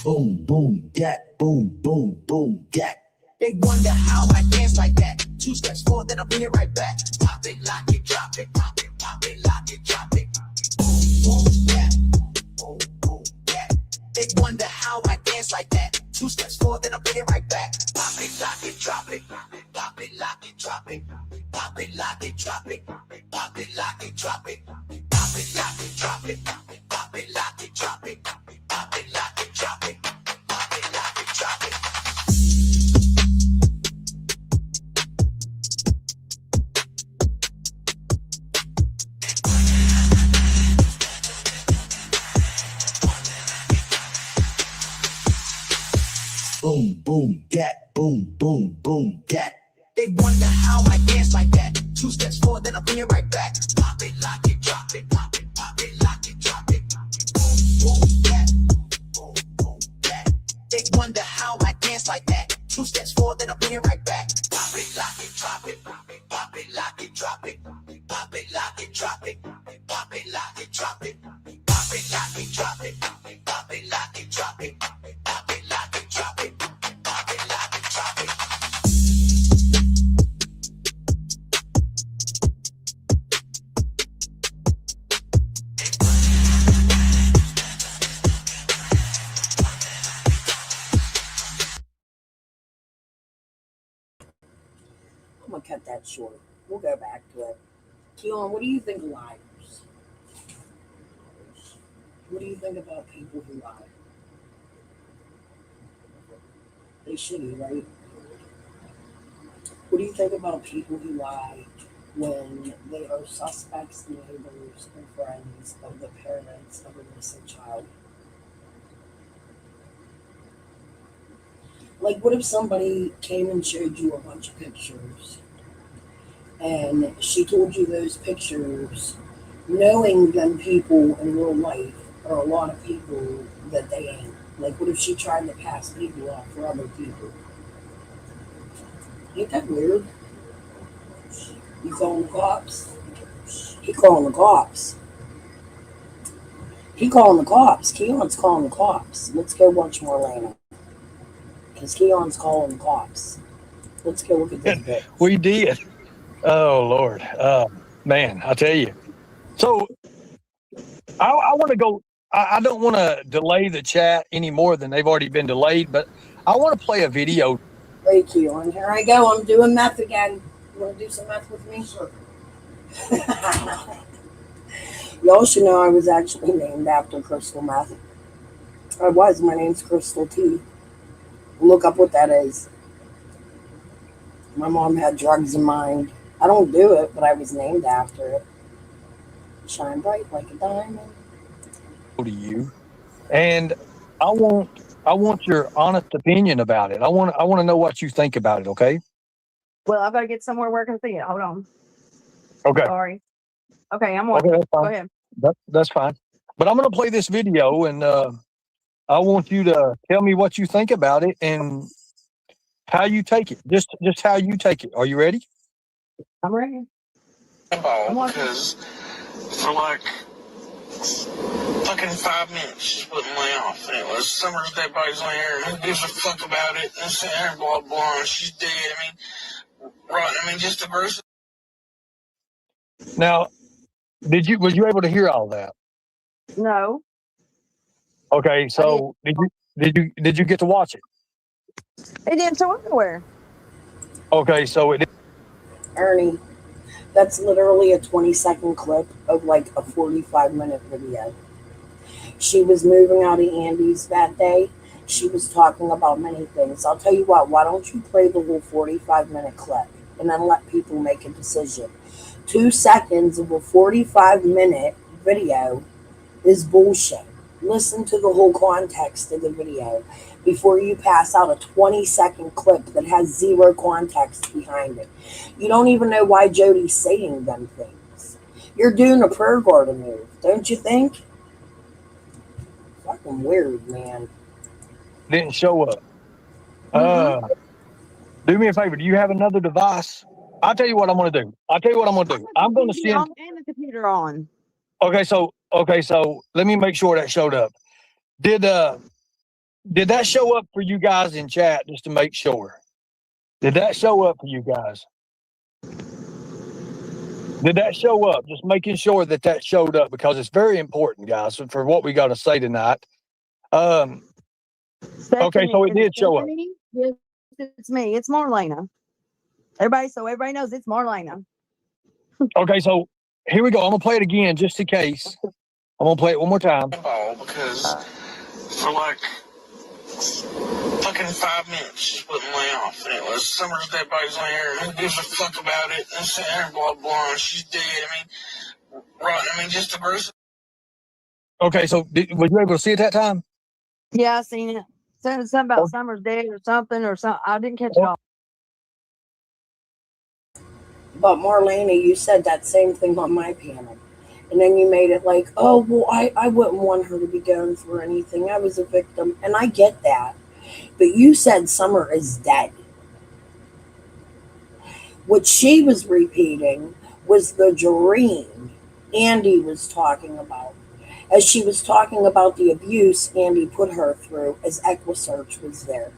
Boom, boom, that, boom, boom, boom, that. They wonder how I dance like that. 2 steps forward, then I'll bring it right back. Pop it, lock it, drop it, pop it, lock it, drop it. Boom, boom, that, boom, boom, that. They wonder how I dance like that. 2 steps forward, then I'll bring it right back. Pop it, lock it, drop it, pop it, lock it, drop it, pop it, lock it, drop it, pop it, lock it, drop it, pop it, lock it, drop it, pop it, lock it, drop it, pop it, lock it, drop it, pop it, lock it, drop it. Boom, boom, that, boom, boom, boom, that. They wonder how I dance like that. 2 steps forward, then I'll bring it right back. Pop it, lock it, drop it, pop it, lock it, drop it. Boom, boom, that, boom, boom, that. They wonder how I dance like that. 2 steps forward, then I'll bring it right back. Pop it, lock it, drop it, pop it, lock it, drop it, pop it, lock it, drop it, pop it, lock it, drop it, pop it, lock it, drop it, pop it, lock it, drop it, pop it, lock it, drop it, pop it, lock it, drop it. I'm gonna cut that short. We'll go back to it. Keon, what do you think of liars? What do you think about people who lie? They shitty, right? What do you think about people who lie when they are suspects, neighbors, and friends of the parents of a missing child? Like, what if somebody came and showed you a bunch of pictures and she told you those pictures, knowing them people in real life are a lot of people that they ain't? Like, what if she tried to pass people off for other people? Ain't that weird? You calling the cops? He calling the cops. He calling the cops. Keon's calling the cops. Let's go watch Marlena. Because Keon's calling the cops. Let's go look at this bit. We did. Oh, Lord. Man, I tell you. So I want to go. I don't want to delay the chat any more than they've already been delayed, but I want to play a video. Hey, Keon, here I go. I'm doing meth again. You want to do some meth with me? Sure. Y'all should know I was actually named after crystal meth. I was. My name's Crystal T. Look up what that is. My mom had drugs in mind. I don't do it, but I was named after it. Shine bright like a diamond. To you, and I want your honest opinion about it. I want to know what you think about it. Okay. Well, I've got to get somewhere where I can see it. Hold on. Okay. Sorry. Okay, I'm watching. Okay, that's fine. Go ahead. That's fine. But I'm going to play this video, and I want you to tell me what you think about it and how you take it. Just how you take it. Are you ready? I'm ready. Because for like fucking 5 minutes, she wouldn't lay off. And it was Summer's dead bodies on here, and who gives a fuck about it? And sitting there, blah, blah, and she's dead. Just the gross. Now, was you able to hear all that? No. Okay, so did you get to watch it? It didn't show anywhere. Okay, so it. Ernie, that's literally a 20-second clip of like a 45-minute video. She was moving out of Andy's that day. She was talking about many things. I'll tell you what, why don't you play the whole 45-minute clip and then let people make a decision? 2 seconds of a 45-minute video is bullshit. Listen to the whole context of the video before you pass out a 20-second clip that has zero context behind it. You don't even know why Jody's saying them things. You're doing a prayer garden move, don't you think? Fucking weird, man. Didn't show up. Do me a favor. Do you have another device? I'll tell you what I'm going to do. I'm going to send. And the computer on. Okay, so let me make sure that showed up. Did did that show up for you guys in chat just to make sure? Did that show up for you guys? Did that show up? Just making sure that that showed up because it's very important, guys, for what we got to say tonight. Okay, Stephanie, so it is it did show up. Stephanie? Yes, it's me. It's Marlena. Everybody knows it's Marlena. Okay, so here we go. I'm gonna play it again just in case. I'm gonna play it one more time. Ball because for like fucking 5 minutes she wouldn't lay off. And it was Summer's dead body's on here. Who gives a fuck about it? And sitting there, blah, blah, and she's dead. I mean, right. I mean, just the gruesome. Okay, so were you able to see it that time? Yeah, I seen it. Said something about Summer's dead or something I didn't catch it all. But Marlena, you said that same thing on my panel. And then you made it like, oh, well, I wouldn't want her to be going through anything. I was a victim. And I get that. But you said Summer is dead. What she was repeating was the dream Andy was talking about. As she was talking about the abuse Andy put her through as EquiSearch was there.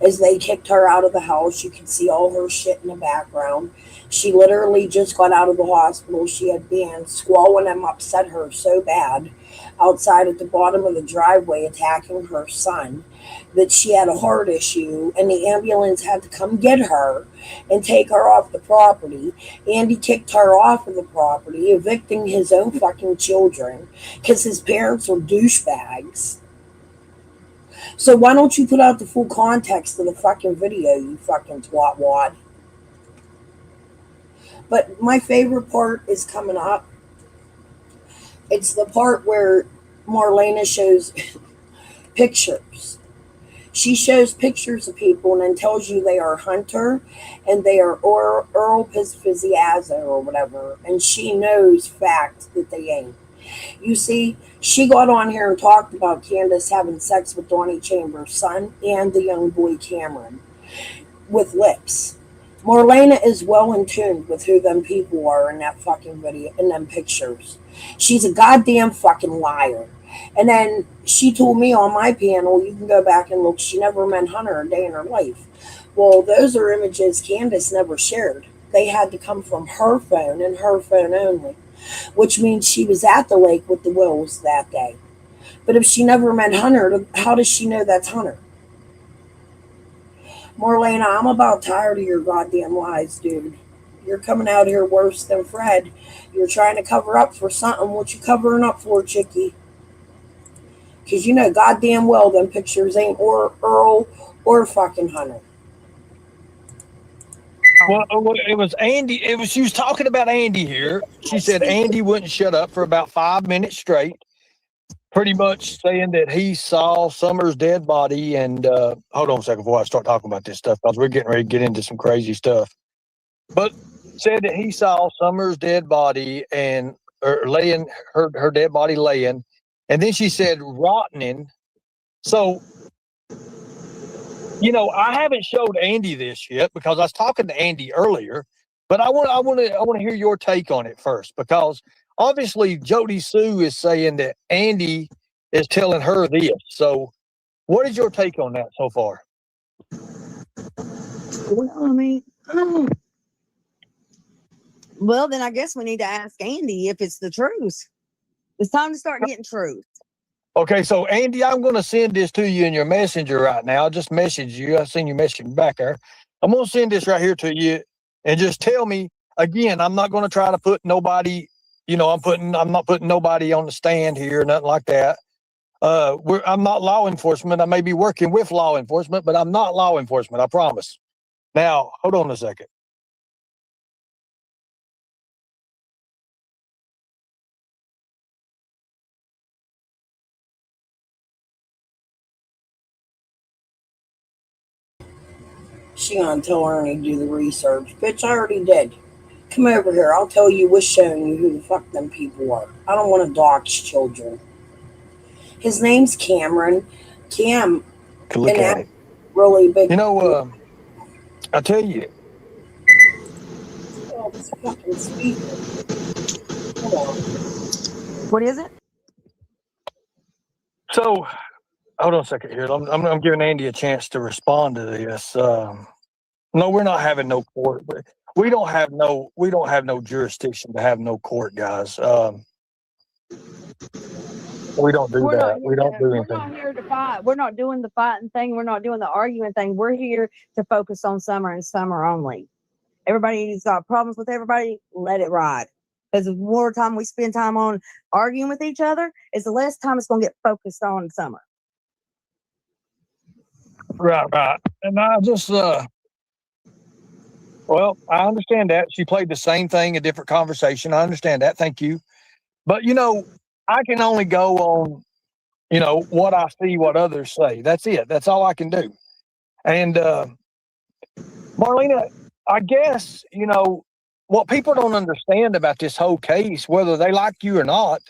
As they kicked her out of the house, you could see all her shit in the background. She literally just got out of the hospital. She had been squalling them upset her so bad outside at the bottom of the driveway attacking her son that she had a heart issue and the ambulance had to come get her and take her off the property. Andy kicked her off of the property, evicting his own fucking children because his parents are douchebags. So why don't you put out the full context of the fucking video, you fucking twat wad? But my favorite part is coming up. It's the part where Marlena shows pictures. She shows pictures of people and then tells you they are Hunter and they are Earl Pizziazzo or whatever. And she knows fact that they ain't. You see, she got on here and talked about Candace having sex with Donnie Chambers' son and the young boy Cameron with lips. Marlena is well in tune with who them people are in that fucking video, in them pictures. She's a goddamn fucking liar. And then she told me on my panel, you can go back and look, she never met Hunter a day in her life. Well, those are images Candace never shared. They had to come from her phone and her phone only, which means she was at the lake with the Wills that day. But if she never met Hunter, how does she know that's Hunter? Marlena, I'm about tired of your goddamn lies, dude. You're coming out here worse than Fred. You're trying to cover up for something. What you covering up for, chickie? Because you know goddamn well them pictures ain't or Earl or fucking Hunter. Well, it was Andy. She was talking about Andy here. She said Andy wouldn't shut up for about 5 minutes straight, pretty much saying that he saw Summer's dead body. And hold on a second before I start talking about this stuff, because we're getting ready to get into some crazy stuff. But said that he saw Summer's dead body and laying her dead body laying, and then she said rotting. So, you know, I haven't showed Andy this yet because I was talking to Andy earlier, but I want to hear your take on it first, because obviously Jody Sue is saying that Andy is telling her this. So what is your take on that so far? Well, I mean, well, then I guess we need to ask Andy if it's the truth. It's time to start getting truth. Okay, so Andy, I'm going to send this to you in your messenger right now. I just messaged you. I seen you message back there. I'm going to send this right here to you, and just tell me again. I'm not going to try to put nobody. You know, I'm not putting nobody on the stand here, nothing like that. I'm not law enforcement. I may be working with law enforcement, but I'm not law enforcement. I promise. Now, hold on a second. She gonna tell Ernie to do the research. Bitch, I already did. Come over here. I'll tell you what's showing you who the fuck them people are. I don't want to dox children. His name's Cameron. Cam. Look at it. Really big. You know, I tell you. Oh, this fucking speaker. Hold on. What is it? So hold on a second here. I'm giving Andy a chance to respond to this. No, we're not having no court. We don't have no jurisdiction to have no court, guys. We don't do that. We don't do We're anything. not here to fight. We're not doing the fighting thing. We're not doing the arguing thing. We're here to focus on summer and summer only. Everybody's got problems with everybody. Let it ride. Because the more time we spend time on arguing with each other, is the less time it's going to get focused on summer. Right. And I just, well, I understand that. She played the same thing, a different conversation. I understand that. Thank you. But, I can only go on, what I see, what others say. That's it. That's all I can do. And, Marlena, I guess, what people don't understand about this whole case, whether they like you or not,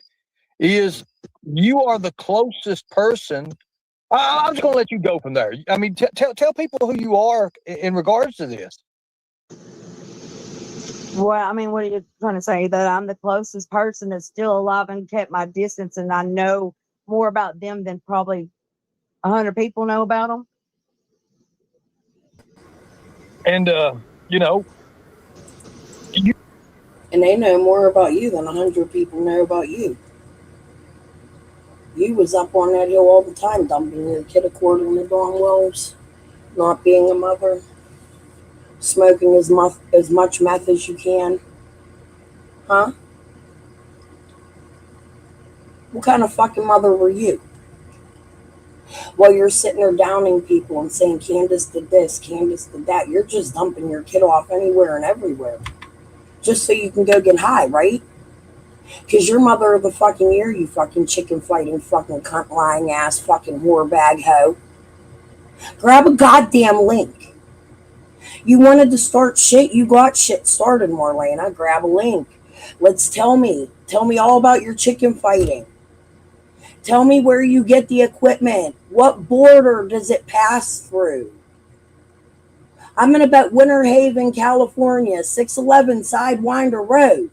is you are the closest person. I'm just going to let you go from there. I mean, tell people who you are in regards to this. Well, I mean, what are you trying to say? That I'm the closest person that's still alive and kept my distance, and I know more about them than probably 100 people know about them. And, And they know more about you than 100 people know about you. You was up on that hill all the time, dumping your kid a quart in the dorm wells, not being a mother, smoking as much meth as you can. Huh? What kind of fucking mother were you? While you're sitting there downing people and saying Candace did this, Candace did that, you're just dumping your kid off anywhere and everywhere. Just so you can go get high, right? Because you're mother of the fucking year, you fucking chicken fighting, fucking cunt lying ass, fucking whore bag hoe. Grab a goddamn link. You wanted to start shit, you got shit started, Marlena. Grab a link. Let's tell me all about your chicken fighting. Tell me where you get the equipment. What border does it pass through? I'm going to bet Winter Haven, California, 611 Sidewinder Road.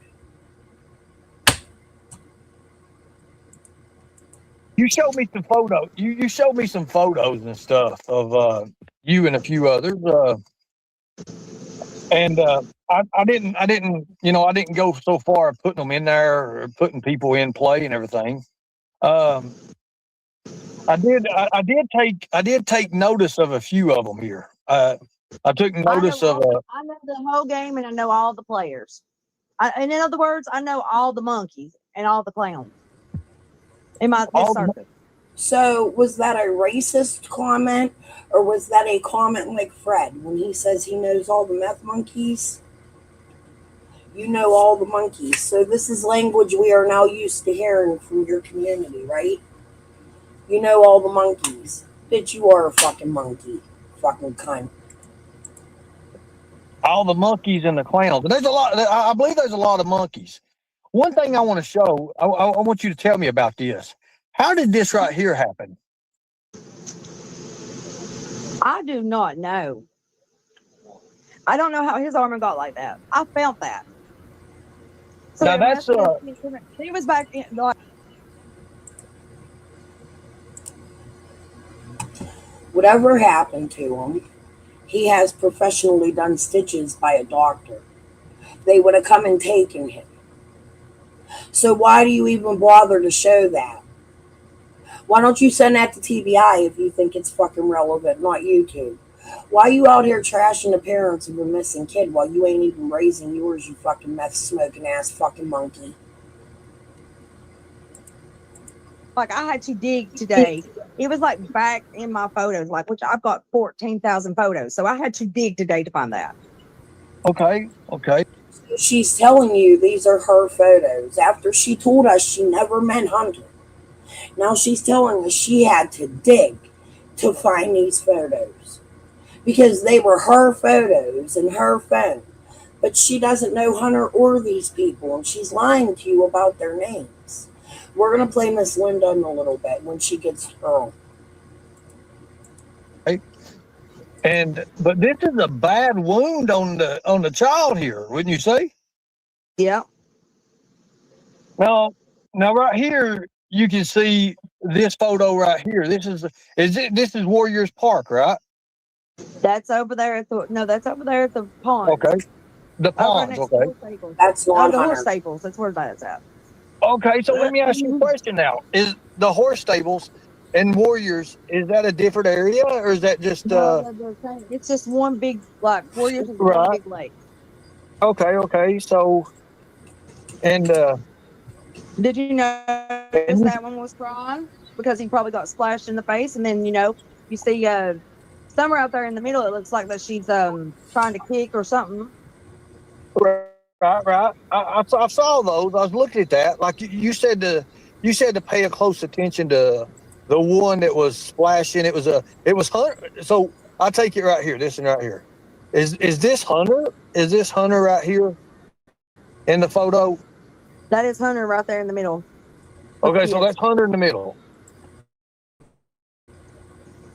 you showed me some photos. You showed me some photos and stuff of you and a few others. And I didn't go so far putting them in there or putting people in play and everything. I did take notice of a few of them here. I took notice of. I know the whole game and I know all the players. And in other words, I know all the monkeys and all the clowns in my circuit. So was that a racist comment, or was that a comment like Fred when he says he knows all the meth monkeys? You know all the monkeys. So this is language we are now used to hearing from your community, right? You know all the monkeys. Bitch, you are a fucking monkey. Fucking cunt. All the monkeys and the clowns. And there's a lot. I believe there's a lot of monkeys. One thing I want to show. I want you to tell me about this. How did this right here happen? I do not know. I don't know how his armor got like that. I felt that. So Now that's he was back in. Like, Whatever happened to him, he has professionally done stitches by a doctor. They would have come and taken him. So why do you even bother to show that? Why don't you send that to TBI if you think it's fucking relevant, not YouTube? Why are you out here trashing the parents of a missing kid while you ain't even raising yours, you fucking meth smoking ass fucking monkey? like I had to dig today. It was like back in my photos, like which I've got 14,000 photos. So I had to dig today to find that. okay. She's telling you these are her photos after she told us she never met Hunter. Now she's telling us she had to dig to find these photos because they were her photos and her phone. But she doesn't know Hunter or these people, and she's lying to you about their names. We're going to play Miss Linda in a little bit when she gets her. But this is a bad wound on the child here, wouldn't you say? Yeah. Now right here you can see this photo right here. This is Warriors Park, right? That's over there at the no, that's over there at the pond. Okay. The Over ponds, next to okay. horse stables. That's Oh, not the horse Hunter. stables. That's where that's at. Okay, so let me ask you a question now. Is the horse stables and Warriors, is that a different area or is that just No, they're the same. It's just one big like Warriors is one right? big lake. Okay. So and Did you notice and that one was crying because he probably got splashed in the face, and then you see Summer out there in the middle. It looks like that she's trying to kick or something. right. I saw those. I was looking at that. Like you said to pay a close attention to the one that was splashing. It was Hunter. So I take it right here. This one right here. Is this Hunter? Is this Hunter right here in the photo? That is Hunter right there in the middle. Okay, so that's Hunter in the middle.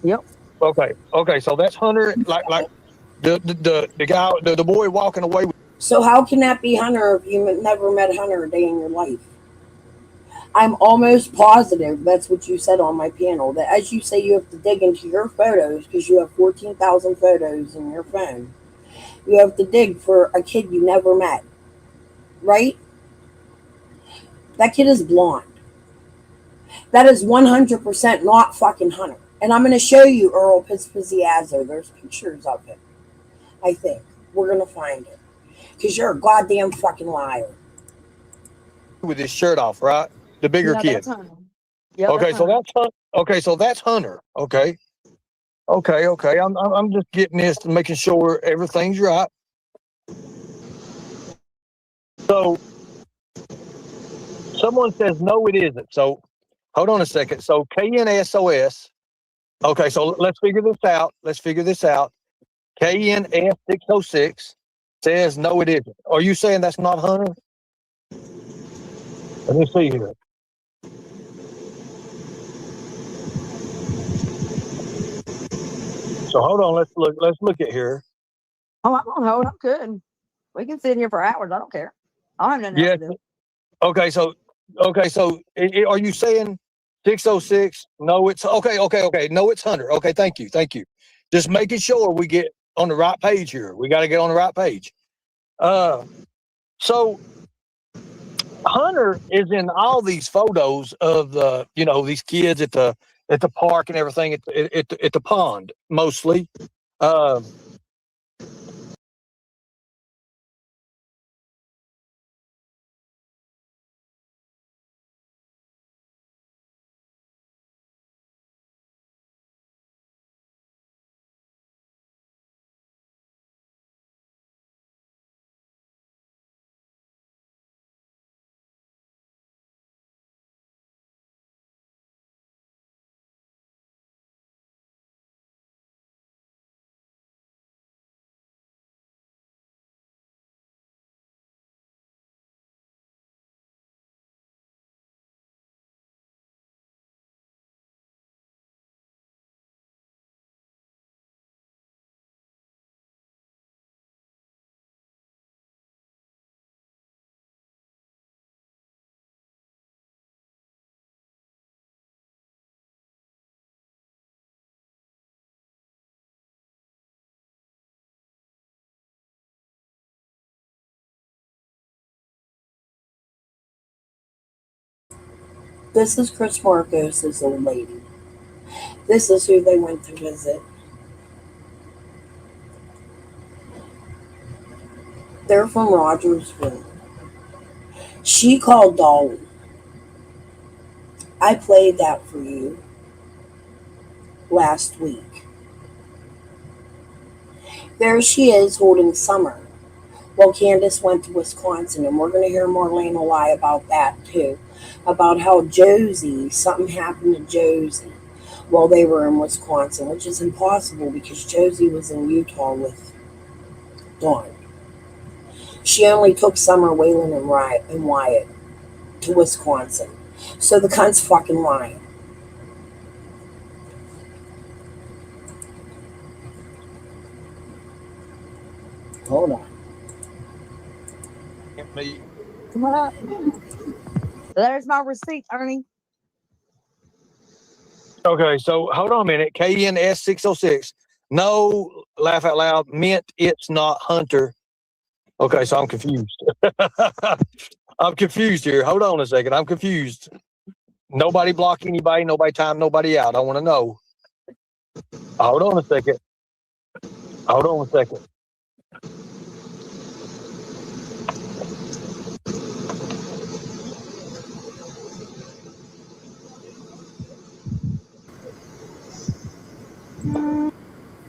Yep. Okay, so that's Hunter, like the guy, the boy walking away. So how can that be Hunter if you never met Hunter a day in your life? I'm almost positive that's what you said on my panel. That as you say, you have to dig into your photos because you have 14,000 photos in your phone. You have to dig for a kid you never met, right? That kid is blonde. That is 100% not fucking Hunter. And I'm going to show you Earl Pizzazzo. There's pictures of him. I think we're going to find it because you're a goddamn fucking liar. With his shirt off, right? The bigger Yeah, kid. that's Hunter. Yep, Okay, so that's Hunter. Okay. I'm just getting this and making sure everything's right. So someone says no, it isn't. So hold on a second. So KNSOS. Okay, so let's figure this out. KNS 606 says no, it isn't. Are you saying that's not Hunter? Let me see here. So hold on, let's look at here. Oh, I'm on hold. I'm good. We can sit here for hours. I don't care. I don't have nothing else to do. Okay, so are you saying 606? No, it's okay. No, it's Hunter. Okay, thank you. Just making sure we get on the right page here. We got to get on the right page. So Hunter is in all these photos of these kids at the park and everything at the pond mostly. This is Chris Marcos' old lady. This is who they went to visit. They're from Rogersville. She called Dolly. I played that for you last week. There she is holding Summer. Well, Candace went to Wisconsin, and we're going to hear Marlena lie about that too. About how something happened to Josie while they were in Wisconsin, which is impossible because Josie was in Utah with Dawn. She only took Summer, Waylon, and Wyatt to Wisconsin. So the cunt's fucking lying. Hold on. There's my receipt, Ernie. Okay, so hold on a minute. KNS 606. No, laugh out loud. Meant it's not Hunter. Okay, so I'm confused. I'm confused here. Hold on a second. I'm confused. Nobody block anybody. Nobody time nobody out. I want to know. Hold on a second. Hold on a second.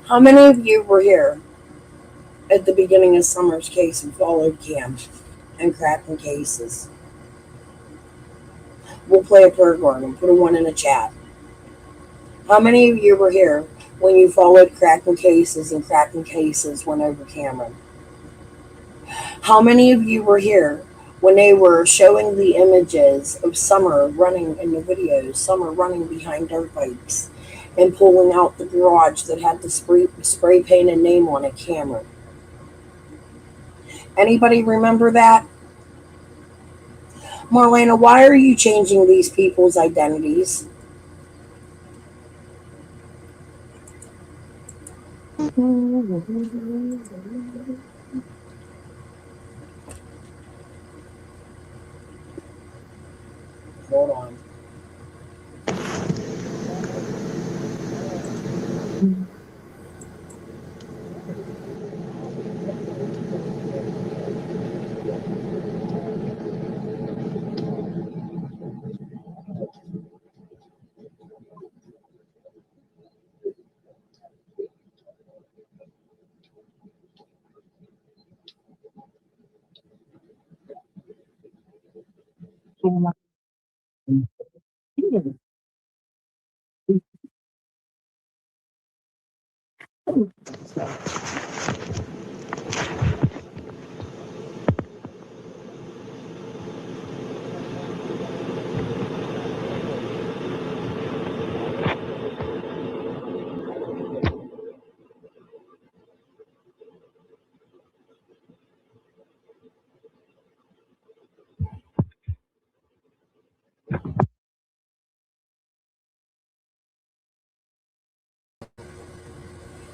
How many of you were here at the beginning of Summer's case and followed Cam and cracking cases? We'll play a prayer garden. Put a one in the chat. How many of you were here when you followed cracking cases and cracking cases went over Cameron? How many of you were here when they were showing the images of Summer running in the videos, Summer running behind dirt bikes and pulling out the garage that had the spray painted name on it, Cameron? Anybody remember that? Marlena, why are you changing these people's identities? Hold on.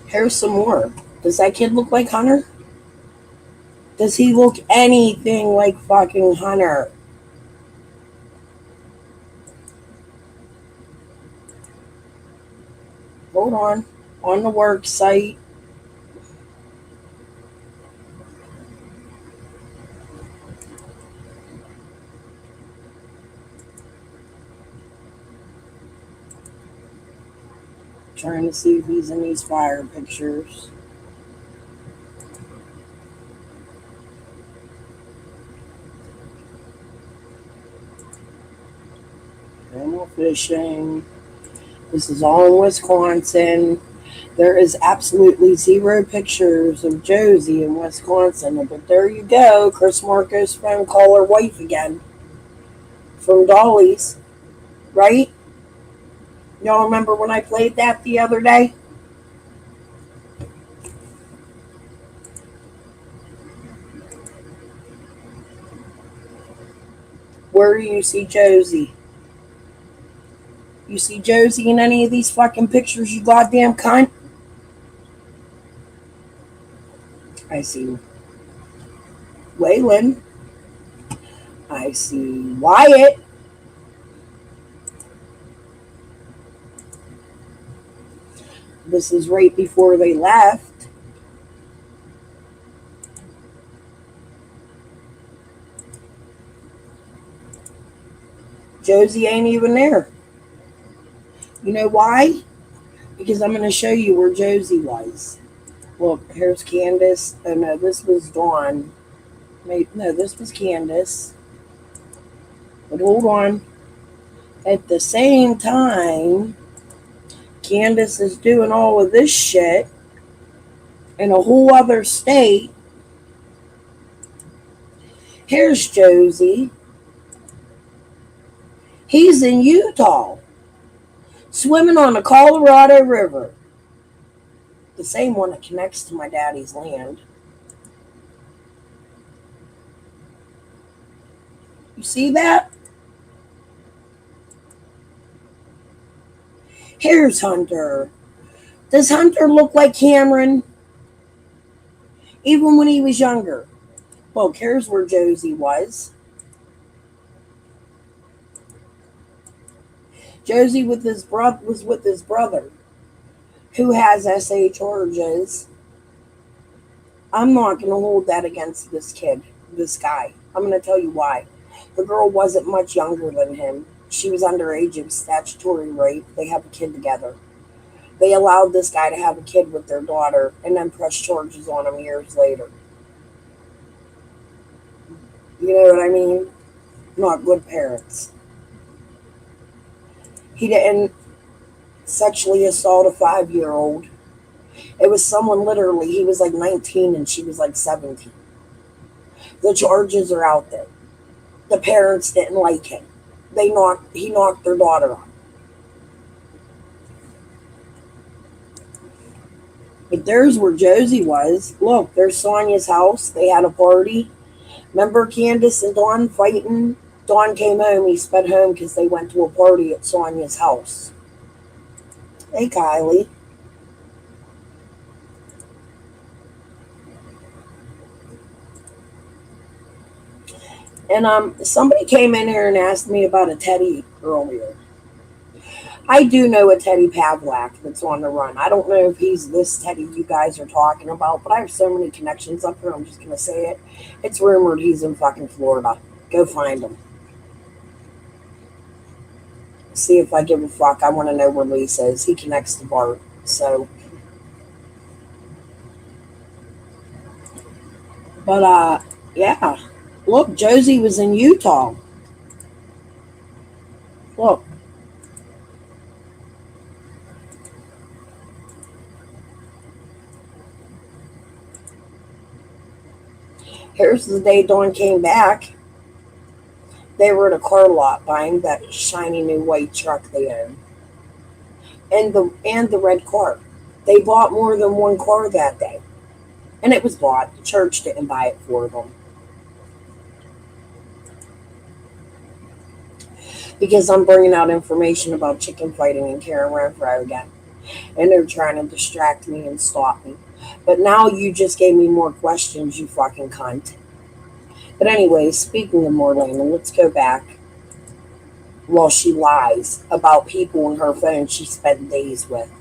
Here's some more. Does that kid look like Hunter? Does he look anything like fucking Hunter? Hold on. On the work site. Trying to see if he's in these fire pictures. Animal fishing. This is all in Wisconsin. There is absolutely zero pictures of Josie in Wisconsin. But there you go. Chris Marcos phone caller wife again. From Dolly's. Right? Y'all remember when I played that the other day? Where do you see Josie? You see Josie in any of these fucking pictures, you goddamn cunt? I see Waylon. I see Wyatt. This is right before they left. Josie ain't even there. You know why? Because I'm going to show you where Josie was. Look, here's Candace. Oh no, this was Dawn. No, this was Candace. But hold on. At the same time, Candace is doing all of this shit in a whole other state. Here's Josie. He's in Utah, swimming on the Colorado River, the same one that connects to my daddy's land. You see that? Here's Hunter. Does Hunter look like Cameron? Even when he was younger. Well, here's where Josie was. Josie was with his brother, who has SA charges. I'm not going to hold that against this guy. I'm going to tell you why. The girl wasn't much younger than him. She was underage of statutory rape. They have a kid together. They allowed this guy to have a kid with their daughter and then press charges on him years later. You know what I mean? Not good parents. He didn't sexually assault a 5-year-old. It was someone literally, he was like 19 and she was like 17. The charges are out there. The parents didn't like him. He knocked their daughter up. But there's where Josie was. Look, there's Sonia's house. They had a party. Remember Candace and Dawn fighting? Dawn came home. He sped home because they went to a party at Sonia's house. Hey, Kylie. And somebody came in here and asked me about a Teddy earlier. I do know a Teddy Pavlak that's on the run. I don't know if he's this Teddy you guys are talking about, but I have so many connections up here, I'm just going to say it. It's rumored he's in fucking Florida. Go find him. See if I give a fuck. I want to know where Lisa is. He connects to Bart. So. But, yeah. Look, Josie was in Utah. Look. Here's the day Dawn came back. They were at a car lot buying that shiny new white truck they own. And the red car. They bought more than one car that day. And it was bought. The church didn't buy it for them. Because I'm bringing out information about chicken fighting in Karen Renfro again. And they're trying to distract me and stop me. But now you just gave me more questions, you fucking cunt. But anyway, speaking of Marlena, let's go back. Well, she lies about people on her phone she spent days with.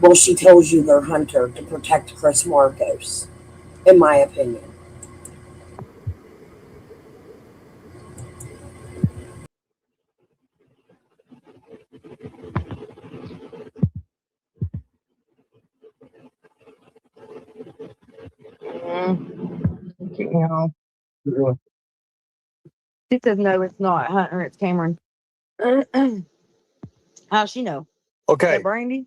Well, she tells you they're Hunter to protect Chris Marcos, in my opinion. Yeah. She says no, it's not Hunter, it's Cameron. How's she know? Is Okay. that Brandy?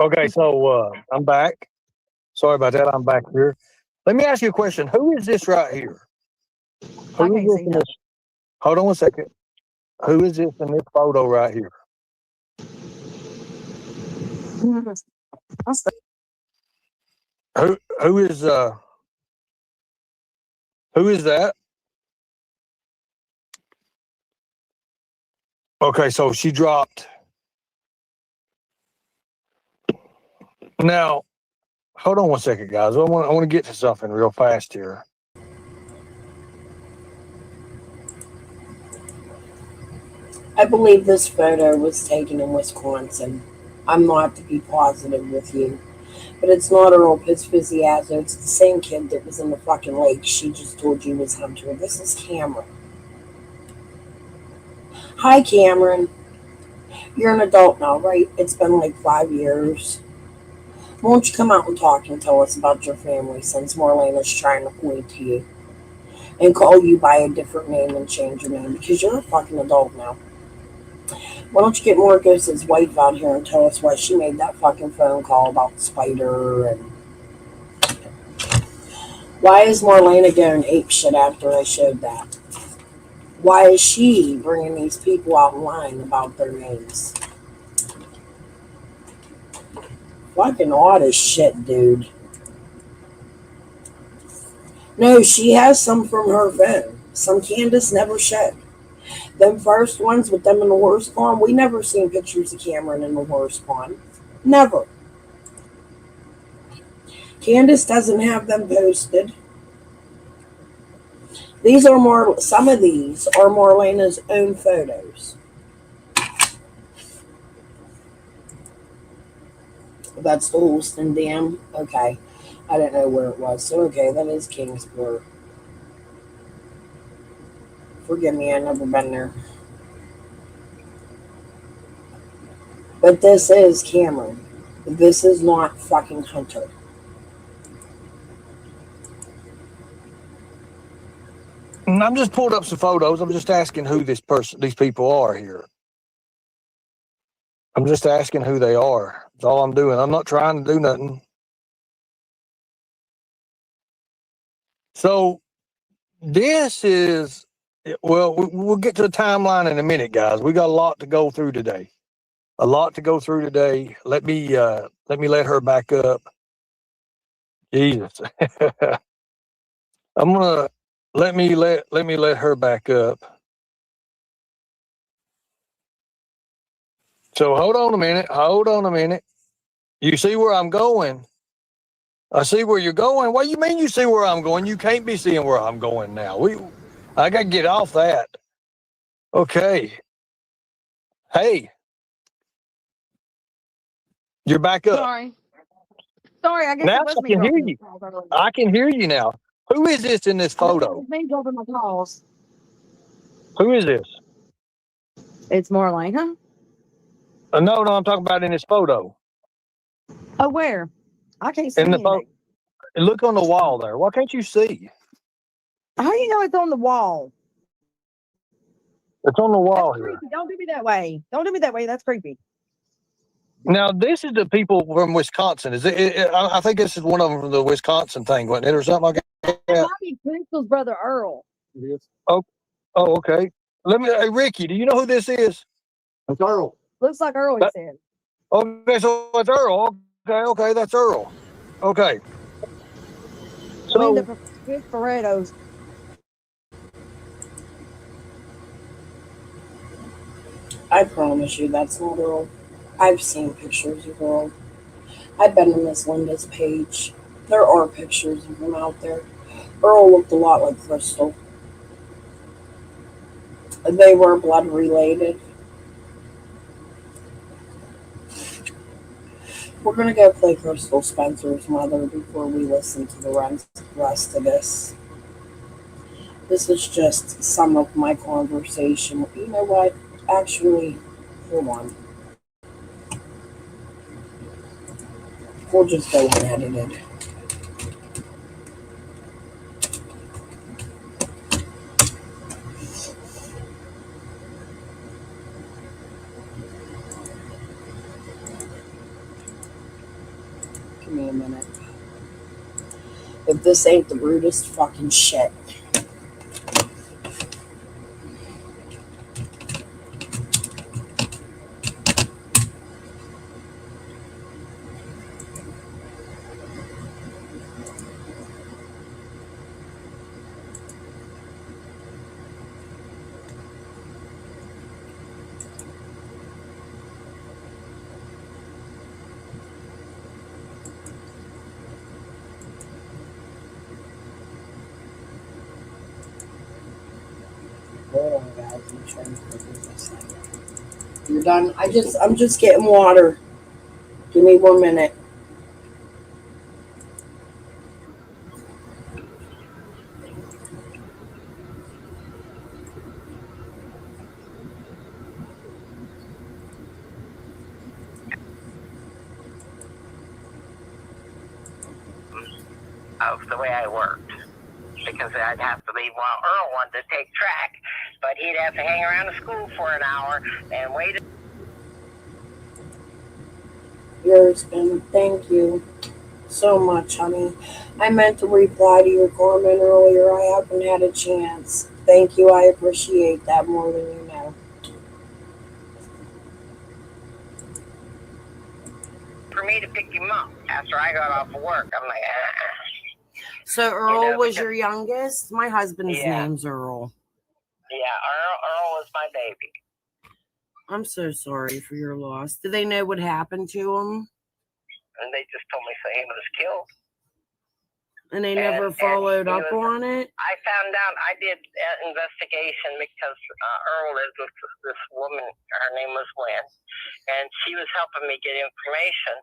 Okay. So I'm back. Sorry about that. I'm back here. Let me ask you a question. Who is this right here? I Who is can't this see in nothing. this? Hold on 1 second. Who is this in this photo right here? I'll stay. Who is that? Okay, so she dropped. Now, hold on 1 second, guys. I want to get to something real fast here. I believe this photo was taken in Wisconsin. I'm not to be positive with you. But it's not Earl Pizzfiziazzo. It's the same kid that was in the fucking lake. She just told you was Hunter. This is Cameron. Hi, Cameron. You're an adult now, right? It's been like 5 years. Won't you come out and talk and tell us about your family since Marlena's trying to point to you and call you by a different name and change your name because you're a fucking adult now. Why don't you get Marcos's wife out here and tell us why she made that fucking phone call about Spider and why is Marlena going apeshit after I showed that? Why is she bringing these people out in line about their names? Fucking odd as shit, dude. No, she has some from her phone. Some Candace never showed. Them first ones with them in the horse pond, we never seen pictures of Cameron in the horse pond. Never. Candace doesn't have them posted. These are more, some of these are Marlena's own photos. That's the Holston Dam. Okay. I didn't know where it was. So, okay, that is Kingsport. Forgive me, I've never been there. But this is Cameron. This is not fucking Hunter. And I'm just pulled up some photos. I'm just asking who these people are here. I'm just asking who they are. That's all I'm doing. I'm not trying to do nothing. So this is, well, we'll get to the timeline in a minute, guys. We got a lot to go through today. A lot to go through today. Let me let her back up. Jesus. I'm gonna let me let her back up. So hold on a minute. You see where I'm going? I see where you're going. What do you mean you see where I'm going? You can't be seeing where I'm going now. I gotta get off that. Okay. Hey. You're back up. Sorry, I guess Now it was I me. can hear dropping you. the calls earlier. I can hear you now. Who is this in this I think it photo? was me dropping my calls. Who is this? It's Marlena. No, I'm talking about in this photo. Oh, where? I can't see In the photo. anything. Look on the wall there. Why can't you see? How do you know it's on the wall? It's on the That's wall here. creepy. Don't do me that way. Don't do me that way. That's creepy. Now, this is the people from Wisconsin. Is it? I think this is one of them from the Wisconsin thing, wasn't it, or something like that? It might be Crystal's brother Earl. It is. Oh, okay. Hey, Ricky, do you know who this is? It's Earl. Looks like Earl, he said. Okay, so it's Earl. Okay, that's Earl. Okay. I mean, So, the Chris Barrettos. I promise you that's not Earl. I've seen pictures of Earl. I've been on Miss Linda's page. There are pictures of him out there. Earl looked a lot like Crystal. They were blood related. We're going to go play Crystal Spencer's mother before we listen to the rest of this. This is just some of my conversation. You know what? Actually, hold on. We'll just go unedited. Give me a minute. If this ain't the rudest fucking shit. Hold on, guys. I'm trying to figure this out. You're done. I'm just getting water. Give me 1 minute. Of the way I worked, because I'd have to leave while Earl wanted to take track, but he'd have to hang around the school for an hour and wait. Yours, Ben. Thank you so much, honey. I meant to reply to your comment earlier. I haven't had a chance. Thank you. I appreciate that more than you know. For me to pick him up after I got off of work, I'm like, So Earl You know, was because- your youngest? My husband's Yeah. name's Earl. Yeah, Earl was my baby. I'm so sorry for your loss. Do they know what happened to him? And they just told me so he was killed. And they never followed up on it? I found out, I did an investigation because Earl lived with this woman. Her name was Lynn, and she was helping me get information.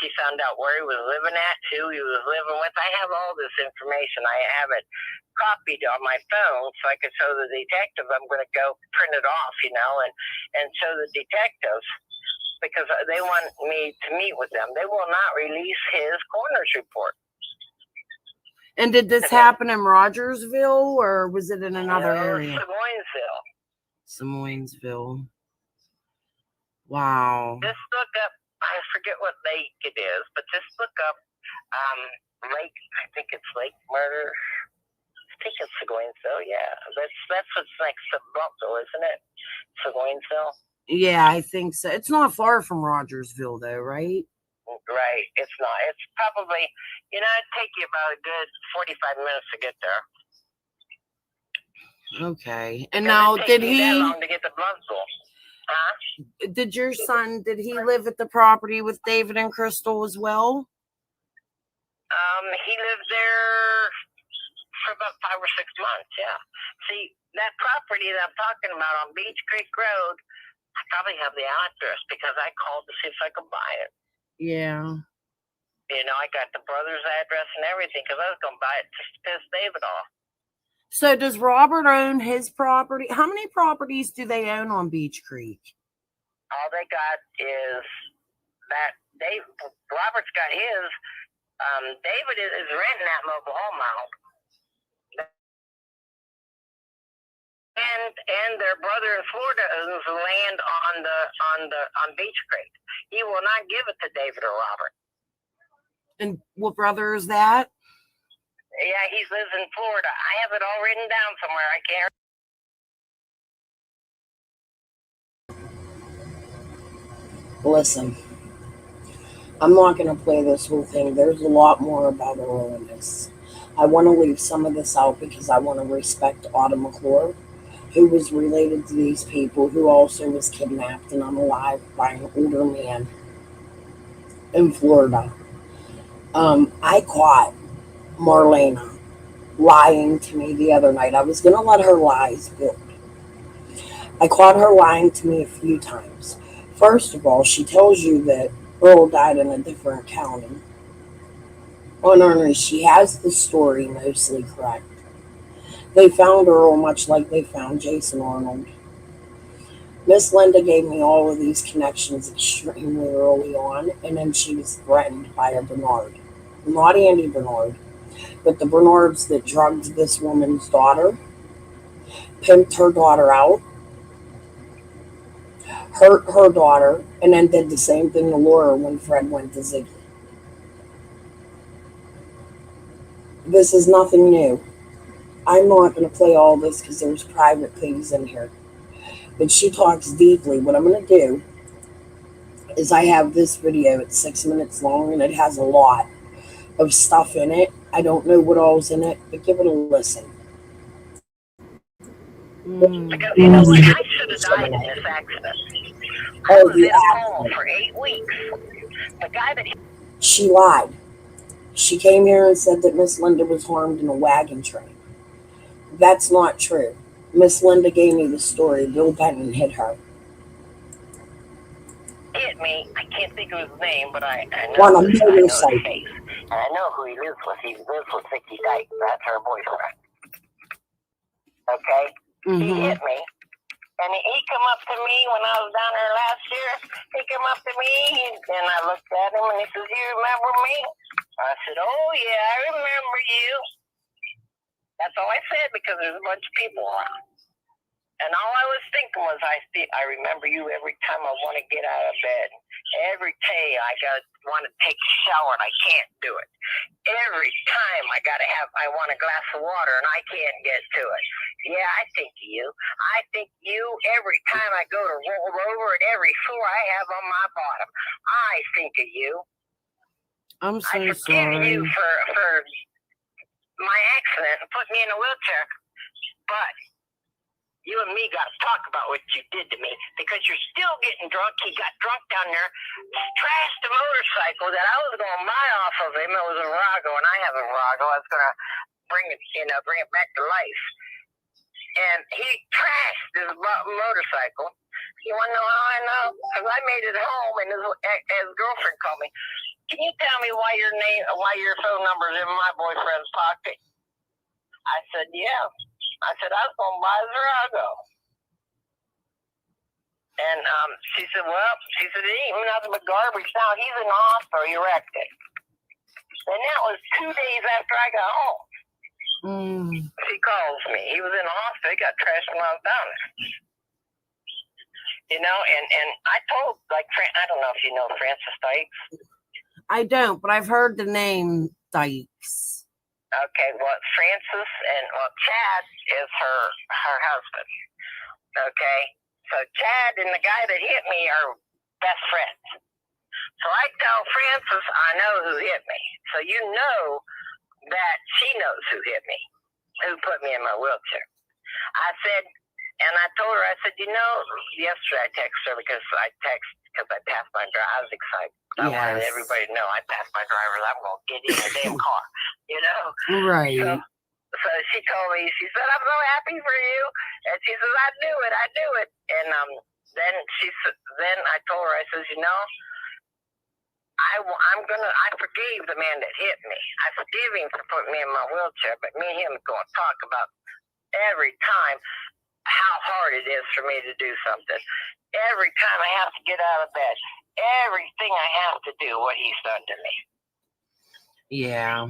She found out where he was living at, who he was living with. I have all this information. I have it copied on my phone so I could show the detective. I'm going to go print it off, and show the detectives because they want me to meet with them. They will not release his coroner's report. And did this happen in Rogersville or was it in another area? Simonesville. Wow. Just look up, I forget what lake it is, but just look up Lake, I think it's Lake Murder. I think it's Seguinsville, yeah. That's what's next to Buffalo, isn't it? Seguinsville? Yeah, I think so. It's not far from Rogersville though, right? Right, it's not. It's probably, it'd take you about a good 45 minutes to get there. Okay. And now, did he? That long to get to Bloodville. Huh? Did your son? Did he live at the property with David and Crystal as well? He lived there for about 5 or 6 months. Yeah. See, that property that I'm talking about on Beach Creek Road, I probably have the address because I called to see if I could buy it. Yeah. I got the brother's address and everything because I was going to buy it just to piss David off. So does Robert own his property? How many properties do they own on Beach Creek? All they got is that Robert's got his. David is renting that mobile home out. And their brother in Florida owns the land on Beach Creek. He will not give it to David or Robert. And what brother is that? Yeah, he lives in Florida. I have it all written down somewhere. I can't. Listen, I'm not going to play this whole thing. There's a lot more about Earl in this. I want to leave some of this out because I want to respect Autumn McClure, who was related to these people, who also was kidnapped and unalive by an older man in Florida. I caught Marlena lying to me the other night. I was going to let her lies build. I caught her lying to me a few times. First of all, she tells you that Earl died in a different county. On Ernie, she has the story mostly correct. They found Earl much like they found Jason Arnold. Miss Linda gave me all of these connections extremely early on, and then she was threatened by a Bernard. Not Andy Bernard, but the Bernards that drugged this woman's daughter, pimped her daughter out, hurt her daughter, and then did the same thing to Laura when Fred went to Ziggy. This is nothing new. I'm not going to play all this because there's private things in here. But she talks deeply. What I'm going to do is I have this video. It's 6 minutes long, and it has a lot of stuff in it. I don't know what all's in it, but give it a listen. Because you know what? I should have died in this accident. I was in a coma for 8 weeks. The guy that... She lied. She came here and said that Miss Linda was harmed in a wagon train. That's not true. Miss Linda gave me the story. Bill Benton hit her. Hit me. I can't think of his name, but I know his face. And I know who he lives with. He lives with Vicky Dyke. That's her boyfriend. Okay? He hit me. And he come up to me when I was down there last year. He came up to me, and I looked at him, and he says, "You remember me?" I said, "Oh, yeah, I remember you." That's all I said because there's a bunch of people around. And all I was thinking was, I remember you every time I want to get out of bed. Every day I want to take a shower and I can't do it. Every time I want a glass of water and I can't get to it. Yeah, I think of you. I think you every time I go to roll over at every floor I have on my bottom. I think of you. I'm so I forgive sorry. you for my accident and put me in a wheelchair. But You and me got to talk about what you did to me because you're still getting drunk. He got drunk down there, trashed the motorcycle that I was going to buy off of him. It was a Virago, and I have a Virago. I was going to bring it back to life. And he trashed his motorcycle. You want to know how I know? Because I made it home, and his girlfriend called me. Can you tell me why your phone number is in my boyfriend's pocket? I said, yeah. I said, I was going to buy a Virago. And she said, it ain't nothing but garbage now. He's in the hospital. He wrecked it. And that was 2 days after I got home. She calls me. He was in the hospital. He got trashed when I was down there. You know, and I told, like, I don't know if you know Francis Dykes. I don't, but I've heard the name Dykes. Okay, well, Francis and Chad is her husband. Okay, so Chad and the guy that hit me are best friends. So I tell Francis I know who hit me. So you know that she knows who hit me, who put me in my wheelchair. I said, and I told her, I said, yesterday I texted her because I passed my driver. I was excited. I wanted everybody to know I passed my driver's. I'm going to get in a damn car, you know? Right. So she told me, she said, I'm so happy for you. And she says, I knew it. And then I told her, I says, I forgave the man that hit me. I forgave him for putting me in my wheelchair, but me and him are going to talk about every time how hard it is for me to do something. Every time I have to get out of bed. Everything I have to do what he's done to me. Yeah.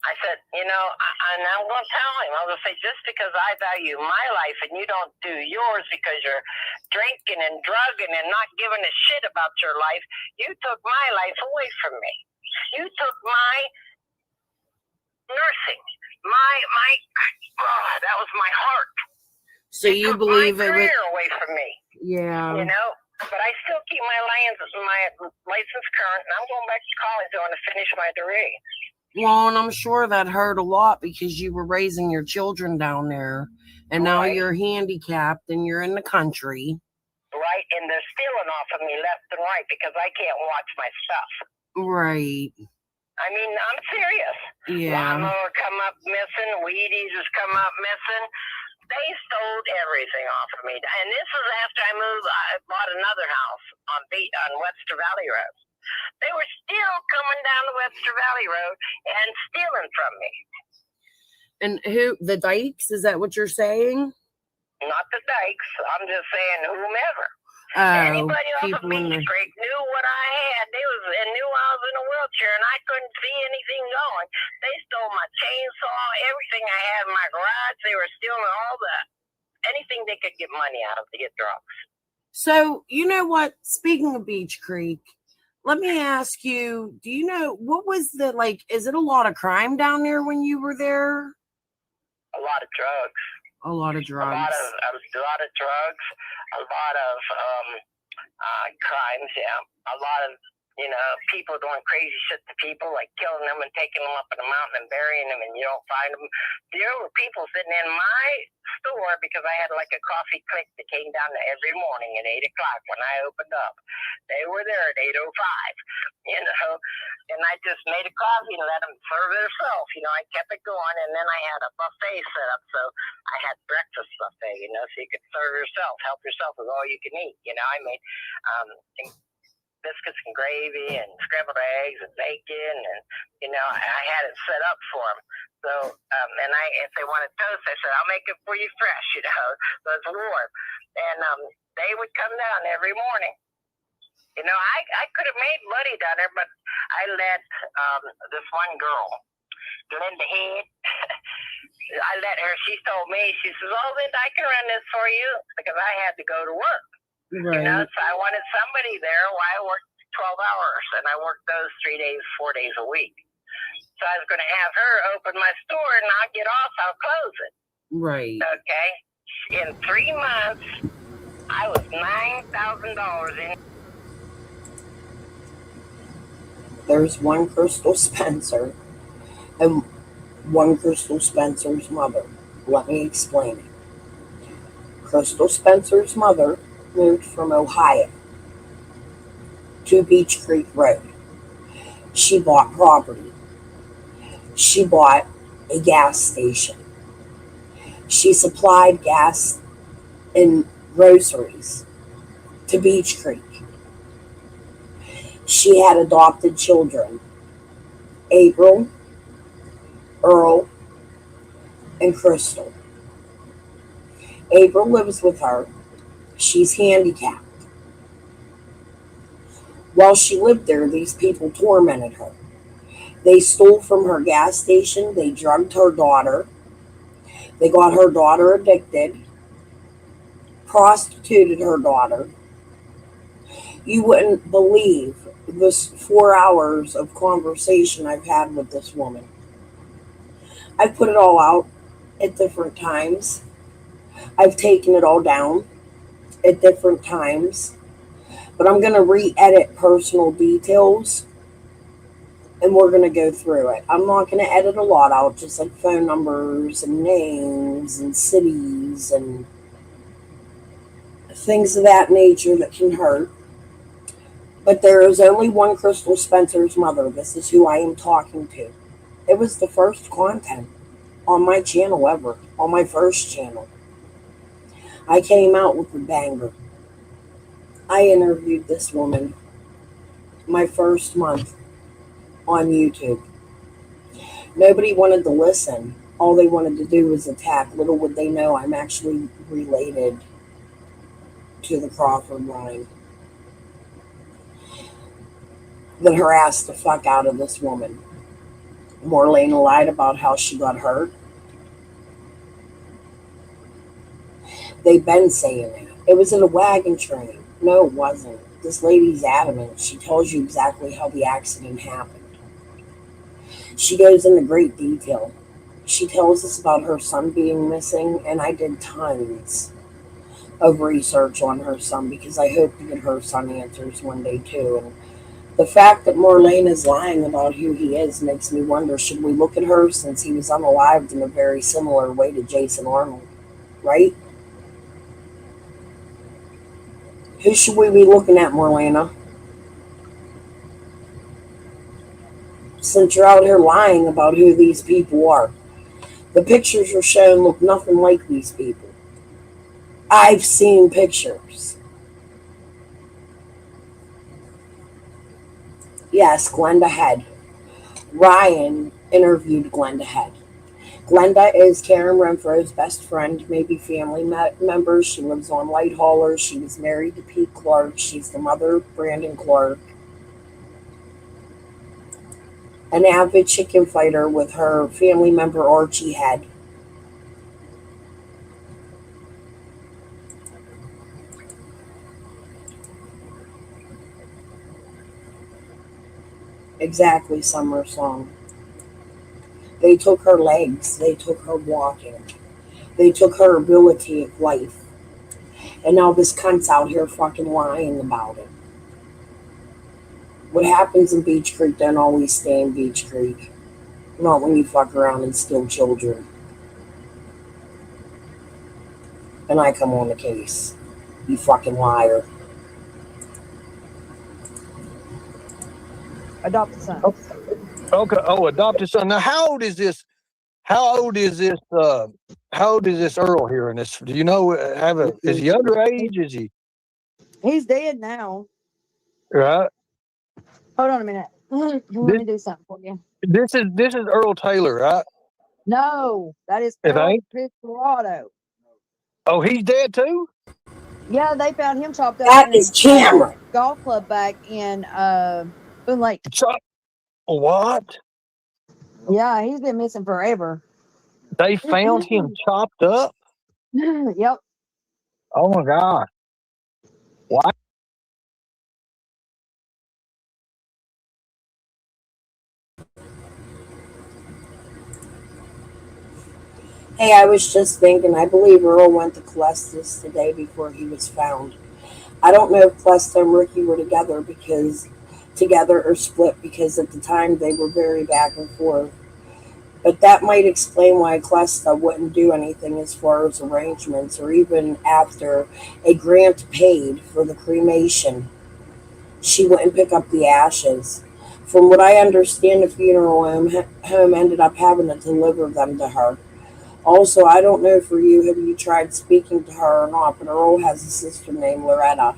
I said, and I'm going to tell him, I'm going to say, just because I value my life and you don't do yours because you're drinking and drugging and not giving a shit about your life, you took my life away from me. You took my nursing, that was my heart. So you believe my it career away from me. Yeah. But I still keep my license current, and I'm going back to college. I want to finish my degree. Well, and I'm sure that hurt a lot because you were raising your children down there, and now you're handicapped and you're in the country. Right, and they're stealing off of me left and right because I can't watch my stuff. Right. I mean, I'm serious. Yeah. Lawnmower come up missing, weed eaters come up missing. They stole everything off of me. And this was after I bought another house on Webster Valley Road. They were still coming down the Webster Valley Road and stealing from me. And the Dykes? Is that what you're saying? Not the Dykes. I'm just saying whomever. Oh, anybody off of people in Beach the... Creek knew what I had. And knew I was in a wheelchair, and I couldn't see anything going. They stole my chainsaw, everything I had in my garage. They were stealing anything they could get money out of to get drugs. So, you know what? Speaking of Beach Creek, let me ask you, do you know, what was is it a lot of crime down there when you were there? A lot of drugs. A lot of drugs. A lot of drugs. A lot of crimes, yeah. A lot of, people doing crazy shit to people, like killing them and taking them up in the mountain and burying them, and you don't find them. There were people sitting in my store because I had like a coffee clique that came down there every morning at 8 o'clock when I opened up. They were there at 8:05, and I just made a coffee and let them serve themselves. I kept it going, and then I had a buffet set up, so I had breakfast buffet, so you could serve yourself, help yourself with all you can eat. I made biscuits and gravy and scrambled eggs and bacon, and I had it set up for them. So and if they wanted toast, I said I'll make it for you fresh, so it's warm. And they would come down every morning. I could have made money down there, but I let this one girl, Linda Head, I let her. She told me, she says, "Oh, Linda, I can run this for you," because I had to go to work. Right. So I wanted somebody there while I worked 12 hours, and I worked those 3 days, 4 days a week. So I was going to have her open my store, and I'll get off, I'll close it. Right. Okay. In 3 months, I was $9,000 in. There's one Crystal Spencer and one Crystal Spencer's mother. Let me explain it. Crystal Spencer's mother moved from Ohio to Beach Creek Road. She bought property. She bought a gas station. She supplied gas and groceries to Beach Creek. She had adopted children, April, Earl, and Crystal. April lives with her. She's handicapped. While she lived there, these people tormented her. They stole from her gas station. They drugged her daughter. They got her daughter addicted, prostituted her daughter. You wouldn't believe this 4 hours of conversation I've had with this woman. I've put it all out at different times. I've taken it all down at different times. But I'm going to re-edit personal details, and we're going to go through it. I'm not going to edit a lot out, just like phone numbers and names and cities and things of that nature that can hurt. But there is only one Crystal Spencer's mother. This is who I am talking to. It was the first content on my channel ever, on my first channel. I came out with a banger. I interviewed this woman my first month on YouTube. Nobody wanted to listen. All they wanted to do was attack. Little would they know I'm actually related to the Crawford line that harassed the fuck out of this woman. Marlena lied about how she got hurt. They've been saying that. It was in a wagon train. No, it wasn't. This lady's adamant. She tells you exactly how the accident happened. She goes into great detail. She tells us about her son being missing, and I did tons of research on her son because I hope to get her son answers one day too. And the fact that Marlene is lying about who he is makes me wonder, should we look at her since he was unalived in a very similar way to Jason Arnold, right? Who should we be looking at, Marlena? Since you're out here lying about who these people are. The pictures you're showing look nothing like these people. I've seen pictures. Yes, Glenda Head. Ryan interviewed Glenda Head. Glenda is Karen Renfro's best friend, maybe family member. She lives on Light Hauler. She was married to Pete Clark. She's the mother of Brandon Clark. An avid chicken fighter with her family member Archie Head. Exactly, Summer Song. They took her legs. They took her walking. They took her ability of life. And now this cunt's out here fucking lying about it. What happens in Beach Creek don't always stay in Beach Creek. Not when you fuck around and steal children. And I come on the case. You fucking liar. Adopted son. Okay. Oh, adopted son. Now, how old is this? How old is this Earl here in this? Do you know? Is he underage? Is he He's dead now. right? Hold on a minute. Let me do something for you. This is Earl Taylor, right? No, that is It Earl ain't? Piscarado. Oh, he's dead too? Yeah, they found him chopped up That in is a Cameron. golf club back in Boone Lake. What? Yeah, he's been missing forever. They found him chopped up? Yep. Oh my God. Wow. Hey, I was just thinking, I believe Earl went to Calestis the day before he was found. I don't know if Calesta and Ricky were together or split because at the time they were very back and forth. But that might explain why Clesta wouldn't do anything as far as arrangements or even after a grant paid for the cremation. She wouldn't pick up the ashes. From what I understand, the funeral home ended up having to deliver them to her. Also, I don't know for you, have you tried speaking to her or not, but Earl has a sister named Loretta.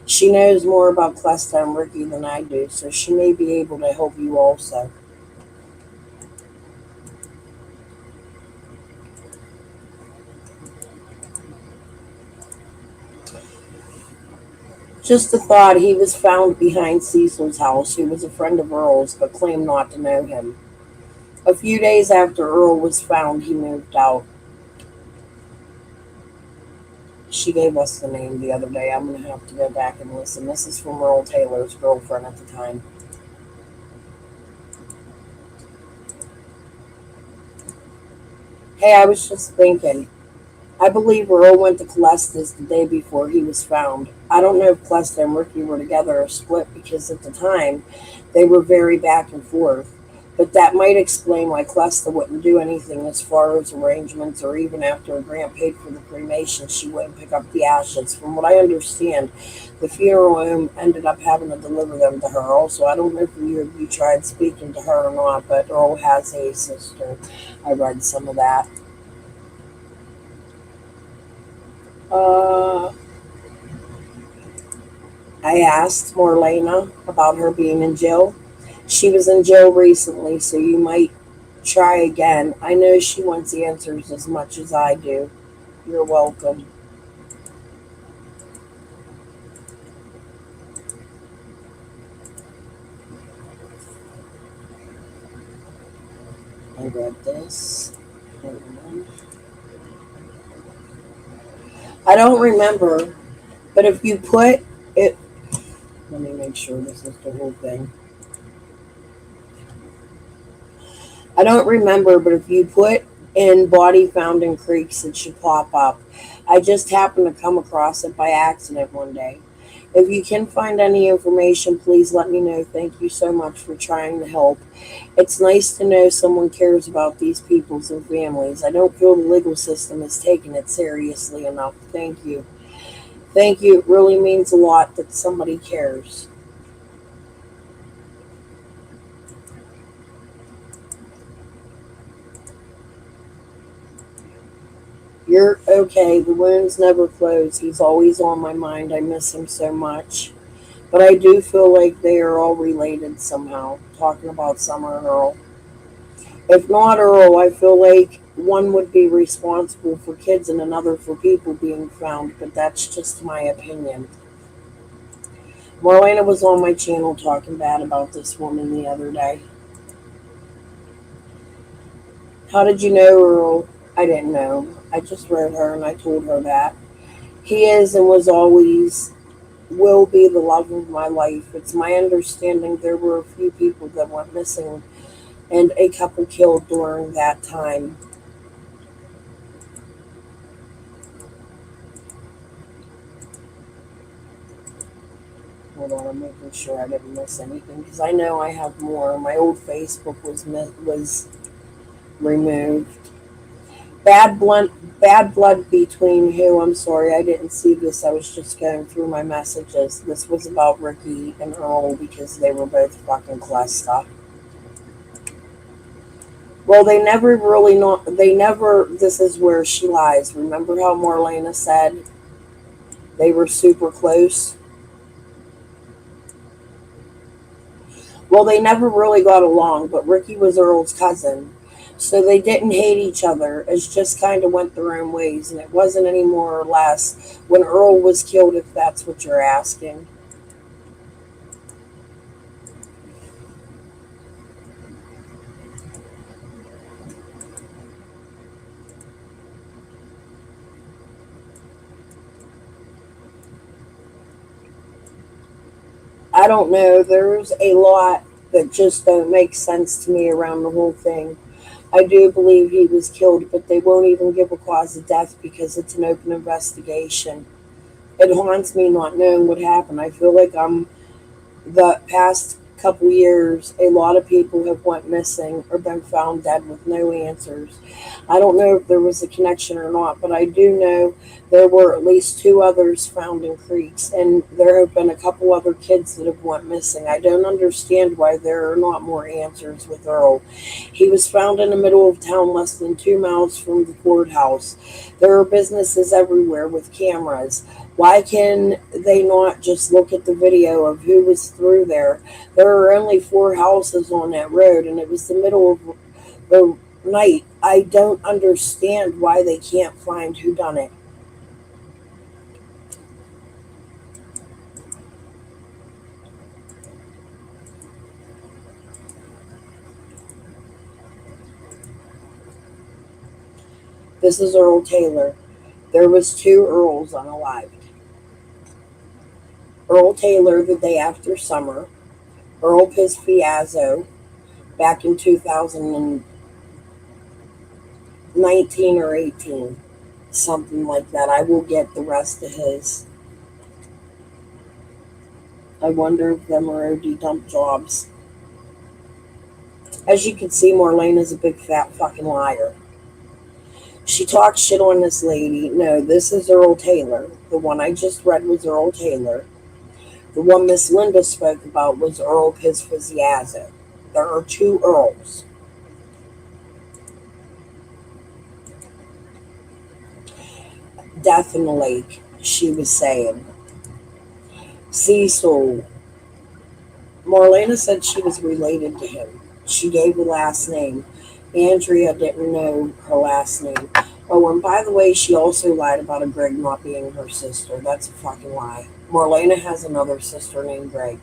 She knows more about Clesta and Ricky than I do, so she may be able to help you also. Just a thought, he was found behind Cecil's house. He was a friend of Earl's, but claimed not to know him. A few days after Earl was found, he moved out. She gave us the name the other day. I'm going to have to go back and listen. This is from Earl Taylor's girlfriend at the time. Hey, I was just thinking. I believe Earl went to Clesta's the day before he was found. I don't know if Clesta and Ricky were together or split because at the time they were very back and forth. But that might explain why Clesta wouldn't do anything as far as arrangements or even after a grant paid for the cremation, she wouldn't pick up the ashes. From what I understand, the funeral home ended up having to deliver them to her. Also, I don't know if you tried speaking to her or not, but Earl has a sister. I read some of that. I asked Marlena about her being in jail. She was in jail recently, so you might try again. I know she wants answers as much as I do. You're welcome. I read this. I don't remember, but if you put it, let me make sure this is the whole thing. I don't remember, but if you put in body found in creeks, it should pop up. I just happened to come across it by accident one day. If you can find any information, please let me know. Thank you so much for trying to help. It's nice to know someone cares about these peoples and families. I don't feel the legal system is taking it seriously enough. Thank you. Thank you. It really means a lot that somebody cares. You're okay. The wounds never close. He's always on my mind. I miss him so much. But I do feel like they are all related somehow, talking about Summer and Earl. If not Earl, I feel like one would be responsible for kids and another for people being found, but that's just my opinion. Marlena was on my channel talking bad about this woman the other day. How did you know Earl? I didn't know. I just read her and I told her that. He is and was always will be the love of my life. It's my understanding there were a few people that went missing and a couple killed during that time. Hold on, I'm making sure I didn't miss anything because I know I have more. My old Facebook was removed. Bad blood between who? I'm sorry, I didn't see this. I was just going through my messages. This was about Ricky and Earl because they were both fucking Clesta. Well, they never really not. They never. This is where she lies. Remember how Marlena said they were super close? Well, they never really got along, but Ricky was Earl's cousin. So they didn't hate each other. It just kind of went their own ways. And it wasn't any more or less when Earl was killed, if that's what you're asking. I don't know. There's a lot that just don't make sense to me around the whole thing. I do believe he was killed, but they won't even give a cause of death because it's an open investigation. It haunts me not knowing what happened. I feel like I'm the past couple years, a lot of people have went missing or been found dead with no answers. I don't know if there was a connection or not, but I do know there were at least 2 others found in creeks, and there have been a couple other kids that have went missing. I don't understand why there are not more answers with Earl. He was found in the middle of town, less than 2 miles from the courthouse. There are businesses everywhere with cameras. Why can they not just look at the video of who was through there? There are only 4 houses on that road, and it was the middle of the night. I don't understand why they can't find who done it. This is Earl Taylor. There was 2 Earls unalived. Earl Taylor the day after summer, Earl Pispiazzo back in 2019 or 18, something like that. I will get the rest of his. I wonder if them are OD dump jobs. As you can see, Marlene is a big fat fucking liar. She talks shit on this lady. No, this is Earl Taylor. The one I just read was Earl Taylor. The one Miss Linda spoke about was Earl Pispiazzo. There are 2 Earls. Death in the lake, she was saying. Cecil. Marlena said she was related to him. She gave the last name. Andrea didn't know her last name. Oh, and by the way, she also lied about a Greg not being her sister. That's a fucking lie. Marlena has another sister named Greg.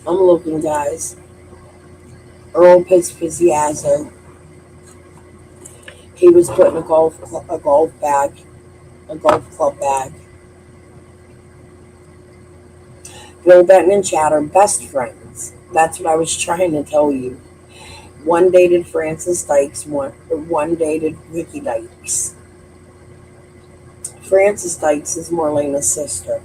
I'm looking, guys. Earl Pispiazzo. He was put in a golf club bag. Bill Benton and Chad are best friends. That's what I was trying to tell you. One dated Frances Dykes, one dated Vicky Dykes. Frances Dykes is Marlena's sister.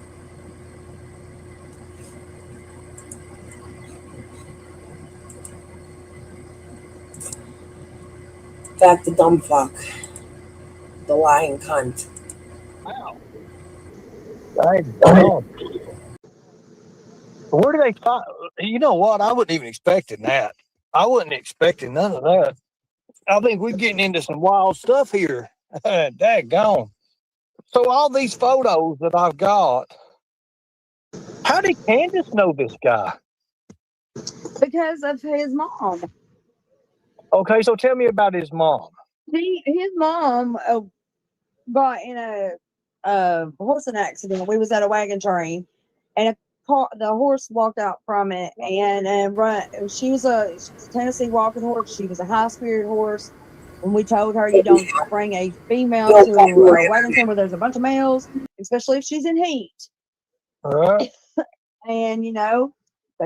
Back to dumb fuck. The lying cunt. Wow. Right. Where do they find? You know what? I wasn't even expecting that. I wasn't expecting none of that. I think we're getting into some wild stuff here. Daggone. So all these photos that I've got, how did Candace know this guy? Because of his mom. Okay, so tell me about his mom. His mom got in a horse accident. We was at a wagon train, and the horse walked out from it and run. She was a Tennessee walking horse. She was a high-spirited horse. When we told her you don't bring a female to a wagon train where there's a bunch of males, especially if she's in heat. All right. And they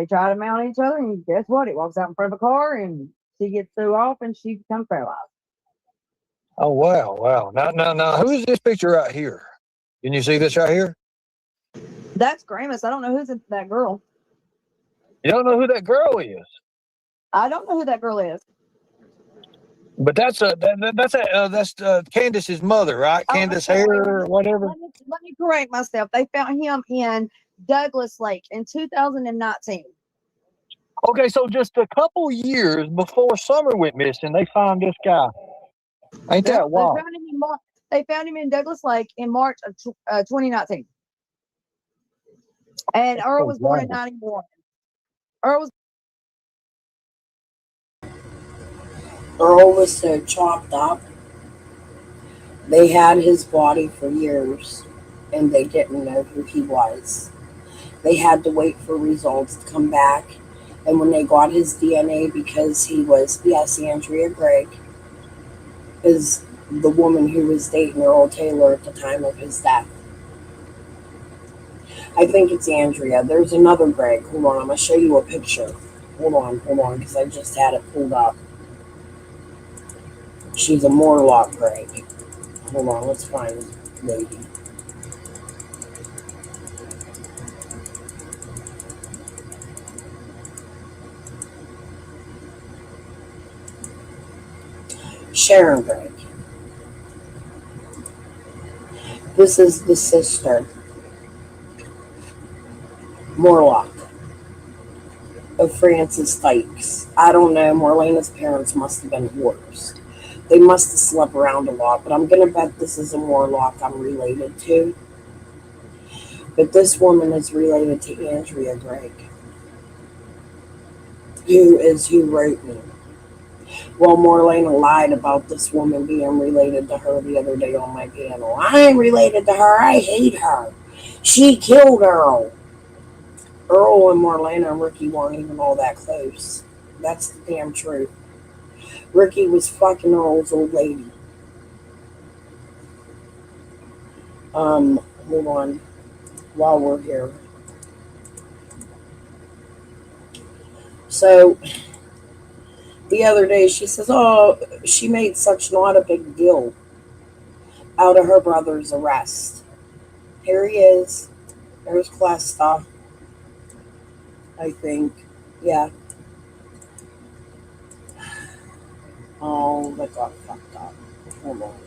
try to mount each other, and guess what? It walks out in front of a car, and she gets threw off, and she becomes paralyzed. Oh wow! Now, who is this picture right here? Can you see this right here? That's Gramus. I don't know who's that girl. You don't know who that girl is? I don't know who that girl is. But that's Candace's mother, right? Candace Hare or whatever. Let me correct myself. They found him in Douglas Lake in 2019. Okay, so just a couple years before Summer went missing, they found this guy. Ain't that wild? They found him in Douglas Lake in March of 2019. And Earl was born in 91. Earl was so chopped up. They had his body for years, and they didn't know who he was. They had to wait for results to come back. And when they got his DNA, because he was, yes, Andrea Gregg is the woman who was dating Earl Taylor at the time of his death. I think it's Andrea. There's another Gregg. Hold on, I'm going to show you a picture. Hold on, because I just had it pulled up. She's a Morlock Gregg. Hold on, let's find lady. Sharon Gregg. This is the sister, Morlock, of Francis Dykes. I don't know, Marlena's parents must have been whores. They must have slept around a lot, but I'm going to bet this is a Morlock I'm related to. But this woman is related to Andrea Gregg, who wrote me. Well, Marlena lied about this woman being related to her the other day on my panel. I ain't related to her. I hate her. She killed Earl. Earl and Marlena and Ricky weren't even all that close. That's the damn truth. Ricky was fucking Earl's old lady. Hold on. While we're here. So, the other day she says, oh, she made such not a big deal out of her brother's arrest. Here he is. There's Clesta, I think. Yeah. Oh, that got fucked up. Hold on.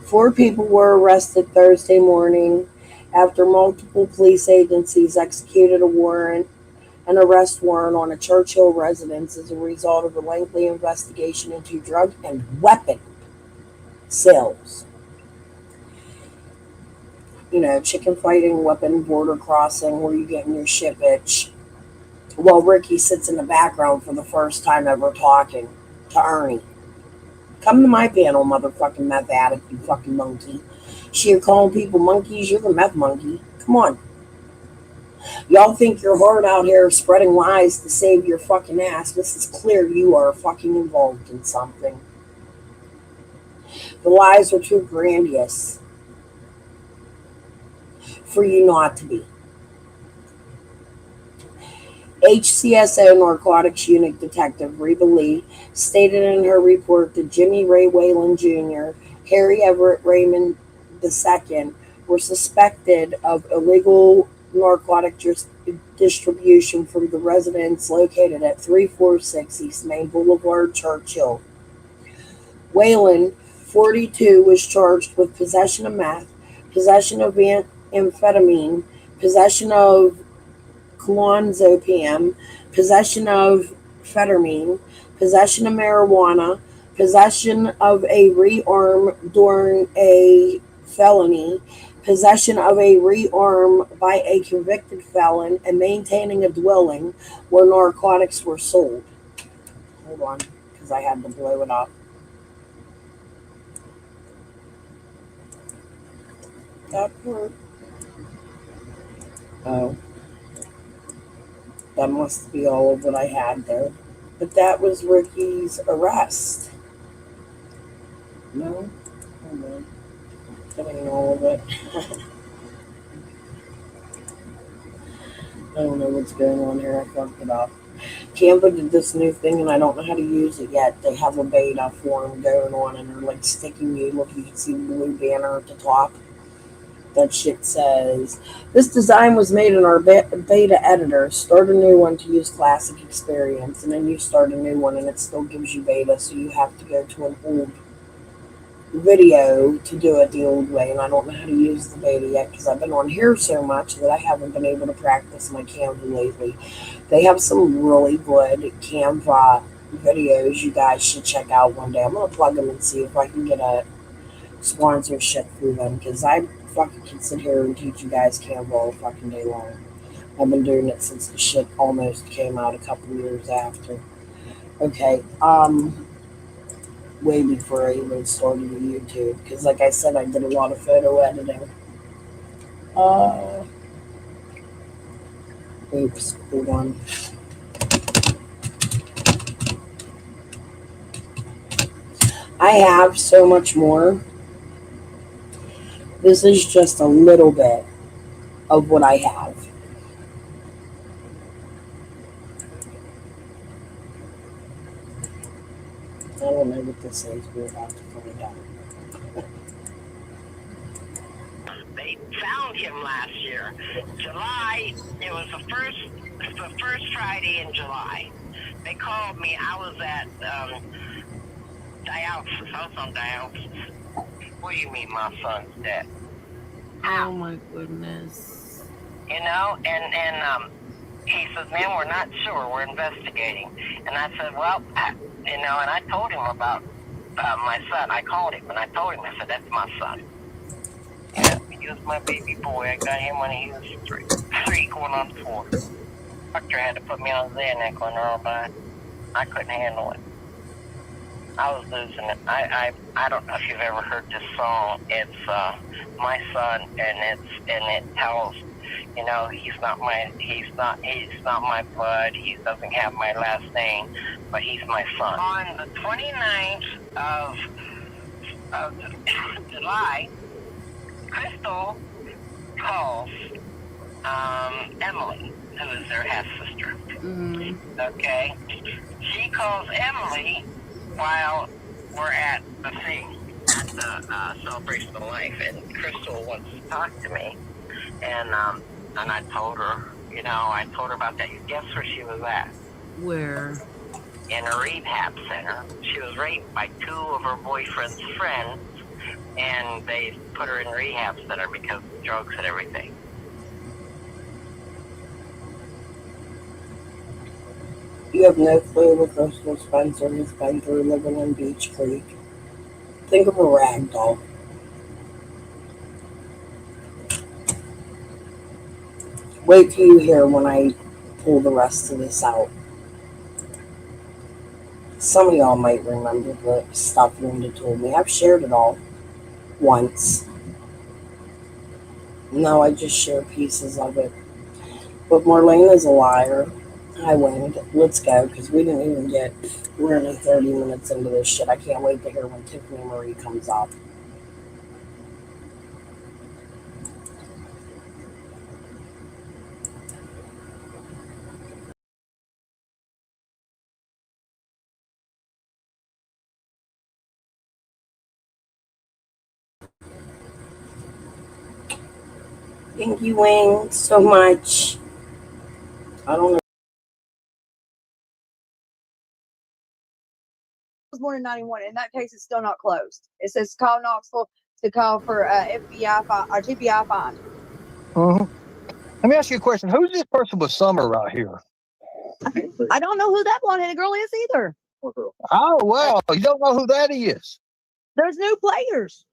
4 people were arrested Thursday morning after multiple police agencies executed an arrest warrant on a Churchill residence as a result of a lengthy investigation into drug and weapon sales. You know, chicken fighting, weapon, border crossing, where you getting your shit, bitch. While Ricky sits in the background for the first time ever talking to Ernie. Come to my panel, motherfucking meth addict, you fucking monkey. You're calling people monkeys, you're the meth monkey. Come on. Y'all think you're hard out here spreading lies to save your fucking ass. This is clear you are fucking involved in something. The lies are too grandiose for you not to be. HCSO Narcotics Unit Detective Reba Lee stated in her report that Jimmy Ray Whalen Jr., Harry Everett Raymond II were suspected of illegal narcotic distribution from the residence located at 346 East Main Boulevard, Churchill. Whalen, 42, was charged with possession of meth, possession of amphetamine, possession of clonazepam, possession of phetamine, possession of marijuana, possession of a rearm during a felony, possession of a rearm by a convicted felon, and maintaining a dwelling where narcotics were sold. Hold on, because I had to blow it up. That part. Oh. That must be all of what I had there. But that was Ricky's arrest. No? Hold on. That ain't all of it. I don't know what's going on here. I fucked it up. Canva did this new thing and I don't know how to use it yet. They have a beta form going on and they're like sticking you. Look, you can see the blue banner at the top. That shit says, this design was made in our beta editor. Start a new one to use classic experience. And then you start a new one and it still gives you beta. So you have to go to an old video to do it the old way. And I don't know how to use the beta yet because I've been on here so much that I haven't been able to practice my Canva lately. They have some really good Canva videos you guys should check out one day. I'm going to plug them and see if I can get a sponsorship through them because I fucking can sit here and teach you guys Canva all fucking day long. I've been doing it since the shit almost came out a couple years after. Okay, way before I even started with YouTube, because like I said, I did a lot of photo editing. Oops, hold on. I have so much more. This is just a little bit of what I have. I don't know what this is. We're about to find out. they found him last year. July, it was the first Friday in July. They called me. I was at dialysis. I was on dialysis. What do you mean my son's dead? Oh my goodness. You know, and he says, man, we're not sure. We're investigating. And I said, well, you know, and I told him about my son. I called him and I told him, I said, that's my son. Yeah, he was my baby boy. I got him when he was three going on 4. Doctor had to put me on Xanax when Neurobion. I couldn't handle it. I was losing it. I don't know if you've ever heard this song. It's my son, and it tells, you know, he's not my blood. He doesn't have my last name, but he's my son. On the 29th of July, Crystal calls Emily, who is their half sister. Mm-hmm. Okay, she calls Emily while we're at the thing, at the celebration of life, and Crystal wants to talk to me, and I told her, you know, I told her about that. Guess where she was at? Where? In a rehab center. She was raped by 2 of her boyfriend's friends, and they put her in a rehab center because of drugs and everything. You have no clue what Crystal Spencer has been through living in Beach Creek. Think of a rag doll. Wait till you hear when I pull the rest of this out. Some of y'all might remember the stuff Linda told me. I've shared it all once. No, I just share pieces of it. But Marlene is a liar. I win. Let's go, because we're only 30 minutes into this shit. I can't wait to hear when Tiffany Marie comes up. Thank you, Wayne, so much. I don't know. Was born in 91. In that case, it's still not closed. It says call Knoxville to call for FBI or TBI find. Mm-hmm. Let me ask you a question. Who's this person with Summer right here? I don't know who that blonde-headed girl is either. Oh, wow. You don't know who that is? There's new players.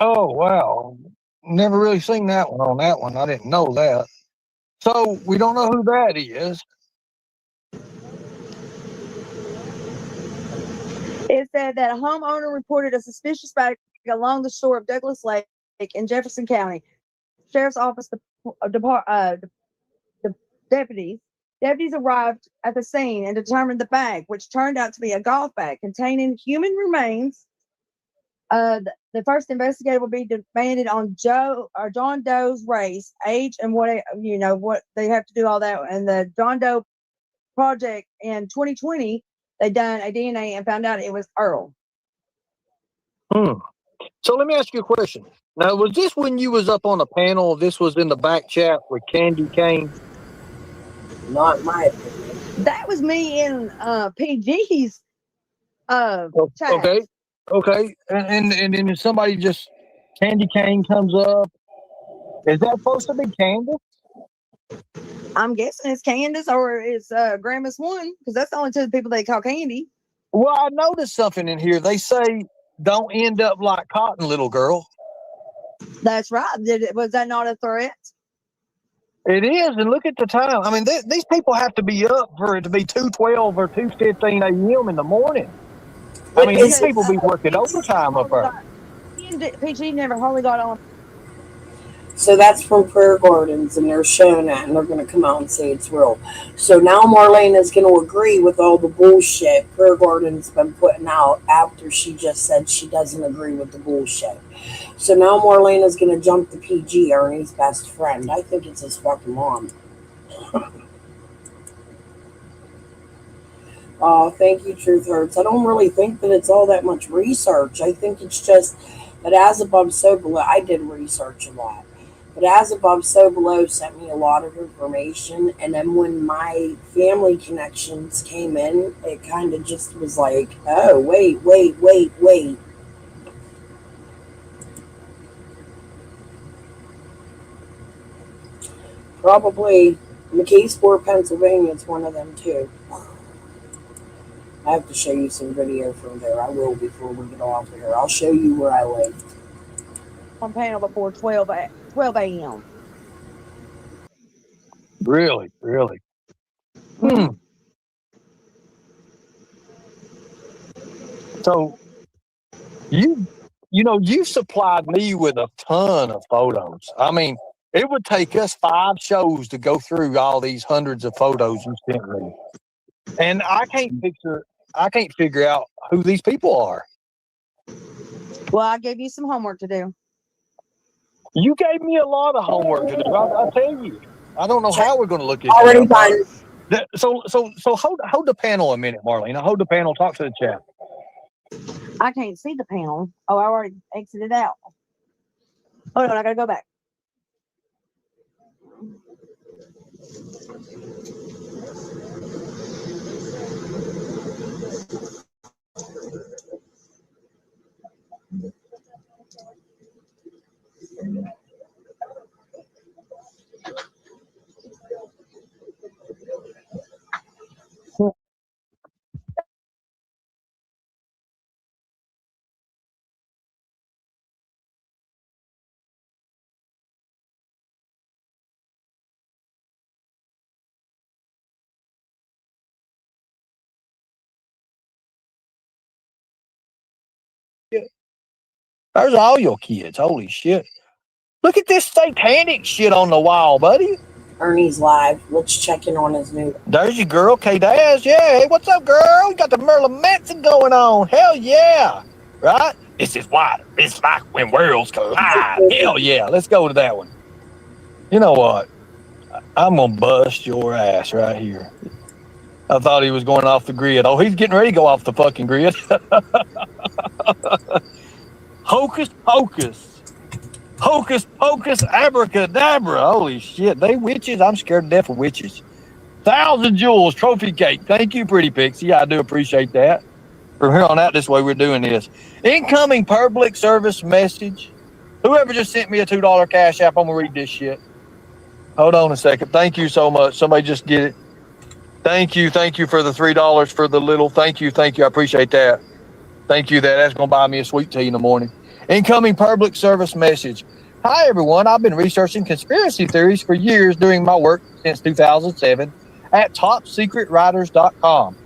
Oh, wow. Never really seen that one on that one. I didn't know that. So we don't know who that is. It said that a homeowner reported a suspicious bag along the shore of Douglas Lake in Jefferson County. Sheriff's Office, the deputies arrived at the scene and determined the bag, which turned out to be a golf bag containing human remains. The first investigator will be demanded on John Doe's race, age, and what they have to do all that. And the John Doe project in 2020, they done a DNA and found out it was Earl. So let me ask you a question. Now, was this when you was up on a panel? This was in the back chat with Candy Cane? Not my opinion. That was me in PG's chat. Okay. And then somebody just, Candy Cane comes up. Is that supposed to be Candace? I'm guessing it's Candace or it's Grandma's one, because that's the only 2 people they call Candy. Well, I noticed something in here. They say, don't end up like Cotton, little girl. That's right. Was that not a threat? It is, and look at the time. I mean, these people have to be up for it to be 2:12 or 2:15 a.m. in the morning. I mean, these people be working overtime up there. PG never hardly got on. So that's from Prayer Gardens, and they're showing that, and they're going to come out and say it's real. So now Marlene is going to agree with all the bullshit Prayer Gardens been putting out after she just said she doesn't agree with the bullshit. So now Marlene is going to jump to PG, Ernie's best friend. I think it's his fucking mom. Oh, thank you, Truth Hurts. I don't really think that it's all that much research. I think it's just But as above, so below. I did research a lot. But as above, so below sent me a lot of information. And then when my family connections came in, it kind of just was like, oh, wait. Probably McKeesport, Pennsylvania is one of them too. I have to show you some video from there. I will before we get off here. I'll show you where I live. On panel before 12 a.m. Really? Hmm. So you supplied me with a ton of photos. I mean, it would take us 5 shows to go through all these hundreds of photos you sent me. And I can't figure out who these people are. Well, I gave you some homework to do. You gave me a lot of homework to do. I'll tell you. I don't know how we're going to look at Already this. done. So hold the panel a minute, Marlene. Hold the panel. Talk to the chat. I can't see the panel. Oh, I already exited out. Hold on, I gotta go back. There's all your kids. Holy shit. Look at this satanic shit on the wall, buddy. Ernie's live. Let's check in on his new. There's your girl, K-Daz. Yeah, hey, what's up, girl? You got the Merlin Manson going on. Hell yeah. Right? This is what it's like when worlds collide. Hell yeah. Let's go to that one. You know what? I'm going to bust your ass right here. I thought he was going off the grid. Oh, he's getting ready to go off the fucking grid. Hocus pocus. Hocus pocus abracadabra. Holy shit. They witches? I'm scared to death of witches. 1,000 Jewels trophy cake. Thank you, Pretty Pixie. I do appreciate that. From here on out, this way we're doing this. Incoming public service message. Whoever just sent me a $2 cash app, I'm going to read this shit. Hold on a second. Thank you so much. Somebody just get it. Thank you for the $3 for the little. Thank you. I appreciate that. Thank you. That's going to buy me a sweet tea in the morning. Incoming public service message. Hi, everyone. I've been researching conspiracy theories for years doing my work since 2007 at topsecretwriters.com.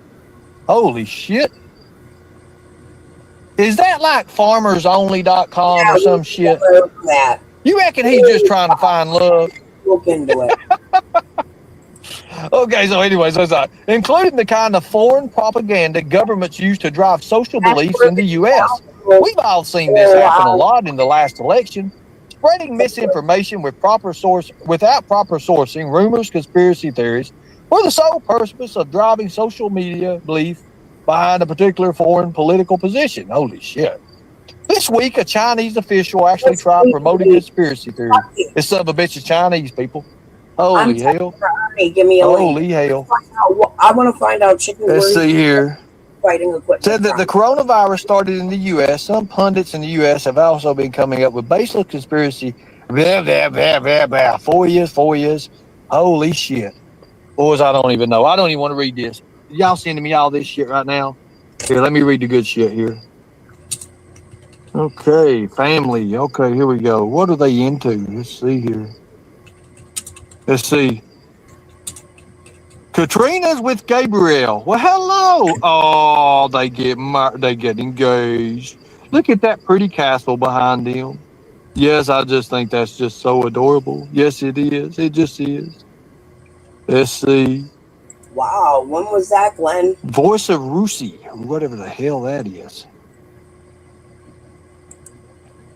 Holy shit. Is that like farmersonly.com or some shit? That. You reckon he's just trying to find love? Look into it. Okay, so anyways, including the kind of foreign propaganda governments use to drive social beliefs in the U.S. We've all seen this happen a lot in the last election. Spreading misinformation without proper sourcing, rumors, conspiracy theories, for the sole purpose of driving social media belief behind a particular foreign political position. Holy shit. This week, a Chinese official actually tried promoting conspiracy theory. This son of a bitch is Chinese, people. Holy hell. Give me a Holy hell. I want to find out chicken Let's see here. fighting equipment. Said that the coronavirus started in the U.S. Some pundits in the U.S. have also been coming up with baseless conspiracy. Blah, blah, blah, blah, blah. 4 years. Holy shit. Boys, I don't even know. I don't even want to read this. Y'all sending me all this shit right now? Here, let me read the good shit here. Okay, family. Okay, here we go. What are they into? Let's see here. Let's see. Katrina's with Gabriel. Well, hello. Oh, they get engaged. Look at that pretty castle behind them. Yes, I just think that's just so adorable. Yes, it is. It just is. Let's see. Wow, when was that, Glenn? Voice of Rusi, whatever the hell that is.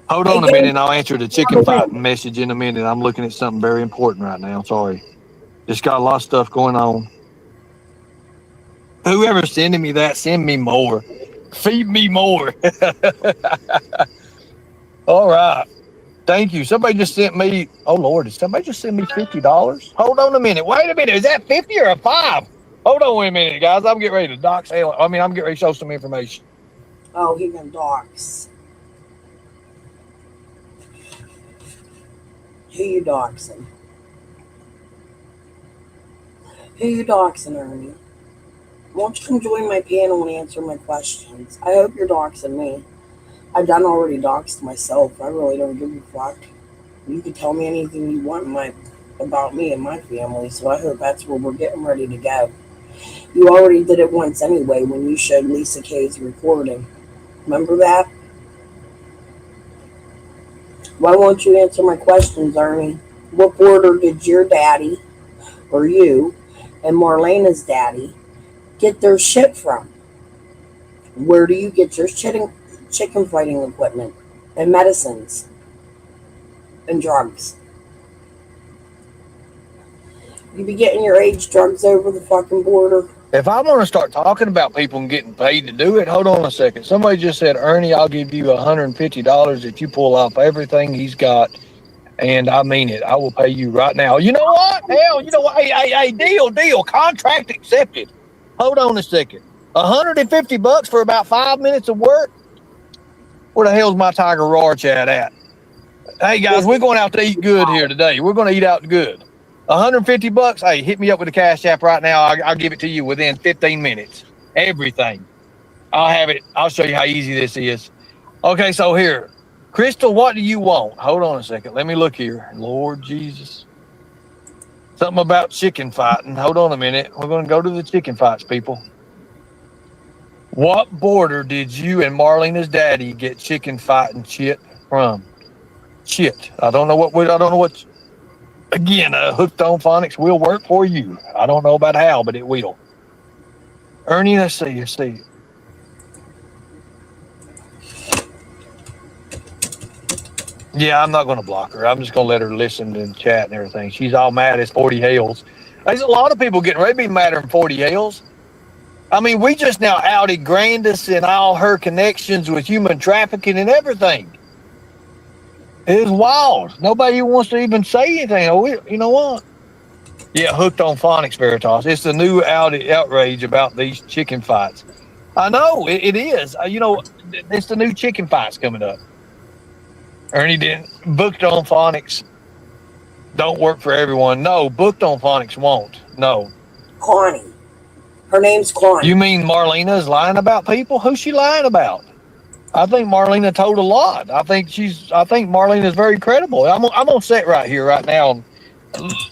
Hold on a minute, and I'll answer the chicken fighting message in a minute. I'm looking at something very important right now. Sorry. Just got a lot of stuff going on. Whoever's sending me that, send me more. Feed me more. All right. Thank you. Somebody just sent me. Oh Lord, did somebody just send me $50? Hold on a minute. Wait a minute. Is that 50 or a 5? Hold on a minute, guys. I'm getting ready to dox. I'm getting ready to show some information. Oh, he can dox. Who you doxing? Who you doxing, Ernie? Won't you come join my panel and answer my questions? I hope you're doxing me. I've done already doxed myself. I really don't give a fuck. You can tell me anything you want about me and my family, so I hope that's where we're getting ready to go. You already did it once anyway when you showed Lisa K's recording. Remember that? Why won't you answer my questions, Ernie? What border did your daddy, or you, and Marlena's daddy get their shit from? Where do you get your chicken fighting equipment and medicines and drugs? You be getting your age drugs over the fucking border? If I'm going to start talking about people and getting paid to do it, hold on a second. Somebody just said, Ernie, I'll give you $150 if you pull off everything he's got. And I mean it. I will pay you right now. You know what? Hell, you know what? Hey, deal. Contract accepted. Hold on a second. $150 for about 5 minutes of work? Where the hell's my Tiger Roar chat at? Hey, guys, we're going out to eat good here today. We're going to eat out good. $150. Hey, hit me up with the Cash App right now. I'll give it to you within 15 minutes. Everything. I'll have it. I'll show you how easy this is. Okay, so here. Crystal, what do you want? Hold on a second. Let me look here. Lord Jesus. Something about chicken fighting. Hold on a minute. We're going to go to the chicken fights, people. What border did you and Marlena's daddy get chicken fighting shit from? Shit. I don't know what. Again, Hooked on Phonics will work for you. I don't know about how, but it will. Ernie, let's see. Yeah, I'm not going to block her. I'm just going to let her listen and chat and everything. She's all mad as 40 hells. There's a lot of people getting ready to be madder than 40 hells. I mean, we just now outed Grandis and all her connections with human trafficking and everything. It's wild. Nobody wants to even say anything. Oh, you know what? Yeah, Hooked on Phonics, Veritas. It's the new outrage about these chicken fights. I know, it is. It's the new chicken fights coming up. Ernie didn't. Booked on Phonics don't work for everyone. No, Booked on Phonics won't. No. Connie. Her name's Connie. You mean Marlena's lying about people? Who's she lying about? I think Marlena told a lot. I think Marlena's very credible. I'm gonna sit right here right now and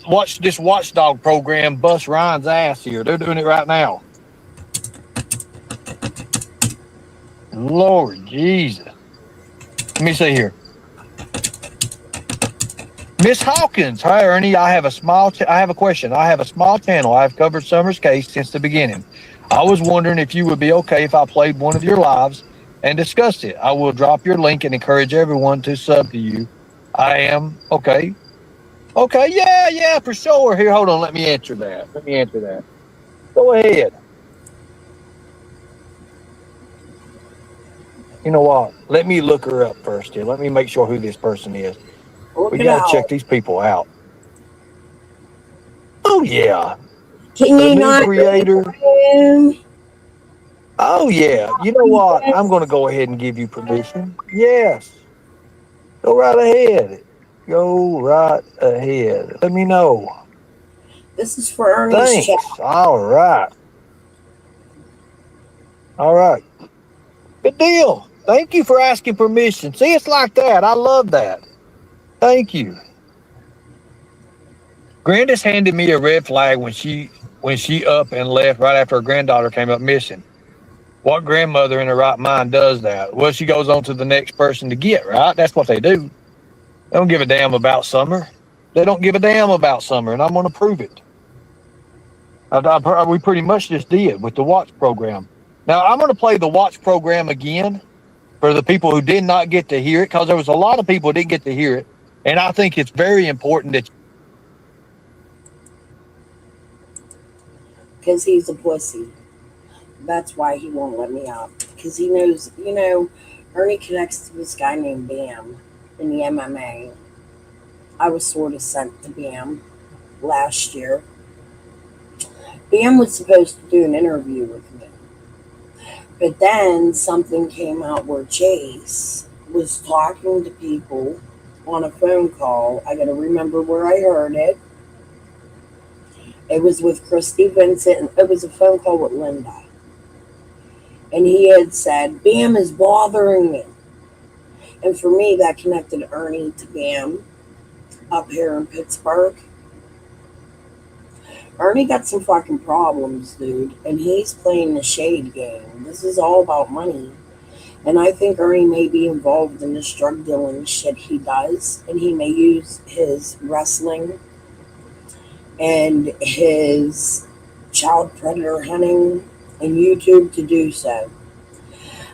watch this watchdog program bust Ryan's ass here. They're doing it right now. Lord Jesus. Let me see here. Miss Hawkins, hi Ernie. I have a question. I have a small channel. I've covered Summer's case since the beginning. I was wondering if you would be okay if I played one of your lives and discussed it. I will drop your link and encourage everyone to sub to you. I am okay. Okay, yeah, for sure. Here, hold on. Let me answer that. Go ahead. You know what? Let me look her up first here. Let me make sure who this person is. We gotta check these people out. Oh yeah. Can you not creator? Oh yeah. You know what? I'm gonna go ahead and give you permission. Yes. Go right ahead. Let me know. This is for Ernie's Thanks. chat. All right. Good deal. Thank you for asking permission. See, it's like that. I love that. Thank you. Grandis handed me a red flag when she up and left right after her granddaughter came up missing. What grandmother in her right mind does that? Well, she goes on to the next person to get, right? That's what they do. They don't give a damn about Summer. They don't give a damn about Summer, and I'm going to prove it. We pretty much just did with the watch program. Now, I'm going to play the watch program again for the people who did not get to hear it, because there was a lot of people who didn't get to hear it, and I think it's very important that... Because he's a pussy. That's why he won't let me out. Because he knows, Ernie connects to this guy named Bam. in the MMA. I was sort of sent to BAM last year. BAM was supposed to do an interview with me. But then something came out where Chase was talking to people on a phone call. I gotta remember where I heard it. It was with Christy Vincent. It was a phone call with Linda. And he had said, BAM is bothering me. And for me, that connected Ernie to BAM up here in Pittsburgh. Ernie got some fucking problems, dude. And he's playing the shade game. This is all about money. And I think Ernie may be involved in this drug dealing shit he does. And he may use his wrestling and his child predator hunting and YouTube to do so.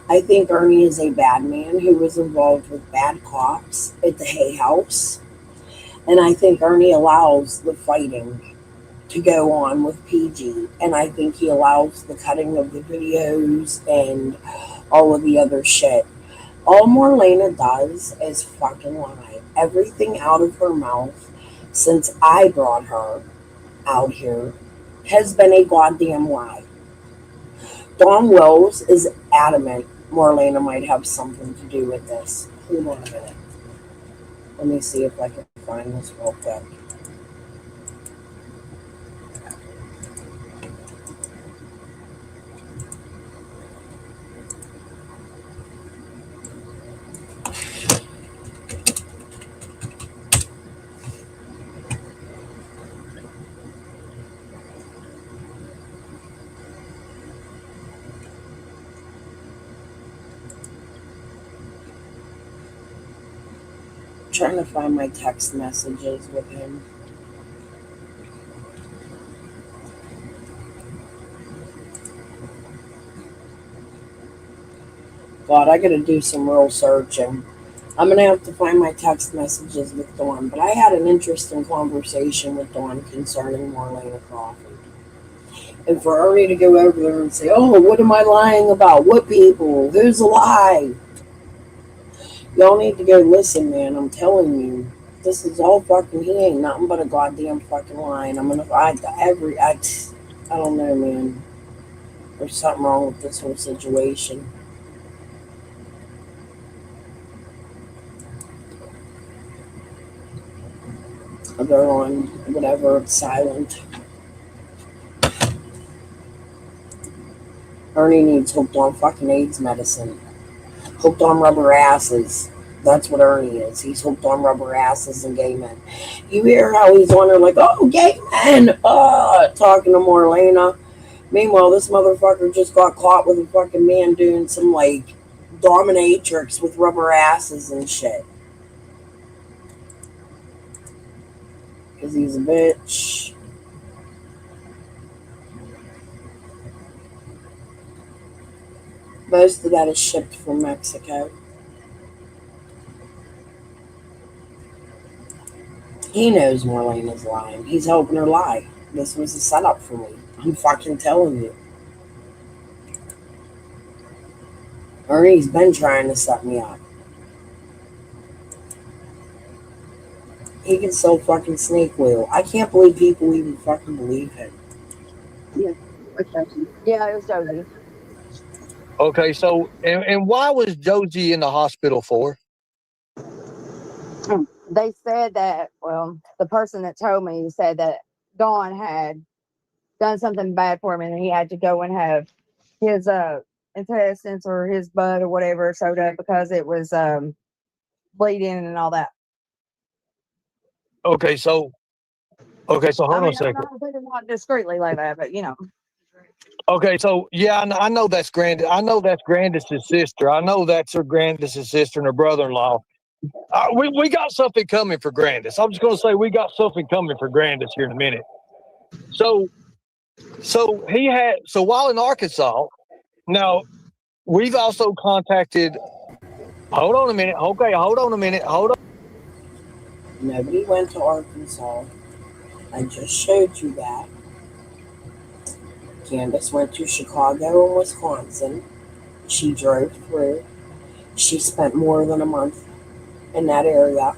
I think Ernie is a bad man who was involved with bad cops at the Hay House. And I think Ernie allows the fighting to go on with PG. And I think he allows the cutting of the videos and all of the other shit. All Marlena does is fucking lie. Everything out of her mouth since I brought her out here has been a goddamn lie. Dawn Wells is adamant Marlena might have something to do with this. Hold on a minute. Let me see if I can find this real quick. Trying to find my text messages with him. God, I gotta do some real searching. I'm gonna have to find my text messages with Dawn, but I had an interesting conversation with Dawn concerning Marlena Crawford. And for Ernie to go over there and say, oh, what am I lying about? What people? Who's a lie? Y'all need to go listen, man. I'm telling you. This is all fucking, he ain't nothing but a goddamn fucking lie. And I'm gonna, I don't know, man. There's something wrong with this whole situation. They're on whatever, it's silent. Ernie needs hooked on fucking AIDS medicine. Hooked on rubber asses. That's what Ernie is. He's hooked on rubber asses and gay men. You hear how he's on there like, oh, gay men, talking to Marlena. Meanwhile, this motherfucker just got caught with a fucking man doing some, like, dominatrix with rubber asses and shit. Because he's a bitch. Most of that is shipped from Mexico. He knows Marlena's lying. He's helping her lie. This was a setup for me. I'm fucking telling you. Ernie's been trying to set me up. He can still fucking snake wheel. I can't believe people even fucking believe him. Yeah, it was Josie. Okay, so and why was Josie in the hospital for? They said that, well, the person that told me said that Dawn had done something bad for him and he had to go and have his intestines or his blood or whatever showed up because it was bleeding and all that. Okay, so hold on a second. Not discreetly like that, but you know. Okay, so yeah, I know that's Grandis. I know that's Grandis' sister. I know that's her Grandis' sister and her brother-in-law. We got something coming for Grandis. I'm just going to say we got something coming for Grandis here in a minute. So while in Arkansas, now we've also contacted. Hold on a minute. Okay, hold on a minute. Hold on. Nobody went to Arkansas. I just showed you that. Candace went to Chicago and Wisconsin. She drove through. She spent more than a month in that area.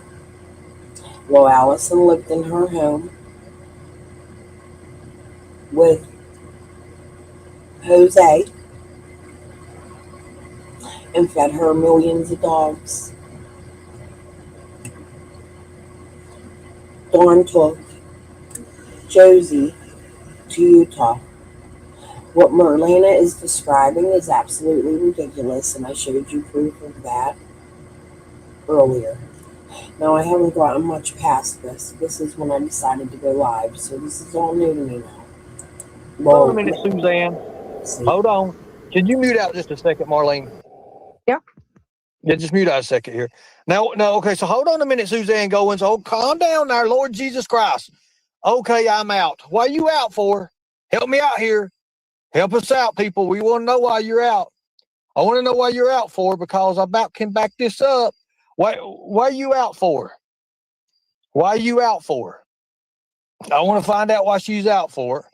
Well, Allison lived in her home with Jose and fed her millions of dogs. Dawn took Josie to Utah. What Marlena is describing is absolutely ridiculous, and I showed you proof of that earlier. Now, I haven't gotten much past this. This is when I decided to go live, so this is all new to me now. Hold on a minute, Suzanne. See, Hold on. Can you mute out just a second, Marlene? Yeah. Yeah, just mute out a second here. Now, no, okay, so hold on a minute, Suzanne Goins. Oh, calm down there, Lord Jesus Christ. Okay, I'm out. What are you out for? Help me out here. Help us out, people. We want to know why you're out. I want to know why you're out for, because I about can back this up. Why are you out for? Why are you out for? I want to find out why she's out for.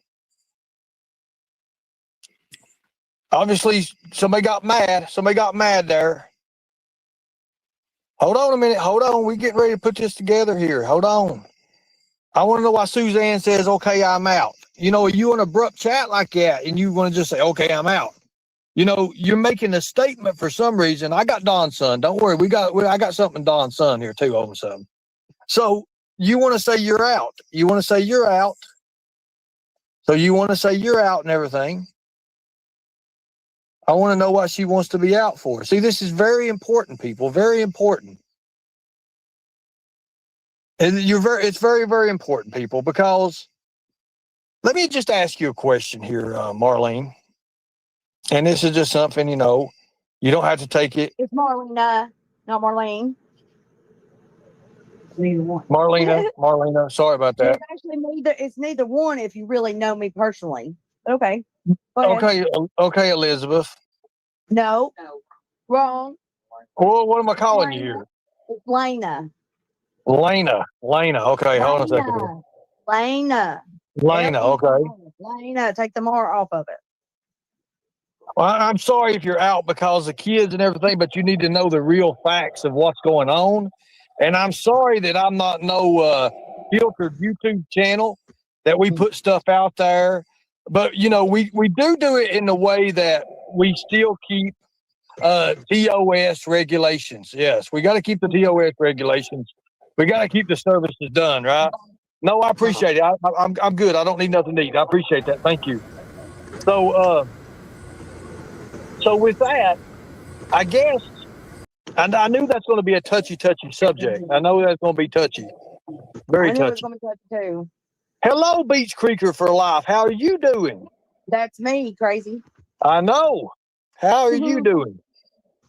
Obviously, somebody got mad. Somebody got mad there. Hold on a minute. Hold on. We're getting ready to put this together here. Hold on. I want to know why Suzanne says, okay, I'm out. You know, you an abrupt chat like that, and you want to just say, okay, I'm out. You know, you're making a statement for some reason. I got Don's son. Don't worry. I got something Don's son here too, all of a sudden. So you want to say you're out. You want to say you're out. So you want to say you're out and everything. I want to know what she wants to be out for. See, this is very important, people. Very important. And it's very, very important, people, because let me just ask you a question here, Marlene. And this is just something, you know, you don't have to take it. It's Marlena, not Marlene. Neither one. Marlena, sorry about that. It's actually neither one if you really know me personally. Okay. Go ahead. Okay, Elizabeth. No. Wrong. Well, what am I calling you here? It's Lena. Lena. Okay, hold on a second here. Lena. Okay. Lena, take the R off of it. Well, I'm sorry if you're out because of kids and everything, but you need to know the real facts of what's going on. And I'm sorry that I'm not no filtered YouTube channel that we put stuff out there. But, you know, we do it in a way that we still keep TOS regulations. Yes, we got to keep the TOS regulations. We got to keep the services done, right? No, I appreciate it. I'm good. I don't need nothing to eat. I appreciate that. Thank you. So with that, I guess, and I knew that's going to be a touchy subject. I know that's going to be touchy. Very I knew it was touchy. going to be touchy too. Hello, Beach Creeker for Life. How are you doing? That's me, crazy. I know. How are you doing?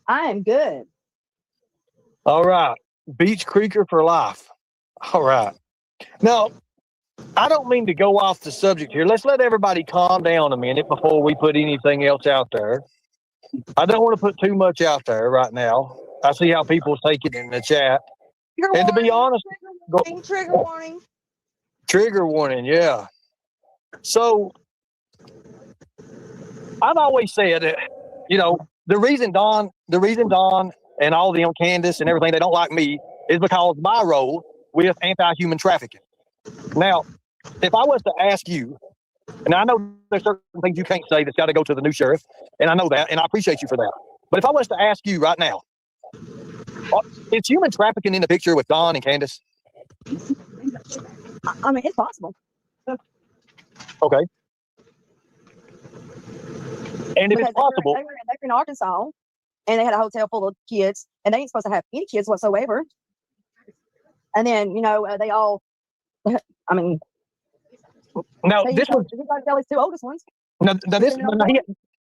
I am good. All right. Beach Creeker for Life. All right. Now, I don't mean to go off the subject here. Let's let everybody calm down a minute before we put anything else out there. I don't want to put too much out there right now. I see how people take it in the chat. And to be honest, trigger warning, yeah. So I've always said that, you know, the reason Don and all them, Candace and everything, they don't like me is because of my role with anti-human trafficking. Now, if I was to ask you, and I know there's certain things you can't say that's got to go to the new sheriff, and I know that, and I appreciate you for that. But if I was to ask you right now, is human trafficking in the picture with Don and Candace? I mean, it's possible. Okay. And if it's possible, they were in Arkansas, and they had a hotel full of kids, and they ain't supposed to have any kids whatsoever. And then, you know, they all, I mean, now this was tell his two oldest ones. now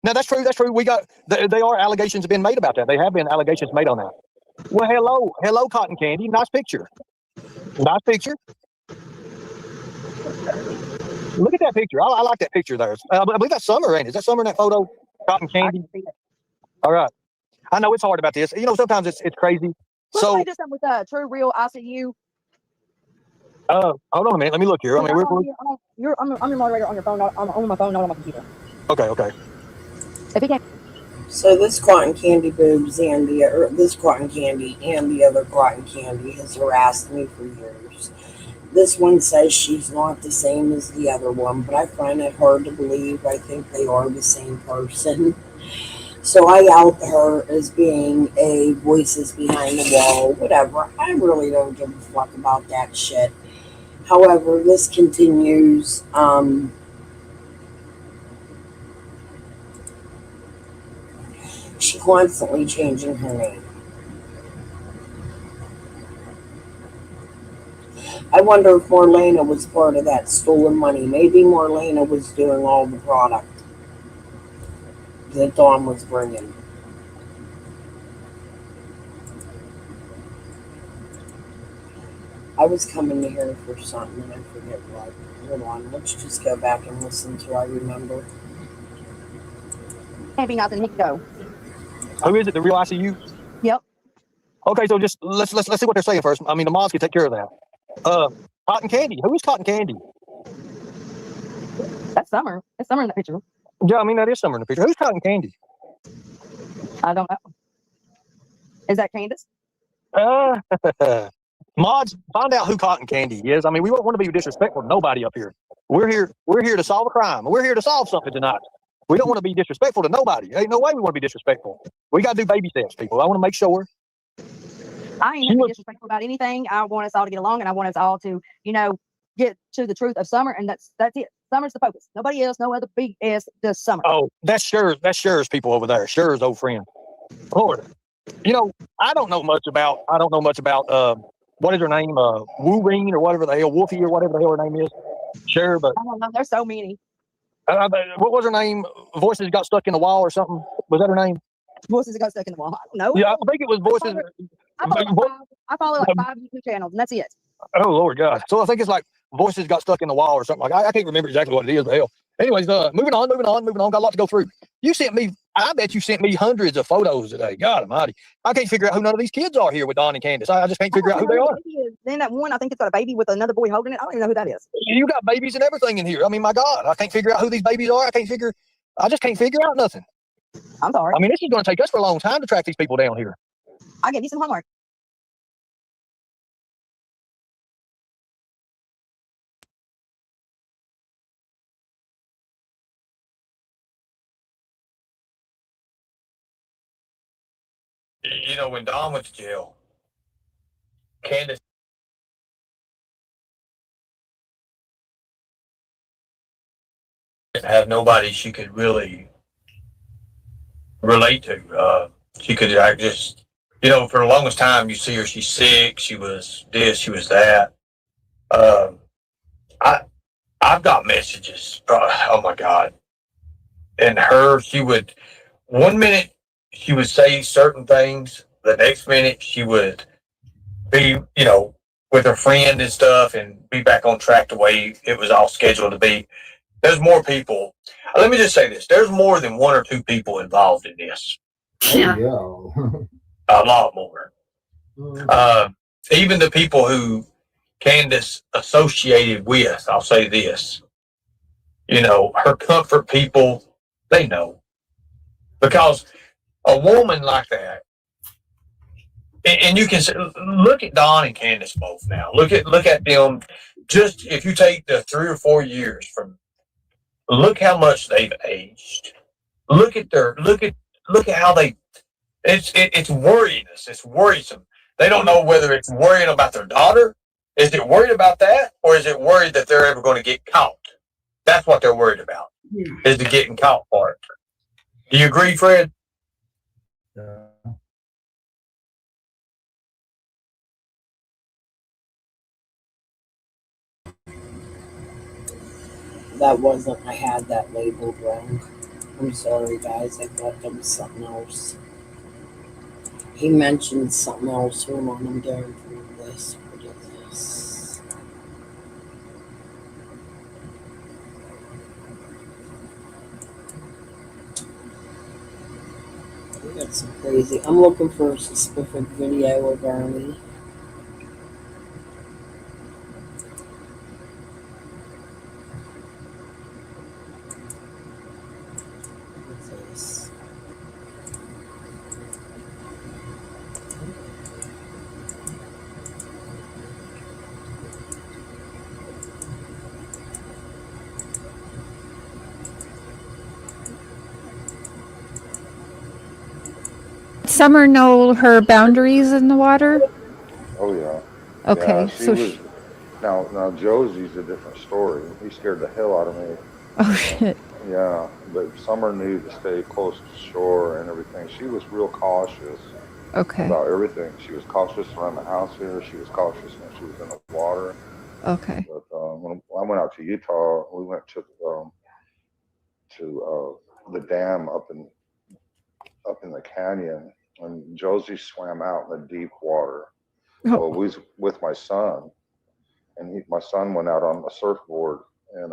that's true. That's true. We got they are allegations have been made about that. They have been allegations made on that. Well, hello, Cotton Candy. Nice picture. Nice picture. Look at that picture. I like that picture there. I believe that's Summer, ain't it? Is that Summer in that photo? Cotton Candy. All right. I know it's hard about this. You know, sometimes it's crazy. So I just done with True Real ICU. hold on a minute. Let me look here. I mean, I'm your moderator on your phone, not on my phone, not on my computer. Okay. If he can't So this cotton candy boobs and this cotton candy and the other cotton candy has harassed me for years. This one says she's not the same as the other one, but I find it hard to believe. I think they are the same person. So I out her as being a voices behind the wall, whatever. I really don't give a fuck about that shit. However, this continues. She constantly changing her name. I wonder if Marlena was part of that stolen money. Maybe Marlena was doing all the product that Dawn was bringing. I was coming to here for something and I forget what. Hold on, let's just go back and listen till I remember. Maybe nothing. He can go. Who is it? The real ICU? Yep. Okay, so just let's see what they're saying first. I mean, the moms can take care of that. Cotton Candy. Who is Cotton Candy? That's Summer. That's Summer in the picture. Yeah, I mean that is Summer in the picture. Who's Cotton Candy? I don't know. Is that Candace? Mods, find out who Cotton Candy is. I mean, we don't want to be disrespectful to nobody up here. We're here to solve a crime. We're here to solve something tonight. We don't want to be disrespectful to nobody. Ain't no way we want to be disrespectful. We got to do baby steps, people. I want to make sure. I ain't never disrespectful about anything. I want us all to get along, and I want us all to, get to the truth of Summer, and that's it. Summer's the focus. Nobody else, no other BS, just Summer. Oh, that's Sure's people over there. Sure's old friend. Lord, I don't know much about. What is her name? Wu Ring or whatever the hell, Wolfie or whatever the hell her name is. Sure, but I don't know. There's so many. what was her name? Voices got stuck in the wall or something. Was that her name? Voices that got stuck in the wall. I don't know. Yeah, I think it was Voices. I follow like 5 YouTube channels, and that's it. Oh Lord God! So I think it's like Voices got stuck in the wall or something like. I can't remember exactly what it is. The hell. Anyways, moving on. Got a lot to go through. I bet you sent me hundreds of photos today. God Almighty! I can't figure out who none of these kids are here with Don and Candace. I just can't figure out who they are. Then that one, I think it's got a baby with another boy holding it. I don't even know who that is. You got babies and everything in here. I mean, my God, I can't figure out who these babies are. I just can't figure out nothing. I'm sorry. I mean, this is going to take us for a long time to track these people down here. I'll give you some homework. When Don went to jail, Candace didn't have nobody she could really relate to. She could just, for the longest time, you see her, she's sick, she was this, she was that. I've got messages. Oh my God. And one minute she would say certain things, the next minute she would be, with her friend and stuff and be back on track the way it was all scheduled to be. There's more people. Let me just say this. There's more than one or two people involved in this. Yeah. A lot more. Even the people who Candace associated with, I'll say this, her comfort people, they know. Because a woman like that, and you can look at Don and Candace both now. Look at them. Just if you take the 3 or 4 years look how much they've aged. Look at how they. It's worrying us. It's worrisome. They don't know whether it's worrying about their daughter. Is it worried about that, or is it worried that they're ever going to get caught? That's what they're worried about. Is the getting caught part. Do you agree, Fred? Yeah. That wasn't, I had that labeled wrong. I'm sorry, guys. I thought that was something else. He mentioned something else. Hold on, I'm going through this. What is this? We got some crazy. I'm looking for a specific video of Ernie. What's this? Summer know her boundaries in the water? Oh yeah. Okay, Yeah, she so was. Now Josie's a different story. He scared the hell out of me. oh shit. Yeah, but Summer knew to stay close to shore and everything. She was real cautious Okay, about everything. She was cautious around the house here. She was cautious when she was in the water. okay. But when I went out to Utah, we went to the dam up in the canyon, and Josie swam out in the deep water. Oh, Well, we was with my son, and my son went out on a surfboard, and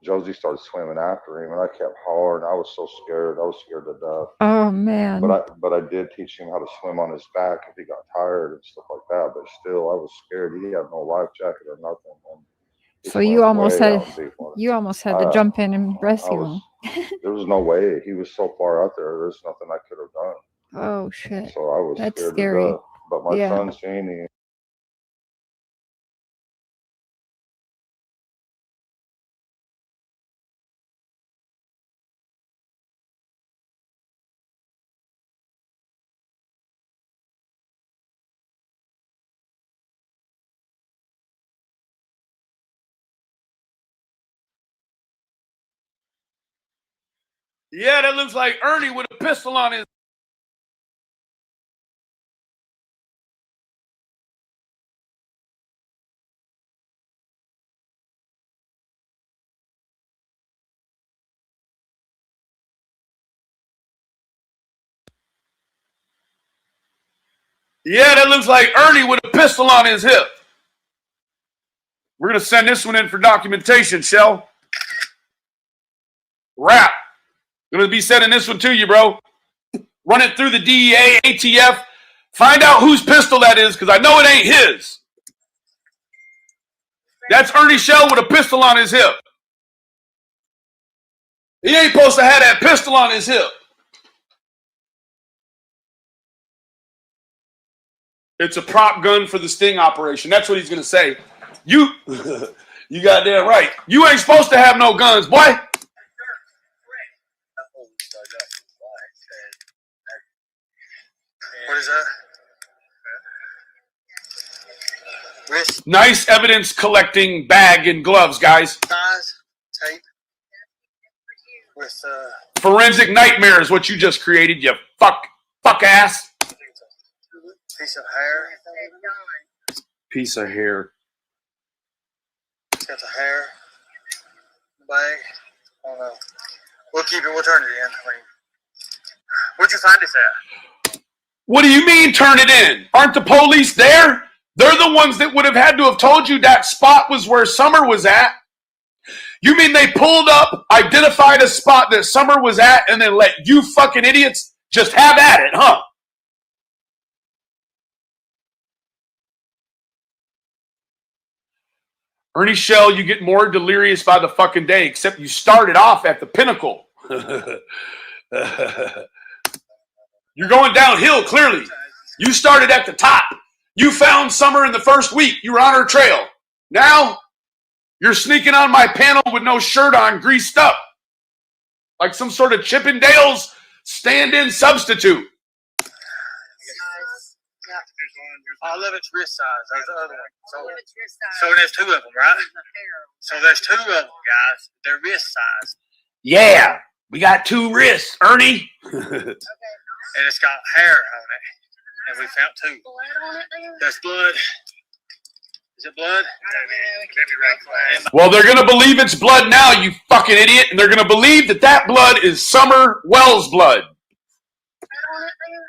Josie started swimming after him, and I kept hollering. I was so scared. I was scared to death. oh man. But I did teach him how to swim on his back if he got tired and stuff like that. But still, I was scared. He had no life jacket or nothing. And he So you swam almost way had out in deep water. you almost had to jump in and I rescue was. him. There was no way. He was so far out there. There's nothing I could have done. Oh shit. So I was That's scared scary. to death. But my Yeah. son seen him. Yeah, that looks like Ernie with a pistol on his. Yeah, that looks like Ernie with a pistol on his hip. We're going to send this one in for documentation, Shell. Rap. Going to be sending this one to you, bro. Run it through the DEA, ATF. Find out whose pistol that is, because I know it ain't his. That's Ernie Shell with a pistol on his hip. He ain't supposed to have that pistol on his hip. It's a prop gun for the sting operation. That's what he's going to say. You goddamn right. You ain't supposed to have no guns, boy. What is that? Wrist Nice evidence collecting bag and gloves, guys. size, tape, with Forensic nightmare is what you just created, you fuck ass. piece of hair. Piece of hair. It's got the hair, bag. I don't know. We'll keep it. We'll turn it in. I mean, where'd you find this at? What do you mean turn it in? Aren't the police there? They're the ones that would have had to have told you that spot was where Summer was at. You mean they pulled up, identified a spot that Summer was at, and then let you fucking idiots just have at it, huh? Ernie Shell, you get more delirious by the fucking day, except you started off at the pinnacle. You're going downhill, clearly. You started at the top. You found Summer in the first week. You were on her trail. Now, you're sneaking on my panel with no shirt on, greased up. Like some sort of Chippendales stand-in substitute. All of it's wrist size. There's the other one. So there's two of them, right? So there's two of them, guys. They're wrist size. Yeah, we got two wrists, Ernie. And it's got hair on it. And we found two. Blood on it there? There's blood. Is it blood? Well, they're going to believe it's blood now, you fucking idiot, and they're going to believe that that blood is Summer Wells' blood.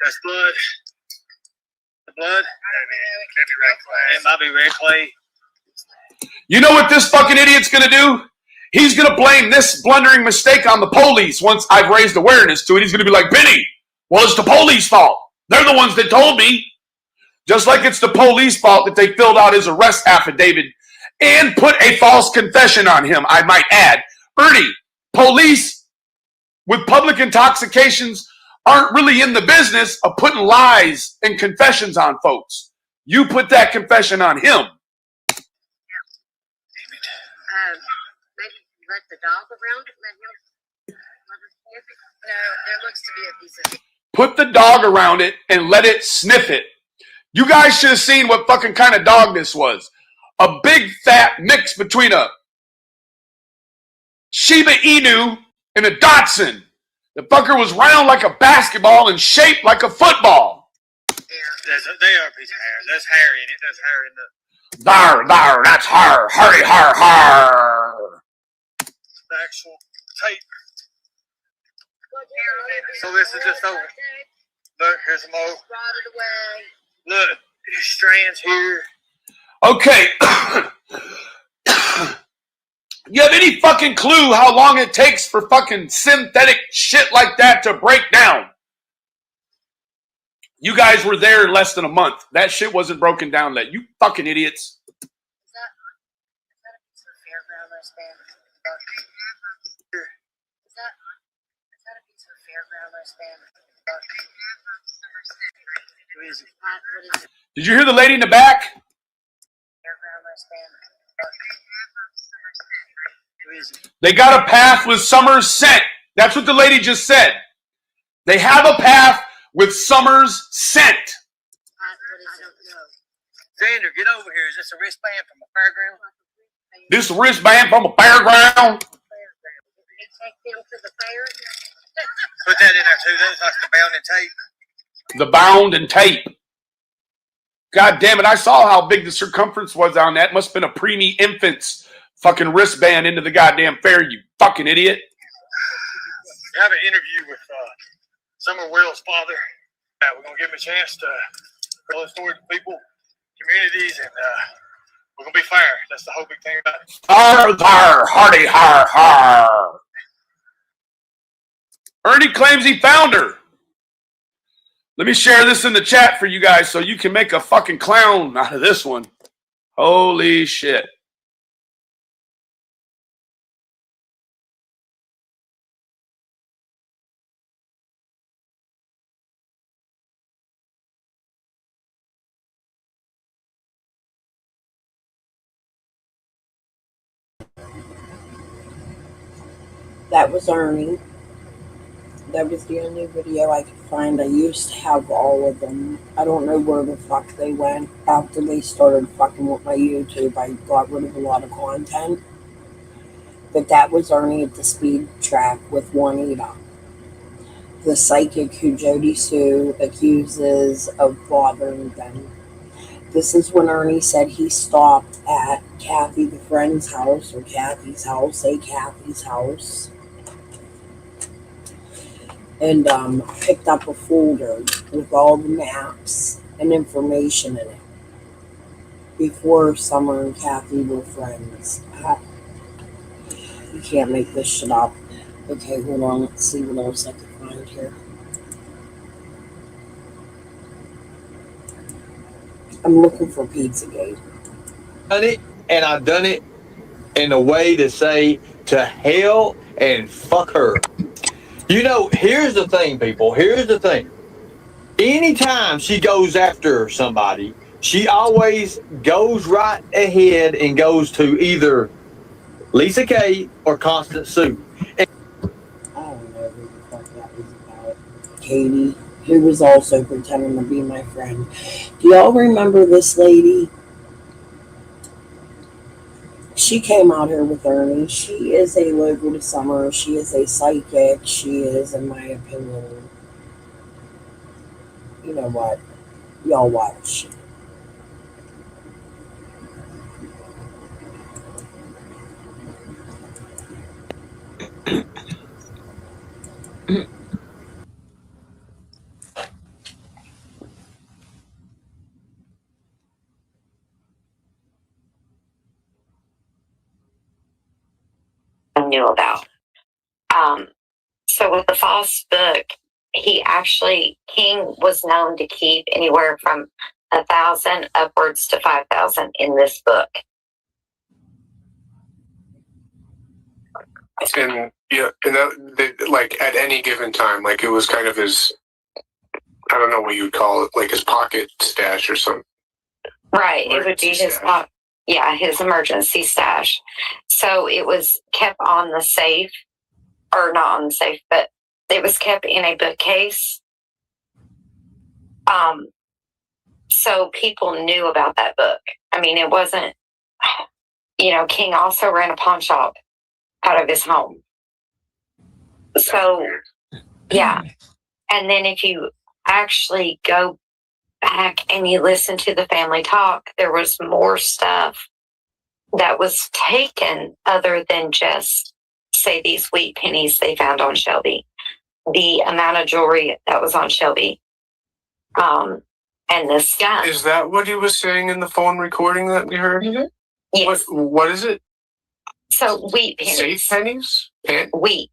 There's blood. The blood. It might be red clay. You know what this fucking idiot's going to do? He's going to blame this blundering mistake on the police once I've raised awareness to it. He's going to be like, Benny, well, it's the police fault. They're the ones that told me. Just like it's the police fault that they filled out his arrest affidavit and put a false confession on him, I might add. Ernie, police with public intoxications aren't really in the business of putting lies and confessions on folks. You put that confession on him. Maybe let the dog around it, let him sniff it. No, there looks to be a piece of put the dog around it, and let it sniff it. You guys should have seen what fucking kind of dog this was. A big fat mix between a Shiba Inu and a Dachshund. The fucker was round like a basketball and shaped like a football. They are a piece of hair. There's hair in it. There's hair in the... There, that's her. Hurry, her. The actual tape. So this is just over. Look, here's some more. Look, these strands here. Okay. You have any fucking clue how long it takes for fucking synthetic shit like that to break down? You guys were there in less than a month. That shit wasn't broken down yet. You fucking idiots. Did you hear the lady in the back? They got a path with Summer's scent. That's what the lady just said. They have a path with Summer's scent. Xander, get over here. Is this a wristband from a fairground? This wristband from a fairground. Put that in there too. That's like the bound and tape. The bound and tape. God damn it. I saw how big the circumference was on that. Must have been a preemie infant's fucking wristband into the goddamn fair, you fucking idiot. I have an interview with Summer Will's father. We're going to give him a chance to tell the story to people, communities, and we're going to be fair. That's the whole big thing about it. Hardy, har. Ernie claims he found her. Let me share this in the chat for you guys so you can make a fucking clown out of this one. Holy shit. That was Ernie. That was the only video I could find. I used to have all of them. I don't know where the fuck they went. After they started fucking with my YouTube, I got rid of a lot of content. But that was Ernie at the speed track with Juanita, the psychic who Jody Sue accuses of bothering them. This is when Ernie said he stopped at Kathy the friend's house, or Kathy's house, Kathy's house, and picked up a folder with all the maps and information in it before Summer and Kathy were friends. You can't make this shit up. Okay, hold on. Let's see what else I can find here. I'm looking for Pizzagate. Done it, and I've done it in a way to say to hell and fuck her. You know, here's the thing, people. Here's the thing. Anytime she goes after somebody, she always goes right ahead and goes to either Lisa Kay or Constance Sue. I don't know who the fuck that was about. Katie, who was also pretending to be my friend. Do y'all remember this lady? She came out here with Ernie. She is a local to Summer. She is a psychic. She is, in my opinion, you know what? Y'all watch. Knew about. So with the false book, King was known to keep anywhere from 1,000 upwards to 5,000 in this book. And yeah, and that, like at any given time, like it was kind of his, I don't know what you would call it, like his pocket stash or something. Right, it would be his his emergency stash. So it was kept on the safe, or not on the safe, but it was kept in a bookcase So people knew about that book. I mean, it wasn't, King also ran a pawn shop out of his home. So, yeah. And then if you actually go back and you listen to the family talk, there was more stuff that was taken other than just, say, these wheat pennies they found on Shelby, the amount of jewelry that was on Shelby, and this gun. Is that what he was saying in the phone recording that we heard? Mm-hmm. Yes. What is it? So wheat pennies. Safe pennies? Wheat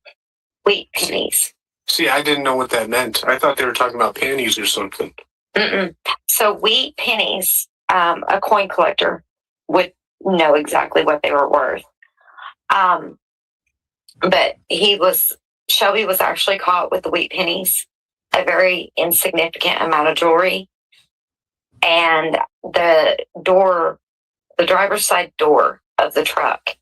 pennies. See, I didn't know what that meant. I thought they were talking about panties or something. Mm-mm. So wheat pennies, a coin collector would know exactly what they were worth. But Shelby was actually caught with the wheat pennies, a very insignificant amount of jewelry. And the driver's side door of the truck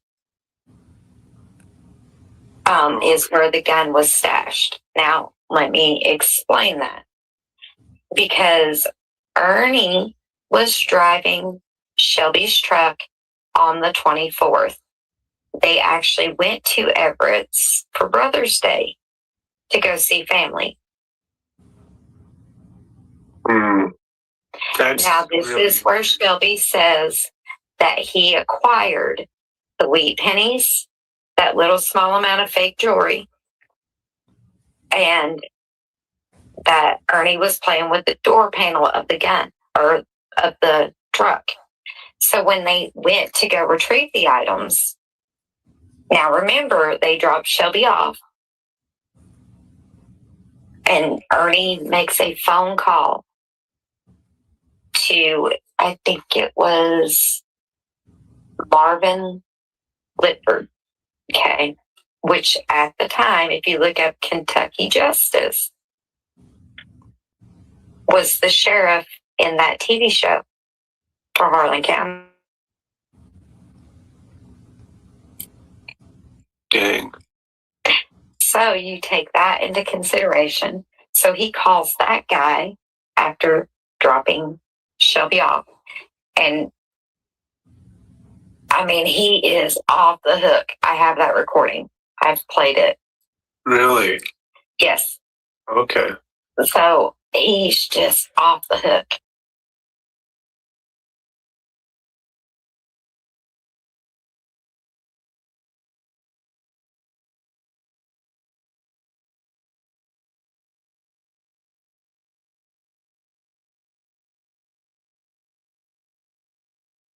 is where the gun was stashed. Now, let me explain that. Because Ernie was driving Shelby's truck on the 24th. They actually went to Everett's for Brother's Day to go see family. Now, this is where Shelby says that he acquired the wheat pennies, that little small amount of fake jewelry, and that Ernie was playing with the door panel of the gun or of the truck. So when they went to go retrieve the items, now remember, they dropped Shelby off, and Ernie makes a phone call to, I think it was Marvin Litford, okay, which at the time, if you look up Kentucky Justice, was the sheriff in that TV show for Harlan County. Dang. So you take that into consideration. So he calls that guy after dropping Shelby off. And I mean, he is off the hook. I have that recording. I've played it. Really? Yes. Okay. So he's just off the hook.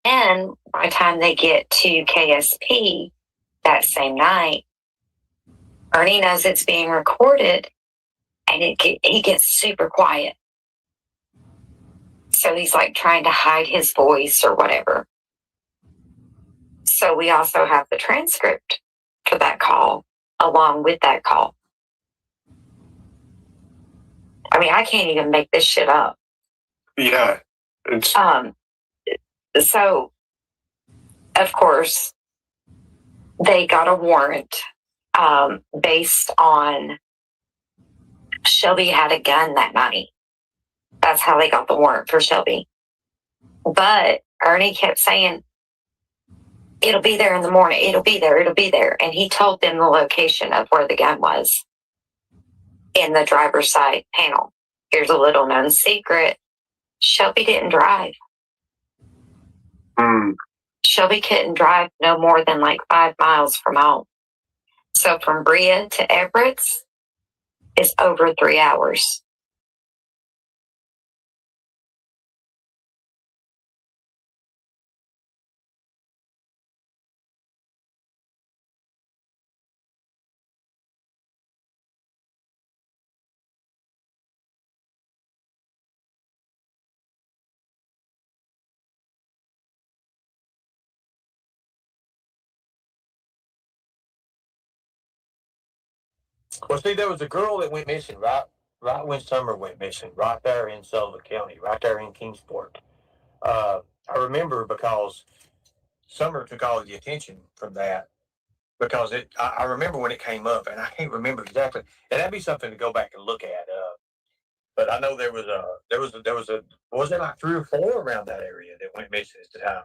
And by the time they get to KSP that same night, Ernie knows it's being recorded, and he gets super quiet. So he's like trying to hide his voice or whatever. So we also have the transcript for that call along with that call. I mean, I can't even make this shit up. Yeah. So, of course, they got a warrant based on Shelby had a gun that night. That's how they got the warrant for Shelby. But Ernie kept saying, it'll be there in the morning. It'll be there. It'll be there. And he told them the location of where the gun was in the driver's side panel. Here's a little known secret. Shelby didn't drive. Shelby couldn't drive no more than like 5 miles from home. So from Brea to Everett's is over 3 hours. Well, see, there was a girl that went missing right when Summer went missing, right there in Sullivan County, right there in Kingsport. I remember because Summer took all the attention from that because I remember when it came up, and I can't remember exactly. And that'd be something to go back and look at. But I know there was was there like 3 or 4 around that area that went missing at the time?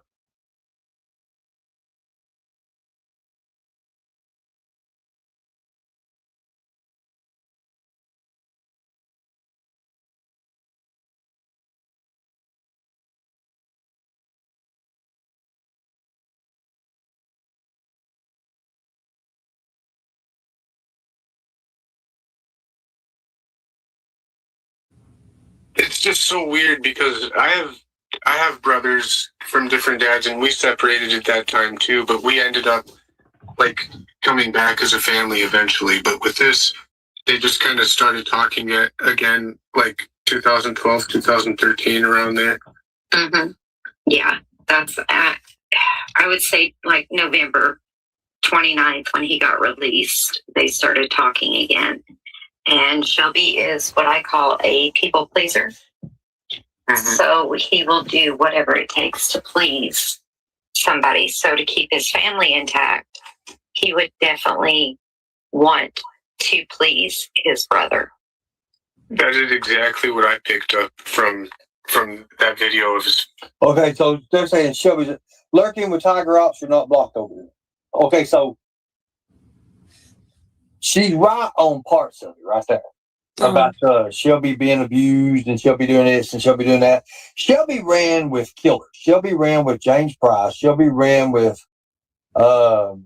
It's just so weird because I have brothers from different dads, and we separated at that time too. But we ended up like coming back as a family eventually. But with this, they just kind of started talking again, like 2012, 2013, around there. Mm-hmm. Yeah, that's I would say like November 29th when he got released. They started talking again. And Shelby is what I call a people pleaser. So he will do whatever it takes to please somebody. So to keep his family intact, he would definitely want to please his brother. That is exactly what I picked up from that video of his. Okay, so they're saying Shelby's lurking with Tiger Ops are not blocked over there. Okay, so she's right on parts of it right there. About Shelby being abused and Shelby doing this and Shelby doing that. Shelby ran with killers. Shelby ran with James Price. Shelby ran with Mike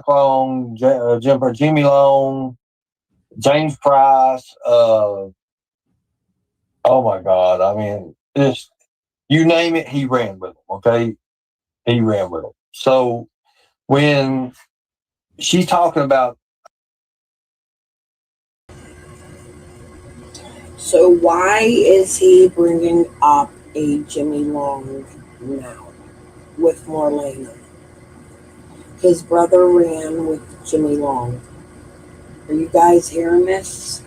Long, Jimmy Long, James Price. Oh my God! I mean, just you name it, he ran with them. Okay, he ran with them. So when she's talking about. So why is he bringing up a Jimmy Long now with Marlena? His brother ran with Jimmy Long. Are you guys hearing this?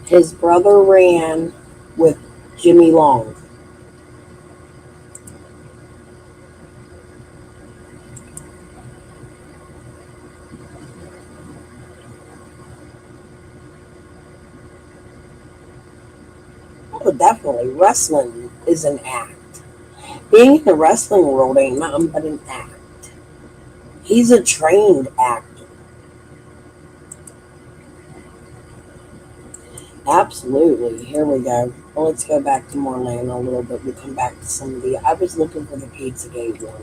His brother ran with Jimmy Long. Oh, definitely. Wrestling is an act. Being in the wrestling world ain't nothing but an act. He's a trained actor. Absolutely. Here we go. Well, let's go back to Marlena a little bit. We'll come back to some of the. I was looking for the Pizzagate one.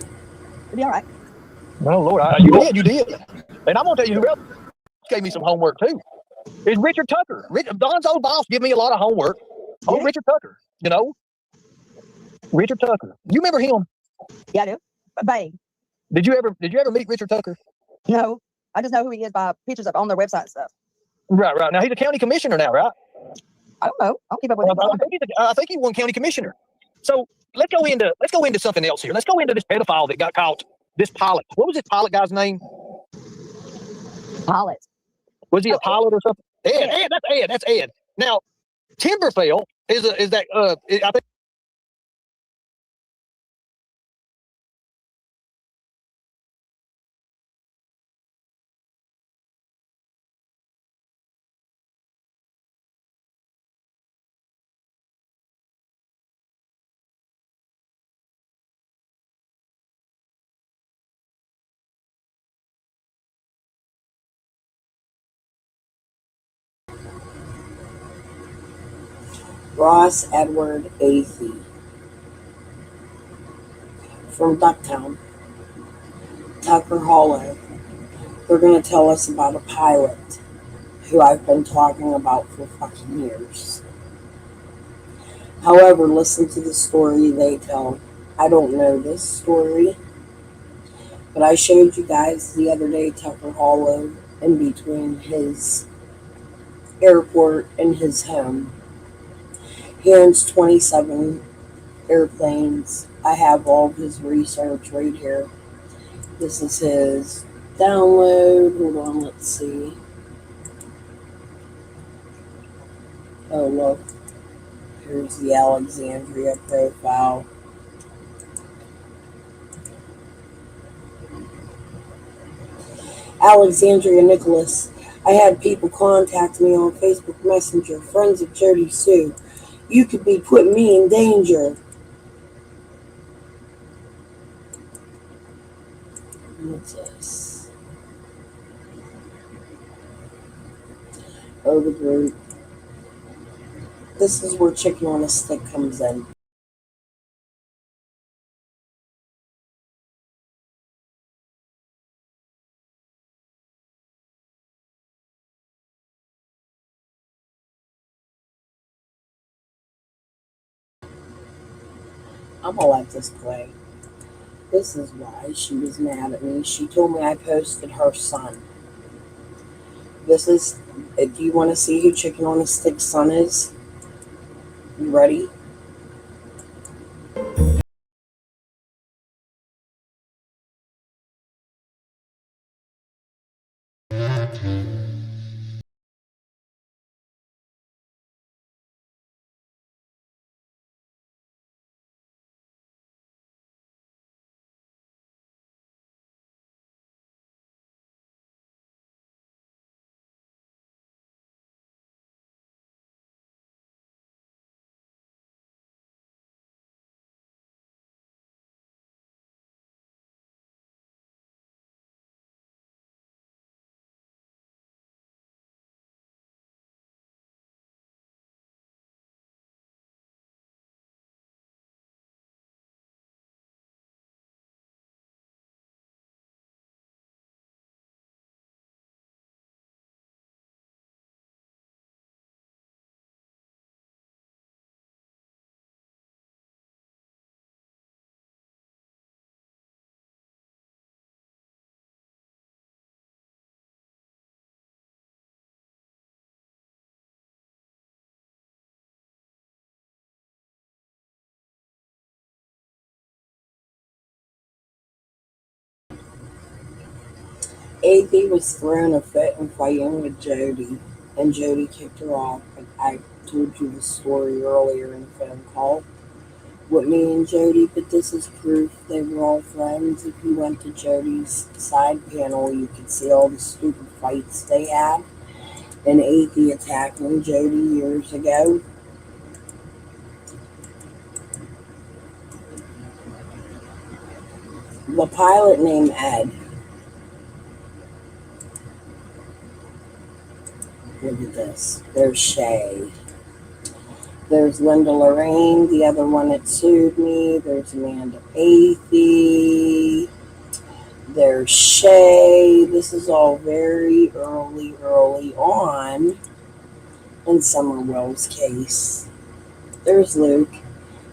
It'll be all right. No, Lord, you did. And I'm going to tell you who else gave me some homework too. Is Richard Tucker. Don's old boss give me a lot of homework. Oh, yeah. Richard Tucker, you know? Richard Tucker. You remember him? Yeah, I do. Bang. Did you ever meet Richard Tucker? No. I just know who he is by pictures up on their website and stuff. Right. Now he's a county commissioner now, right? I don't know. I'll keep up with him. I think he won county commissioner. So let's go into something else here. Let's go into this pedophile that got caught. This pilot. What was this pilot guy's name? Pilot. Was he a pilot or something? Ed. That's Ed. Now, Timberfell is that I think. Ross Edward Athey from Ducktown. Tucker Hollow. They're going to tell us about a pilot who I've been talking about for fucking years. However, listen to the story they tell. I don't know this story, but I showed you guys the other day Tucker Hollow in between his airport and his home. He owns 27 airplanes. I have all of his research right here. This is his download. Hold on, let's see. Oh, look. Here's the Alexandria profile. Alexandria Nicholas. I had people contact me on Facebook Messenger, friends of Jody Sue. You could be putting me in danger. What's this? Oh, the group. This is where Chicken on a Stick comes in. I'm gonna let this play. This is why she was mad at me. She told me I posted her son. This is, do you want to see who Chicken on a Stick's son is? You ready? AV was throwing a fit and fighting with Jody, and Jody kicked her off. I told you the story earlier in the phone call with me and Jody, but this is proof they were all friends. If you went to Jody's side panel, you could see all the stupid fights they had. And AV attacking Jody years ago. The pilot named Ed. Look at this. There's Shay. There's Linda Lorraine, the other one that sued me. There's Amanda Athey. There's Shay. This is all very early on in Summer Wells' case. There's Luke.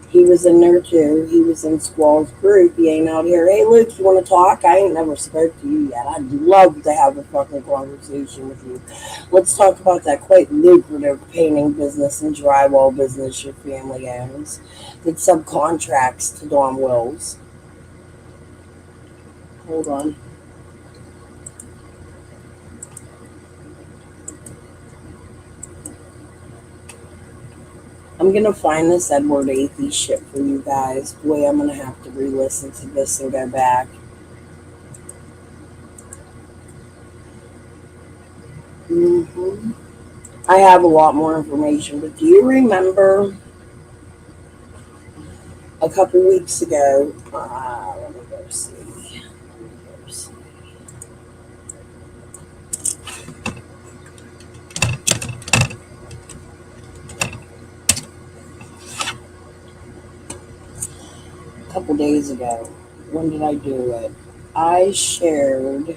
He was in there too. He was in Squall's group. He ain't out here. Hey, Luke, you want to talk? I ain't never spoke to you yet. I'd love to have a fucking conversation with you. Let's talk about that quite lucrative painting business and drywall business your family owns that subcontracts to Dawn Wills. Hold on. I'm going to find this Edward Athey shit for you guys. Boy, I'm going to have to re-listen to this and go back. I have a lot more information, but do you remember a couple weeks ago? Let me go see. A couple days ago. When did I do it? I shared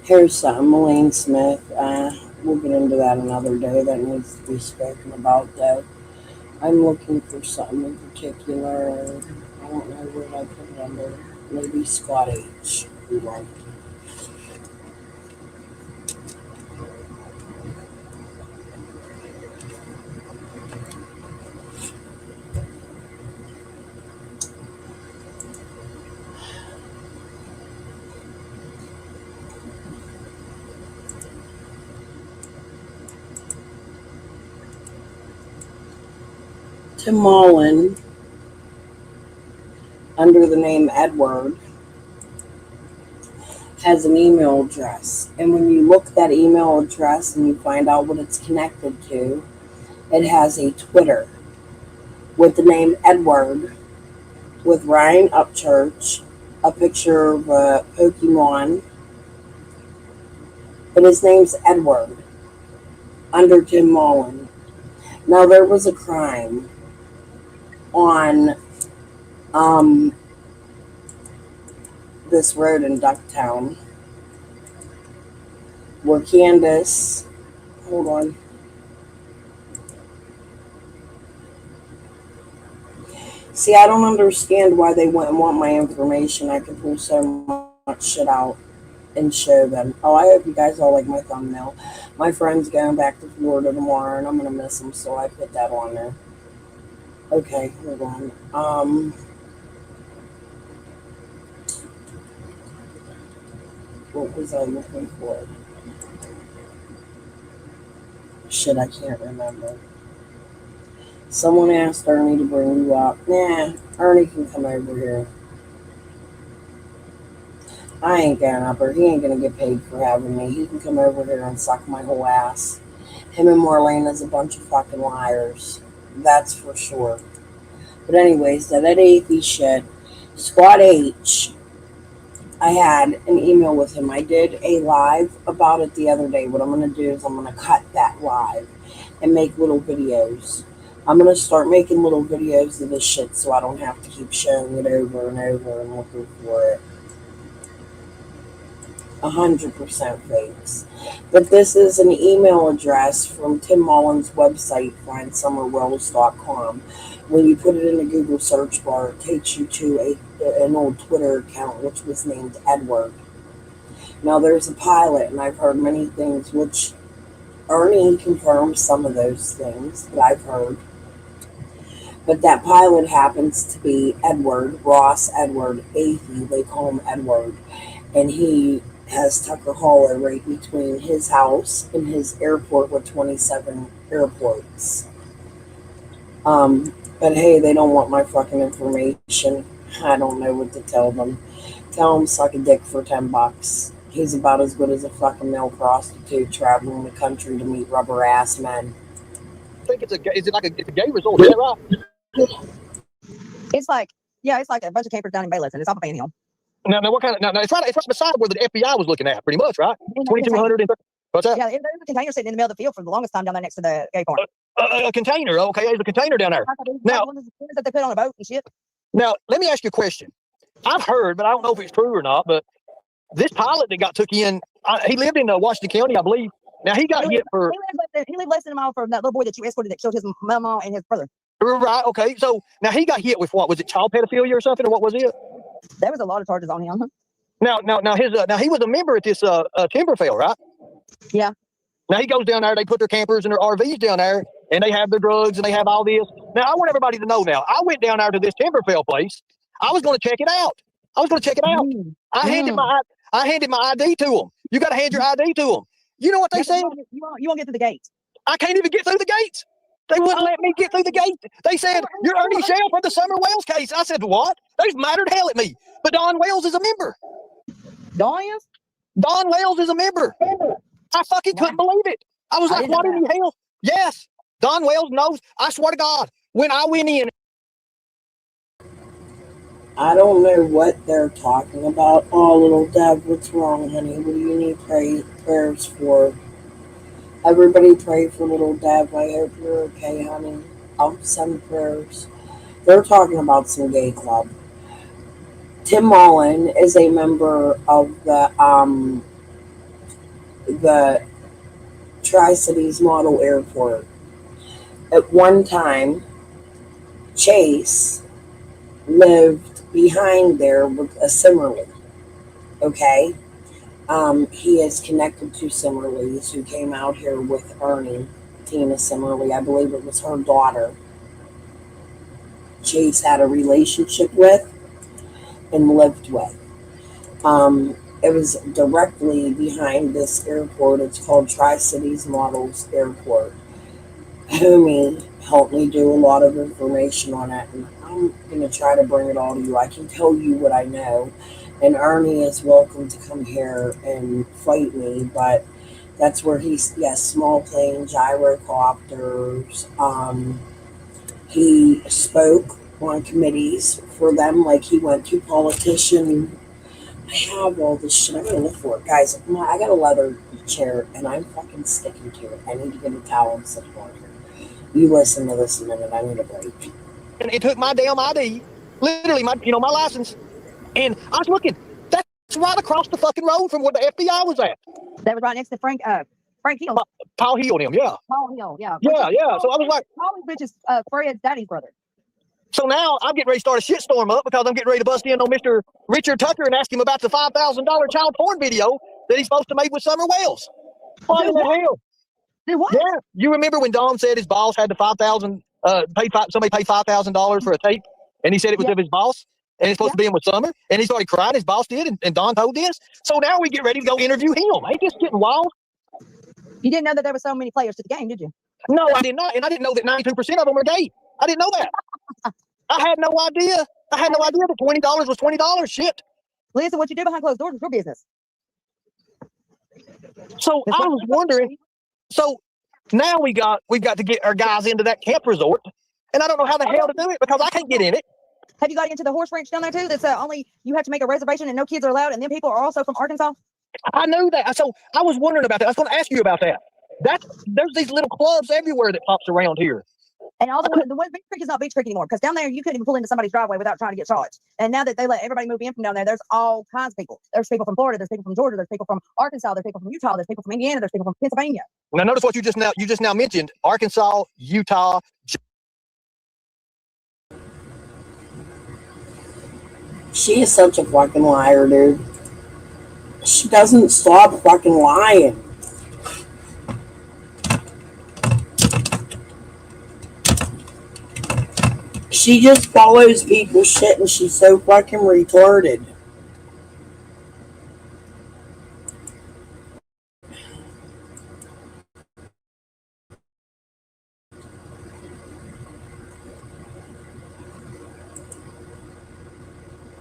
here's something, Elaine Smith. We'll get into that another day. That needs to be spoken about, though. I'm looking for something in particular. I don't know what I put it under. Maybe Scott H. We won't. Tim Mullen, under the name Edward, has an email address. And when you look at that email address and you find out what it's connected to, it has a Twitter with the name Edward, with Ryan Upchurch, a picture of a Pokemon, and his name's Edward, under Tim Mullen. Now, there was a crime on this road in Ducktown where Candace, hold on, see, I don't understand why they wouldn't want my information. I could pull so much shit out and show them. Oh, I hope you guys all like my thumbnail. My friend's going back to Florida tomorrow, and I'm going to miss him, so I put that on there. Okay, hold on. What was I looking for? Shit, I can't remember. Someone asked Ernie to bring you up. Nah, Ernie can come over here. I ain't going up there. He ain't gonna get paid for having me. He can come over here and suck my whole ass. Him and Marlena's a bunch of fucking liars. That's for sure. But anyways, that AP shit. Squad H, I had an email with him. I did a live about it the other day. What I'm going to do is I'm going to cut that live and make little videos. I'm going to start making little videos of this shit so I don't have to keep showing it over and over and looking for it. 100% fakes. But this is an email address from Tim Mullen's website, findsummerwells.com. When you put it in the Google search bar, it takes you to an old Twitter account, which was named Edward. Now, there's a pilot, and I've heard many things, which Ernie confirms some of those things that I've heard. But that pilot happens to be Edward, Ross Edward Athey. They call him Edward. And he has Tucker Holler right between his house and his airport with 27 airports. But hey, they don't want my fucking information. I don't know what to tell them. Tell them suck a dick for $10. He's about as good as a fucking male prostitute traveling the country to meet rubber ass men. I think it's a gay resort. Is that right? It's like, yeah, it's like a bunch of campers down in Bayless, and it's off of Fan Hill. Now what kind of? Now it's right beside where the FBI was looking at, pretty much, right? 2200. What's that? Yeah, there's a container sitting in the middle of the field for the longest time down there next to the gay farm. A container, okay? There's a container down there. Now, that they put on a boat and shit. Now, let me ask you a question. I've heard, but I don't know if it's true or not. But this pilot that got took in, he lived in Washington County, I believe. Now he got hit for. He lived less than a mile from that little boy that you escorted that killed his mama and his brother. Right. Okay. So now he got hit with what? Was it child pedophilia or something, or what was it? There was a lot of charges on him. Now he was a member at this Timberfell, right? Yeah. Now he goes down there. They put their campers and their RVs down there, and they have their drugs and they have all this. Now I want everybody to know. Now I went down there to this Timberfell place. I was going to check it out. I handed my ID to them. You got to hand your ID to them. You know what they said? You won't get to the gates. I can't even get through the gates. They wouldn't let me get through the gate. They said, "You're Ernie Shell for the Summer Wells case." I said, "What?" They mattered hell at me. But Don Wells is a member. Don is? Don Wells is a member. I fucking couldn't believe it. I was like, what in the hell? Yes. Don Wells knows. I swear to God, when I went in. I don't know what they're talking about. Oh, little Dev, what's wrong, honey? What do you need prayers for? Everybody pray for little Dev. I hope you're okay, honey. I'll send prayers. They're talking about some gay club. Tim Mullen is a member of the Tri-Cities Model Airport. At one time, Chase lived behind there with a Simmerly. Okay? He is connected to Simmerly's, who came out here with Ernie, Tina Simmerly. I believe it was her daughter. Chase had a relationship with and lived with. It was directly behind this airport. It's called Tri-Cities Models Airport. homie helped me do a lot of information on it, and I'm gonna try to bring it all to you. I can tell you what I know, and Ernie is welcome to come here and fight me, but that's where he's, yes, small plane gyrocopters. He spoke on committees for them, like he went to politician. I have all this shit. I'm gonna look for it, guys. I got a leather chair, and I'm fucking sticking to it. I need to get a towel and sit on here. You listen to this a minute. I need a break. And it took my damn ID, literally my license, and I was looking. That's right across the fucking road from where the FBI was at. That was right next to Frank Hill. Paul Hill, him, yeah. Paul Hill, yeah. Yeah. So I was like, Which is Fred's daddy's brother. so now I'm getting ready to start a shitstorm up because I'm getting ready to bust in on Mr. Richard Tucker and ask him about the $5,000 child porn video that he's supposed to make with Summer Wells. What in the hell? What? Yeah. You remember when Dom said his boss had the somebody paid $5,000 for a tape, and he said it was of his boss, and it's supposed to be in with Summer, and he started crying. His boss did, and Don told this. So now we get ready to go interview him. Ain't this getting wild? You didn't know that there were so many players to the game, did you? No, I did not, and I didn't know that 92% of them are gay. I didn't know that. I had no idea. I had no idea that $20 was $20. Shit. Listen, what you do behind closed doors is your business. So I was wondering. So now we've got to get our guys into that camp resort, and I don't know how the hell to do it because I can't get in it. Have you got into the horse ranch down there too? That's only you have to make a reservation and no kids are allowed, and then people are also from Arkansas. I knew that. So I was wondering about that. I was going to ask you about that. There's these little clubs everywhere that pops around here. And all the one Beach Creek is not Beach Creek anymore because down there you couldn't even pull into somebody's driveway without trying to get charged. And now that they let everybody move in from down there, there's all kinds of people. There's people from Florida, there's people from Georgia, there's people from Arkansas, there's people from Utah, there's people from Indiana, there's people from Pennsylvania. Now notice what you just now mentioned: Arkansas, Utah. She is such a fucking liar, dude. She doesn't stop fucking lying. She just follows people's shit, and she's so fucking retarded.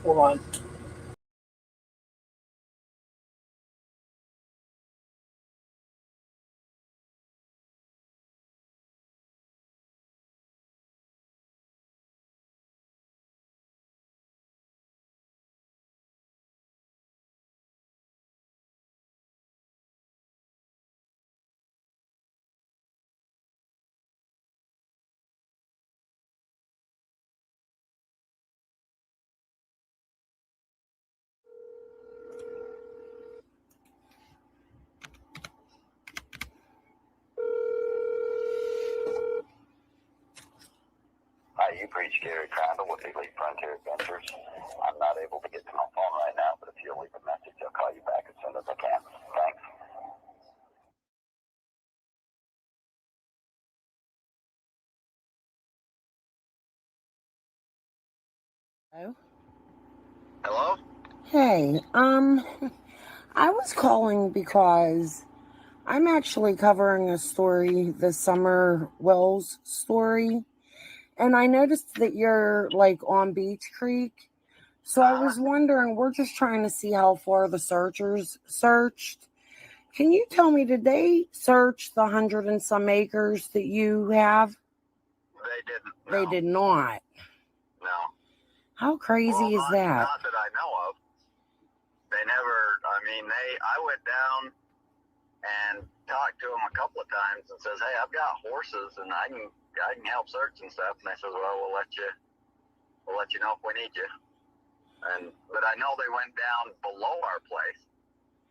Hold on. Hi, you've reached Gary Crandall with Elite Frontier Adventures. I'm not able to get to my phone right now, but if you'll leave a message, I'll call you back as soon as I can. Thanks. Hello? Hello? Hey, I was calling because I'm actually covering a story, the Summer Wells story, and I noticed that you're like on Beach Creek. So I was wondering, we're just trying to see how far the searchers searched. Can you tell me, did they search the 100 and some acres that you have? They didn't. No. They did not. No. How crazy is that? Not that I know of. They never, I went down and talked to them a couple of times and says, hey, I've got horses and I can help search and stuff. And they says, well, we'll let you know if we need you. But I know they went down below our place.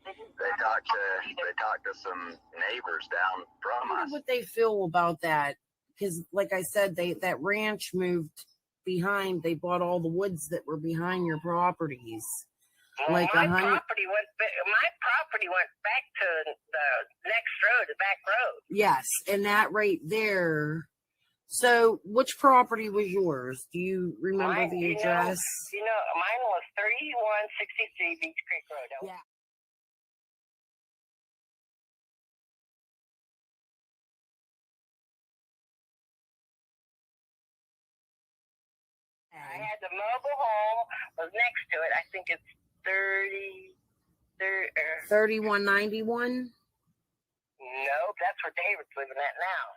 They talked to some neighbors down from How us. would they feel about that? Because, like I said, that ranch moved behind. They bought all the woods that were behind your properties. Well, Like my property went back to the next road, the back road. Yes, and that right there. So, which property was yours? Do you remember the address? Mine was 3163 Beach Creek Road. Yeah. I had the mobile home was next to it. I think it's 3191. Nope, that's where David's living at now.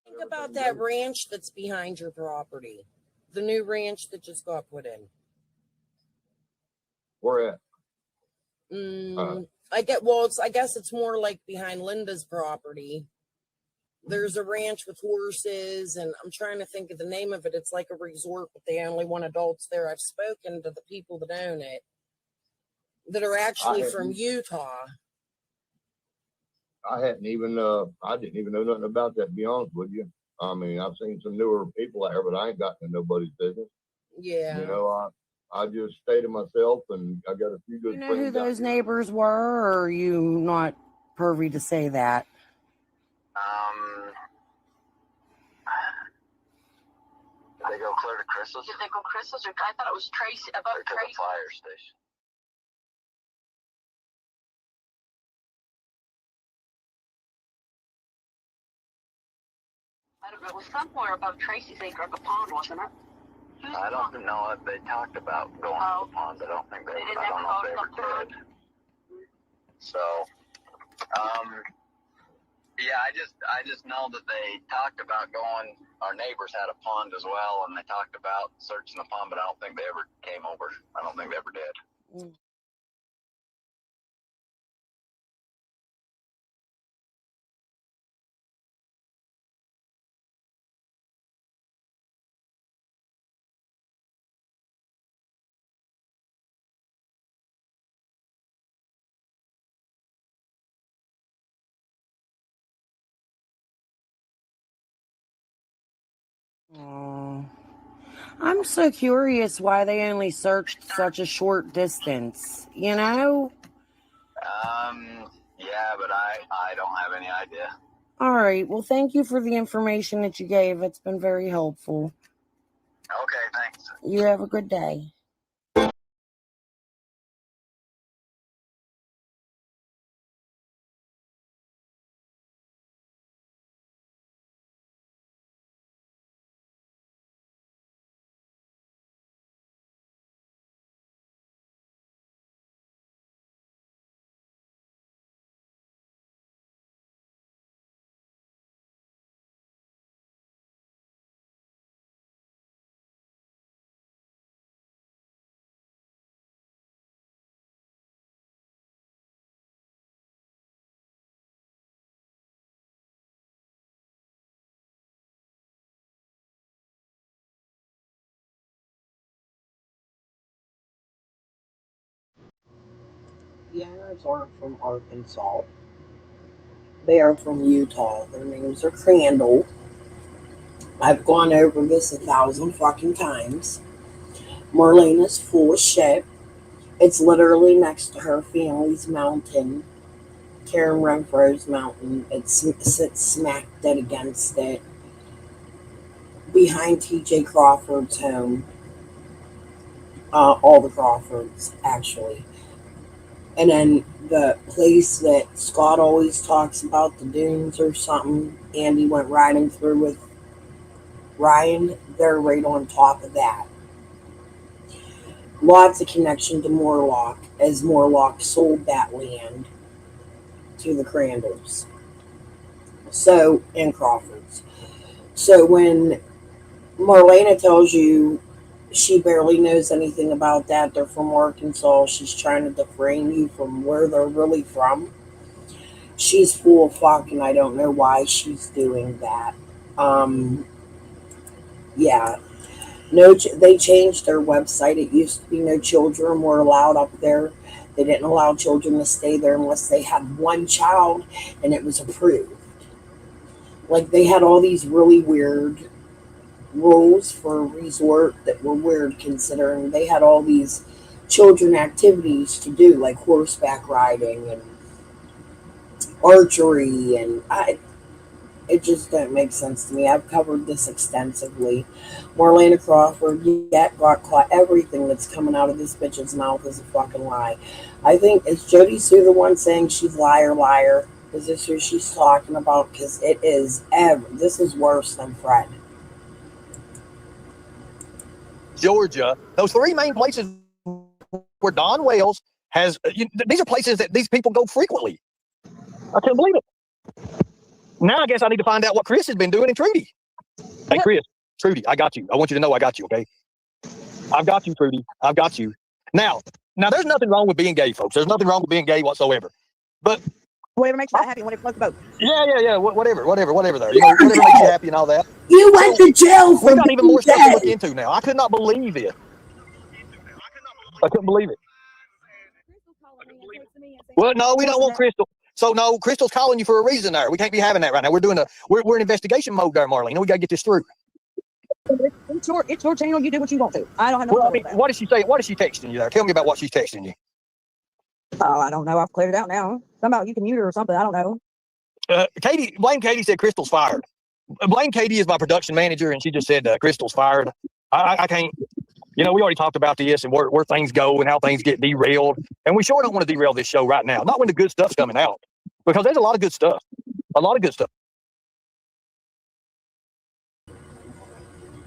Think about that ranch that's behind your property. The new ranch that just got put in. Where at? I guess it's more like behind Linda's property. There's a ranch with horses, and I'm trying to think of the name of it. It's like a resort, but they only want adults there. I've spoken to the people that own it that are actually from Utah. I didn't even know nothing about that, to be honest with you. I mean, I've seen some newer people out here, but I ain't got into nobody's business. Yeah. You know, I just stay to myself, and I got a few good You know friends. who those neighbors were, or are you not privy to say that? Did they go clear to Chris's? Did they go Chris's? Or I thought it was Tracy. About To the Tracy. fire station. I don't know. It was somewhere above Tracy's acre of the pond, wasn't it? I don't know if they talked about going to the pond. I don't think they. I don't know if they ever did. So, yeah, I just know that they talked about going. Our neighbors had a pond as well, and they talked about searching the pond, but I don't think they ever came over. I don't think they ever did. Oh, I'm so curious why they only searched such a short distance, you know? Yeah, but I don't have any idea. All right. Well, thank you for the information that you gave. It's been very helpful. Okay, thanks. You have a good day. The owners aren't from Arkansas. They are from Utah. Their names are Crandall. I've gone over this 1,000 fucking times. Marlene is full of shit. It's literally next to her family's mountain, Karen Renfro's mountain. It sits smack dead against it, behind TJ Crawford's home. All the Crawfords, actually. And then the place that Scott always talks about, the dunes or something, Andy went riding through with Ryan, they're right on top of that. Lots of connection to Morlock, as Morlock sold that land to the Crandalls. So, and Crawfords. So when Marlena tells you she barely knows anything about that, they're from Arkansas, she's trying to deframe you from where they're really from, she's full of fuck, and I don't know why she's doing that. Yeah. They changed their website. It used to be no children were allowed up there. They didn't allow children to stay there unless they had one child and it was approved. Like, they had all these really weird rules for a resort that were weird, considering they had all these children activities to do, like horseback riding and archery, and It just don't make sense to me. I've covered this extensively. Marlena Crawford, yet got caught. Everything that's coming out of this bitch's mouth is a fucking lie. I think, is Jody Sue the one saying she's liar, liar? Is this who she's talking about? Because it is this is worse than Fred. Georgia, those three main places where Don Wales has, these are places that these people go frequently. I can't believe it. Now I guess I need to find out what Chris has been doing in Trudy. Hey, Chris, Trudy, I got you. I want you to know I got you, okay? I've got you, Trudy. I've got you. Now, there's nothing wrong with being gay, folks. There's nothing wrong with being gay whatsoever. But whatever makes you happy, whatever floats the boat. Yeah. Whatever there. Whatever makes you happy and all that. You went to jail for we got even more stuff to gay. look into now. I could not believe it. I couldn't believe it. Well, no, we don't want Crystal. So no, Crystal's calling you for a reason there. We can't be having that right now. We're in investigation mode there, Marlene. We got to get this through. It's your channel. You do what you want to. I don't have no. Well, I mean, what is she saying? What is she texting you there? Tell me about what she's texting you. Oh, I don't know. I've cleared it out now. Somehow you can mute her or something. I don't know. Blame Katie said Crystal's fired. Blame Katie is my production manager, and she just said Crystal's fired. I can't. We already talked about this and where things go and how things get derailed. And we sure don't want to derail this show right now. Not when the good stuff's coming out. Because there's a lot of good stuff. A lot of good stuff.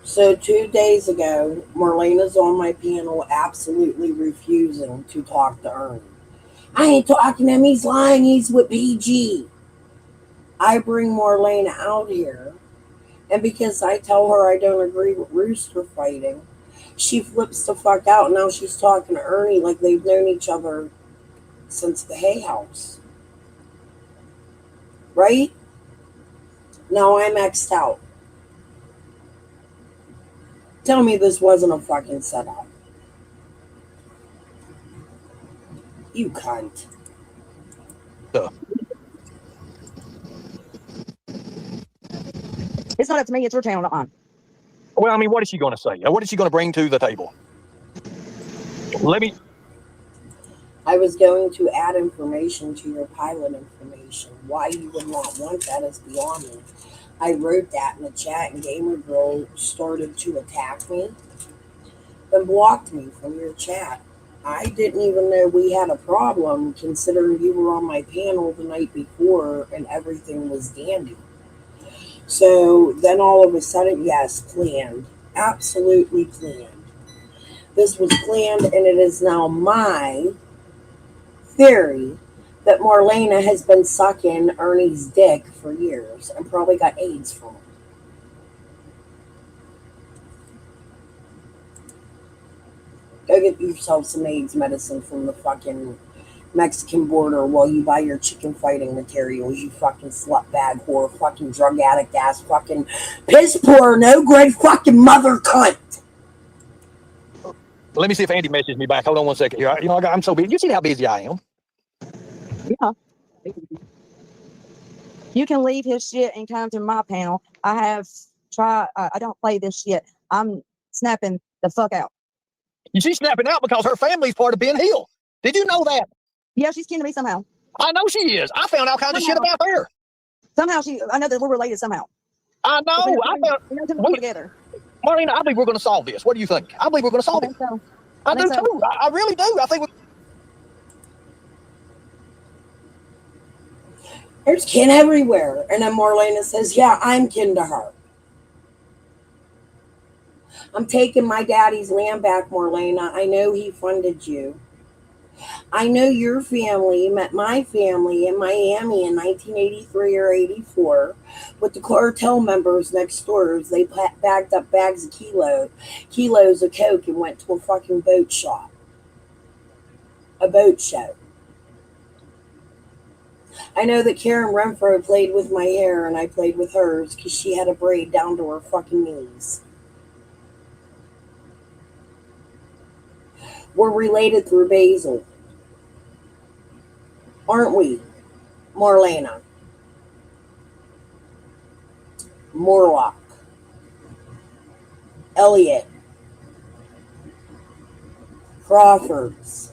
So 2 days ago, Marlena's on my panel absolutely refusing to talk to Ernie. I ain't talking to him. He's lying. He's with PG. I bring Marlena out here. And because I tell her I don't agree with rooster fighting, she flips the fuck out. Now she's talking to Ernie like they've known each other since the Hay House. Right? Now I'm X'd out. Tell me this wasn't a fucking setup. You cunt. It's not up to me. It's your channel, not mine. Well, I mean, what is she going to say? What is she going to bring to the table? I was going to add information to your pilot information. Why you would not want that is beyond me. I wrote that in the chat, and Gamer Girl started to attack me and blocked me from your chat. I didn't even know we had a problem, considering you were on my panel the night before and everything was dandy. So then all of a sudden, yes, planned. Absolutely planned. This was planned, and it is now my theory that Marlena has been sucking Ernie's dick for years and probably got AIDS from it. Go get yourself some AIDS medicine from the fucking Mexican border while you buy your chicken fighting materials, you fucking slut bag whore, fucking drug addict ass, fucking piss poor, no great fucking mother cunt. Let me see if Andy messages me back. Hold on one second here. I'm so busy. You see how busy I am. Yeah. You can leave his shit and come to my panel. I have tried. I don't play this shit. I'm snapping the fuck out. She's snapping out because her family's part of Ben Hill. Did you know that? Yeah, she's kin to me somehow. I know she is. I found all kinds of shit about her. Somehow I know that we're related somehow. I know. We're together. Marlena, I believe we're going to solve this. What do you think? I believe we're going to solve it. So. I do too. I really do. I think There's kin everywhere. And then Marlena says, yeah, I'm kin to her. I'm taking my daddy's land back, Marlena. I know he funded you. I know your family met my family in Miami in 1983 or 84 with the cartel members next door as they bagged up bags of kilos of coke and went to a fucking boat shop. A boat show. I know that Karen Renfro played with my hair and I played with hers because she had a braid down to her fucking knees. We're related through Basil. Aren't we, Marlena? Morlock. Elliot. Crawfords.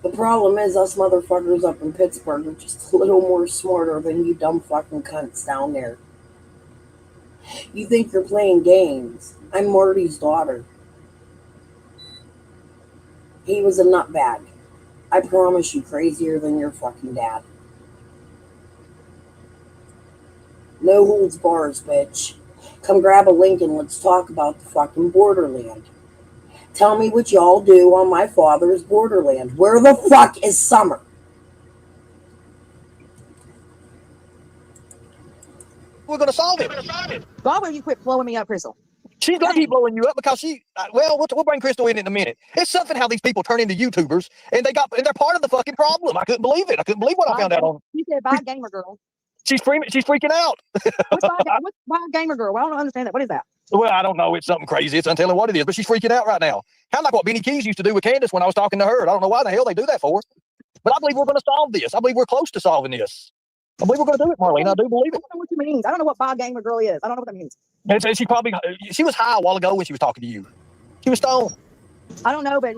The problem is us motherfuckers up in Pittsburgh are just a little more smarter than you dumb fucking cunts down there. You think you're playing games. I'm Marty's daughter. He was a nutbag. I promise you, crazier than your fucking dad. No holds bars, bitch. Come grab a link and let's talk about the fucking borderland. Tell me what y'all do on my father's borderland. Where the fuck is Summer? We're going to solve it. Why will you quit blowing me up, Crystal? She's going to keep blowing you up because we'll bring Crystal in a minute. It's something how these people turn into YouTubers and they're part of the fucking problem. I couldn't believe it. I couldn't believe what I found out on. You said, bye, gamer girl. She's freaking out. What's bye, gamer girl? Well, I don't understand that. What is that? Well, I don't know. It's something crazy. It's untelling what it is, but she's freaking out right now. Kind of like what Benny Keys used to do with Candace when I was talking to her. I don't know why the hell they do that for. But I believe we're going to solve this. I believe we're close to solving this. I believe we're going to do it, Marlene. I do believe it. I don't know what you mean. I don't know what bye, gamer girl is. I don't know what that means. And she was high a while ago when she was talking to you. She was stoned. I don't know, but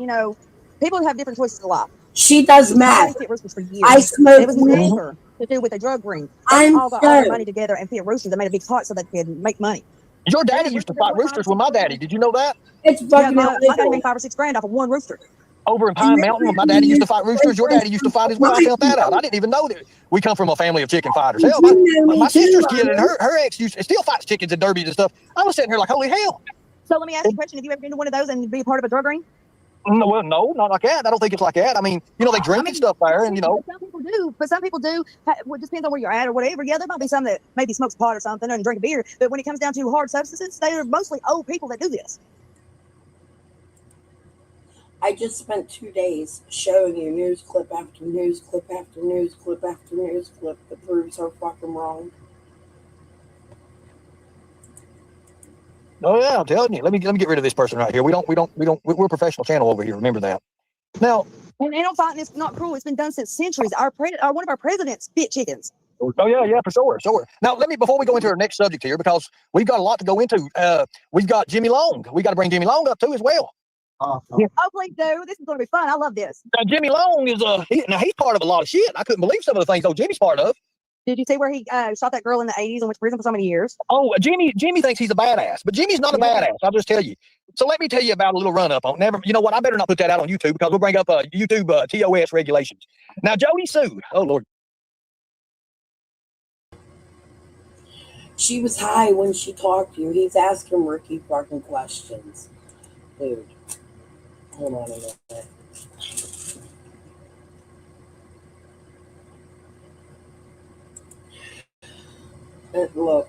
people have different choices in life. She does math. For years. I smoke It was weed. never to do with a drug ring. They I'm all got all sure. their money together and fit roosters. They made a big pot so they could make money. Your daddy used to fight roosters with my daddy. Did you know that? It's Yeah, fucking my daddy illegal. made $5 or $6 grand off of one rooster. Over in Pine Mountain, when my daddy used to fight roosters, your daddy used to fight as well. I found that out. I didn't even know that we come from a family of chicken fighters. Hell, my sister's kid and her ex still fights chickens and derbies and stuff. I was sitting here like, holy hell. So let me ask you a question. Have you ever been to one of those and be a part of a drug ring? No, well, no, not like that. I don't think it's like that. I mean, they drink and stuff there, and Some people do, but some people do. Well, it just depends on where you're at or whatever. Yeah, there might be some that maybe smokes pot or something and drink a beer. But when it comes down to hard substances, they are mostly old people that do this. I just spent 2 days showing you news clip after news clip after news clip after news clip that proves her fucking wrong. Oh yeah, I'm telling you. Let me get rid of this person right here. We're a professional channel over here. Remember that. Now, And animal fighting is not cruel. It's been done since centuries. One of our presidents bit chickens. oh yeah, for sure. Now, before we go into our next subject here, because we've got a lot to go into. We've got Jimmy Long. We got to bring Jimmy Long up too as well. Yeah. Oh, please do. This is going to be fun. I love this. Now, Jimmy Long is he's part of a lot of shit. I couldn't believe some of the things Jimmy's part of. Did you see where he shot that girl in the 80s and went to prison for so many years? Oh, Jimmy thinks he's a badass, but Jimmy's not a badass. I'll just tell you. So let me tell you about a little run up on. You know what? I better not put that out on YouTube because we'll bring up YouTube TOS regulations. Now, Jody sued. Oh Lord. She was high when she talked to you. He's asking Ricky fucking questions. Dude. Hold on a minute. Look,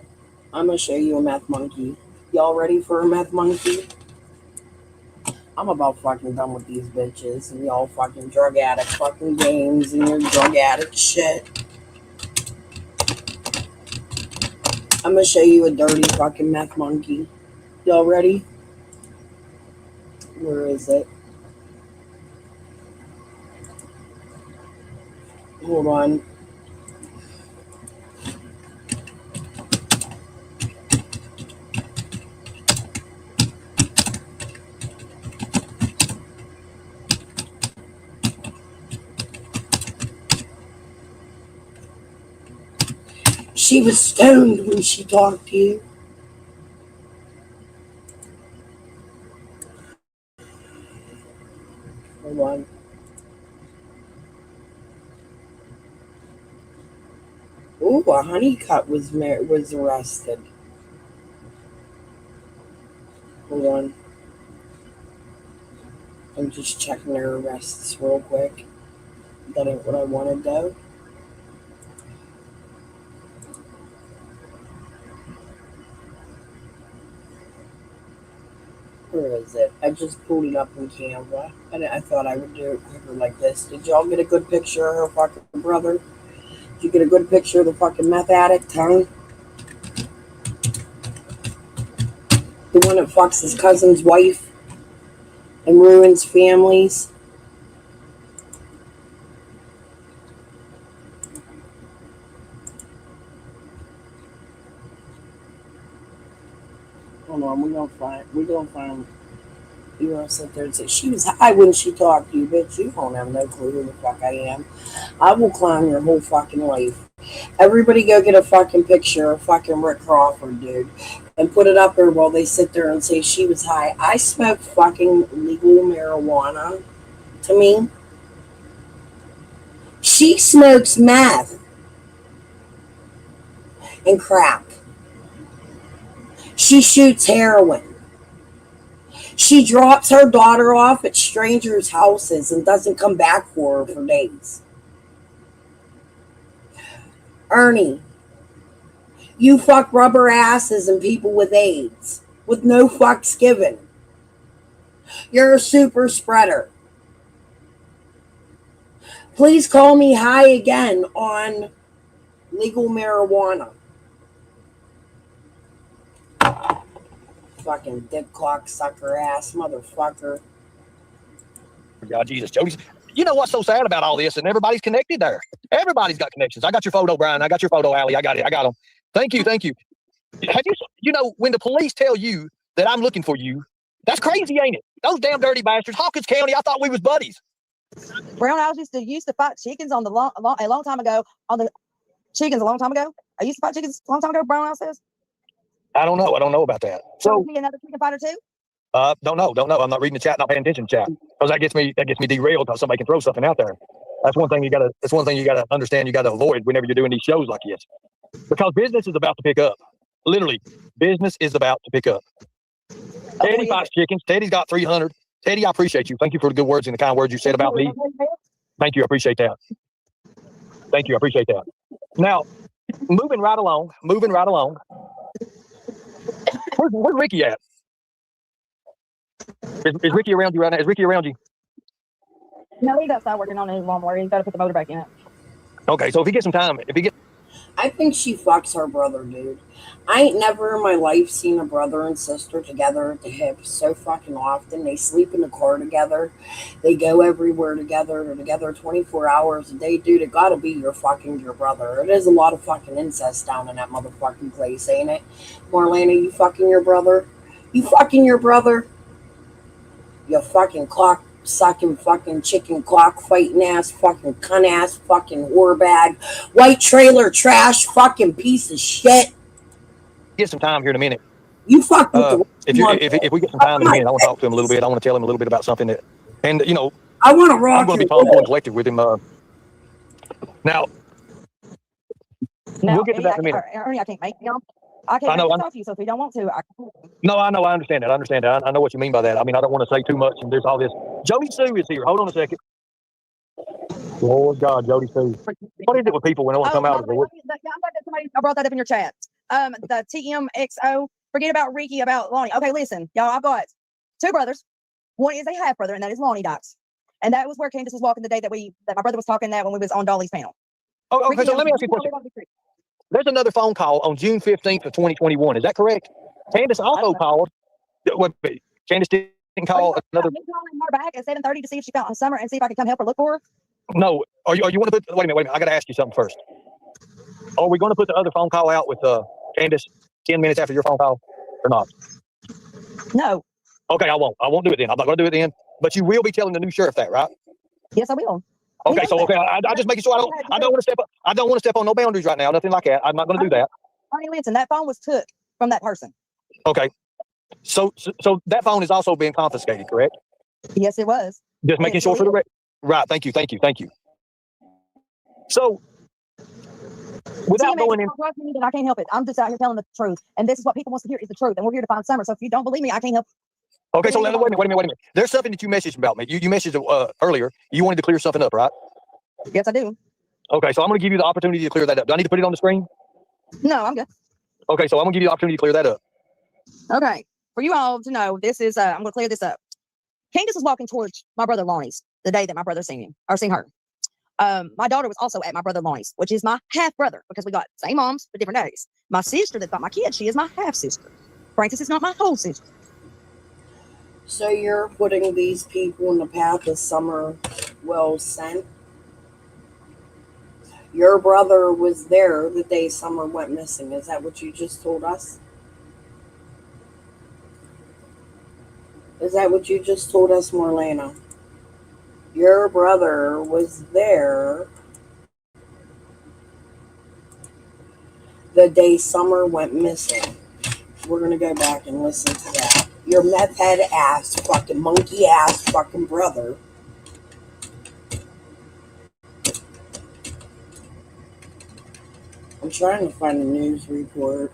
I'm gonna show you a meth monkey. Y'all ready for a meth monkey? I'm about fucking done with these bitches and y'all fucking drug addict fucking games and your drug addict shit. I'm gonna show you a dirty fucking meth monkey. Y'all ready? Where is it? Hold on. She was stoned when she talked to you. Hold on. Ooh, a honeycut was arrested. Hold on. I'm just checking their arrests real quick. That ain't what I wanted though. Where is it? I just pulled it up in Canva. And I thought I would do it quicker like this. Did y'all get a good picture of her fucking brother? Did you get a good picture of the fucking meth addict, huh? The one that fucks his cousin's wife and ruins families. Hold on, we're gonna find. You want to sit there and say, she was high when she talked to you, bitch. You don't have no clue who the fuck I am. I will clown your whole fucking life. Everybody go get a fucking picture of fucking Rick Crawford, dude, and put it up there while they sit there and say she was high. I smoke fucking legal marijuana. To me, she smokes meth and crack. She shoots heroin. She drops her daughter off at strangers' houses and doesn't come back for her for days. Ernie, you fuck rubber asses and people with AIDS with no fucks given. You're a super spreader. Please call me high again on legal marijuana. Fucking dick cock sucker ass motherfucker. God, Jesus, Jody. You know what's so sad about all this? And everybody's connected there. Everybody's got connections. I got your photo, Brian. I got your photo, Allie. I got it. I got them. Thank you. Thank you. Have you, you know, when the police tell you that I'm looking for you, that's crazy, ain't it? Those damn dirty bastards. Hawkins County, I thought we was buddies. Brown House used to fight chickens on the a long time ago. On the chickens a long time ago. I used to fight chickens a long time ago. Brown House says. I don't know. I don't know about that. So be another chicken fighter too. don't know. I'm not reading the chat, not paying attention to chat. Because that gets me derailed because somebody can throw something out there. That's one thing you gotta understand, you gotta avoid whenever you're doing these shows like this. Because business is about to pick up. Literally, business is about to pick up. Teddy fights chickens. Teddy's got 300. Teddy, I appreciate you. Thank you for the good words and the kind words you said about me. Thank you. I appreciate that. Thank you. I appreciate that. Now, moving right along. Where's Ricky at? Is Ricky around you right now? Is Ricky around you? No, he's outside working on his lawnmower. He's got to put the motor back in it. Okay, so if he gets some time, I think she fucks her brother, dude. I ain't never in my life seen a brother and sister together at the hip so fucking often. They sleep in the car together. They go everywhere together. They're together 24 hours a day. Dude, it gotta be your brother. It is a lot of fucking incest down in that motherfucking place, ain't it? Marlena, you fucking your brother? You fucking your brother? You fucking clock sucking fucking chicken clock fighting ass fucking cunt ass fucking whore bag white trailer trash fucking piece of shit. Get some time here in a minute. You fuck with if we get some time in a minute, I want to talk to him a little bit. I want to tell him a little bit about something that, and you know, I want to rock. I'm going to be calm and collected with him. Now, we'll get to that in a minute. Ernie, I can't make him. I can't talk to you, so if you don't want to, No, I know. I understand that. I know what you mean by that. I mean, I don't want to say too much, and there's all this. Jody Sue is here. Hold on a second. Lord God, Jody Sue. What is it with people when they want to come out of the wood? I brought that up in your chat. The TMXO. Forget about Ricky, about Lonnie. Okay, listen, y'all. I've got two brothers. One is a half brother, and that is Lonnie Dots. And that was where Candace was walking the day that my brother was talking that when we was on Dolly's panel. Oh, okay. So let me ask you a question. There's another phone call on June 15th of 2021. Is that correct? Candace also called. Candace didn't call another. Calling her back at 7:30 to see if she found Summer and see if I could come help her look for her. No. Are you want to put? Wait a minute. I got to ask you something first. Are we going to put the other phone call out with Candace 10 minutes after your phone call or not? No. Okay, I won't. I won't do it then. I'm not going to do it then. But you will be telling the new sheriff that, right? Yes, I will. Okay, so I just making sure I don't want to step up. I don't want to step on no boundaries right now. Nothing like that. I'm not going to do that. Honey, listen, that phone was took from that person. Okay. So that phone is also being confiscated, correct? Yes, it was. Just making sure for the record. Right. Thank you. So without going in, I can't help it. I'm just out here telling the truth, and this is what people want to hear is the truth, and we're here to find Summer. So if you don't believe me, I can't help. Okay, so wait a minute. There's something that you messaged about me. You messaged earlier. You wanted to clear something up, right? Yes, I do. Okay, so I'm going to give you the opportunity to clear that up. Do I need to put it on the screen? No, I'm good. Okay, so I'm going to give you the opportunity to clear that up. Okay, for you all to know, this is I'm going to clear this up. Candace was walking towards my brother Lonnie's the day that my brother seen him or seen her. My daughter was also at my brother Lonnie's, which is my half brother because we got same moms but different daddies. My sister that got my kid, she is my half sister. Francis is not my whole sister. So you're putting these people in the path of Summer well sent. Your brother was there the day Summer went missing. Is that what you just told us? Is that what you just told us, Marlena? Your brother was there the day Summer went missing. We're gonna go back and listen to that. Your meth head ass, fucking monkey ass, fucking brother. I'm trying to find a news report.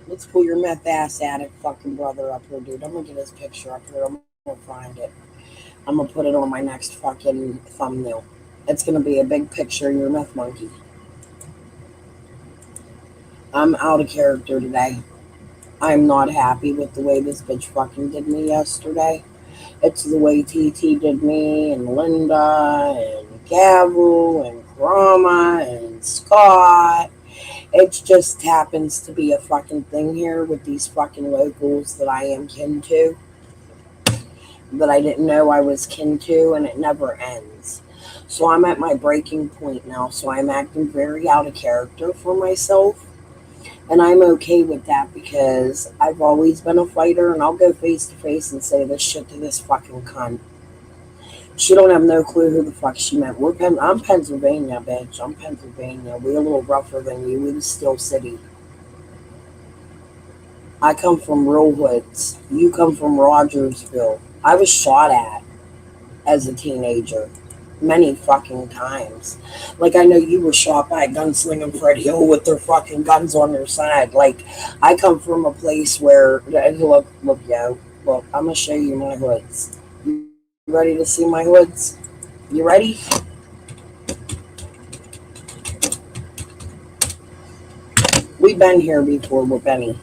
Let's pull your meth ass addict fucking brother up here, dude. I'm gonna get his picture up here. I'm gonna find it. I'm gonna put it on my next fucking thumbnail. It's gonna be a big picture of your meth monkey. I'm out of character today. I'm not happy with the way this bitch fucking did me yesterday. It's the way TT did me, and Linda, and Gavel, and Grandma, and Scott. It just happens to be a fucking thing here with these fucking locals that I am kin to, that I didn't know I was kin to, and it never ends. So I'm at my breaking point now, so I'm acting very out of character for myself. And I'm okay with that because I've always been a fighter, and I'll go face to face and say this shit to this fucking cunt. She don't have no clue who the fuck she meant. I'm Pennsylvania, bitch. I'm Pennsylvania. We a little rougher than you. We the Steel City. I come from real hoods. You come from Rogersville. I was shot at as a teenager many fucking times. Like, I know you were shot by gunslinging Fred Hill with their fucking guns on their side. Like, I come from a place where, look, yo, look, I'm gonna show you my hoods. You ready to see my hoods? You ready? We've been here before with Benny.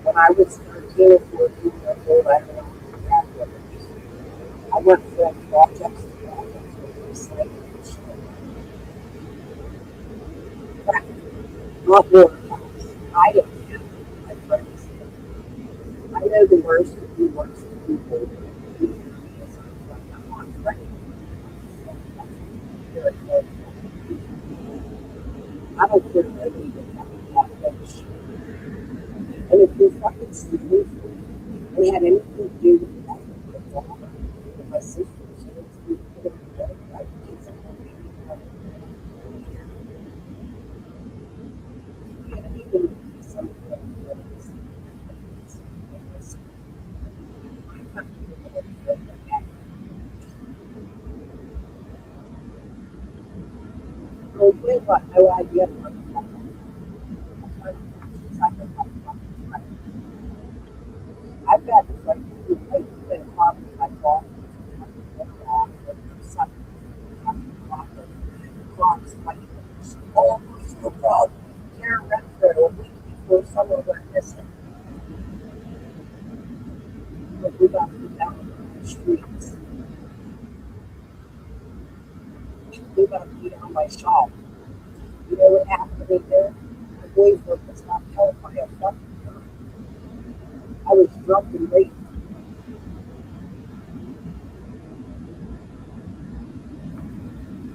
When I was 13 or 14 years old, I went to Catholic. I went from projects to projects with recycling and shit. Not more times. I didn't have my friends did. I know the worst of the worst of people. I don't care if they even have that bitch. And if you fucking see me, it had anything to do with that, with my sister, she was we've got no idea what I've got this like a problem with my boss. Oh, no problem. Karen Redford a week before someone went missing. But we got to be down on the streets. We got to be down by shop. You know what happened to me there? My boyfriend was not held by a fucking gun. I was drunk and late.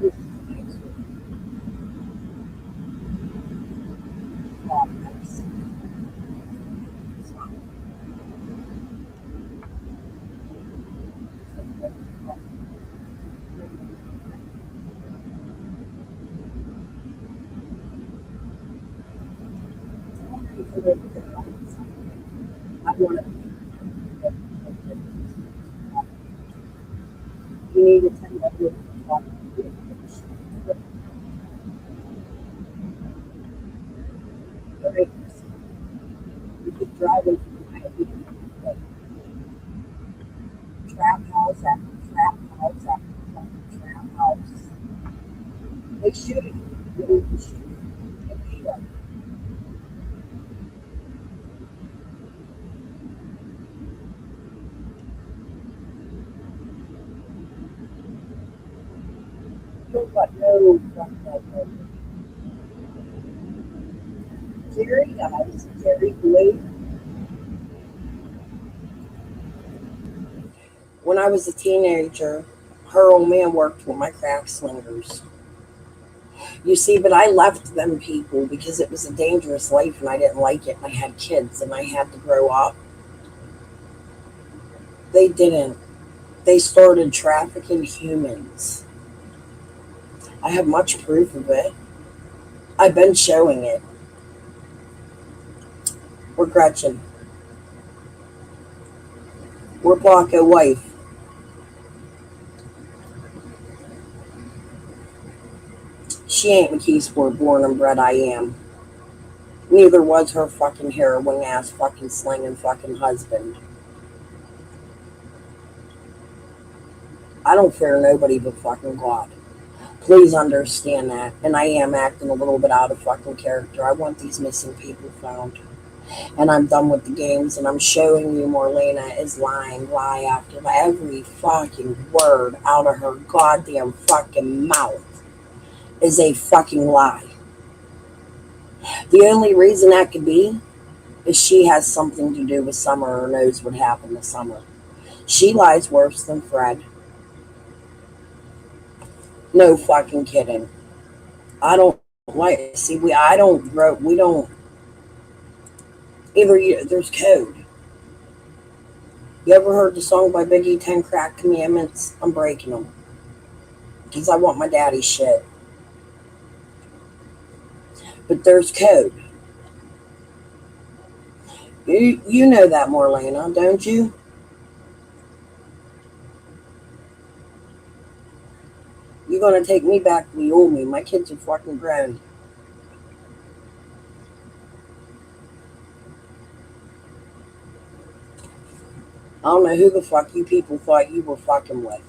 This is nice. Oh, nice. I want to. You need to tell me what keep driving through my trap house after trap house after trap house. They shoot it. They shoot it. They beat them. You don't got no fucking idea. Jerry guys, Jerry Blue. When I was a teenager, her old man worked with my crack slingers. You see, but I left them people because it was a dangerous life and I didn't like it. And I had kids and I had to grow up. They didn't. They started trafficking humans. I have much proof of it. I've been showing it. We're Gretchen. We're Blanco wife. She ain't McKeesport born and bred, I am. Neither was her fucking heroin ass fucking slinging fucking husband. I don't fear nobody but fucking God. Please understand that. And I am acting a little bit out of fucking character. I want these missing people found. And I'm done with the games, and I'm showing you Marlena is lying lie after every fucking word out of her goddamn fucking mouth is a fucking lie. The only reason that could be is she has something to do with Summer or knows what happened to Summer. She lies worse than Fred. No fucking kidding. I don't like, see, we don't, either you, there's code. You ever heard the song by Biggie, 10 Crack Commandments? I'm breaking them. Because I want my daddy's shit. But there's code. You know that, Marlena, don't you? You're going to take me back to the old me. My kids are fucking grown. I don't know who the fuck you people thought you were fucking with.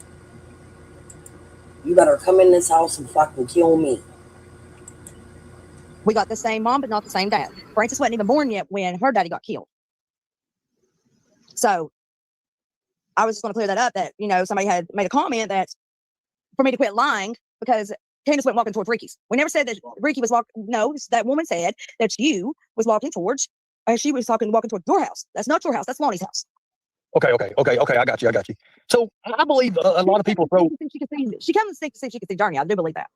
You better come in this house and fucking kill me. We got the same mom, but not the same dad. Frances wasn't even born yet when her daddy got killed. So I was just going to clear that up, that, you know, somebody had made a comment that for me to quit lying because Candace went walking towards Ricky's. We never said that Ricky was walking. No, that woman said that you was walking towards, she was walking towards your house. That's not your house. That's Lonnie's house. Okay. I got you. So I believe a lot of people throw. She comes to see if she can see Journey. I do believe that.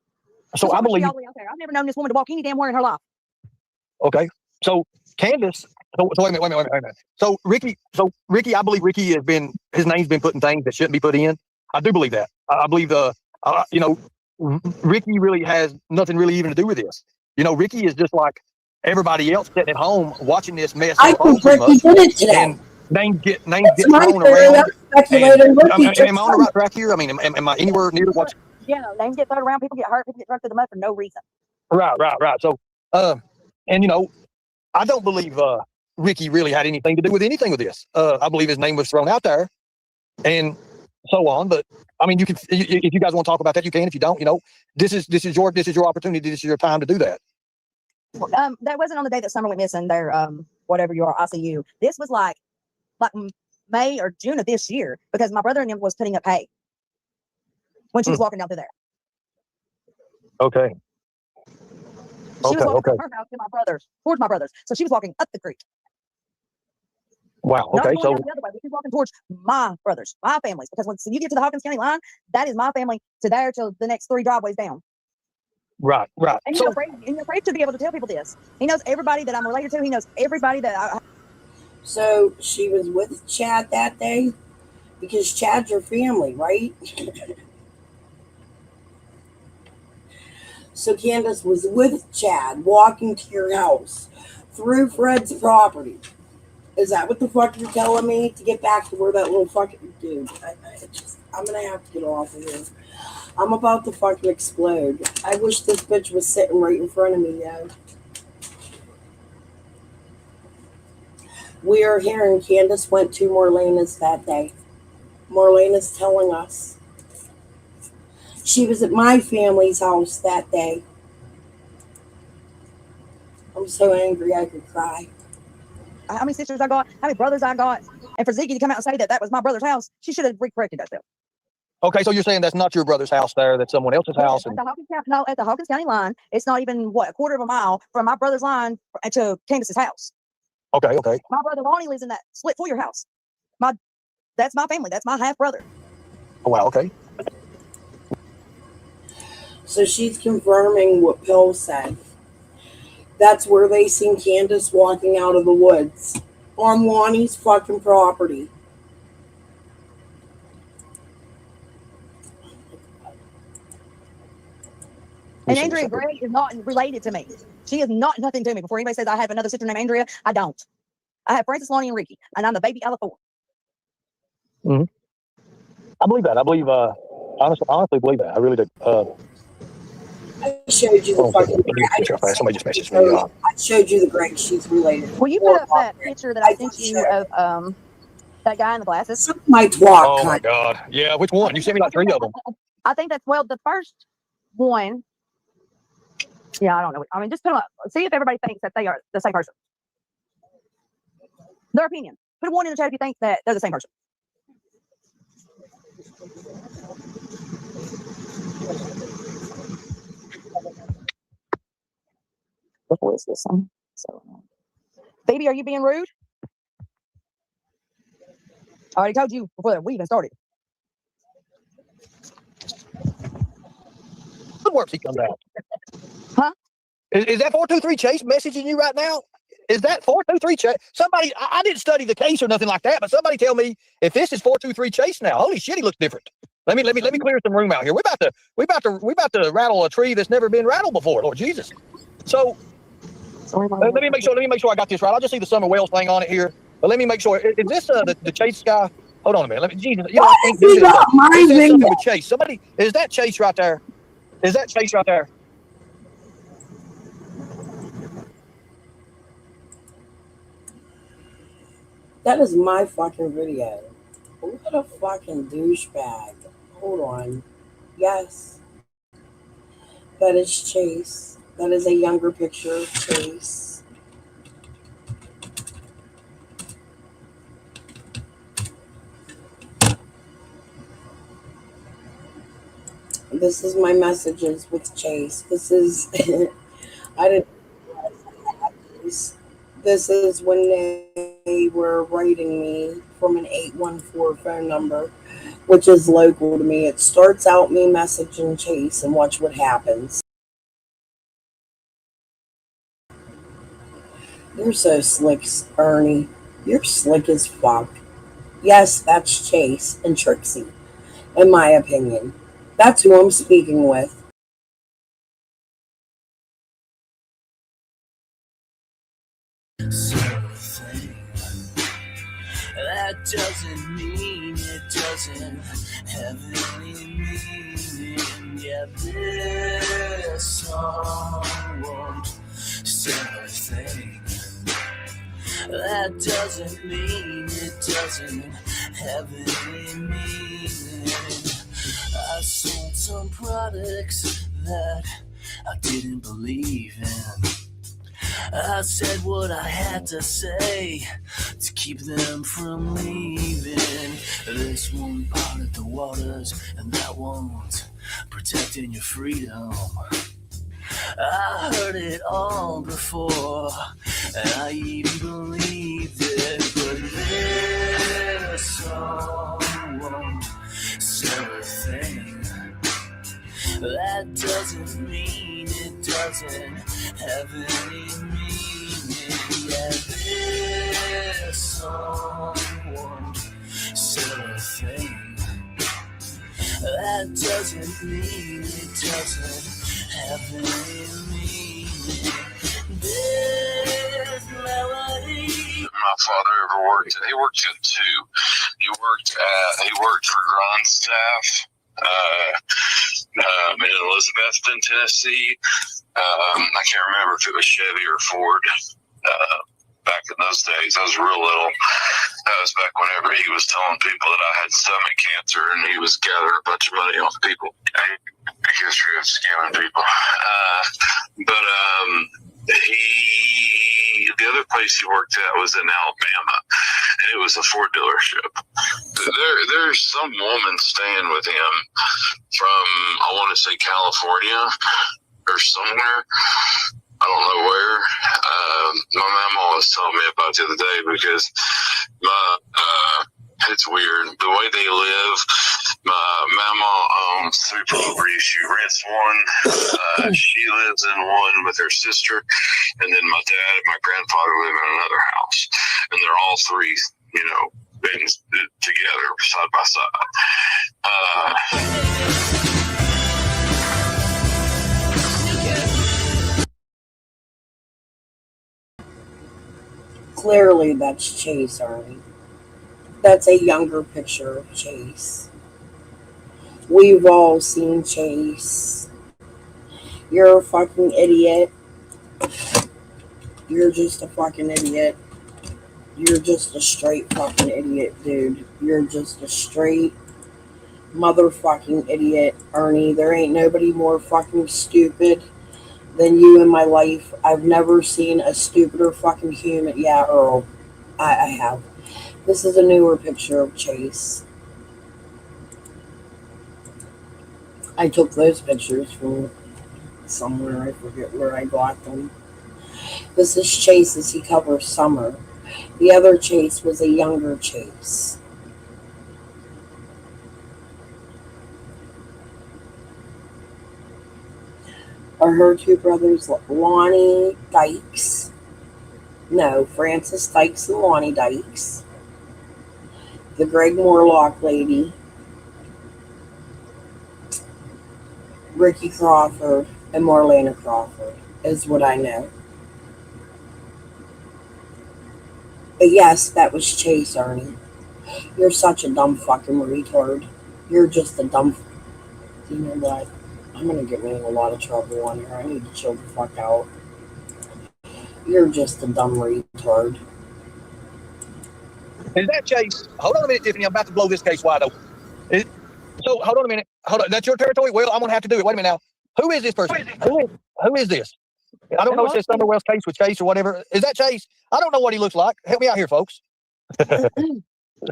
So I believe. All the way out there. I've never known this woman to walk any damn where in her life. Okay. So Candace. So wait a minute. So Ricky, I believe Ricky his name's been put in things that shouldn't be put in. I do believe that. I believe you know, Ricky really has nothing really even to do with this. You know, Ricky is just like everybody else sitting at home watching this mess. I think Ricky did it today. And names get That's thrown my theory. around. I'm speculating. Am I on the right track here? I mean, am I anywhere near what? Yeah, names get thrown around. People get hurt. People get thrown through the mud for no reason. Right. So, and you know, I don't believe Ricky really had anything to do with anything with this. I believe his name was thrown out there, and so on. But I mean, you can, if you guys want to talk about that, you can. If you don't, you know, this is your opportunity. This is your time to do that. That wasn't on the day that Summer went missing. There, whatever you are, ICU. This was like May or June of this year, because my brother and him was putting up hay when she was walking down through there. Okay. She was walking from her house to my brother's, towards my brother's. So she was walking up the creek. Wow. Not Okay. going So down the other way, but she's walking towards my brothers, my families. Because when you get to the Hawkins County line, that is my family to there till the next 3 driveways down. Right. And you're afraid to be able to tell people this. He knows everybody that I'm related to. He knows everybody that I. So she was with Chad that day because Chad's your family, right? So Candace was with Chad walking to your house through Fred's property. Is that what the fuck you're telling me? To get back to where that little fucking dude. I'm going to have to get off of here. I'm about to fucking explode. I wish this bitch was sitting right in front of me, though. We are hearing Candace went to Morlena's that day. Morlena's telling us she was at my family's house that day. I'm so angry I could cry. How many sisters I got, how many brothers I got, and for Ziggy to come out and say that that was my brother's house, she should have corrected herself. Okay, so you're saying that's not your brother's house there, that's someone else's house? At the Hawkins County, no, at the Hawkins County line, it's not even a quarter of a mile from my brother's line to Candace's house. Okay. My brother Lonnie lives in that split foyer house. That's my family. That's my half brother. Oh wow. Okay. So she's confirming what Pill said. That's where they seen Candace walking out of the woods on Lonnie's fucking property. And Andrea Gray is not related to me. She is not nothing to me. Before anybody says I have another sister named Andrea, I don't. I have Francis, Lonnie, and Ricky, and I'm the baby out of 4. Mm-hmm. I believe that. I believe, honestly believe that. I really do. I showed you the fucking. Somebody just messaged me. I showed you the Greg. She's related. Will you put up that picture that I sent you of that guy in the glasses? My twat. Oh my God. Yeah, which one? You sent me like 3 of them. I think that's the first one. Yeah, I don't know. I mean, just put them up. See if everybody thinks that they are the same person. Their opinion. Put one in the chat if you think that they're the same person. What is this one? So, baby, are you being rude? I already told you before we even started. Good work, he comes out. Huh? Is that 423 Chase messaging you right now? Is that 423 Chase? Somebody, I didn't study the case or nothing like that, but somebody tell me if this is 423 Chase now. Holy shit, he looks different. Let me clear some room out here. We about to rattle a tree that's never been rattled before, Lord Jesus. So let me make sure I got this right. I'll just see the Summer Wells thing on it here. But let me make sure. Is this the Chase guy? Hold on a minute. Let me. Jesus, you know, I can't do this. It says something with Chase. Somebody, is that Chase right there? Is that Chase right there? That is my fucking video. What a fucking douchebag. Hold on. Yes. That is Chase. That is a younger picture of Chase. This is my messages with Chase. This is, I didn't, this is when they were writing me from an 814 phone number, which is local to me. It starts out me messaging Chase and watch what happens. You're so slick, Ernie. You're slick as fuck. Yes, that's Chase and Trixie, in my opinion. That's who I'm speaking with. That doesn't mean it doesn't have any meaning. Yeah, this song won't say a thing. That doesn't mean it doesn't have any meaning. I sold some products that I didn't believe in. I said what I had to say to keep them from leaving. This one parted the waters, and that one's protecting your freedom. I heard it all before, and I even believed it. But this song won't sell a thing. That doesn't mean it doesn't have any meaning. Yeah, this song won't sell a thing. That doesn't mean it doesn't have any meaning. This melody. My father ever worked. He worked at 2. He worked for Grondstaff in Elizabethton, Tennessee. I can't remember if it was Chevy or Ford. back in those days. I was real little. That was back whenever he was telling people that I had stomach cancer and he was gathering a bunch of money off people. A history of scamming people. The other place he worked at was in Alabama, and it was a Ford dealership. There's some woman staying with him from, I want to say, California or somewhere. I don't know where. My mama was telling me about it the other day because it's weird. The way they live, my mama owns 3 properties. She rents one. She lives in one with her sister. And then my dad and my grandfather live in another house. And they're all 3, together side by side. Clearly, that's Chase, Arnie. That's a younger picture of Chase. We've all seen Chase. You're a fucking idiot. You're just a fucking idiot. You're just a straight fucking idiot, dude. You're just a straight motherfucking idiot, Ernie. There ain't nobody more fucking stupid than you in my life. I've never seen a stupider fucking human. Yeah, Earl. I have. This is a newer picture of Chase. I took those pictures from somewhere. I forget where I got them. This is Chase as he covers summer. The other Chase was a younger Chase. Are her 2 brothers Lonnie Dykes? No, Francis Dykes and Lonnie Dykes. The Greg Morlock lady. Ricky Crawford and Marlena Crawford is what I know. But yes, that was Chase, Ernie. You're such a dumb fucking retard. You're just a dumb... You know what? I'm gonna get me in a lot of trouble on here. I need to chill the fuck out. You're just a dumb retard. Is that Chase? Hold on a minute, Tiffany. I'm about to blow this case wide open. So, hold on a minute. Hold on. That's your territory? Well, I'm going to have to do it. Wait a minute now. Who is this person? Who is this? I don't know. It says Summerwell's case with Chase or whatever. Is that Chase? I don't know what he looks like. Help me out here, folks.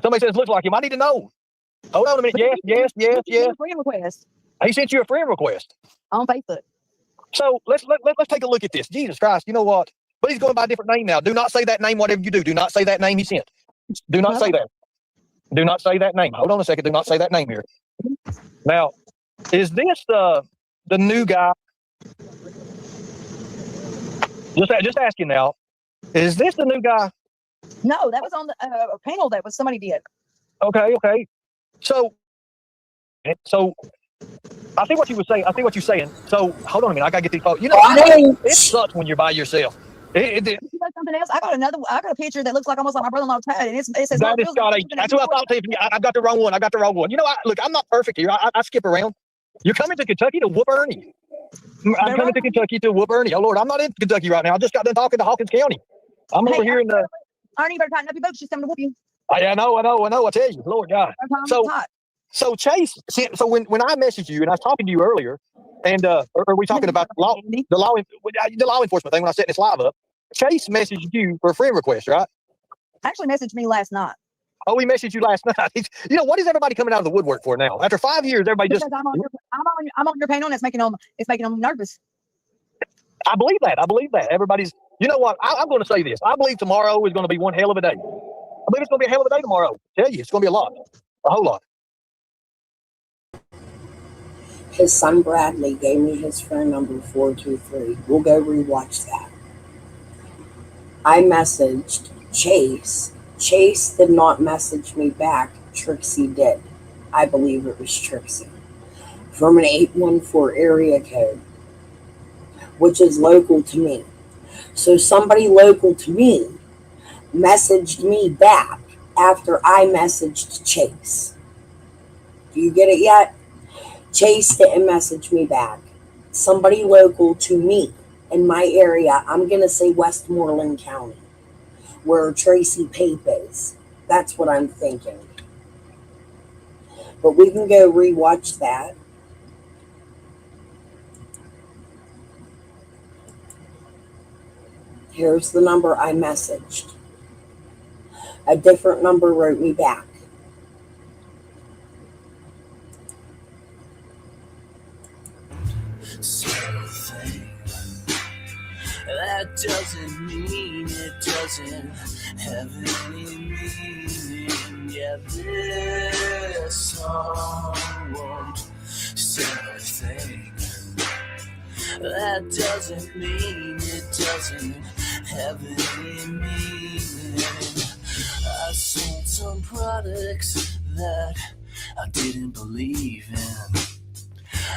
Somebody says looks like him. I need to know. Hold on a minute. Yes. Friend request He sent you a friend request on Facebook. So let's take a look at this. Jesus Christ, you know what? But he's going by a different name now. Do not say that name, whatever you do. Do not say that name he sent. Do not say that. Do not say that name. Hold on a second. Do not say that name here. Now, is this the new guy? Just asking now. Is this the new guy? No, that was on the panel that was somebody did. Okay. So I see what you were saying. I see what you're saying. So hold on a minute. I gotta get these photos. You know, it sucks when you're by yourself. You know something else? I got a picture that looks like almost like my brother-in-law Tad, and it says that is Scott. That's what I thought, Tiffany. I got the wrong one. You know, look, I'm not perfect here. I skip around. You're coming to Kentucky to whoop Ernie. I'm coming to Kentucky to whoop Ernie. Oh Lord, I'm not in Kentucky right now. I just got done talking to Hawkins County. I'm over here in the. Ernie, better tighten up your boots. She's coming to whoop you. I know. I tell you, Lord God. So Chase, so when I messaged you and I was talking to you earlier, and are we talking about the law enforcement thing when I set this live up? Chase messaged you for a friend request, right? Actually messaged me last night. Oh, he messaged you last night. You know, what is everybody coming out of the woodwork for now? After 5 years, everybody because I'm on your panel, and it's making them nervous. I believe that. Everybody's. You know what? I'm going to say this. I believe tomorrow is going to be one hell of a day. I believe it's going to be a hell of a day tomorrow. I tell you, it's going to be a whole lot. His son Bradley gave me his phone number 423. We'll go rewatch that. I messaged Chase. Chase did not message me back. Trixie did. I believe it was Trixie. From an 814 area code, which is local to me. So somebody local to me messaged me back after I messaged Chase. Do you get it yet? Chase didn't message me back. Somebody local to me in my area, I'm going to say Westmoreland County, where Tracy Pape is. That's what I'm thinking. But we can go rewatch that. Here's the number I messaged. A different number wrote me back. That doesn't mean it doesn't have any meaning. Yeah, this song won't say a thing. That doesn't mean it doesn't have any meaning. I sold some products that I didn't believe in.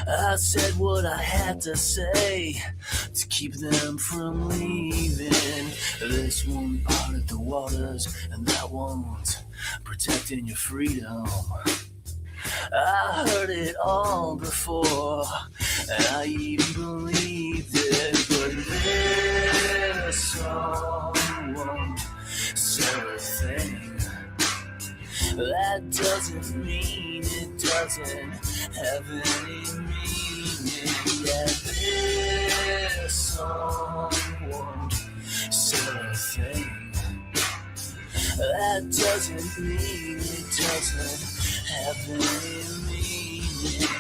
I said what I had to say to keep them from leaving. This one parted the waters, and that one's protecting your freedom. I heard it all before, and I even believed it. But this song won't say a thing. That doesn't mean it doesn't have any meaning. Yeah, this song won't say a thing. That doesn't mean it doesn't have any meaning.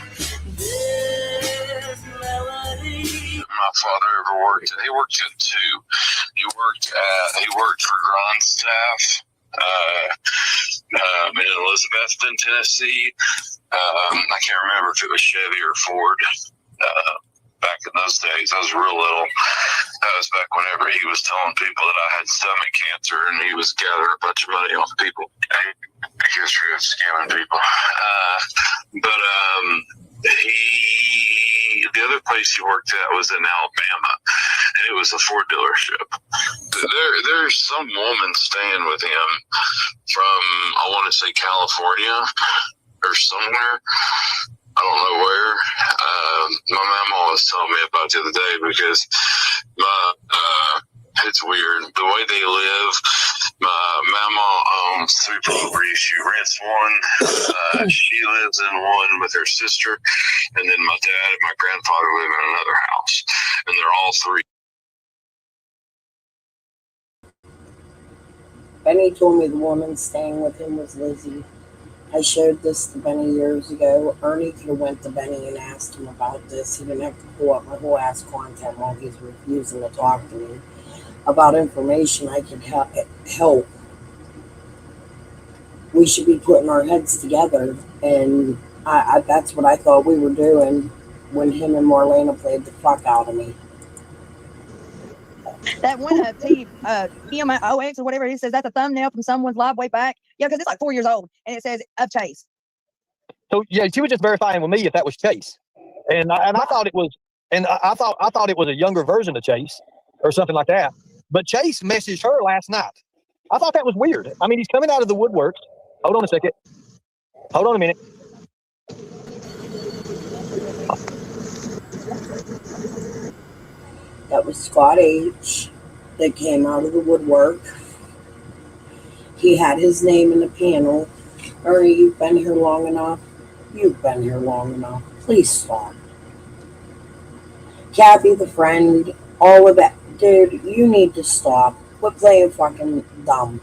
This melody. My father ever worked. He worked at two. He worked for Grondstaff in Elizabethton, Tennessee. I can't remember if it was Chevy or Ford. Back in those days, I was real little. That was back whenever he was telling people that I had stomach cancer, and he was gathering a bunch of money off people. I guess he was scamming people. The other place he worked at was in Alabama, and it was a Ford dealership. There's some woman staying with him from, I want to say, California or somewhere. I don't know where. My mama was telling me about the other day because it's weird. The way they live, my mama owns 3 properties. She rents one. She lives in one with her sister. And then my dad and my grandfather live in another house. And they're all 3. Benny told me the woman staying with him was Lizzie. I showed this to Benny years ago. Ernie could have went to Benny and asked him about this. He didn't have to pull up my whole ass content while he's refusing to talk to me about information I could help. We should be putting our heads together, and that's what I thought we were doing when him and Marlena played the fuck out of me. That one TMOX or whatever it says, that's a thumbnail from someone's live way back. Yeah, because it's like 4 years old, and it says of Chase. So yeah, she was just verifying with me if that was Chase, and I thought it was, and I thought it was a younger version of Chase or something like that. But Chase messaged her last night. I thought that was weird. I mean, he's coming out of the woodworks. Hold on a second. Hold on a minute. That was Scott H. that came out of the woodwork. He had his name in the panel. Ernie, you've been here long enough. You've been here long enough. Please stop. Kathy, the friend, all of that. Dude, you need to stop. Quit playing fucking dumb.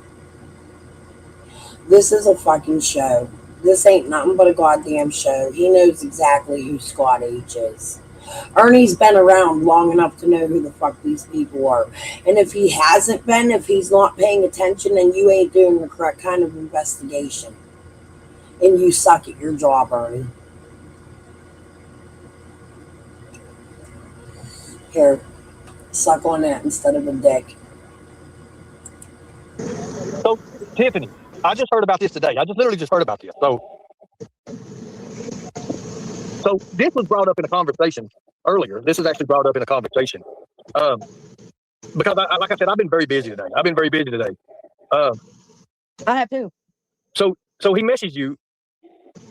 This is a fucking show. This ain't nothing but a goddamn show. He knows exactly who Scott H is. Ernie's been around long enough to know who the fuck these people are. And if he hasn't been, if he's not paying attention, then you ain't doing the correct kind of investigation. And you suck at your job, Ernie. Here, suck on that instead of a dick. So, Tiffany, I just heard about this today. I just literally just heard about this. So this was brought up in a conversation earlier. This was actually brought up in a conversation because, like I said, I've been very busy today. I have too. So he messaged you.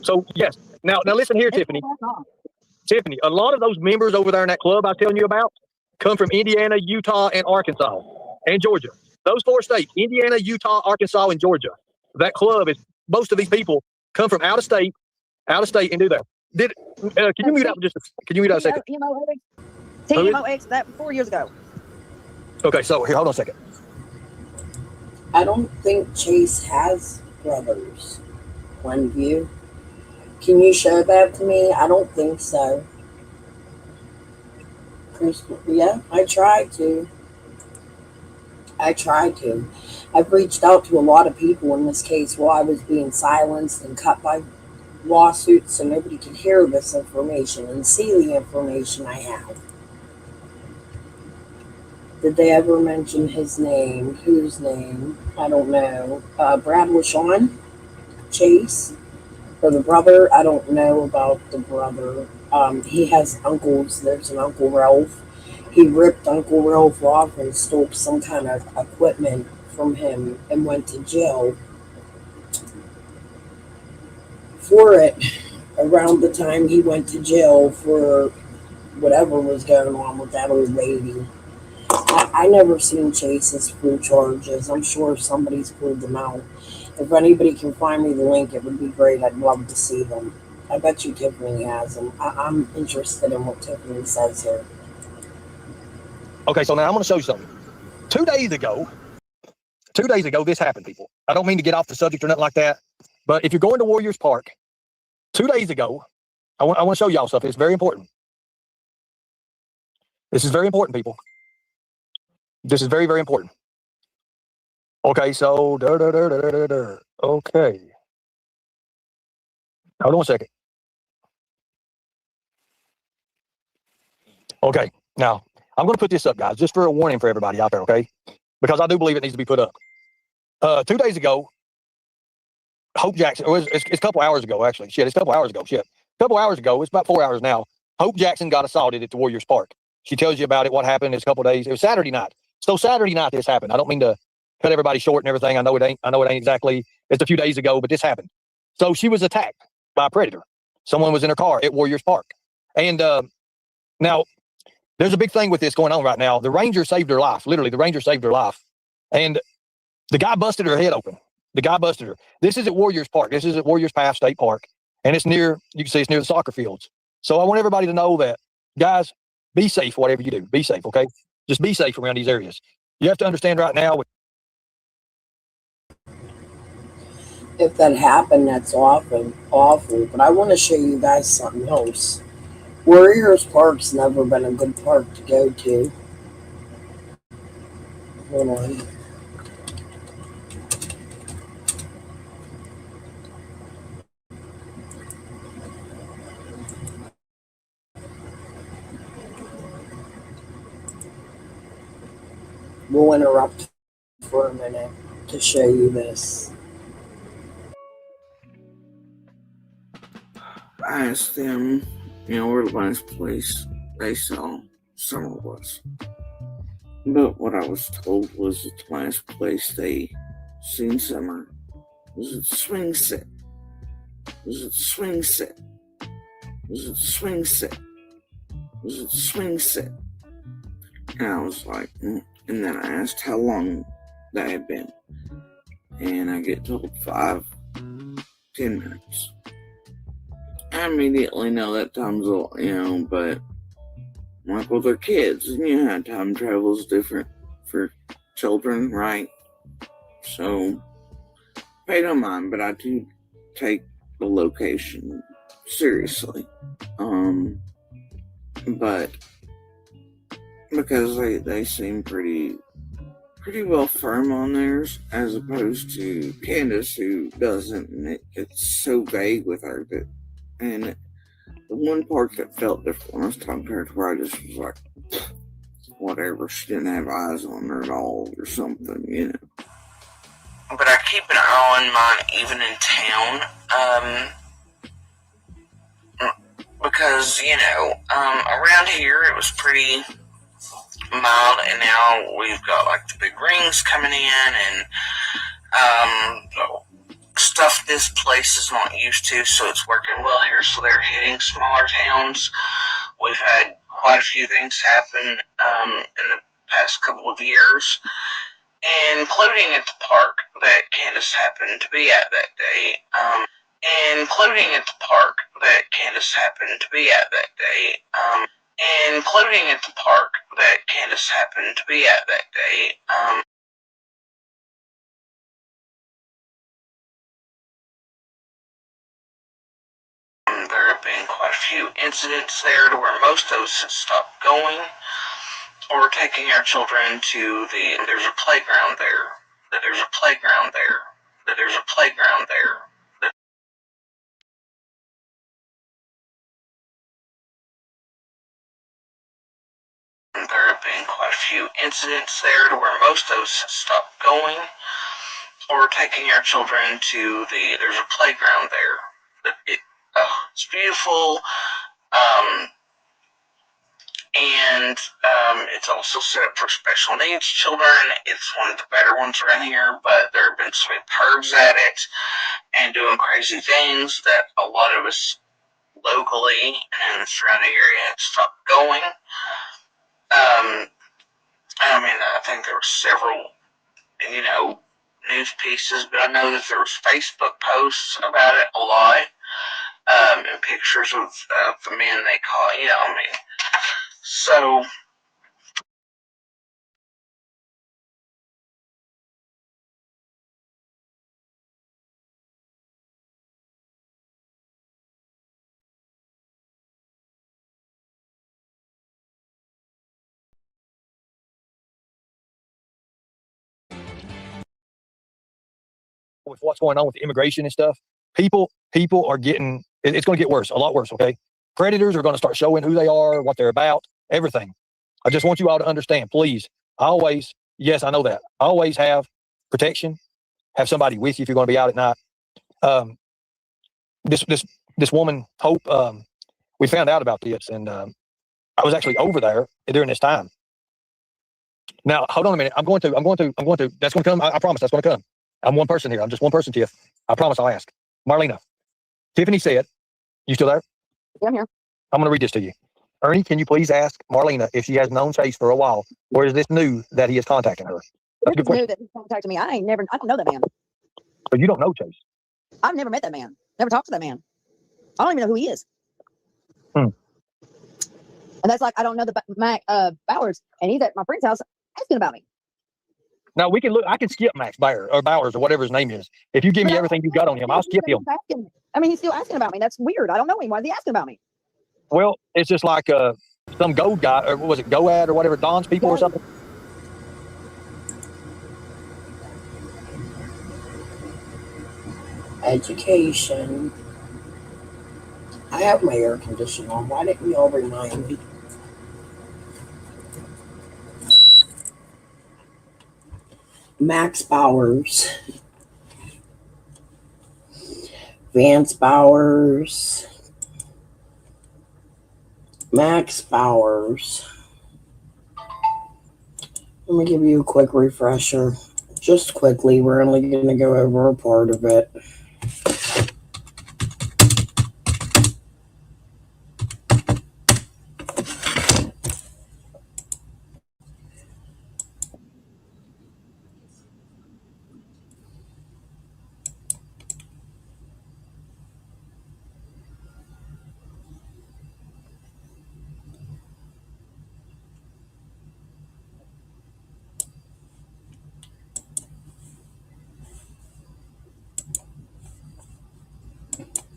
So yes. Now listen here, Tiffany. Tiffany, a lot of those members over there in that club I was telling you about come from Indiana, Utah, and Arkansas, and Georgia. Those 4 states, Indiana, Utah, Arkansas, and Georgia. That club is, most of these people come from out of state and do that. Can you mute out can you mute out a second? TMOX, that 4 years ago. Okay, so here, hold on a second. I don't think Chase has brothers. Glenview. Can you show that to me? I don't think so. Yeah, I tried to. I've reached out to a lot of people in this case while I was being silenced and cut by lawsuits so nobody could hear this information and see the information I have. Did they ever mention his name? Whose name? I don't know. Brad LaShawn? Chase? Or the brother? I don't know about the brother. He has uncles. There's an Uncle Ralph. He ripped Uncle Ralph off and stole some kind of equipment from him and went to jail for it around the time he went to jail for whatever was going on with that old lady. I never seen Chase's full charges. I'm sure somebody's pulled them out. If anybody can find me the link, it would be great. I'd love to see them. I bet you Tiffany has them. I'm interested in what Tiffany says here. Okay, so now I'm going to show you something. 2 days ago, this happened, people. I don't mean to get off the subject or nothing like that, but if you're going to Warriors Park, 2 days ago, I want to show y'all something. It's very important. This is very important, people. This is very, very important. Okay, so, okay. Hold on a second. Okay, now, I'm going to put this up, guys, just for a warning for everybody out there, okay? Because I do believe it needs to be put up. 2 days ago, Hope Jackson, it's a couple hours ago, actually. It's a couple hours ago. A couple hours ago, it's about 4 hours now, Hope Jackson got assaulted at the Warriors Park. She tells you about it, what happened. It's a couple of days. It was Saturday night. So Saturday night this happened. I don't mean to cut everybody short and everything. I know it ain't exactly, it's a few days ago, but this happened. So she was attacked by a predator. Someone was in her car at Warriors Park. And now, there's a big thing with this going on right now. The Ranger saved her life. Literally, the Ranger saved her life. And the guy busted her head open. The guy busted her. This is at Warriors Park. This is at Warriors Path State Park. And it's near, you can see it's near the soccer fields. So I want everybody to know that, guys, be safe, whatever you do. Be safe, okay? Just be safe around these areas. You have to understand right now. If that happened, that's awful. But I want to show you guys something else. Warriors Park's never been a good park to go to. Hold on. We'll interrupt for a minute to show you this. I asked them, where the last place they saw Summer was. But what I was told was that the last place they seen Summer was at the swing set. And I was like, and then I asked how long that had been. And I get told 5-10 minutes. I immediately know that time's but like, well, they're kids, and you know how time travel is different for children, right? So, pay no mind, but I do take the location seriously. But because they seem pretty well firm on theirs, as opposed to Candace, who doesn't, and it's so vague with her that. And the one part that felt different when I was talking to her, where I just was like, whatever, she didn't have eyes on her at all or something, But I keep an eye on mine even in town, because, around here it was pretty mild, and now we've got like the big rings coming in and stuff this place is not used to, so it's working well here. So they're hitting smaller towns. We've had quite a few things happen in the past couple of years, including at the park that Candace happened to be at that day. Including at the park that Candace happened to be at that day. Including at the park that Candace happened to be at that day. There have been quite a few incidents there to where most of us have stopped going or taking our children to there's a playground there, that there's a playground there, that there's a playground there. There have been quite a few incidents there to where most of us have stopped going or taking our children to there's a playground there. It's beautiful. And it's also set up for special needs children. It's one of the better ones around here, but there have been so many pervs at it and doing crazy things that a lot of us locally and in the surrounding area have stopped going. I mean, I think there were several, news pieces, but I know that there was Facebook posts about it a lot, and pictures of the men they caught, so with what's going on with the immigration and stuff, people are getting, it's going to get worse, a lot worse, okay? Predators are going to start showing who they are, what they're about, everything. I just want you all to understand, please, yes, I know that. Always have protection. Have somebody with you if you're going to be out at night. This woman, Hope, we found out about this, and I was actually over there during this time. Now, hold on a minute. I'm going to, that's going to come. I promise that's going to come. I'm one person here. I'm just one person, Tiff. I promise I'll ask. Marlena, Tiffany said, you still there? Yeah, I'm here. I'm going to read this to you. Ernie, can you please ask Marlena if she has known Chase for a while, or is this new that he is contacting her? That's a good Knew question. that he contacted me. I don't know that man. So you don't know Chase? I've never met that man. Never talked to that man. I don't even know who he is. Hmm. And that's like, I don't know the Mac Bowers, and he's at my friend's house asking about me. Now we can look. I can skip Max Bowers or whatever his name is. If you give me everything you got on him, I'll skip him. I mean, he's still asking about me. That's weird. I don't know him. Why is he asking about me? Well, it's just like some gold guy, or what was it, Goad or whatever, Don's people or something. Education. I have my air conditioner on. Why didn't you all remind me? Max Bowers. Vance Bowers. Max Bowers. Let me give you a quick refresher. Just quickly, we're only going to go over a part of it.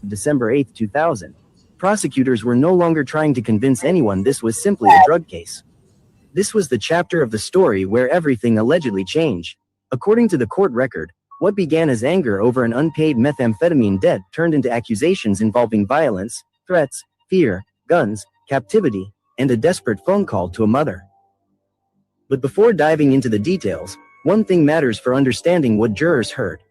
December 8, 2000. Prosecutors were no longer trying to convince anyone this was simply a drug case. This was the chapter of the story where everything allegedly changed. According to the court record, what began as anger over an unpaid methamphetamine debt turned into accusations involving violence, threats, fear, guns, captivity, and a desperate phone call to a mother. But before diving into the details, one thing matters for understanding what jurors heard.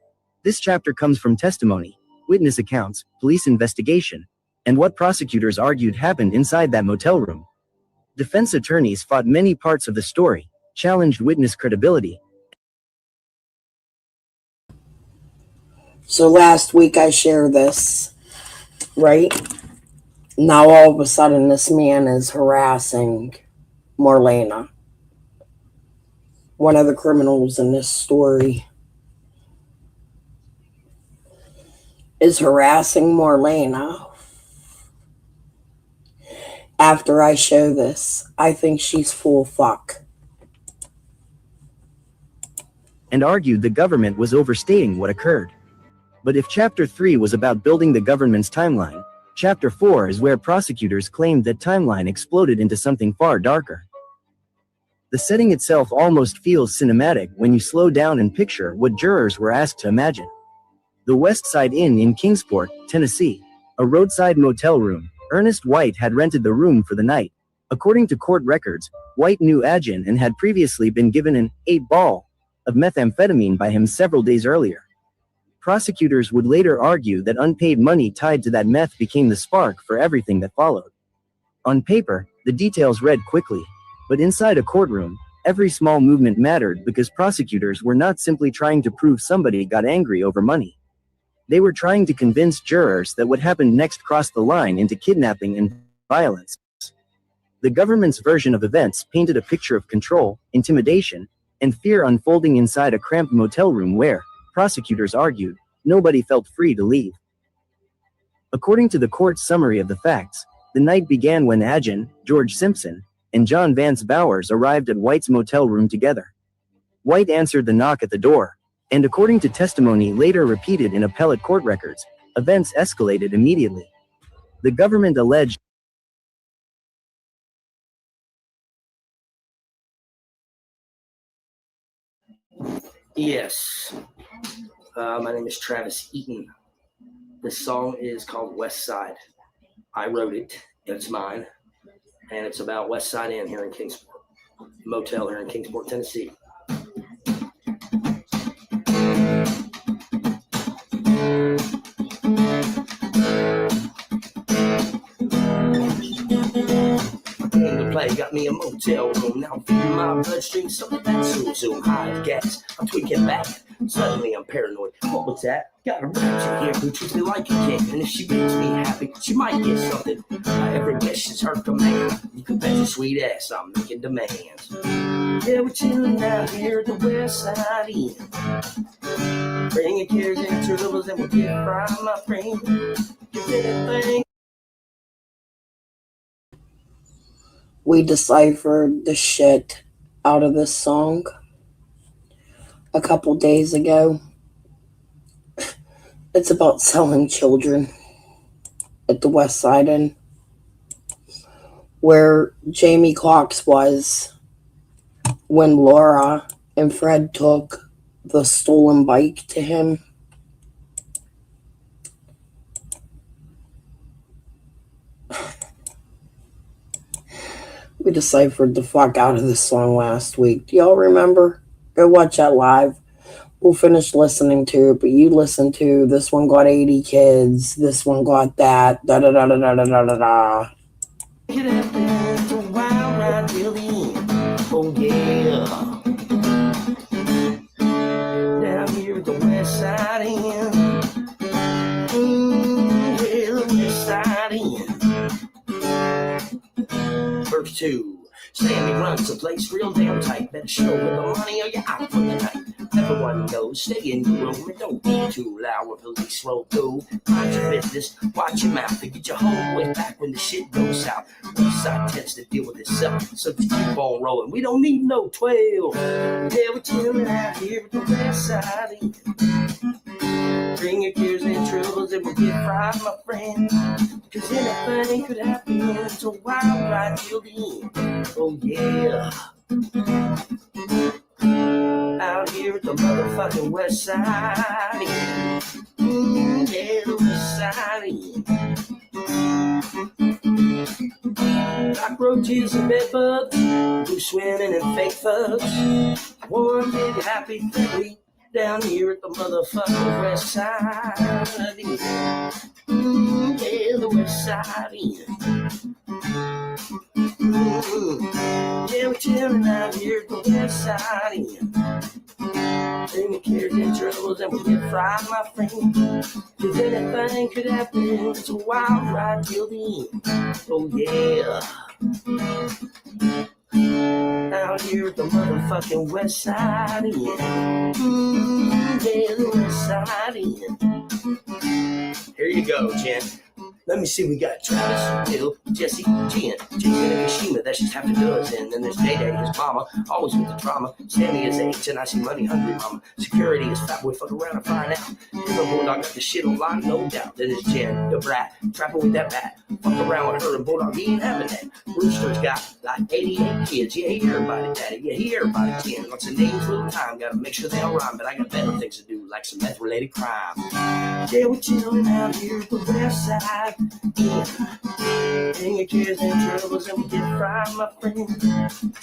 This chapter comes from testimony, witness accounts, police investigation, and what prosecutors argued happened inside that motel room. Defense attorneys fought many parts of the story, challenged witness credibility. So last week I shared this, right? Now all of a sudden this man is harassing Marlena. one of the criminals in this story, is harassing Marlena. After I show this, I think she's full fuck. And argued the government was overstating what occurred. But if Chapter 3 was about building the government's timeline, Chapter 4 is where prosecutors claimed that timeline exploded into something far darker. The setting itself almost feels cinematic when you slow down and picture what jurors were asked to imagine. The West Side Inn in Kingsport, Tennessee, a roadside motel room. Ernest White had rented the room for the night. According to court records, White knew Agin and had previously been given an 8-ball of methamphetamine by him several days earlier. Prosecutors would later argue that unpaid money tied to that meth became the spark for everything that followed. On paper, the details read quickly, but inside a courtroom, every small movement mattered because prosecutors were not simply trying to prove somebody got angry over money. They were trying to convince jurors that what happened next crossed the line into kidnapping and violence. The government's version of events painted a picture of control, intimidation, and fear unfolding inside a cramped motel room where, prosecutors argued, nobody felt free to leave. According to the court's summary of the facts, the night began when Agin, George Simpson, and John Vance Bowers arrived at White's motel room together. White answered the knock at the door, and according to testimony later repeated in appellate court records, events escalated immediately. The government alleged Yes. My name is Travis Eaton. This song is called West Side. I wrote it. It's mine. And it's about West Side Inn here in Kingsport. Motel here in Kingsport, Tennessee. Play, got me a motel room. Now I'm feeding my bloodstream something that's zoom high as gas. I'm tweaking back. Suddenly I'm paranoid. What was that? Got a rapture here who treats me like a king. And if she makes me happy, she might get something. Every wish is her command. You can bet your sweet ass I'm making demands. Yeah, we're chilling out here at the West Side Inn. Bringing cares and troubles and we'll get right, my friend. Cause anything. We deciphered the shit out of this song a couple days ago. It's about selling children at the West Side Inn, where Jamie Cox was when Laura and Fred took the stolen bike to him. We deciphered the fuck out of this song last week. Do y'all remember? Go watch that live. We'll finish listening to it, but you listen to this one got 80 kids, this one got that, da da da da da da da da da. Get up there, it's a wild ride till the end. Oh yeah. Down here at the West Side Inn. Yeah, the West Side Inn. Verse 2. Sammy runs the place real damn tight. Better show with the money or you're out for the night. Everyone knows, stay in your room and don't be too loud when police roll through. Mind your business, watch your mouth and get your homeboy back when the shit goes south. West Side tends to deal with itself, so just keep on rolling. We don't need no 12. Yeah, we're chilling out here at the West Side Inn. Bring your cares and troubles and we'll get right, my friend. Cause anything could happen. It's a wild ride till the end. Oh yeah. Out here at the motherfucking West Side Inn. Yeah, the West Side Inn. Cockroaches and bedbugs, loose swimming and fake thugs. One big happy family down here at the motherfucking West Side Inn. Yeah, the West Side Inn. Yeah, we're chilling out here at the West Side Inn. Bring your cares and troubles and we'll get fried, my friend. Cause anything could happen. It's a wild ride till the end. Oh yeah. Out here at the motherfucking West Side Inn. Yeah, the West Side Inn. Here you go, Jen. Let me see, we got Travis, Bill, Jesse, Jen, Jason, and Kashima, that's just half a dozen. Then there's Day-Day, his mama, always with the drama. Sammy is H, and I see money hungry mama. Security is Fat Boy, fuck around and find out. You know, Bulldog got the shit on line, no doubt. Then there's Jen, the brat, trapping with that bat. Fuck around with her and Bulldog, he ain't having that. Rooster's got like 88 kids, yeah, he everybody daddy, yeah, he everybody 10. Lots of names, little time, gotta make sure they all rhyme. But I got better things to do, like some meth-related crime. Yeah, we're chillin' out here at the West Side. Yeah. And your cares and troubles and we get fried, my friend.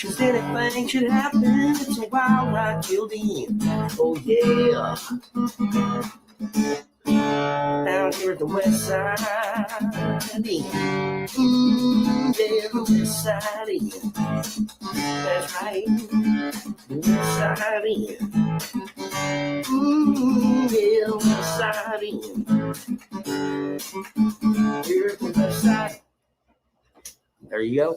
Cause anything could happen. It's a wild ride till the end. Oh yeah. Down here at the West Side. Yeah, the West Side. That's right. The West Side. Yeah, the West Side. Here at the West Side. There you go.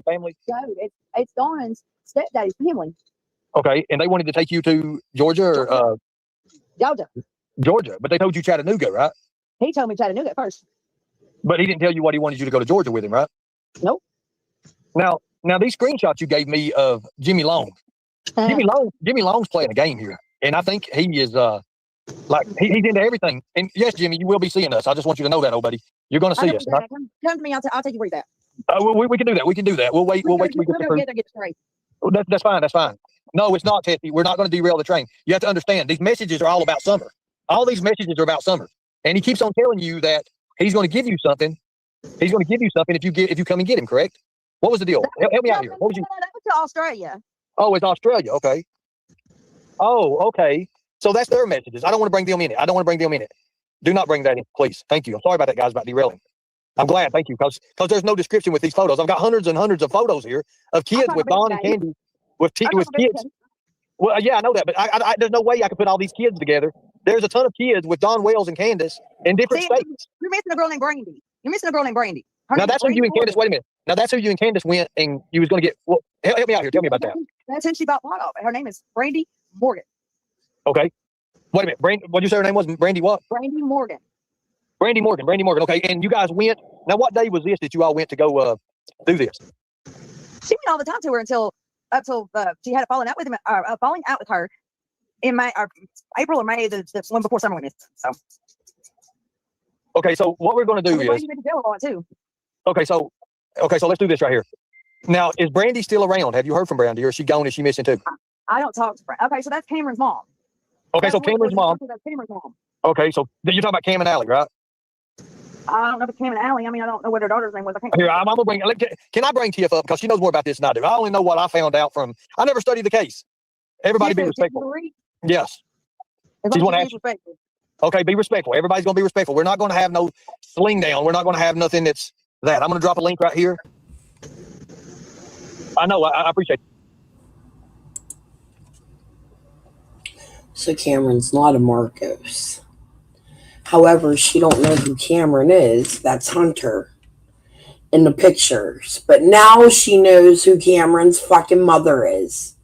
Family. So it's Dawn's stepdaddy's family. Okay, and they wanted to take you to Georgia or Georgia, but they told you Chattanooga, right? He told me Chattanooga at first. But he didn't tell you what he wanted you to go to Georgia with him, right? Nope. Now these screenshots you gave me of Jimmy Long. Jimmy Long's playing a game here, and I think he is like he's into everything. And yes, Jimmy, you will be seeing us. I just want you to know that, old buddy. You're going to see us. Right? Come to me. I'll take you where he's at. We can do that. We can do that. We'll wait. We'll wait till we get the proof. Get straight. That's fine. That's fine. No, it's not, Tessie. We're not going to derail the train. You have to understand, these messages are all about Summer. All these messages are about Summer. And he keeps on telling you that he's going to give you something. He's going to give you something if you come and get him, correct? What was the deal? Help me out here. What was you? That was to Australia. Oh, it's Australia. Okay. Oh, okay. So that's their messages. I don't want to bring them in it. Do not bring that in, please. Thank you. I'm sorry about that, guys, about derailing. I'm glad. Thank you. Because there's no description with these photos. I've got hundreds and hundreds of photos here of kids with Dawn and Candy. With kids. Well, yeah, I know that, but I there's no way I could put all these kids together. There's a ton of kids with Dawn Wells and Candace in different states. You're missing a girl named Brandy. Now that's who you and Candace. Wait a minute. Now that's who you and Candace went, and you was going to get. Well, help me out here. Tell me about that. That's who she bought pot off. Her name is Brandy Morgan. Okay. Wait a minute. What did you say her name was? Brandy what? Brandy Morgan. Brandy Morgan. Okay. And you guys went. Now, what day was this that you all went to go do this? She went all the time to her until she had a falling out with him. Falling out with her in April or May, the one before summer went. So. Okay. So what we're going to do is. Okay. So let's do this right here. Now, is Brandy still around? Have you heard from Brandy, or is she gone? Is she missing too? I don't talk to Brandy. Okay. So that's Cameron's mom. Okay. So Cameron's mom. That's Cameron's mom. Okay. So you're talking about Cam and Allie, right? I don't know if it's Cam and Allie. I mean, I don't know what her daughter's name was. Here, I'm gonna bring. Can I bring Tiff up because she knows more about this than I do? I only know what I found out from. I never studied the case. Everybody be respectful. Yes. She's one respectful. Okay, be respectful. Everybody's gonna be respectful. We're not gonna have no sling down. We're not gonna have nothing that's that. I'm gonna drop a link right here. I know. I appreciate it. So Cameron's not a Marcos. However, she don't know who Cameron is. That's Hunter in the pictures. But now she knows who Cameron's fucking mother is.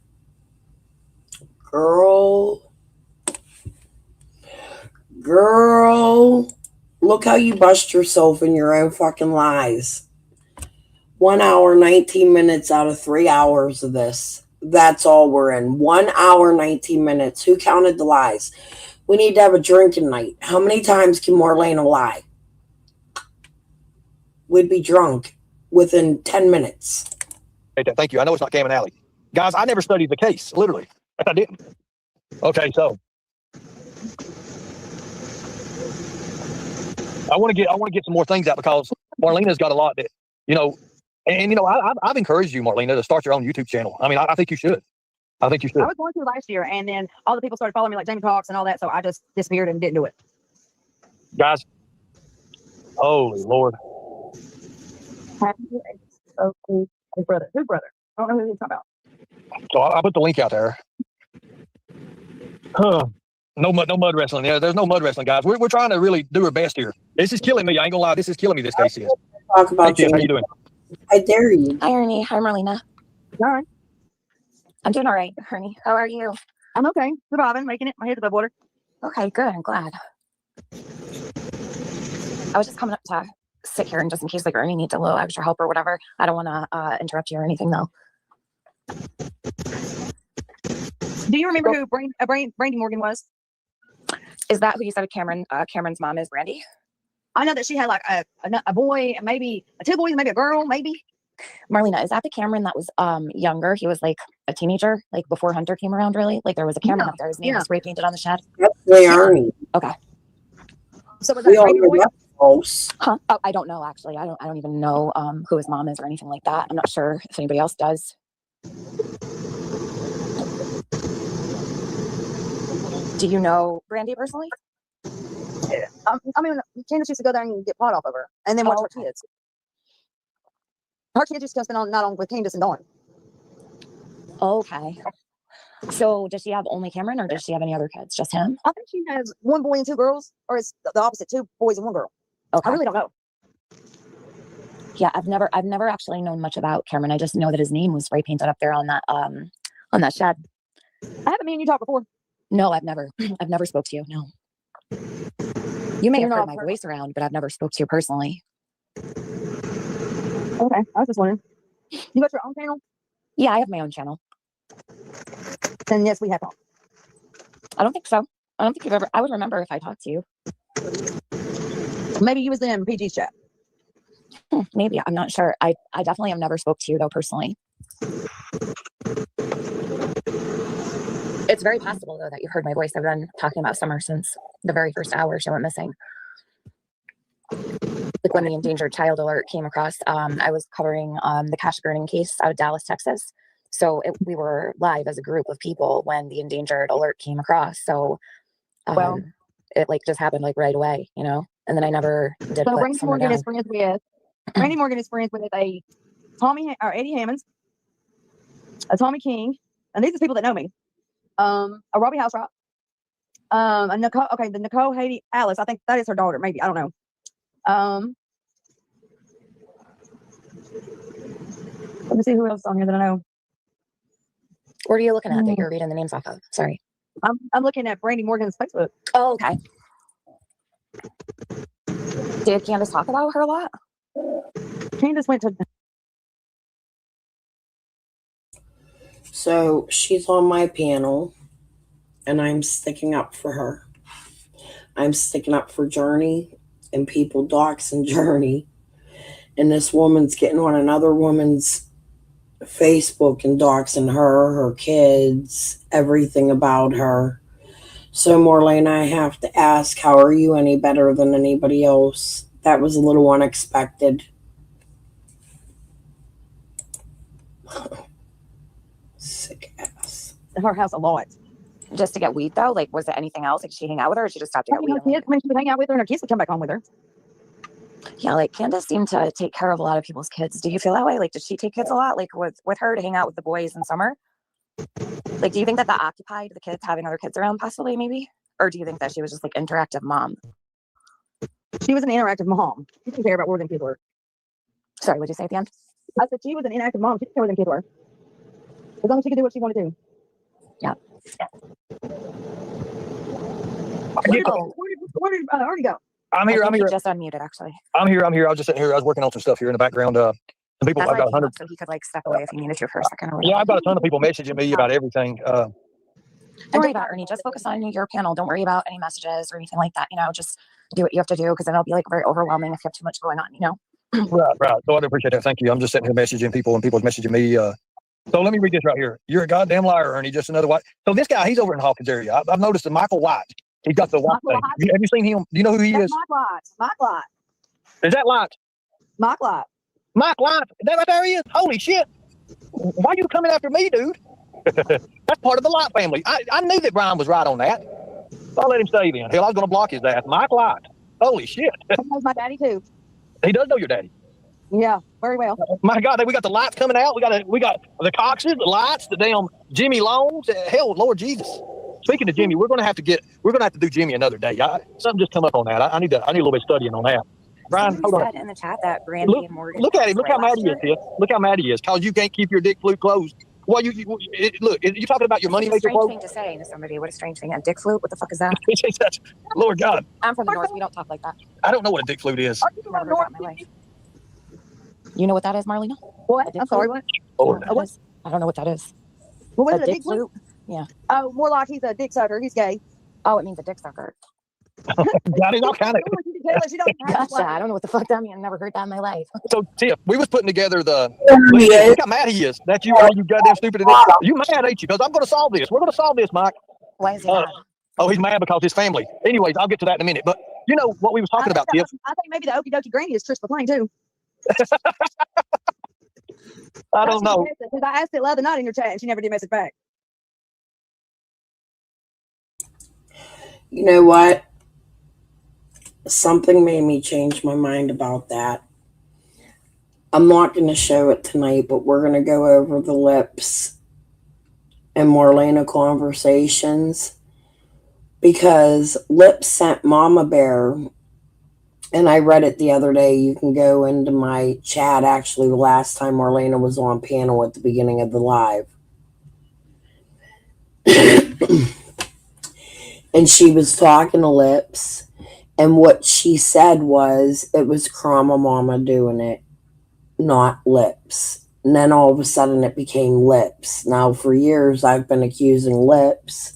Girl, look how you bust yourself in your own fucking lies. 1 hour, 19 minutes out of 3 hours of this. That's all we're in. 1 hour, 19 minutes. Who counted the lies? We need to have a drinking night. How many times can Marlena lie? We'd be drunk within 10 minutes. Thank you. I know it's not Cam and Allie. Guys, I never studied the case. Literally. I didn't. Okay, so. I want to get some more things out because Marlena's got a lot that, I've encouraged you, Marlena, to start your own YouTube channel. I mean, I think you should. I think you should. I was going through last year, and then all the people started following me, like Jamie Talks and all that, so I just disappeared and didn't do it. Guys, holy Lord. Who brother? I don't know who you're talking about. So I put the link out there. No mud wrestling. Yeah, there's no mud wrestling, guys. We're trying to really do our best here. This is killing me. I ain't gonna lie. This is killing me. This case is. Talk about How you doing? I dare you. Hi, Ernie. Hi, Marlena. All right. I'm doing all right, Ernie. How are you? I'm okay. Surviving, making it. My head's above water. Okay, good. I'm glad. I was just coming up to sit here and just in case like Ernie needs a little extra help or whatever. I don't want to interrupt you or anything though. Do you remember who Brandy Morgan was? Is that who you said Cameron's mom is, Brandy? I know that she had like a boy, maybe two boys, maybe a girl, maybe. Marlena, is that the Cameron that was younger? He was like a teenager, like before Hunter came around, really? Like there was a Cameron up there. His name was spray painted on the shed. That's Arnie. Okay. So was We that all Brandy know boy? that close. Huh? Oh, I don't know actually. I don't even know who his mom is or anything like that. I'm not sure if anybody else does. Do you know Brandy personally? I mean, Candace used to go there and get pot off of her, and then watch her kids. Her kids used to spend not on with Candace and Dawn. Okay. So does she have only Cameron or does she have any other kids? Just him? I think she has one boy and two girls, or it's the opposite, two boys and one girl. Okay. I really don't know. Yeah, I've never actually known much about Cameron. I just know that his name was spray painted up there on that shed. I haven't met you talk before. No, I've never spoke to you. No. You may You're have heard not my voice around, but I've never spoke to you personally. Okay, I was just wondering. You got your own channel? Yeah, I have my own channel. Then yes, we have talked. I don't think so. I don't think you've ever. I would remember if I talked to you. Maybe you was in PG's chat. Maybe. I'm not sure. I definitely have never spoke to you though personally. It's very possible though that you've heard my voice. I've been talking about Summer since the very first hour she went missing. Like when the endangered child alert came across, I was covering the Cash Burning case out of Dallas, Texas. So we were live as a group of people when the endangered alert came across. So it like just happened like right away, you know. And then I never did. So put Brandy Summer Morgan down. is friends with a Eddie Hammonds, a Tommy King, and these are people that know me. A Robbie House Rock, a Nicole. Okay, the Nicole Haiti Alice. I think that is her daughter. Maybe I don't know. Let me see who else is on here that I know. What are you looking at that you're reading the names off of? Sorry. I'm looking at Brandy Morgan's Facebook. Oh, okay. Did Candace talk about her a lot? Candace went to. So she's on my panel, and I'm sticking up for her. I'm sticking up for Journey and people doxing Journey. And this woman's getting on another woman's Facebook and doxing her kids, everything about her. So, Marlene, I have to ask, how are you any better than anybody else? That was a little unexpected. Sick ass. Her house a lot. Just to get weed though? Like, was it anything else? Like, did she hang out with her or she just stopped to get weed? Her kids, I mean, she would hang out with her and her kids would come back home with her. Yeah, like Candace seemed to take care of a lot of people's kids. Do you feel that way? Like, did she take kids a lot? Like with her to hang out with the boys in summer? Like, do you think that occupied the kids having other kids around possibly maybe? Or do you think that she was just like interactive mom? She was an interactive mom. She didn't care about where them kids were. Sorry, what did you say at the end? I said she was an inactive mom. She didn't care where them kids were. As long as she could do what she wanted to do. Yeah. Where did Artie go? I'm here. I I'm think here. he just unmuted actually. I'm here. I was just sitting here. I was working on some stuff here in the background. Some people. That's I've got why I came 100. up so he could like step away if he needed to for a second or whatever. Yeah, I've got a ton of people messaging me about everything. Don't worry about it, Ernie. Just focus on your panel. Don't worry about any messages or anything like that. You know, just do what you have to do because then it'll be like very overwhelming if you have too much going on, you know? Right. So I do appreciate that. Thank you. I'm just sitting here messaging people and people's messaging me. So let me read this right here. You're a goddamn liar, Ernie. Just another white. So this guy, he's over in Hawkins area. I've noticed that Michael White. He's got the white thing. Have you seen him? Do you know who he is? Mike Light. Is that Light? Mike Light. Mike Light. Is that right there he is? Holy shit. Why are you coming after me, dude? That's part of the Light family. I knew that Brian was right on that. I'll let him stay then. Hell, I was going to block his ass. Mike Light. Holy shit. He knows my daddy too. He does know your daddy. Yeah, very well. My God, we got the Lights coming out. We got the Coxes, the Lights, the damn Jimmy Longs. Hell, Lord Jesus. Speaking of Jimmy, we're gonna have to do Jimmy another day. Something just come up on that. I need a little bit of studying on that. Brian, hold on. said in the chat that Brandy Look, and Morgan. look at him. passed Look away how mad last he year. is, Tiff. Look how mad he is. Cause you can't keep your dick flute closed. Well, look. You talking about your money It's a maker strange quote? thing to say to somebody. What a strange thing. A dick flute? What the fuck is that? Lord God, I'm from the north. We don't talk like that. I don't know what a dick flute is. Never heard that in my life. You know what that is, Marlena? What? A dick I'm sorry, flute? what? Do you know what that is? I don't know what that is. What was A it? dick flute? Yeah. Oh, more like he's a dick sucker. He's gay. Oh, it means a dick sucker. Got it all kind of. Gotcha. I don't know what the fuck that means. I've never heard that in my life. So Tiff, we was putting together the. He is. Look how mad he is. That's you. You goddamn stupid. You mad, ain't you? Because I'm going to solve this. We're going to solve this, Mike. Why is he mad? Oh, he's mad because his family. Anyways, I'll get to that in a minute. But you know what we was talking about, Tiff? I think maybe the Okie Dokie Granny is Trish McLean too. I don't know. Because I asked it the other night in your chat and she never did message back. You know what? Something made me change my mind about that. I'm not going to show it tonight, but we're going to go over the Lips and Marlena conversations because Lips sent Mama Bear, and I read it the other day. You can go into my chat, actually, the last time Marlena was on panel at the beginning of the live. And she was talking to Lips, and what she said was it was Krama Mama doing it, not Lips. And then all of a sudden it became Lips. Now, for years, I've been accusing Lips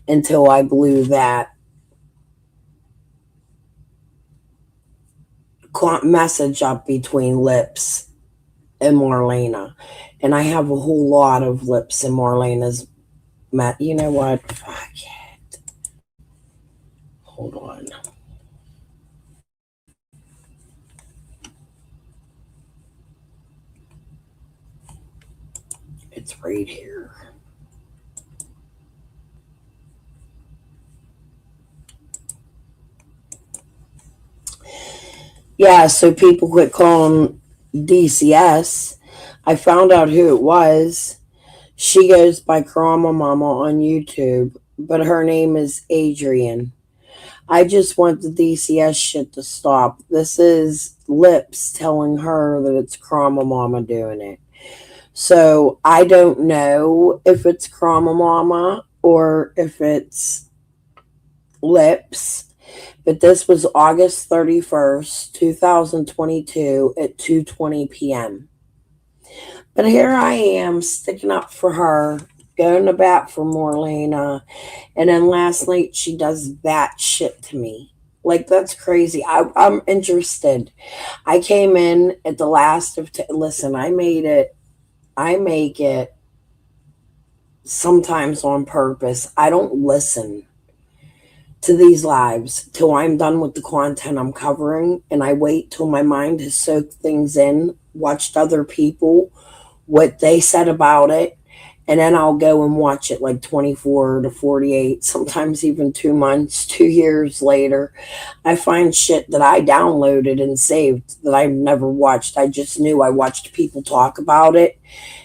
until I blew that message up between Lips and Marlena. And I have a whole lot of Lips and Marlena's. You know what? Fuck it. Hold on. It's right here. Yeah, so people quit calling DCS. I found out who it was. She goes by Krama Mama on YouTube, but her name is Adrian. I just want the DCS shit to stop. This is Lips telling her that it's Krama Mama doing it. So I don't know if it's Krama Mama or if it's Lips, but this was August 31st, 2022 at 2:20 p.m. But here I am sticking up for her, going to bat for Marlena, and then last night she does that shit to me. Like, that's crazy. I'm interested. I came in at the last of listen, I make it sometimes on purpose. I don't listen to these lives till I'm done with the content I'm covering, and I wait till my mind has soaked things in, watched other people, what they said about it, and then I'll go and watch it like 24 to 48, sometimes even 2 months, 2 years later. I find shit that I downloaded and saved that I've never watched. I just knew I watched people talk about it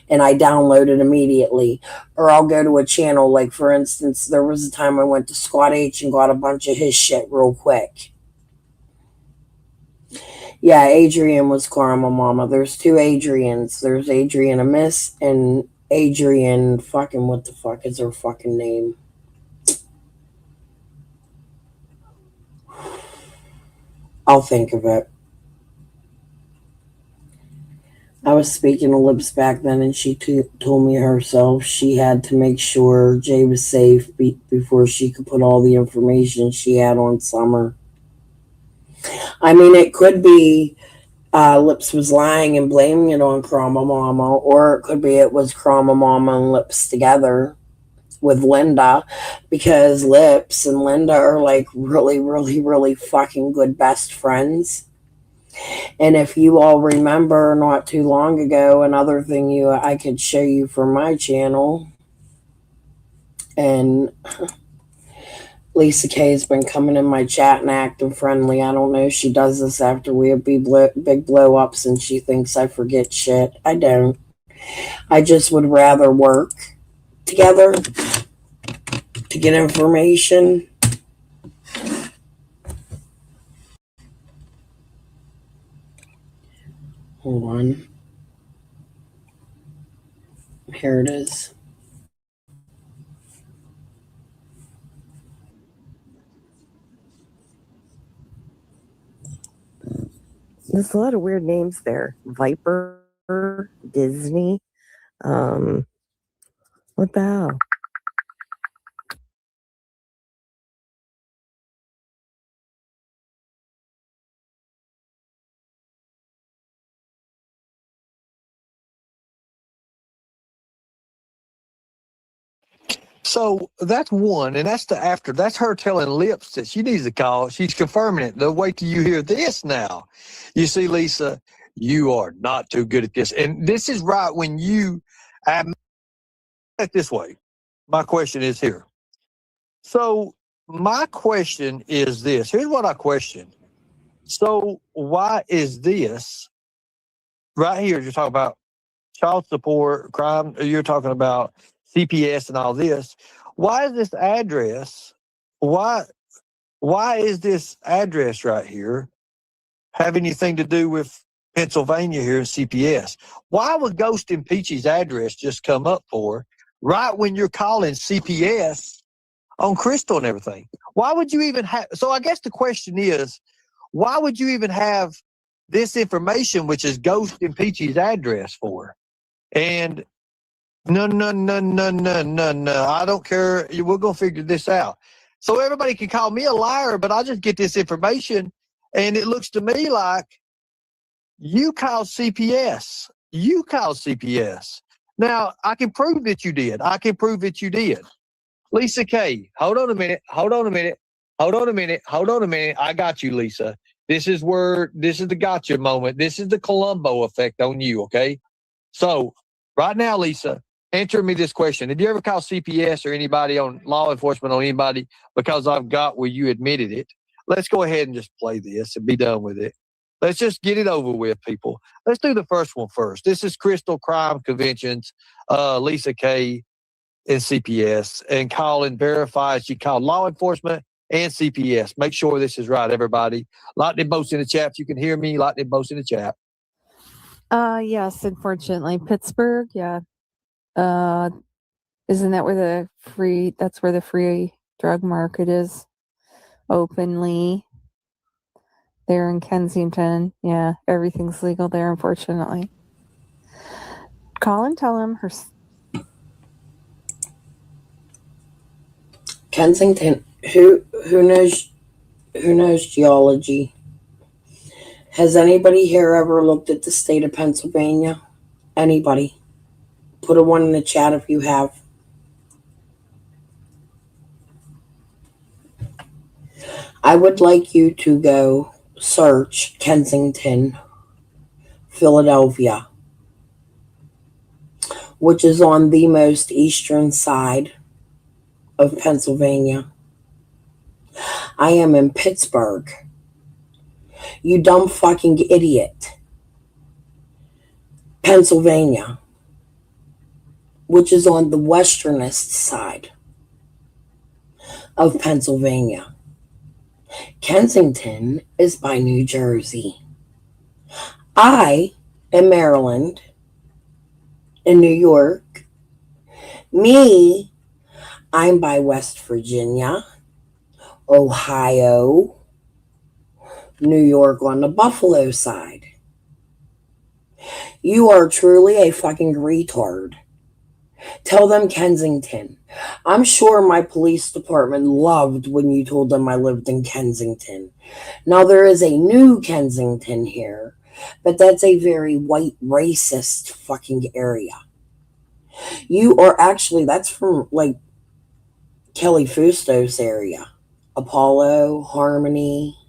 and I downloaded immediately. Or I'll go to a channel, like for instance, there was a time I went to Scott H and got a bunch of his shit real quick. Yeah, Adrian was Krama Mama. There's 2 Adrians. There's Adrian Amiss and Adrian fucking, what the fuck is her fucking name? I'll think of it. I was speaking to Lips back then, and she told me herself she had to make sure Jay was safe before she could put all the information she had on Summer. I mean, it could be Lips was lying and blaming it on Krama Mama, or it could be it was Krama Mama and Lips together with Linda, because Lips and Linda are like really, really, really fucking good best friends. And if you all remember not too long ago, another thing I could show you from my channel, and Lisa K has been coming in my chat and acting friendly. I don't know if she does this after we have big blow-ups and she thinks I forget shit. I don't. I just would rather work together to get information. Hold on. Here it is. There's a lot of weird names there. Viper, Disney. What the hell? So that's one, and that's the after. That's her telling Lips that she needs to call. She's confirming it. They'll wait till you hear this now. You see, Lisa, you are not too good at this. And this is right when you it this way. My question is here. So my question is this. Here's what I question. So why is this right here? You're talking about child support, crime. You're talking about CPS and all this. Why is this address? Why is this address right here have anything to do with Pennsylvania here in CPS? Why would Ghost and Peachy's address just come up for right when you're calling CPS on Crystal and everything? Why would you even have? So I guess the question is, why would you even have this information, which is Ghost and Peachy's address for? And no. I don't care. We're going to figure this out. So everybody can call me a liar, but I just get this information, and it looks to me like you called CPS. You called CPS. Now, I can prove that you did. Lisa K., hold on a minute. I got you, Lisa. This is the gotcha moment. This is the Columbo effect on you, okay? So right now, Lisa, answer me this question. Did you ever call CPS or anybody on law enforcement on anybody because I've got where you admitted it? Let's go ahead and just play this and be done with it. Let's just get it over with, people. Let's do the first one first. This is Crystal Crime Conventions, Lisa K. and CPS. And Colin verifies she called law enforcement and CPS. Make sure this is right, everybody. Lightning bolts in the chat. If you can hear me, lightning bolts in the chat. Yes, unfortunately. Pittsburgh, yeah. Isn't that where that's where the free drug market is openly? There in Kensington. Yeah, everything's legal there, unfortunately. Colin, tell him Kensington. Who knows geology? Has anybody here ever looked at the state of Pennsylvania? Anybody? Put a 1 in the chat if you have. I would like you to go search Kensington, Philadelphia, which is on the most eastern side of Pennsylvania. I am in Pittsburgh. You dumb fucking idiot. Pennsylvania, which is on the westernest side of Pennsylvania. Kensington is by New Jersey. I am Maryland and New York. Me, I'm by West Virginia, Ohio, New York on the Buffalo side. You are truly a fucking retard. Tell them Kensington. I'm sure my police department loved when you told them I lived in Kensington. Now there is a new Kensington here, but that's a very white racist fucking area. You are actually, that's from like Kelly Fustos area, Apollo, Harmony.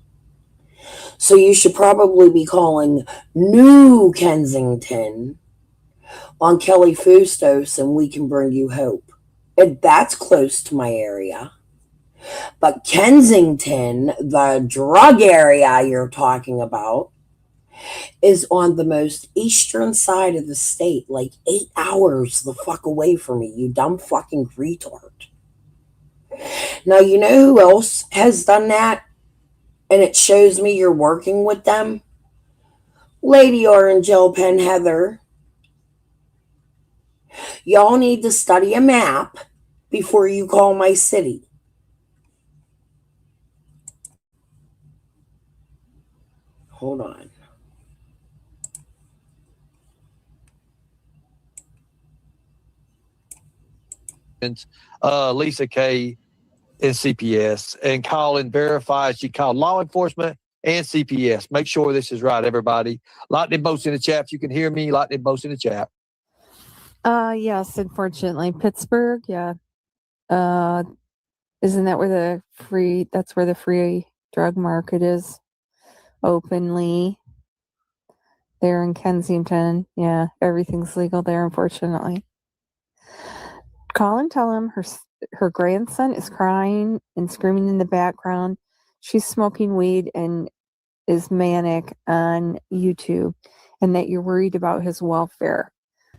So you should probably be calling New Kensington on Kelly Fustos and we can bring you hope. And that's close to my area. But Kensington, the drug area you're talking about, is on the most eastern side of the state, like 8 hours the fuck away from me, you dumb fucking retard. Now, you know who else has done that? And it shows me you're working with them? Lady Orange Gel Pen Heather, y'all need to study a map before you call my city. Hold on. Lisa K and CPS, and call and verify. She called law enforcement and CPS. Make sure this is right, everybody. Lock them both in the chat. If you can hear me, lock them both in the chat. Yes, unfortunately. Pittsburgh, yeah. Isn't that where that's where the free drug market is openly? There in Kensington. Yeah, everything's legal there, unfortunately. Call and tell him her grandson is crying and screaming in the background. She's smoking weed and is manic on YouTube, and that you're worried about his welfare.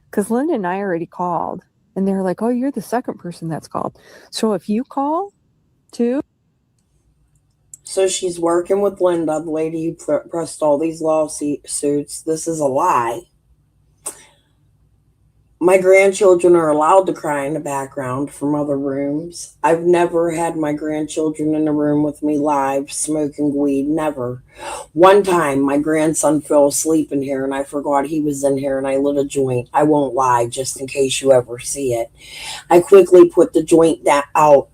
Because Linda and I already called, and they're like, oh, you're the second person that's called. So if you call too. So she's working with Linda, the lady who pressed all these lawsuits. This is a lie. My grandchildren are allowed to cry in the background from other rooms. I've never had my grandchildren in a room with me live smoking weed. Never. One time, my grandson fell asleep in here and I forgot he was in here and I lit a joint. I won't lie, just in case you ever see it. I quickly put the joint out,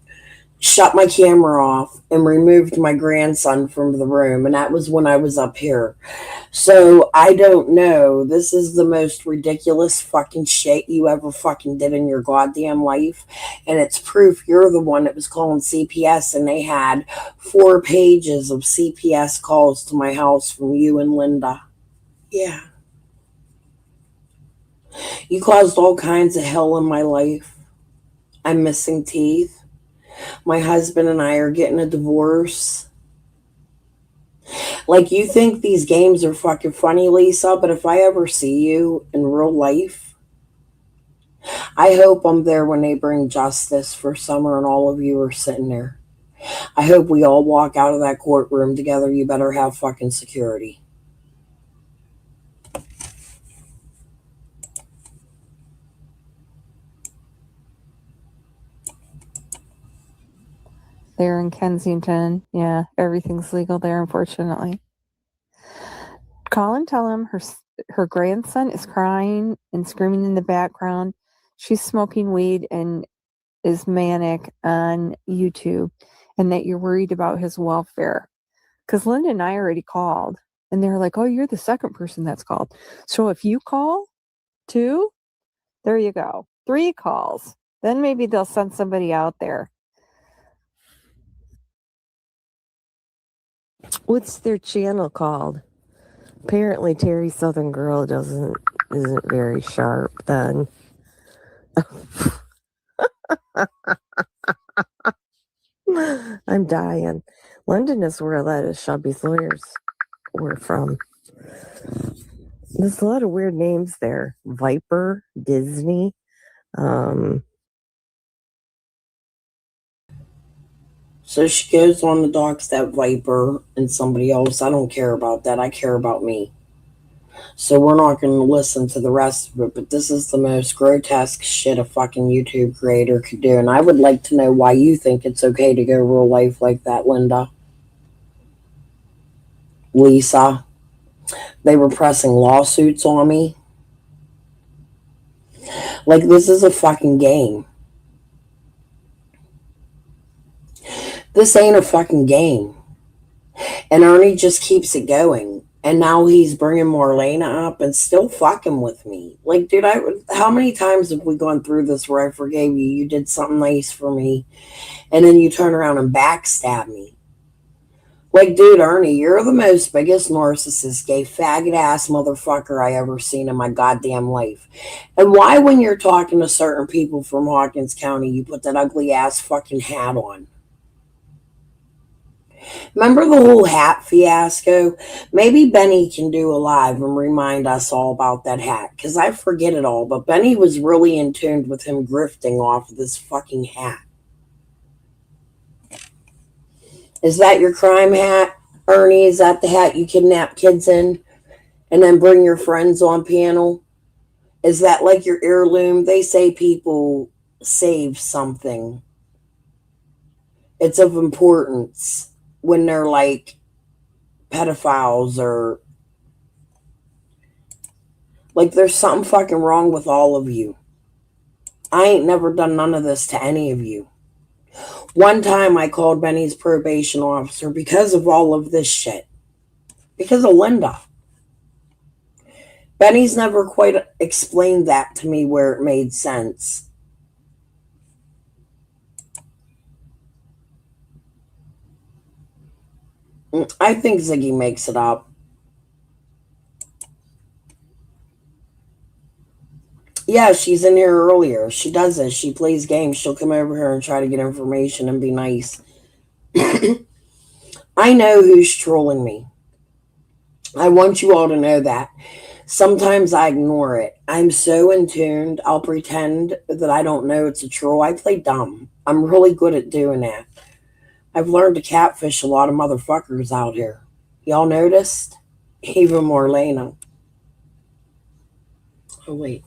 shut my camera off, and removed my grandson from the room. And that was when I was up here. So I don't know. This is the most ridiculous fucking shit you ever fucking did in your goddamn life. And it's proof you're the one that was calling CPS, and they had 4 pages of CPS calls to my house from you and Linda. Yeah. You caused all kinds of hell in my life. I'm missing teeth. My husband and I are getting a divorce. Like, you think these games are fucking funny, Lisa, but if I ever see you in real life, I hope I'm there when they bring justice for Summer and all of you are sitting there. I hope we all walk out of that courtroom together. You better have fucking security. There in Kensington. Yeah, everything's legal there, unfortunately. Call and tell him her grandson is crying and screaming in the background. She's smoking weed and is manic on YouTube, and that you're worried about his welfare. Because Linda and I already called, and they're like, oh, you're the second person that's called. So if you call too, there you go. 3 calls. Then maybe they'll send somebody out there. What's their channel called? Apparently Terry Southern Girl isn't very sharp then. I'm dying. London is where a lot of Shelby's lawyers were from. There's a lot of weird names there. Viper, Disney. So she goes on the docs that Viper and somebody else. I don't care about that. I care about me. So we're not going to listen to the rest of it, but this is the most grotesque shit a fucking YouTube creator could do. And I would like to know why you think it's okay to go real life like that, Linda. Lisa. They were pressing lawsuits on me. Like, this is a fucking game. This ain't a fucking game. And Ernie just keeps it going. And now he's bringing Marlena up and still fucking with me. Like, dude, how many times have we gone through this where I forgave you? You did something nice for me. And then you turn around and backstab me. Like, dude, Ernie, you're the most biggest narcissist, gay, faggot-ass motherfucker I ever seen in my goddamn life. And why, when you're talking to certain people from Hawkins County, you put that ugly-ass fucking hat on? Remember the whole hat fiasco? Maybe Benny can do a live and remind us all about that hat, because I forget it all, but Benny was really in tune with him grifting off of this fucking hat. Is that your crime hat, Ernie? Is that the hat you kidnap kids in and then bring your friends on panel? Is that like your heirloom? They say people save something. It's of importance when they're like pedophiles or like there's something fucking wrong with all of you. I ain't never done none of this to any of you. One time I called Benny's probation officer because of all of this shit. Because of Linda. Benny's never quite explained that to me where it made sense. I think Ziggy makes it up. Yeah, she's in here earlier. She does this. She plays games. She'll come over here and try to get information and be nice. I know who's trolling me. I want you all to know that. Sometimes I ignore it. I'm so in tuned, I'll pretend that I don't know it's a troll. I play dumb. I'm really good at doing that. I've learned to catfish a lot of motherfuckers out here. Y'all noticed? Even Marlena. Oh, wait.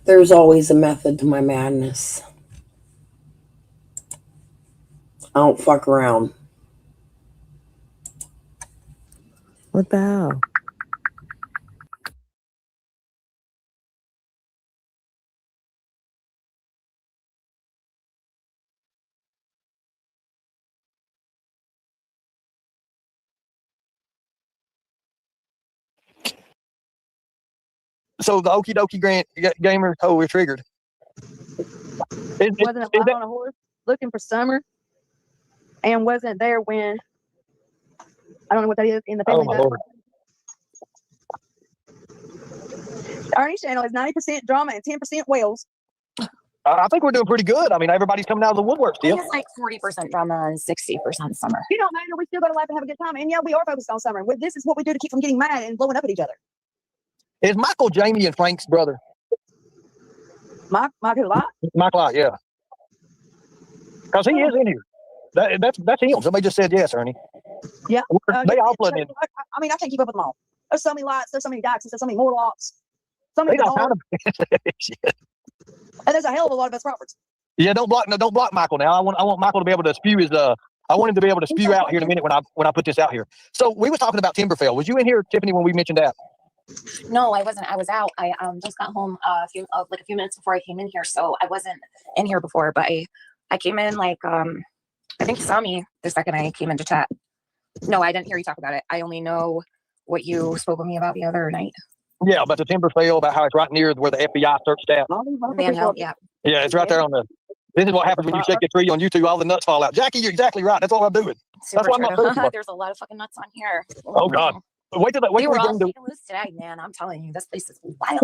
There's always a method to my madness. I don't fuck around. What the hell? So the Okie Dokie gamer, oh, we're triggered. Wasn't a on a horse looking for Summer and wasn't there when I don't know what that is in the family. Oh my Lord. Ernie's channel is 90% drama and 10% whales. I think we're doing pretty good. I mean, everybody's coming out of the woodwork still. It's like 40% drama and 60% Summer. You don't matter. We still got to laugh and have a good time. And yeah, we are focused on Summer. This is what we do to keep from getting mad and blowing up at each other. Is Michael Jamie and Frank's brother? Michael Lott? Michael Lott, yeah. Because he is in here. That's him. Somebody just said yes, Ernie. Yeah. They all flood in. I mean, I can't keep up with them all. There's so many Lotts, there's so many Daxes, there's so many more Lotts. So many and there's a hell of a lot of best Crawfords. Yeah, don't block Michael now. I want Michael to be able to spew his I want him to be able to spew out here in a minute when I put this out here. So we were talking about Timberfell. Was you in here, Tiffany, when we mentioned that? No, I wasn't. I was out. I just got home a few minutes before I came in here, so I wasn't in here before. But I came in like I think you saw me the second I came into chat. No, I didn't hear you talk about it. I only know what you spoke with me about the other night. Yeah, about the Timberfell, about how it's right near where the FBI searched at. Van Hill, yeah. Yeah, it's right there on the. This is what happens when you shake a tree on YouTube. All the nuts fall out. Jackie, you're exactly right. That's all I'm doing. Super That's what I'm true. not There's a lot of fucking nuts on here. Oh God. Wait till we were all bring the. loose today, man. I'm telling you, this place is wild.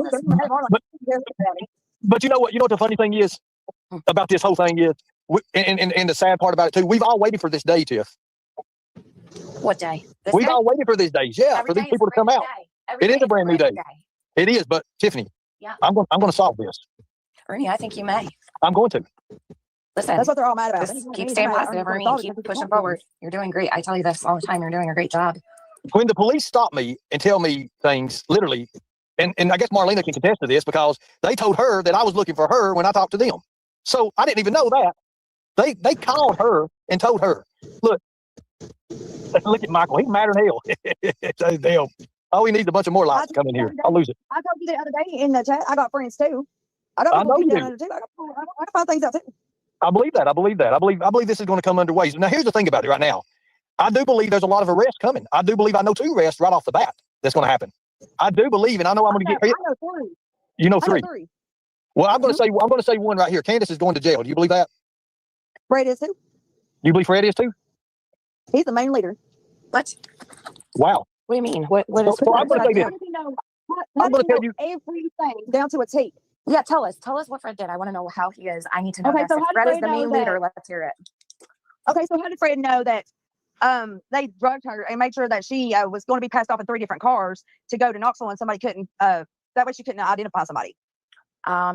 But you know what? You know what the funny thing is about this whole thing is, and the sad part about it too. We've all waited for this day, Tiff. What day? We've all waited for these days. Yeah, for these people to come out. It is a brand new day. It is, but Tiffany, yeah, I'm going to solve this. Ernie, I think you may. I'm going to. Listen, that's what they're all mad about. Just keep staying positive, Ernie. Keep pushing forward. You're doing great. I tell you this all the time. You're doing a great job. When the police stop me and tell me things, literally, and I guess Marlena can contest to this because they told her that I was looking for her when I talked to them. So I didn't even know that. They called her and told her, look at Michael. He's madder than hell. Damn. All we need is a bunch of more lights to come in here. I'll lose it. I told you the other day in the chat, I got friends too. I got people down there too. I can find things out too. I believe that. I believe this is going to come underway. Now, here's the thing about it right now. I do believe there's a lot of arrests coming. I do believe I know 2 arrests right off the bat that's going to happen. I do believe, and I know I'm going to get hit. I know 3. You know 3. Well, I'm going to say one right here. Candace is going to jail. Do you believe that? Fred is too. You believe Fred is too? He's the main leader. What? Wow. What do you mean? What is? So I'm going to say this. I'm going to tell you everything down to a T. Yeah, tell us what Fred did. I want to know how he is. I need to know. Okay, this. so If how did Fred is Fred the main know leader, that? let's hear it. Okay, so how did Fred know that they drugged her and made sure that she was going to be passed off in 3 different cars to go to Knoxville and somebody couldn't, that way she couldn't identify somebody?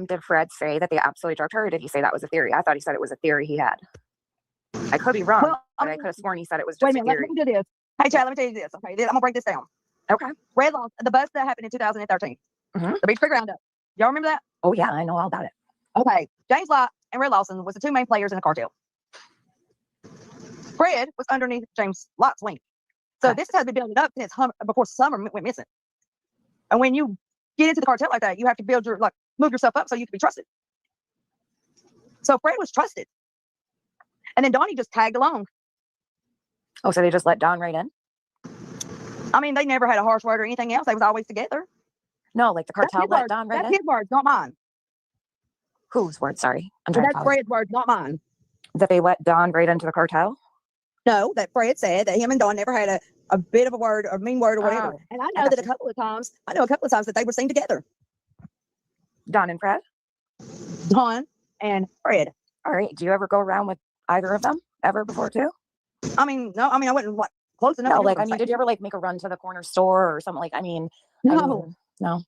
Did Fred say that they absolutely drugged her, or did he say that was a theory? I thought he said it was a theory he had. I could be wrong, Well, but I could have sworn he said it was wait a just a minute. Let theory. me do this. Hey, Chad, let me tell you this. Okay, I'm gonna break this down. Okay. Red Lawson, the bust that happened in 2013, Mhm. the Beach Creek Roundup. Y'all remember that? Oh yeah, I know all about it. Okay, James Lott and Red Lawson was the two main players in the cartel. Fred was underneath James Lott's wing. So Okay. this has been building up since before Summer went missing. And when you get into the cartel like that, you have to move yourself up so you can be trusted. So Fred was trusted. And then Donnie just tagged along. Oh, so they just let Don right in? I mean, they never had a harsh word or anything else. They was always together. No, like the cartel let Don right That's in? his words, not mine. Whose word? Sorry. I'm trying to That's follow. Fred's words, not mine. That they let Don right into the cartel? No, that Fred said that him and Don never had a bit of a word or mean word or whatever. Oh, And I I know got that a you. couple of times that they were seen together. Don and Fred? Don and Fred. All right. Do you ever go around with either of them ever before too? I mean, no, I mean, I wouldn't close enough. No, to do like, what I I'm mean, did you ever like make a run to the corner store or something like, No. no.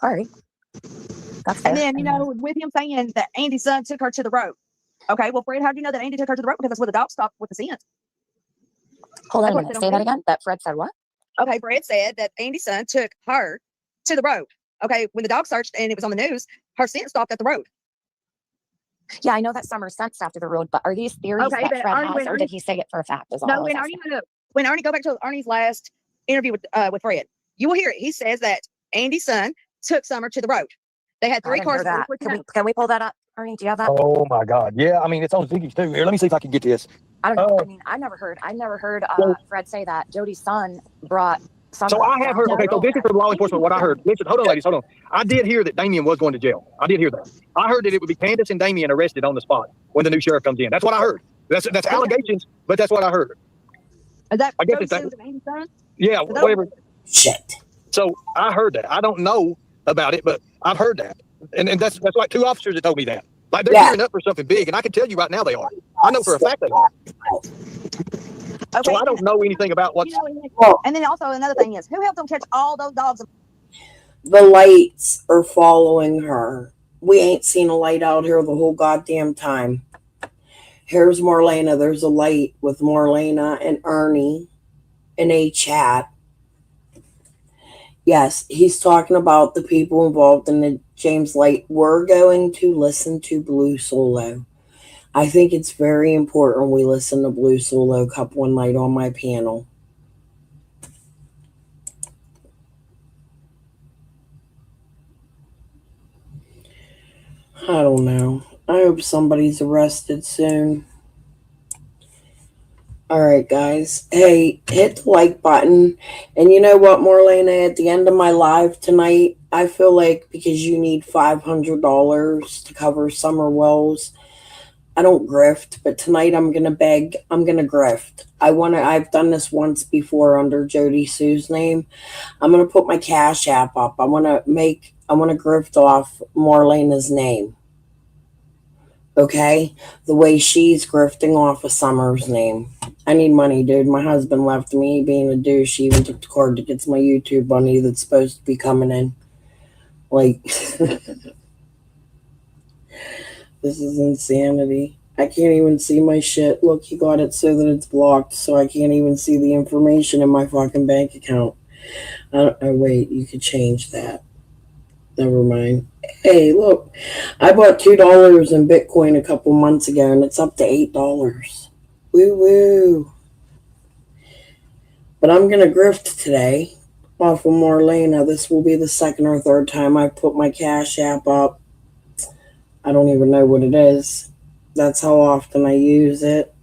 All right. That's fair. And then, with him saying that Andy's son took her to the road. Okay, well, Fred, how do you know that Andy took her to the road? Because that's where the dog stopped with the scent. Hold on That's a what minute. they Say don't that do. again. That Fred said what? Okay, Fred said that Andy's son took her to the road. Okay, when the dog searched and it was on the news, her scent stopped at the road. Yeah, I know that Summer sensed after the road, but are these theories Okay, that but Fred Arnie, has, or did he say it for a fact? Is all I No, was when asking. Arnie go back to Arnie's last interview with Fred, you will hear it. He says that Andy's son took Summer to the road. They had I 3 didn't hear cars. that. Can we pull that up, Arnie? Do you have that? Oh my God. Yeah, I mean it's on Ziggy's too. Here, let me see if I can get this. I don't know. Oh. I mean, I never heard So- Fred say that Jody's son brought Summer. So I have heard. Okay, so this is from law enforcement. What I heard. Listen, hold on, ladies, hold on. I did hear that Damien was going to jail. I did hear that. I heard that it would be Candace and Damien arrested on the spot when the new sheriff comes in. That's what I heard. That's allegations, but that's what I heard. Is that I guess Jody it's that. Susan Andy's son? Yeah, Is that whatever. Shit. So I heard that. I don't know about it, but I've heard that, and that's like 2 officers that told me that. Like they're gearing up for something big, and I can tell you right now they are. I know for a fact they are. Okay. So I don't know anything about what's. And then also another thing is, who helped them catch all those dogs? The lights are following her. We ain't seen a light out here the whole goddamn time. Here's Marlena. There's a light with Marlena and Ernie in a chat. Yes, he's talking about the people involved in the James Light. We're going to listen to Blue Solo. I think it's very important we listen to Blue Solo Cup one night on my panel. I don't know. I hope somebody's arrested soon. All right, guys. Hey, hit the like button. And you know what, Marlena? At the end of my live tonight, I feel like because you need $500 to cover Summer Wells, I don't grift, but tonight I'm gonna beg. I'm gonna grift. I've done this once before under Jody Sue's name. I'm gonna put my Cash App up. I wanna grift off Marlena's name. Okay? The way she's grifting off of Summer's name. I need money, dude. My husband left me being a douche. He even took the card to get my YouTube money that's supposed to be coming in. Like, this is insanity. I can't even see my shit. Look, he got it so that it's blocked, so I can't even see the information in my fucking bank account. Oh, wait, you could change that. Never mind. Hey, look, I bought $2 in Bitcoin a couple months ago, and it's up to $8. Woo-woo. But I'm going to grift today off of Marlena. This will be the second or third time I put my Cash App up. I don't even know what it is. That's how often I use it.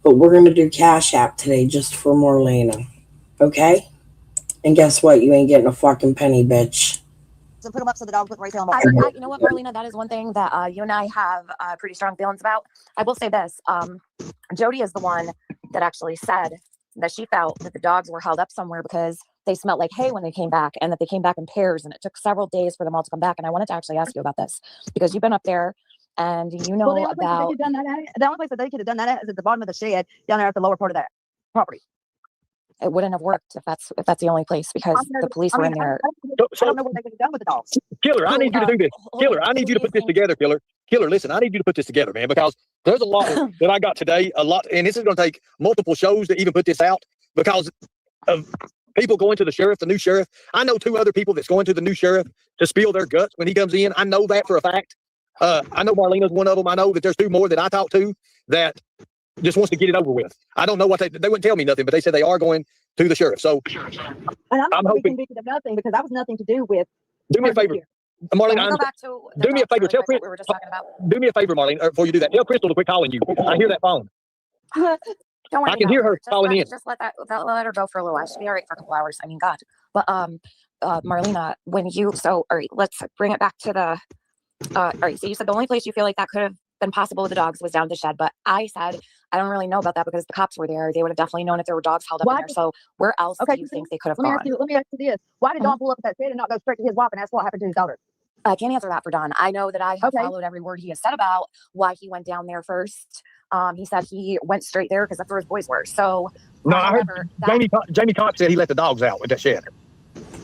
But we're going to do Cash App today just for Marlena. Okay? And guess what? You ain't getting a fucking penny, bitch. To put them up so the dogs wouldn't resell them. You know what, Marlena? That is one thing that you and I have pretty strong feelings about. I will say this. Jody is the one that actually said that she felt that the dogs were held up somewhere because they smelled like hay when they came back, and that they came back in pairs, and it took several days for them all to come back. And I wanted to actually ask you about this because you've been up there and you know the only about. the only place that they could have done that at is at the bottom of the shed down there at the lower part of that property. It wouldn't have worked if that's the only place because the police were in there. I don't know what they could have done with the dogs. Killer, I need you to do this. Killer, I need you to put this together, Killer. Killer, listen, I need you to put this together, man, because there's a lot that I got today, and this is going to take multiple shows to even put this out because of people going to the sheriff, the new sheriff. I know 2 other people that's going to the new sheriff to spill their guts when he comes in. I know that for a fact. I know Marlena's one of them. I know that there's 2 more that I talked to that just wants to get it over with. I don't know what they wouldn't tell me nothing, but they said they are going to the sheriff. So And I'm not going to be convicted of nothing because that was nothing to do with. do me a favor. Marlene, Go back to do me a favor. Tell Chris. we were just talking about. Do me a favor, Marlene, before you do that. Tell Crystal to quit calling you. I hear that phone. Don't worry. I can hear her calling in. Just let her go for a little while. She'll be all right for a couple hours. I mean, God. But Marlena, when you all right, let's bring it back to the all right. So you said the only place you feel like that could have been possible with the dogs was down the shed, but I said I don't really know about that because the cops were there. They would have definitely known if there were dogs held up in there. So where else do you think they could have Let gone? me ask you this: why did Don pull up at that shed and not go straight to his wife and ask what happened to his daughter? I can't answer that for Don. I know that I have followed every word he has said about why he went down there first. He said he went straight there because that's where his boys were. So no, I heard Jamie Cox said he let the dogs out with that shed.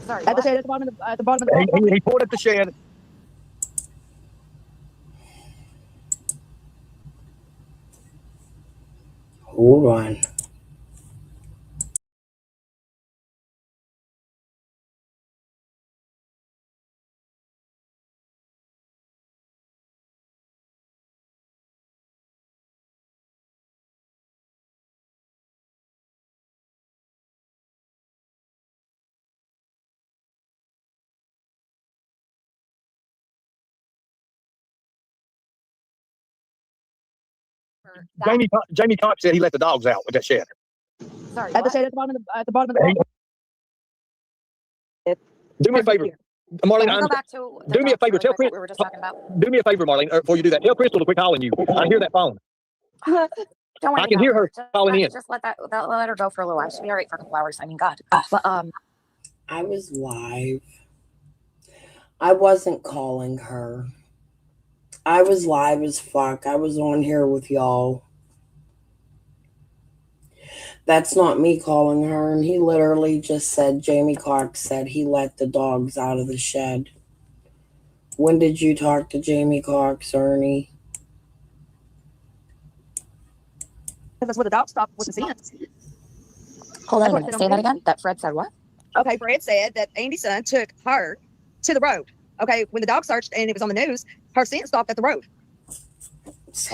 Sorry, at the shed at the bottom of the He pulled up the shed. Hold on. Jamie Cox said he let the dogs out with that shed. Sorry, at the shed at the bottom of the. Do me a favor, Marlene. Go back to Do me a favor. Tell Chris. we were just talking about. Do me a favor, Marlene, before you do that. Tell Crystal to quit calling you. I hear that phone. Don't worry. I can hear her calling in. Just let her go for a little while. She'll be all right for a couple hours. I mean, God. But I was live. I wasn't calling her. I was live as fuck. I was on here with y'all. That's not me calling her. And he literally just said, Jamie Cox said he let the dogs out of the shed. When did you talk to Jamie Cox, Ernie? That's where the dog stopped with the fence. Hold on a minute. Say that again. That Fred said what? Okay, Fred said that Andy's son took her to the road. Okay, when the dog searched and it was on the news, her scent stopped at the road.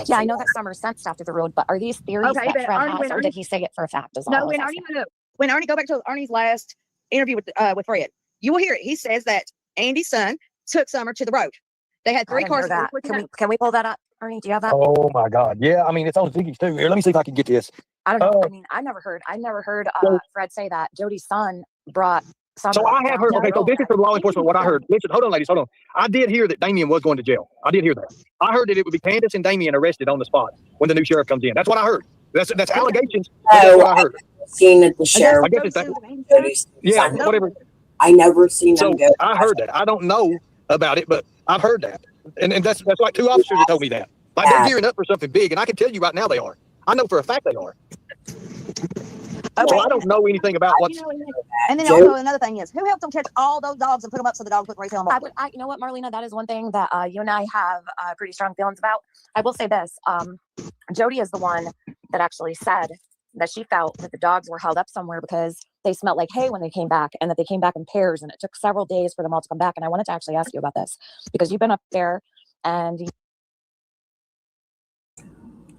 Yeah, I know that Summer scent stopped at the road, but are these theories that Fred has, or did he say it for a fact? No, when Ernie go back to Ernie's last interview with Fred, you will hear it. He says that Andy's son took Summer to the road. They had 3 cars. Can we pull that up, Ernie? Do you have that? Oh my God! Yeah, I mean it's on Ziggy's too. Here, let me see if I can get this. I don't know. I mean, I never heard Fred say that Jody's son brought. So I have heard. Okay, so this is from law enforcement. What I heard. Listen, hold on, ladies, hold on. I did hear that Damien was going to jail. I did hear that. I heard that it would be Candace and Damien arrested on the spot when the new sheriff comes in. That's what I heard. That's allegations. That's what I heard. Seen at the sheriff. I guess it's that. Yeah, whatever. I never seen them go. I heard that. I don't know about it, but I've heard that, and that's like 2 officers that told me that. Like they're gearing up for something big, and I can tell you right now they are. I know for a fact they are. So I don't know anything about what's. And then also another thing is, who helped them catch all those dogs and put them up so the dogs would resell them? You know what, Marlena, that is one thing that you and I have pretty strong feelings about. I will say this: Jody is the one that actually said that she felt that the dogs were held up somewhere because they smelled like hay when they came back, and that they came back in pairs, and it took several days for them all to come back. And I wanted to actually ask you about this because you've been up there, and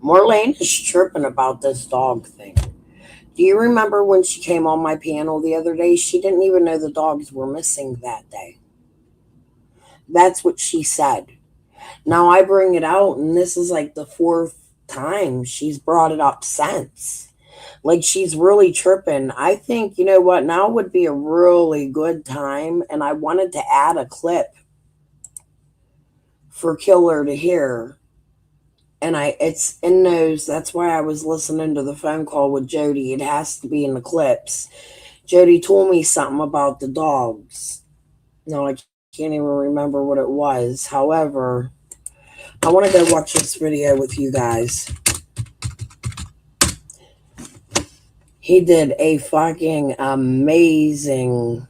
Marlene is tripping about this dog thing. Do you remember when she came on my panel the other day? She didn't even know the dogs were missing that day. That's what she said. Now I bring it out, and this is like the 4th time she's brought it up since. Like, she's really tripping. I think, you know what, now would be a really good time, and I wanted to add a clip for Killer to hear. And it's in those, that's why I was listening to the phone call with Jody. It has to be in the clips. Jody told me something about the dogs. No, I can't even remember what it was. However, I want to go watch this video with you guys. He did a fucking amazing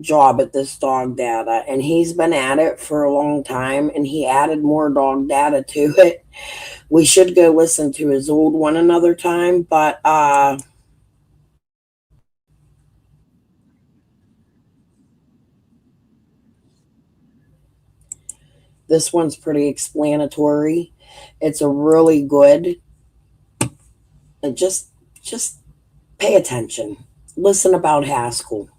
job at this dog data, and he's been at it for a long time, and he added more dog data to it. We should go listen to his old one another time, but this one's pretty explanatory. It's a really good, just pay attention. Listen about Haskell,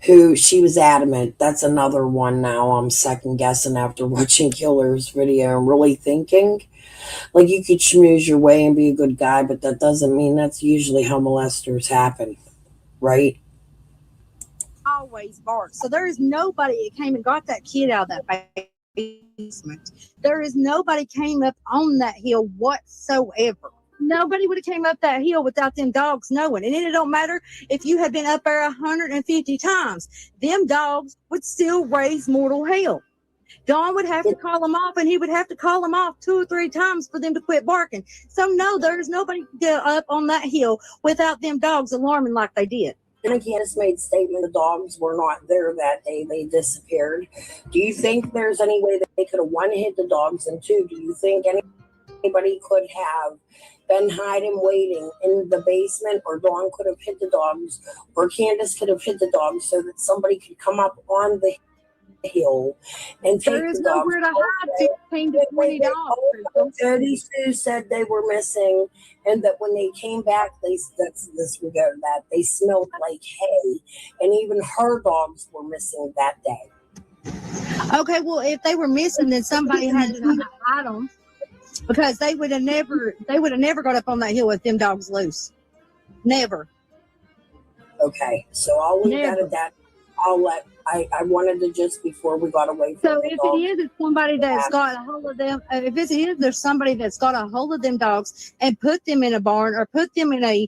who she was adamant. That's another one now I'm second guessing after watching Killer's video and really thinking. Like, you could schmooze your way and be a good guy, but that doesn't mean that's usually how molesters happen, right? Always bark. So there is nobody that came and got that kid out of that basement. There is nobody came up on that hill whatsoever. Nobody would have came up that hill without them dogs knowing. And it don't matter if you had been up there 150 times. Them dogs would still raise mortal hell. Don would have to call them off, and he would have to call them off 2 or 3 times for them to quit barking. So no, there's nobody up on that hill without them dogs alarming like they did. And Candace made statement the dogs were not there that day. They disappeared. Do you think there's any way that they could have, 1, hid the dogs, and 2, do you think anybody could have been hiding, waiting in the basement, or Dawn could have hit the dogs, or Candace could have hit the dogs so that somebody could come up on the hill and take There is the dogs? nowhere to hide 15 to 20 dogs. Jody Sue said they were missing, and that when they came back, they smelled like hay, and even her dogs were missing that day. Okay, well, if they were missing, then somebody had to hide them, because they would have never got up on that hill with them dogs loose. Never. Okay, so I'll leave that at that. I wanted to, just before we got away from So the if dogs, it is, it's somebody that's got a hold of them. If it is, there's somebody that's got a hold of them dogs and put them in a barn or put them in a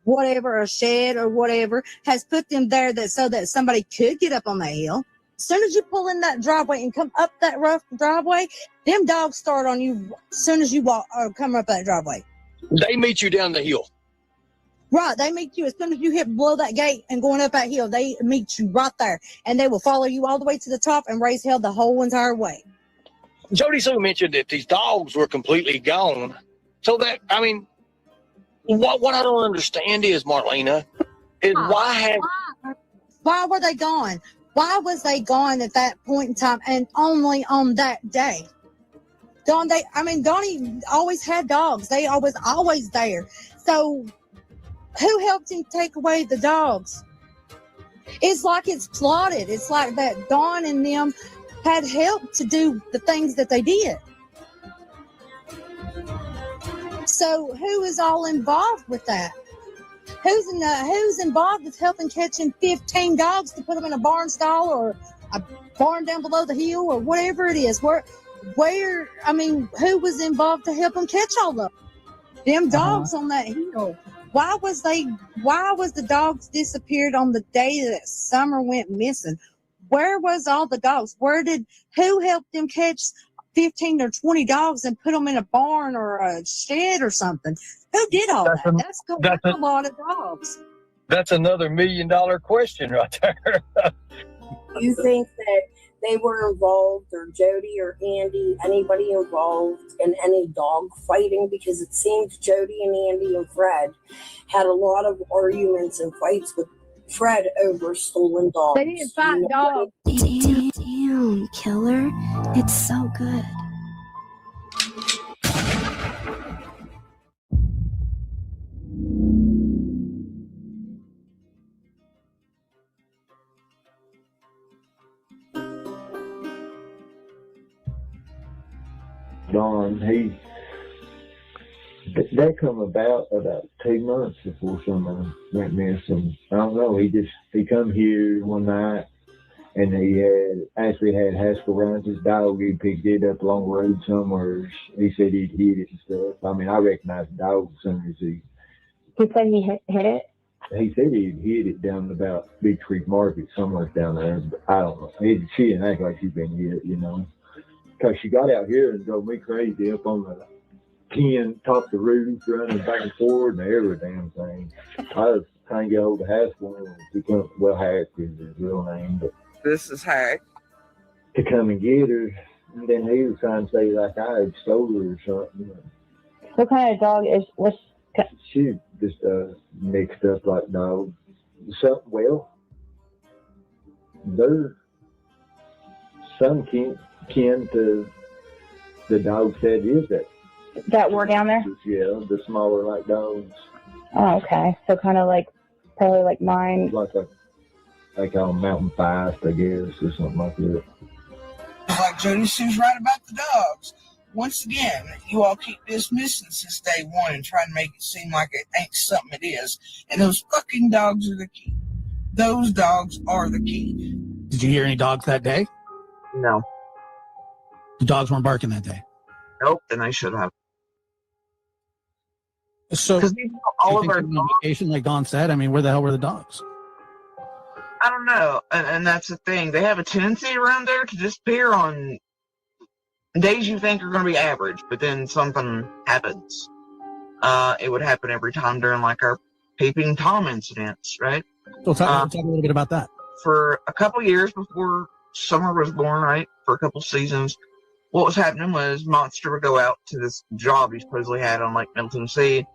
whatever, a shed or whatever, has put them there so that somebody could get up on that hill. As soon as you pull in that driveway and come up that rough driveway, them dogs start on you as soon as you walk or come up that driveway. They meet you down the hill. Right, they meet you as soon as you hit below that gate and going up that hill. They meet you right there, and they will follow you all the way to the top and raise hell the whole entire way. Jody Sue mentioned that these dogs were completely gone. So that, I mean, what I don't understand is, Marlena, is why were they gone? Why was they gone at that point in time and only on that day? Donnie always had dogs. They always there. So who helped him take away the dogs? It's like it's plotted. It's like that Dawn and them had help to do the things that they did. So who is all involved with that? Who's involved with helping catching 15 dogs to put them in a barn stall or a barn down below the hill or whatever it is? Who was involved to help them catch all of them? Them dogs on that hill. Why was the dogs disappeared on the day that Summer went missing? Where was all the dogs? Who helped them catch 15 or 20 dogs and put them in a barn or a shed or something? Who did all that? That's a lot of dogs. That's another $1 million question right there. Do you think that they were involved, or Jody or Andy, anybody involved in any dog fighting? Because it seems Jody and Andy and Fred had a lot of arguments and fights with Fred over stolen dogs. They didn't fight dogs. Damn, Killer. It's so good. Don, that come about 2 months before someone went missing. I don't know. He come here one night, and he had Haskell Ryan's dog. He picked it up along the road somewhere. He said he'd hit it and stuff. I mean, I recognized the dog as soon as he. He said he hit it. He said he'd hit it down about Big Creek Market, somewhere down there. But I don't know. She didn't act like she'd been hit, because she got out here and drove me crazy up on the top of the roof, running back and forward and every damn thing. trying to get hold of Haskell. And he come, well, Hack is his real name, but This is Hack. to come and get her. And then he was trying to say like I had stole her or something. What kind of dog is what's? She just mixed up like dogs. So, well, they're some kin to the dogs that is that. That were down there? Yeah, the smaller like dogs. Oh, okay. So kind of like, probably like mine. Like they call them mountain fast, I guess, or something like that. Like Jody Sue's right about the dogs. Once again, you all keep dismissing since day one and trying to make it seem like it ain't something it is. And those fucking dogs are the key. Those dogs are the key. Did you hear any dogs that day? No. The dogs weren't barking that day. Nope, and I should have. So, Because all of our on vacation, like Don said, I mean, where the hell were the dogs? I don't know, and that's the thing. They have a tendency around there to disappear on days you think are going to be average, but then something happens. It would happen every time during like our Peeping Tom incidents, right? So talk a little bit about that. For a couple years before Summer was born, right? For a couple seasons, what was happening was Monster would go out to this job he supposedly had on Lake Middle Tennessee,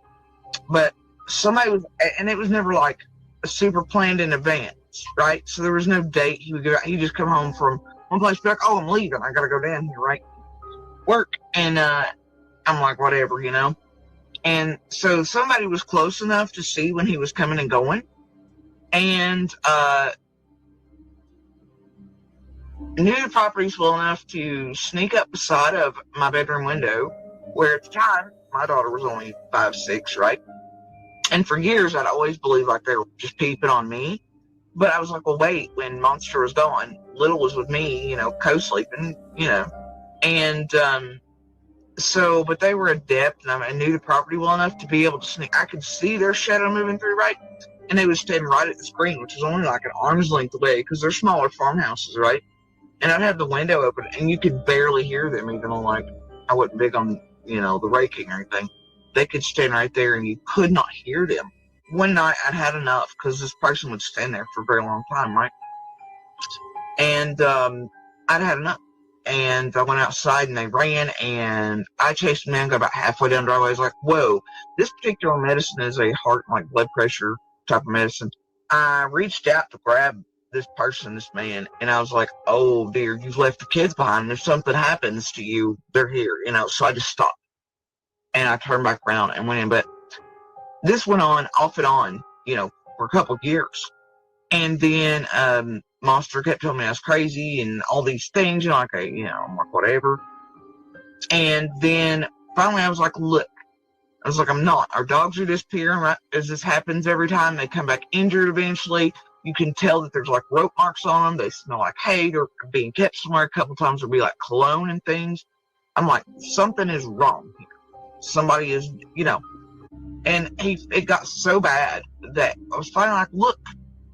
but somebody was, and it was never like a super planned in advance, right? So there was no date. He would go out, he'd just come home from one place, be like, oh, I'm leaving. I got to go down here, right? Work. And I'm like, whatever, you know? And so somebody was close enough to see when he was coming and going. And knew the properties well enough to sneak up beside of my bedroom window, where at the time, my daughter was only 5, 6, right? And for years, I'd always believed like they were just peeping on me. But I was like, well, wait, when Monster was gone, Little was with me, you know, co-sleeping, you know. And so, but they were adept, and I knew the property well enough to be able to sneak. I could see their shadow moving through, right? And they was standing right at the screen, which was only like an arm's length away, because they're smaller farmhouses, right? And I'd have the window open, and you could barely hear them, even though, like, I wasn't big on, you know, the raking or anything. They could stand right there, and you could not hear them. One night, I'd had enough, because this person would stand there for a very long time, right? And I'd had enough. And I went outside, and they ran, and I chased them down, got about halfway down the driveway. I was like, whoa, this particular medicine is a heart, like, blood pressure type of medicine. I reached out to grab this person, this man, and I was like, oh dear, you've left the kids behind, and if something happens to you, they're here, you know. So I just stopped, and I turned back around and went in. But this went on off and on, you know, for a couple of years. And then Monster kept telling me I was crazy and all these things, you know, like, you know, I'm like, whatever. And then finally I was like, look, I was like, I'm not. Our dogs are disappearing, right? As this happens every time. They come back injured eventually. You can tell that there's like rope marks on them. They smell like hay or being kept somewhere. A couple times there'll be like cologne and things. I'm like, something is wrong here. Somebody is, you know. And it got so bad that I was finally like, look,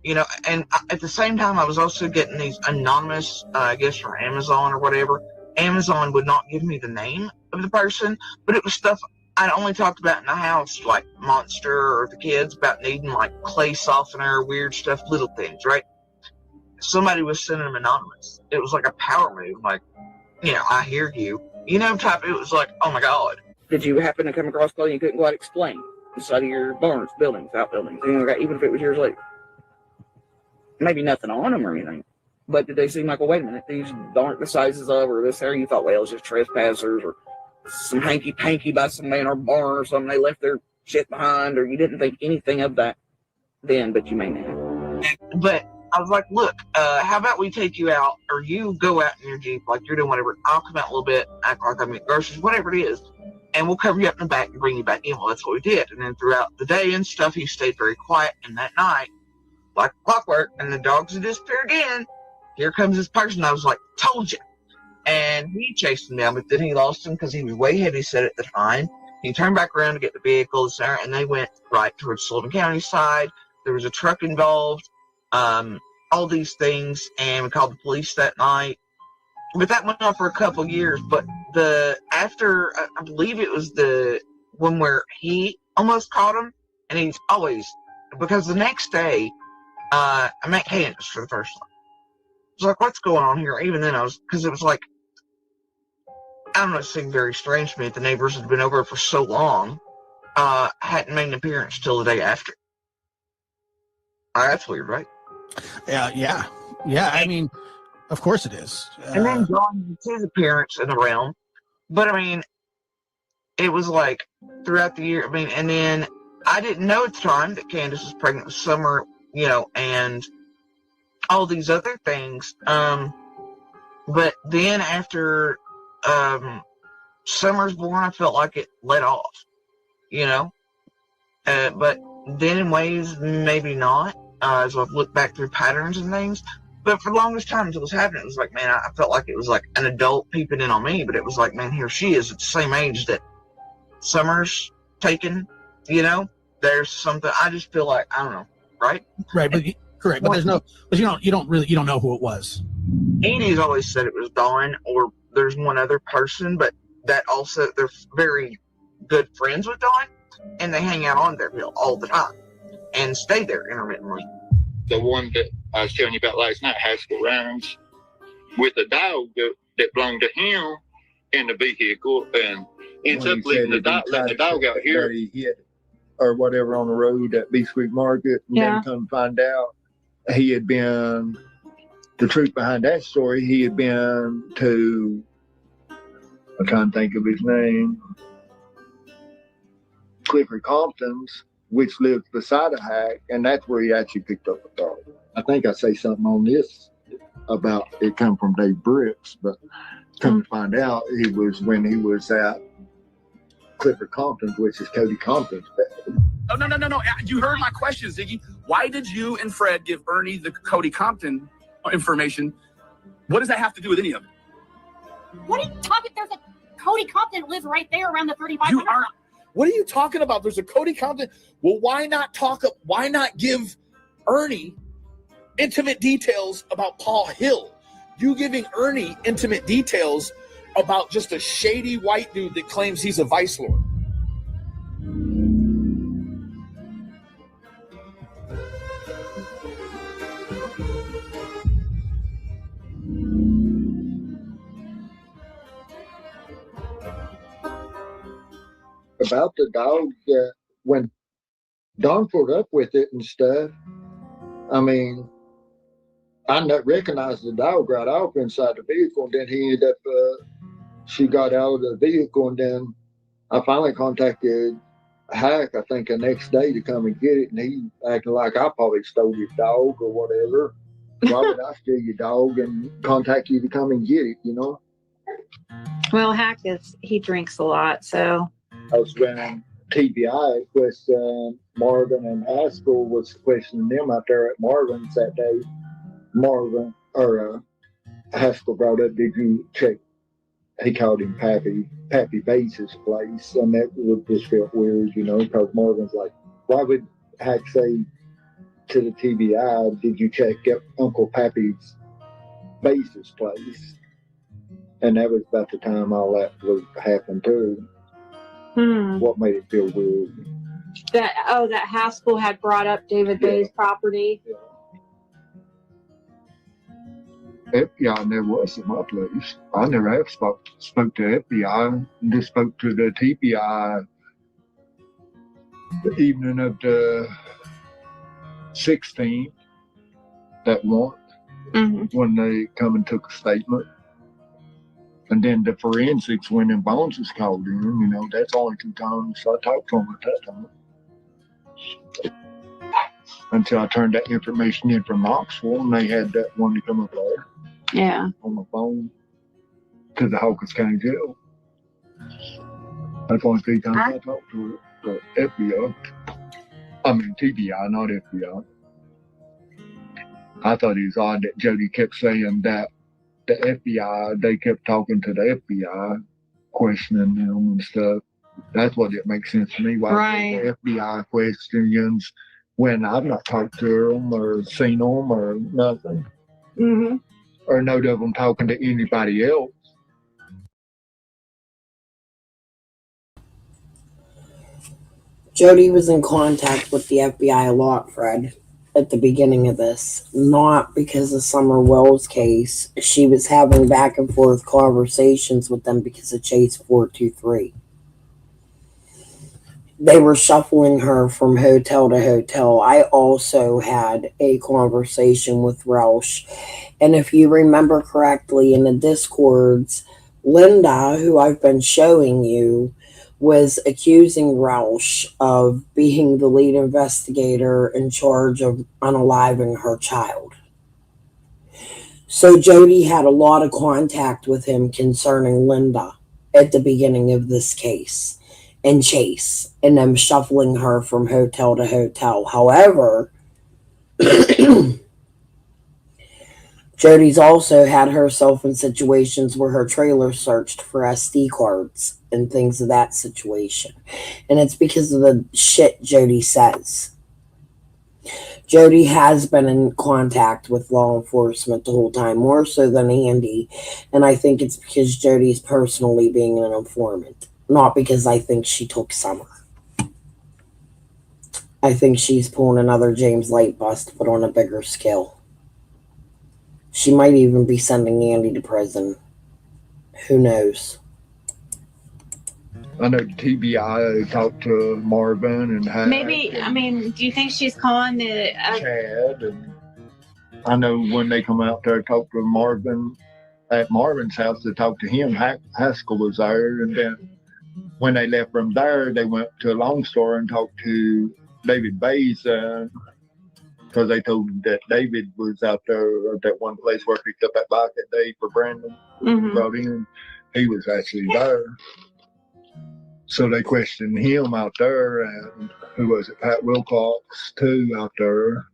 you know. And at the same time, I was also getting these anonymous, I guess from Amazon or whatever. Amazon would not give me the name of the person, but it was stuff I'd only talked about in the house, like Monster or the kids, about needing like clay softener, weird stuff, little things, right? Somebody was sending them anonymous. It was like a power move, like, you know, I hear you. You know, type, it was like, oh my God. Did you happen to come across clothing you couldn't quite explain inside of your barns, buildings, outbuildings, anything like that, even if it was years later? Maybe nothing on them or anything. But did they seem like, well, wait a minute, these aren't the sizes of, or this area? You thought, well, it was just trespassers or some hanky-panky by somebody in our barn or something. They left their shit behind, or you didn't think anything of that then, but you may not. But I was like, look, how about we take you out, or you go out in your Jeep like you're doing whatever. I'll come out a little bit, act like I'm at groceries, whatever it is, and we'll cover you up in the back and bring you back in. Well, that's what we did. And then throughout the day and stuff, he stayed very quiet. And that night, like clockwork, and the dogs had disappeared again. Here comes this person. I was like, told you. And he chased him down, but then he lost him because he was way heavy set at the time. He turned back around to get the vehicles there, and they went right towards Sullivan County side. There was a truck involved, all these things, and we called the police that night. But that went on for a couple years. But after, I believe it was the one where he almost caught him, and he's always because the next day, I met Candace for the first time. I was like, what's going on here? Even then, because it was like, I don't know, it seemed very strange to me that the neighbors had been over for so long, hadn't made an appearance till the day after. That's weird, right? Yeah. I mean, of course it is. And then John makes his appearance in the realm. But I mean, it was like throughout the year. I mean, and then I didn't know at the time that Candace was pregnant with Summer, and all these other things. But then after Summer's born, I felt like it let off, but then in ways maybe not, as I've looked back through patterns and things. But for the longest time until it was happening, it was like, man, I felt like it was like an adult peeping in on me, but it was like, man, here she is at the same age that Summer's taken, there's something, I just feel like, I don't know, right? Right, but correct, but you don't know who it was. Andy's always said it was Dawn, or there's one other person, but that also, they're very good friends with Dawn, and they hang out on their hill all the time, and stay there intermittently. The one that I was telling you about last night, Haskell Rounds, with a dog that belonged to him in the vehicle, and ends up leaving the dog out here. He hit or whatever on the road at Beach Creek Market, and then come find out he had been, the truth behind that story, he had been to, I can't think of his name, Clifford Compton's, which lives beside a hack, and that's where he actually picked up a dog. I think I say something on this about it come from Dave Brooks, but come to find out, it was when he was at Clifford Compton's, which is Cody Compton's bed. Oh, no. You heard my question, Ziggy. Why did you and Fred give Ernie the Cody Compton information? What does that have to do with any of it? What are you talking? There's a Cody Compton lives right there around the 3500. What are you talking about? There's a Cody Compton. Well, why not give Ernie intimate details about Paul Hill? You giving Ernie intimate details about just a shady white dude that claims he's a vice lord. About the dog, when Don pulled up with it and stuff, I mean, I not recognized the dog right off inside the vehicle, and then he ended up, she got out of the vehicle, and then I finally contacted Hack, I think the next day, to come and get it, and he acted like I probably stole his dog or whatever. Why would I steal your dog and contact you to come and get it, Well, Hack he drinks a lot, so. I was when TBI questioned Marvin and Haskell was questioning them out there at Marvin's that day. Haskell brought up, did you check? He called him Pappy Base's place, and that would just felt weird, because Marvin's like, why would Hack say to the TBI, did you check Uncle Pappy's Base's place? And that was about the time all that happened too. What made it feel weird? That Haskell had brought up David Bay's property. FBI never was at my place. I never have spoke to FBI. Just spoke to the TPI the evening of the 16th, that month, when they come and took a statement. And then the forensics, when them bones was called in, that's only 2 times I talked to them at that time. Until I turned that information in from Knoxville, and they had that one to come up there. Yeah. On the phone to the Hawkins County Jail. That's only 3 times I talked to the FBI. I mean, TBI, not FBI. I thought it was odd that Jody kept saying that the FBI, they kept talking to the FBI, questioning them and stuff. That's what it makes sense to me. Why the FBI questions when I've not talked to them or seen them or nothing. Or note of them talking to anybody else. Jody was in contact with the FBI a lot, Fred, at the beginning of this. Not because of Summer Wells' case. She was having back and forth conversations with them because of Chase 423. They were shuffling her from hotel to hotel. I also had a conversation with Roush. And if you remember correctly, in the Discords, Linda, who I've been showing you, was accusing Roush of being the lead investigator in charge of unaliving her child. So Jody had a lot of contact with him concerning Linda at the beginning of this case. And Chase, and them shuffling her from hotel to hotel. However, Jody's also had herself in situations where her trailer searched for SD cards and things of that situation. And it's because of the shit Jody says. Jody has been in contact with law enforcement the whole time, more so than Andy. And I think it's because Jody's personally being an informant. Not because I think she took Summer. I think she's pulling another James Light bust, but on a bigger scale. She might even be sending Andy to prison. Who knows? I know TBI talked to Marvin and Hank Maybe, I mean, do you think she's calling the Chad, and I know when they come out there talk to Marvin at Marvin's house to talk to him, Haskell was there, and then when they left from there, they went to a long store and talked to David Bays because they told him that David was out there at that one place where he picked up that bike that day for Brandon. Brought in. He was actually there. So they questioned him out there, and who was it? Pat Wilcox, too, out there.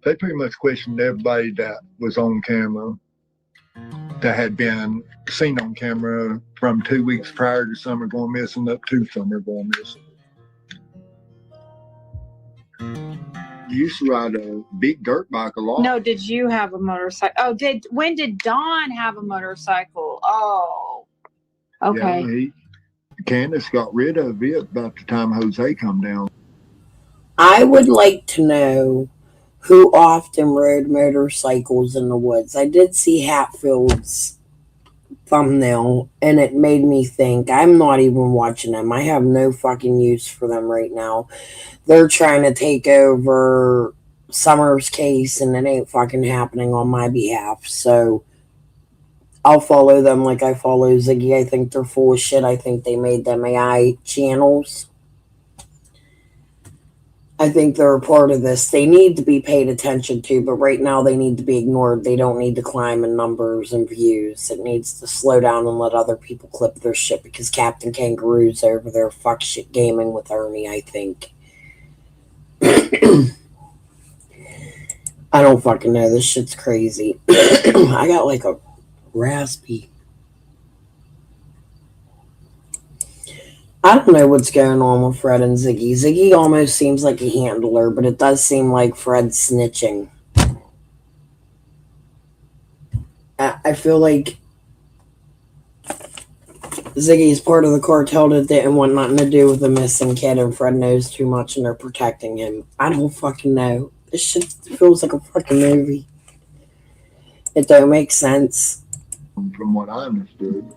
They pretty much questioned everybody that was on camera, that had been seen on camera from 2 weeks prior to Summer going missing up to Summer going missing. You used to ride a big dirt bike a lot. No, did you have a motorcycle? Oh, when did Dawn have a motorcycle? Oh, okay. Yeah, Candace got rid of it about the time Jose come down. I would like to know who often rode motorcycles in the woods. I did see Hatfield's thumbnail, and it made me think. I'm not even watching them. I have no fucking use for them right now. They're trying to take over Summer's case, and it ain't fucking happening on my behalf. So I'll follow them like I follow Ziggy. I think they're full of shit. I think they made them AI channels. I think they're a part of this. They need to be paid attention to, but right now they need to be ignored. They don't need to climb in numbers and views. It needs to slow down and let other people clip their shit because Captain Kangaroo's over there fuck shit gaming with Ernie, I think. I don't fucking know. This shit's crazy. I got like a raspy. I don't know what's going on with Fred and Ziggy. Ziggy almost seems like a handler, but it does seem like Fred's snitching. I feel like Ziggy's part of the cartel that didn't want nothing to do with the missing kid, and Fred knows too much and they're protecting him. I don't fucking know. This shit feels like a fucking movie. It don't make sense. From what I understood,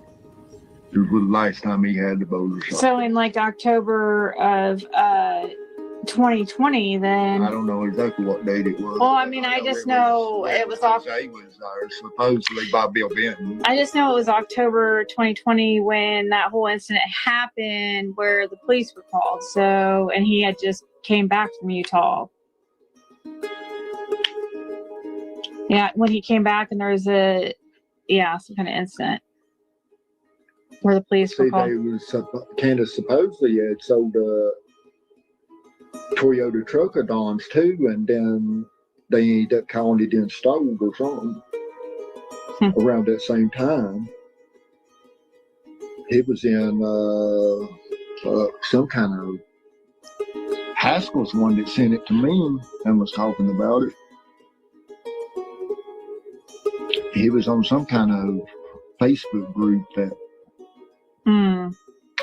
it was the last time he had the motorcycle. So in like October of 2020, then. I don't know exactly what date it was. Well, I mean, I just know it was off. Jose was there, supposedly by Bill Benton. I just know it was October 2020 when that whole incident happened where the police were called. So, and he had just came back from Utah. Yeah, when he came back and there was some kind of incident where the police were called. Candace supposedly had sold a Toyota truck of Dawn's too, and then they ended up calling it installed or something around that same time. It was in some kind of Haskell's one that sent it to me and was talking about it. He was on some kind of Facebook group that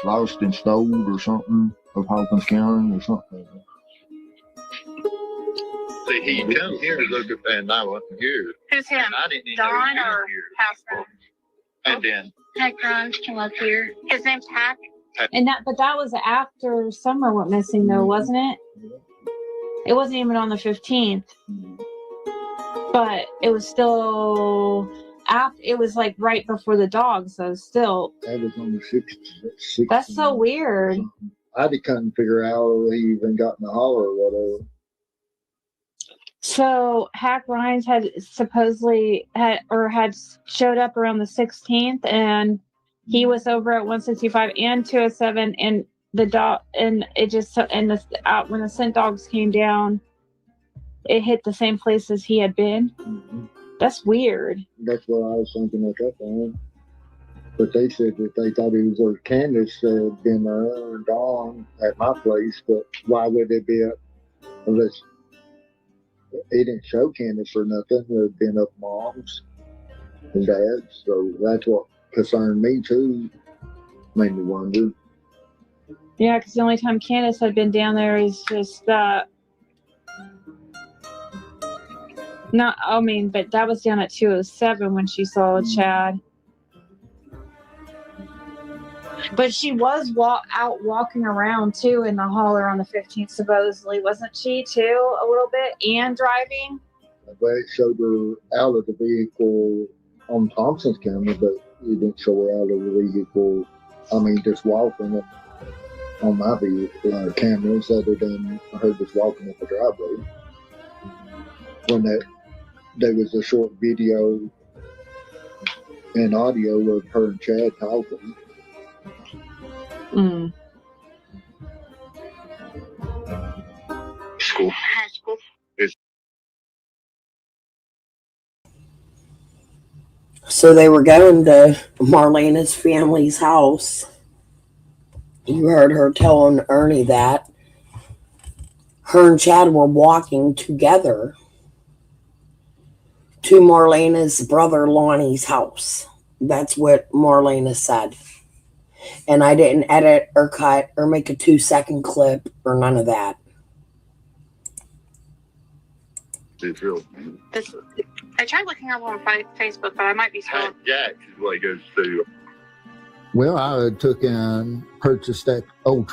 lost and stole or something. of Hawkins County or something like that. See, he come here to look at, and I wasn't here. Who's him? And I didn't even know he Don was or here. Hack? And then Hack Grimes came up here. His name's Hack. And but that was after Summer went missing, though, wasn't it? It wasn't even on the 15th, but it was still after. It was like right before the dog, so still. That was on the 16th. That's so weird. I couldn't figure out if he even got in the holler or whatever. So Hack Rhines had supposedly had showed up around the 16th, and he was over at 165 and 207, and the dog, and it just when the scent dogs came down, it hit the same place as he had been. Mm-hmm. That's weird. That's what I was thinking at that time. But they said that they thought it was where Candace had been there and Dawn at my place, but why would it be unless he didn't show Candace or nothing? It had been up Mom's and Dad's, so that's what concerned me too. Made me wonder. Yeah, because the only time Candace had been down there is just but that was down at 207 when she saw Chad. But she was out walking around too in the holler on the 15th, supposedly, wasn't she too, a little bit, and driving? But it showed her out of the vehicle on Thompson's camera, but it didn't show her out of the vehicle. I mean, just walking on my vehicle cameras, other than her just walking up the driveway. When there was a short video and audio of her and Chad talking. Mm. School. So they were going to Marlena's family's house. You heard her telling Ernie that her and Chad were walking together to Marlena's brother Lonnie's house. That's what Marlena said. And I didn't edit or cut or make a 2-second clip or none of that. I tried looking her up on Facebook, but I might be scrolling. Jack is what he goes to. Well, I took and purchased that old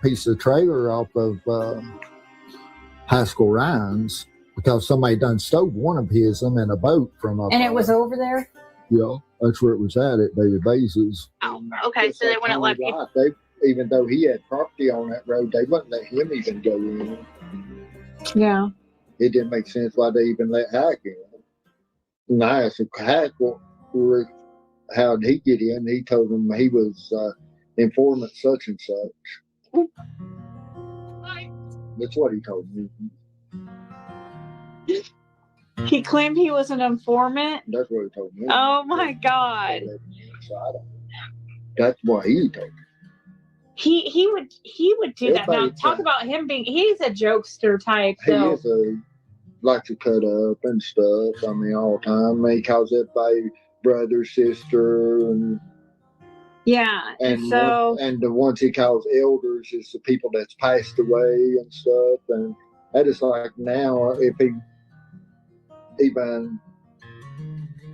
piece of trailer off of Haskell Rhines because somebody done stole one of his in a boat from up. And it was over there? Yeah, that's where it was at David Bases. Oh, okay. So they wouldn't let people. Even though he had property on that road, they wouldn't let him even go in. Yeah. It didn't make sense why they even let Hack in. And I asked Hack, how'd he get in? He told them he was informant such and such. That's what he told me. He claimed he was an informant? That's what he told me. Oh my God. That's what he told me. He would do that. Now talk about him he's a jokester type though. He is like to cut up and stuff. I mean, all the time. He calls everybody brother, sister, and yeah. And the ones he calls elders is the people that's passed away and stuff. And that is like now, if he even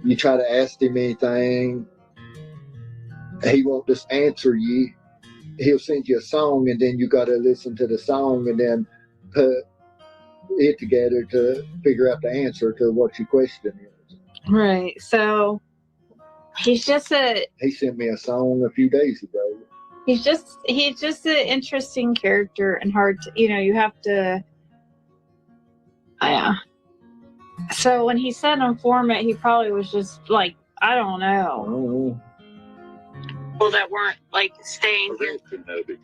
you try to ask him anything, he won't just answer you. He'll send you a song, and then you got to listen to the song and then put it together to figure out the answer to what your question is. Right. So he's just he sent me a song a few days ago. He's just an interesting character and hard to, you have to. Yeah. So when he said informant, he probably was just like, I don't know. People that weren't like staying here.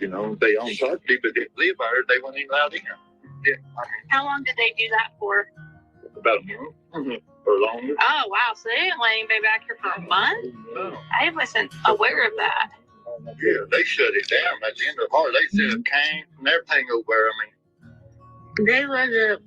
They own property, but they live there. They weren't even allowed in. Yeah, How long did they do that for? About a month or longer. Oh wow! So they didn't let anybody back here for a month. No. I wasn't aware of that. Yeah, they shut it down at the end of the heart. They set up camp and everything over there. I mean, they was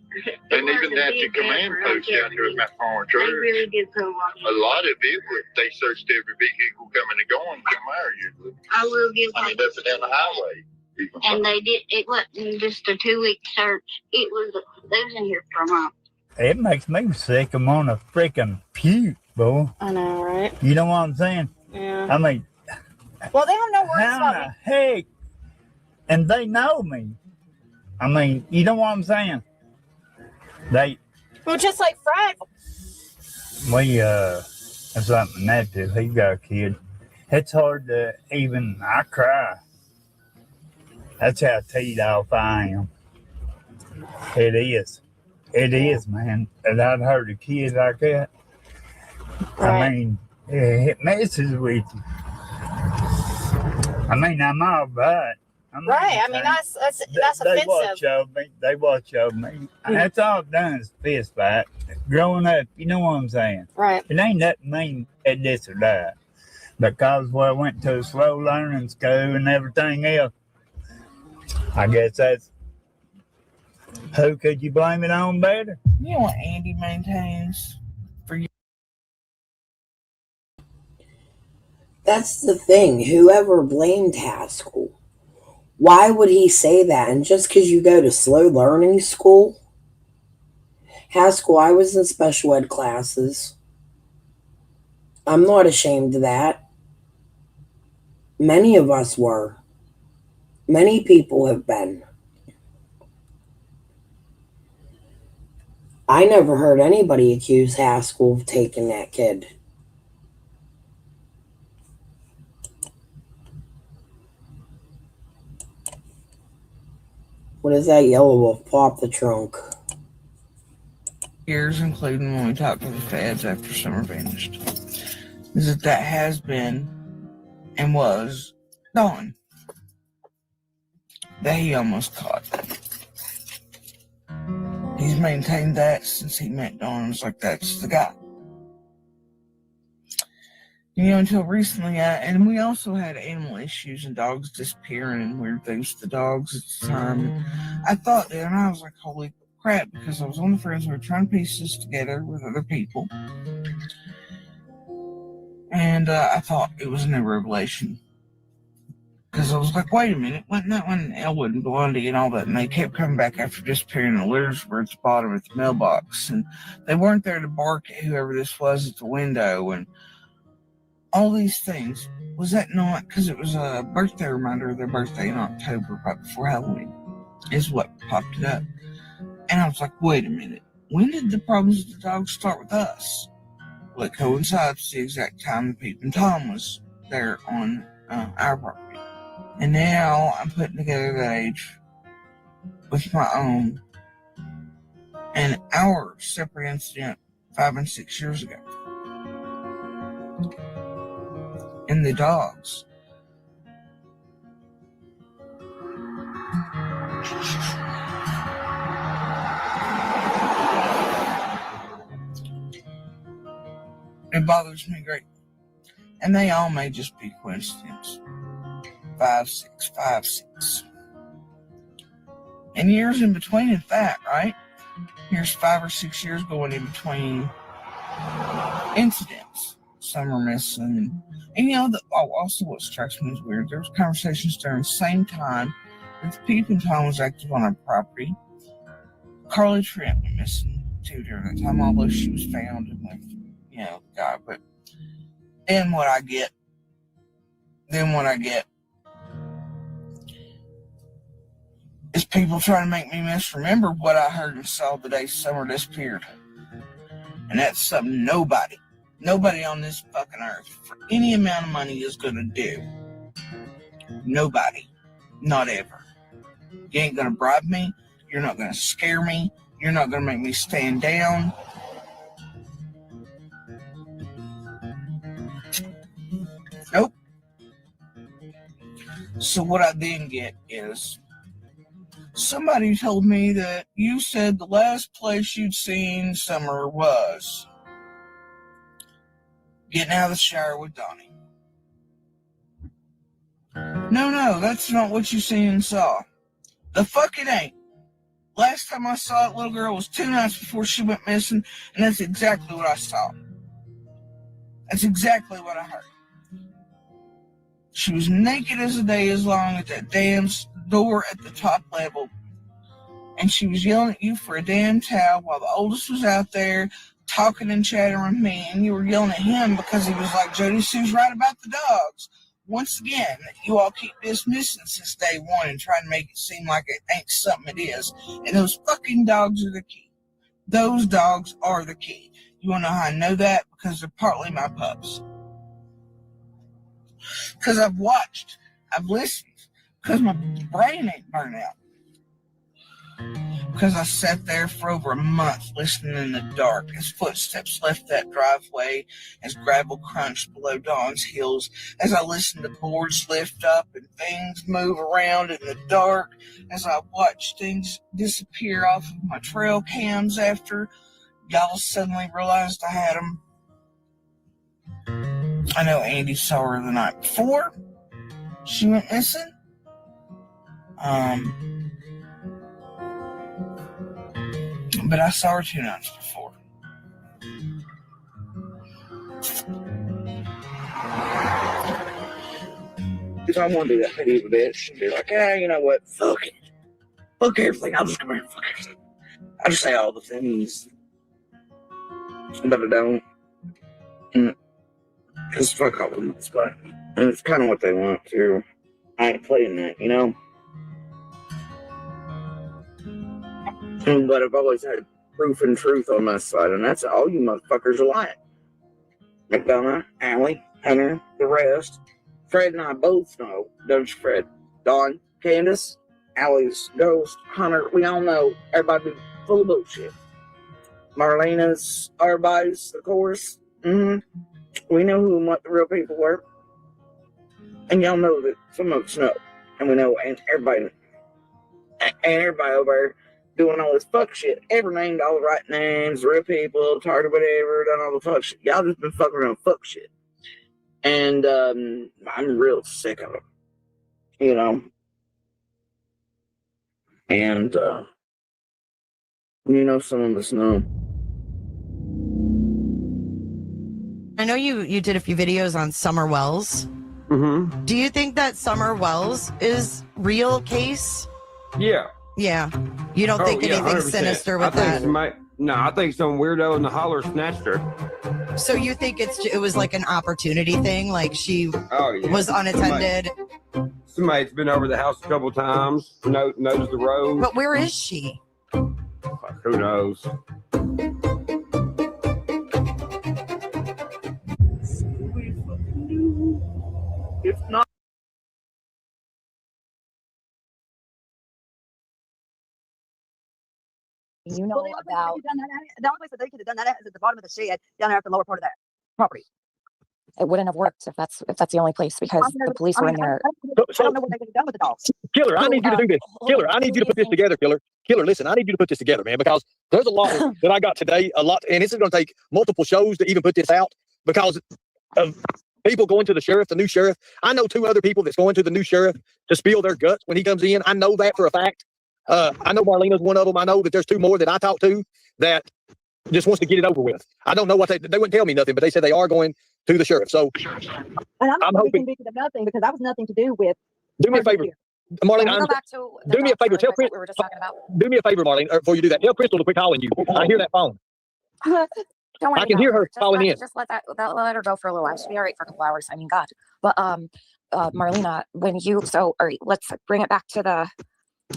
and even at the command post down here at Mount Horn Church, they really did put a lot of it was they searched every vehicle coming and going from there usually. I will give. I mean, up and down the highway. And it wasn't just a 2-week search. They was in here for a month. It makes me sick. I'm on a freaking puke, boy. I know, right? You know what I'm saying? Yeah. I mean, Well, they have no worries how about the me. heck? And they know me. I mean, you know what I'm saying? Well, just like Fred. It's like my nephew, he got a kid. It's hard to even, I cry. That's how teed off I am. It is. It is, man. And I'd heard a kid like that. Right. I mean, it messes with you. I mean, I'm all right. Right. I mean, that's They offensive. watch over me. They watch over me. That's all I've done is fist fight. Growing up, you know what I'm saying? Right. It ain't nothing mean at this or that. Because I went to a slow learning school and everything else. I guess that's who could you blame it on better? You know what Andy maintains for you? That's the thing. Whoever blamed Haskell, why would he say that? And just because you go to slow learning school? Haskell, I was in special ed classes. I'm not ashamed of that. Many of us were. Many people have been. I never heard anybody accuse Haskell of taking that kid. What is that yellow wolf? Pop the trunk. Years, including when we talked to the feds after Summer vanished, is that has been and was Dawn that he almost caught. He's maintained that since he met Dawn. It's like, that's the guy. You know, until recently, and we also had animal issues and dogs disappearing and weird things with the dogs at the time. I thought that, and I was like, holy crap, because I was on the friends who were trying to piece this together with other people. And I thought it was a new revelation. Because I was like, wait a minute, wasn't that when Elwood and Blondie and all that? And they kept coming back after disappearing. The litters were at the bottom of the mailbox. And they weren't there to bark at whoever this was at the window. And all these things. Was that not because it was a birthday reminder of their birthday in October, right before Halloween? Is what popped it up. And I was like, wait a minute. When did the problems with the dogs start with us? Well, it coincides with the exact time the Peeping Tom was there on our property. And now I'm putting together the age with my own and our separate incident 5 and 6 years ago. And the dogs. It bothers me greatly. And they all may just be coincidence. 5, 6, 5, 6. And years in between, in fact, right? Here's 5 or 6 years going in between incidents. Some are missing. And you know, also what strikes me as weird, there was conversations during the same time that the Peeping Tom was active on our property. Carly Trent went missing too during that time, although she was found and with, you know, the guy. But then what I get is people trying to make me misremember what I heard and saw the day Summer disappeared. And that's something nobody on this fucking earth for any amount of money is gonna do. Nobody. Not ever. You ain't gonna bribe me. You're not gonna scare me. You're not gonna make me stand down. Nope. So what I then get is somebody told me that you said the last place you'd seen Summer was getting out of the shower with Donnie. No, that's not what you seen and saw. The fuck it ain't. Last time I saw that little girl was 2 nights before she went missing, and that's exactly what I saw. That's exactly what I heard. She was naked as the day is long at that damn door at the top level, and she was yelling at you for a damn towel while the oldest was out there talking and chatting with me, and you were yelling at him because he was like, Jody Sue's right about the dogs. Once again, you all keep dismissing since day one and trying to make it seem like it ain't something it is. And those fucking dogs are the key. Those dogs are the key. You want to know how I know that? Because they're partly my pups. Because I've watched, I've listened, because my brain ain't burnt out. Because I sat there for over a month listening in the dark as footsteps left that driveway, as gravel crunched below Dawn's heels, as I listened to boards lift up and things move around in the dark, as I watched things disappear off of my trail cams after y'all suddenly realized I had them. I know Andy saw her the night before she went missing. But I saw her 2 nights before. Because I want to do that medieval bitch and be like, you know what? Fuck it. Fuck everything. I'll just come here and fuck everything. I just say all the things. But I don't. Because fuck all of them. And it's kind of what they want to. I ain't playing that, you know? But I've always had proof and truth on my side, and that's all you motherfuckers are lying. McDonough, Allie, Hunter, the rest. Fred and I both know, don't you, Fred? Dawn, Candace, Allie's ghost, Hunter, we all know everybody be full of bullshit. Marlena's, everybody's, of course. We know who and what the real people were. And y'all know that some of us know. And we know, and everybody over there doing all this fuck shit. Ever named all the right names, real people, targeted whatever, done all the fuck shit. Y'all just been fucking around fuck shit. And I'm real sick of it. You know? And, you know, some of us know. I know you did a few videos on Summer Wells. Mm-hmm. Do you think that Summer Wells is real case? Yeah. Yeah. You don't think anything 100%. sinister with I think that? I think some weirdo in the holler snatched her. So you think it was like an opportunity thing? Like she was unattended? Somebody's been over the house a couple times, knows the road. But where is she? Who knows? If not, You know about the only place that they could have done that is at the bottom of the shed down there at the lower part of that property. It wouldn't have worked if that's the only place because the police were in there. I don't know what they could have done with the dogs. Killer, I need you to do this. Killer, I need you to put this together, Killer. Killer, listen, I need you to put this together, man, because there's a lot that I got today, and this is going to take multiple shows to even put this out because of people going to the sheriff, the new sheriff. I know 2 other people that's going to the new sheriff to spill their guts when he comes in. I know that for a fact. I know Marlena's one of them. I know that there's 2 more that I talked to that just wants to get it over with. I don't know what they wouldn't tell me nothing, but they said they are going to the sheriff. So And I'm hoping. convicted of nothing because that was nothing to do with. Do me a favor, Marlene. Can we go back to Do me a favor. Tell Chris. we were just talking about. Do me a favor, Marlene, before you do that. Tell Crystal to quit calling you. I hear that phone. Don't worry. I can hear her calling in. Just let her go for a little while. She'll be all right for a couple hours. I mean, God. But Marlena, when you all right, let's bring it back to the.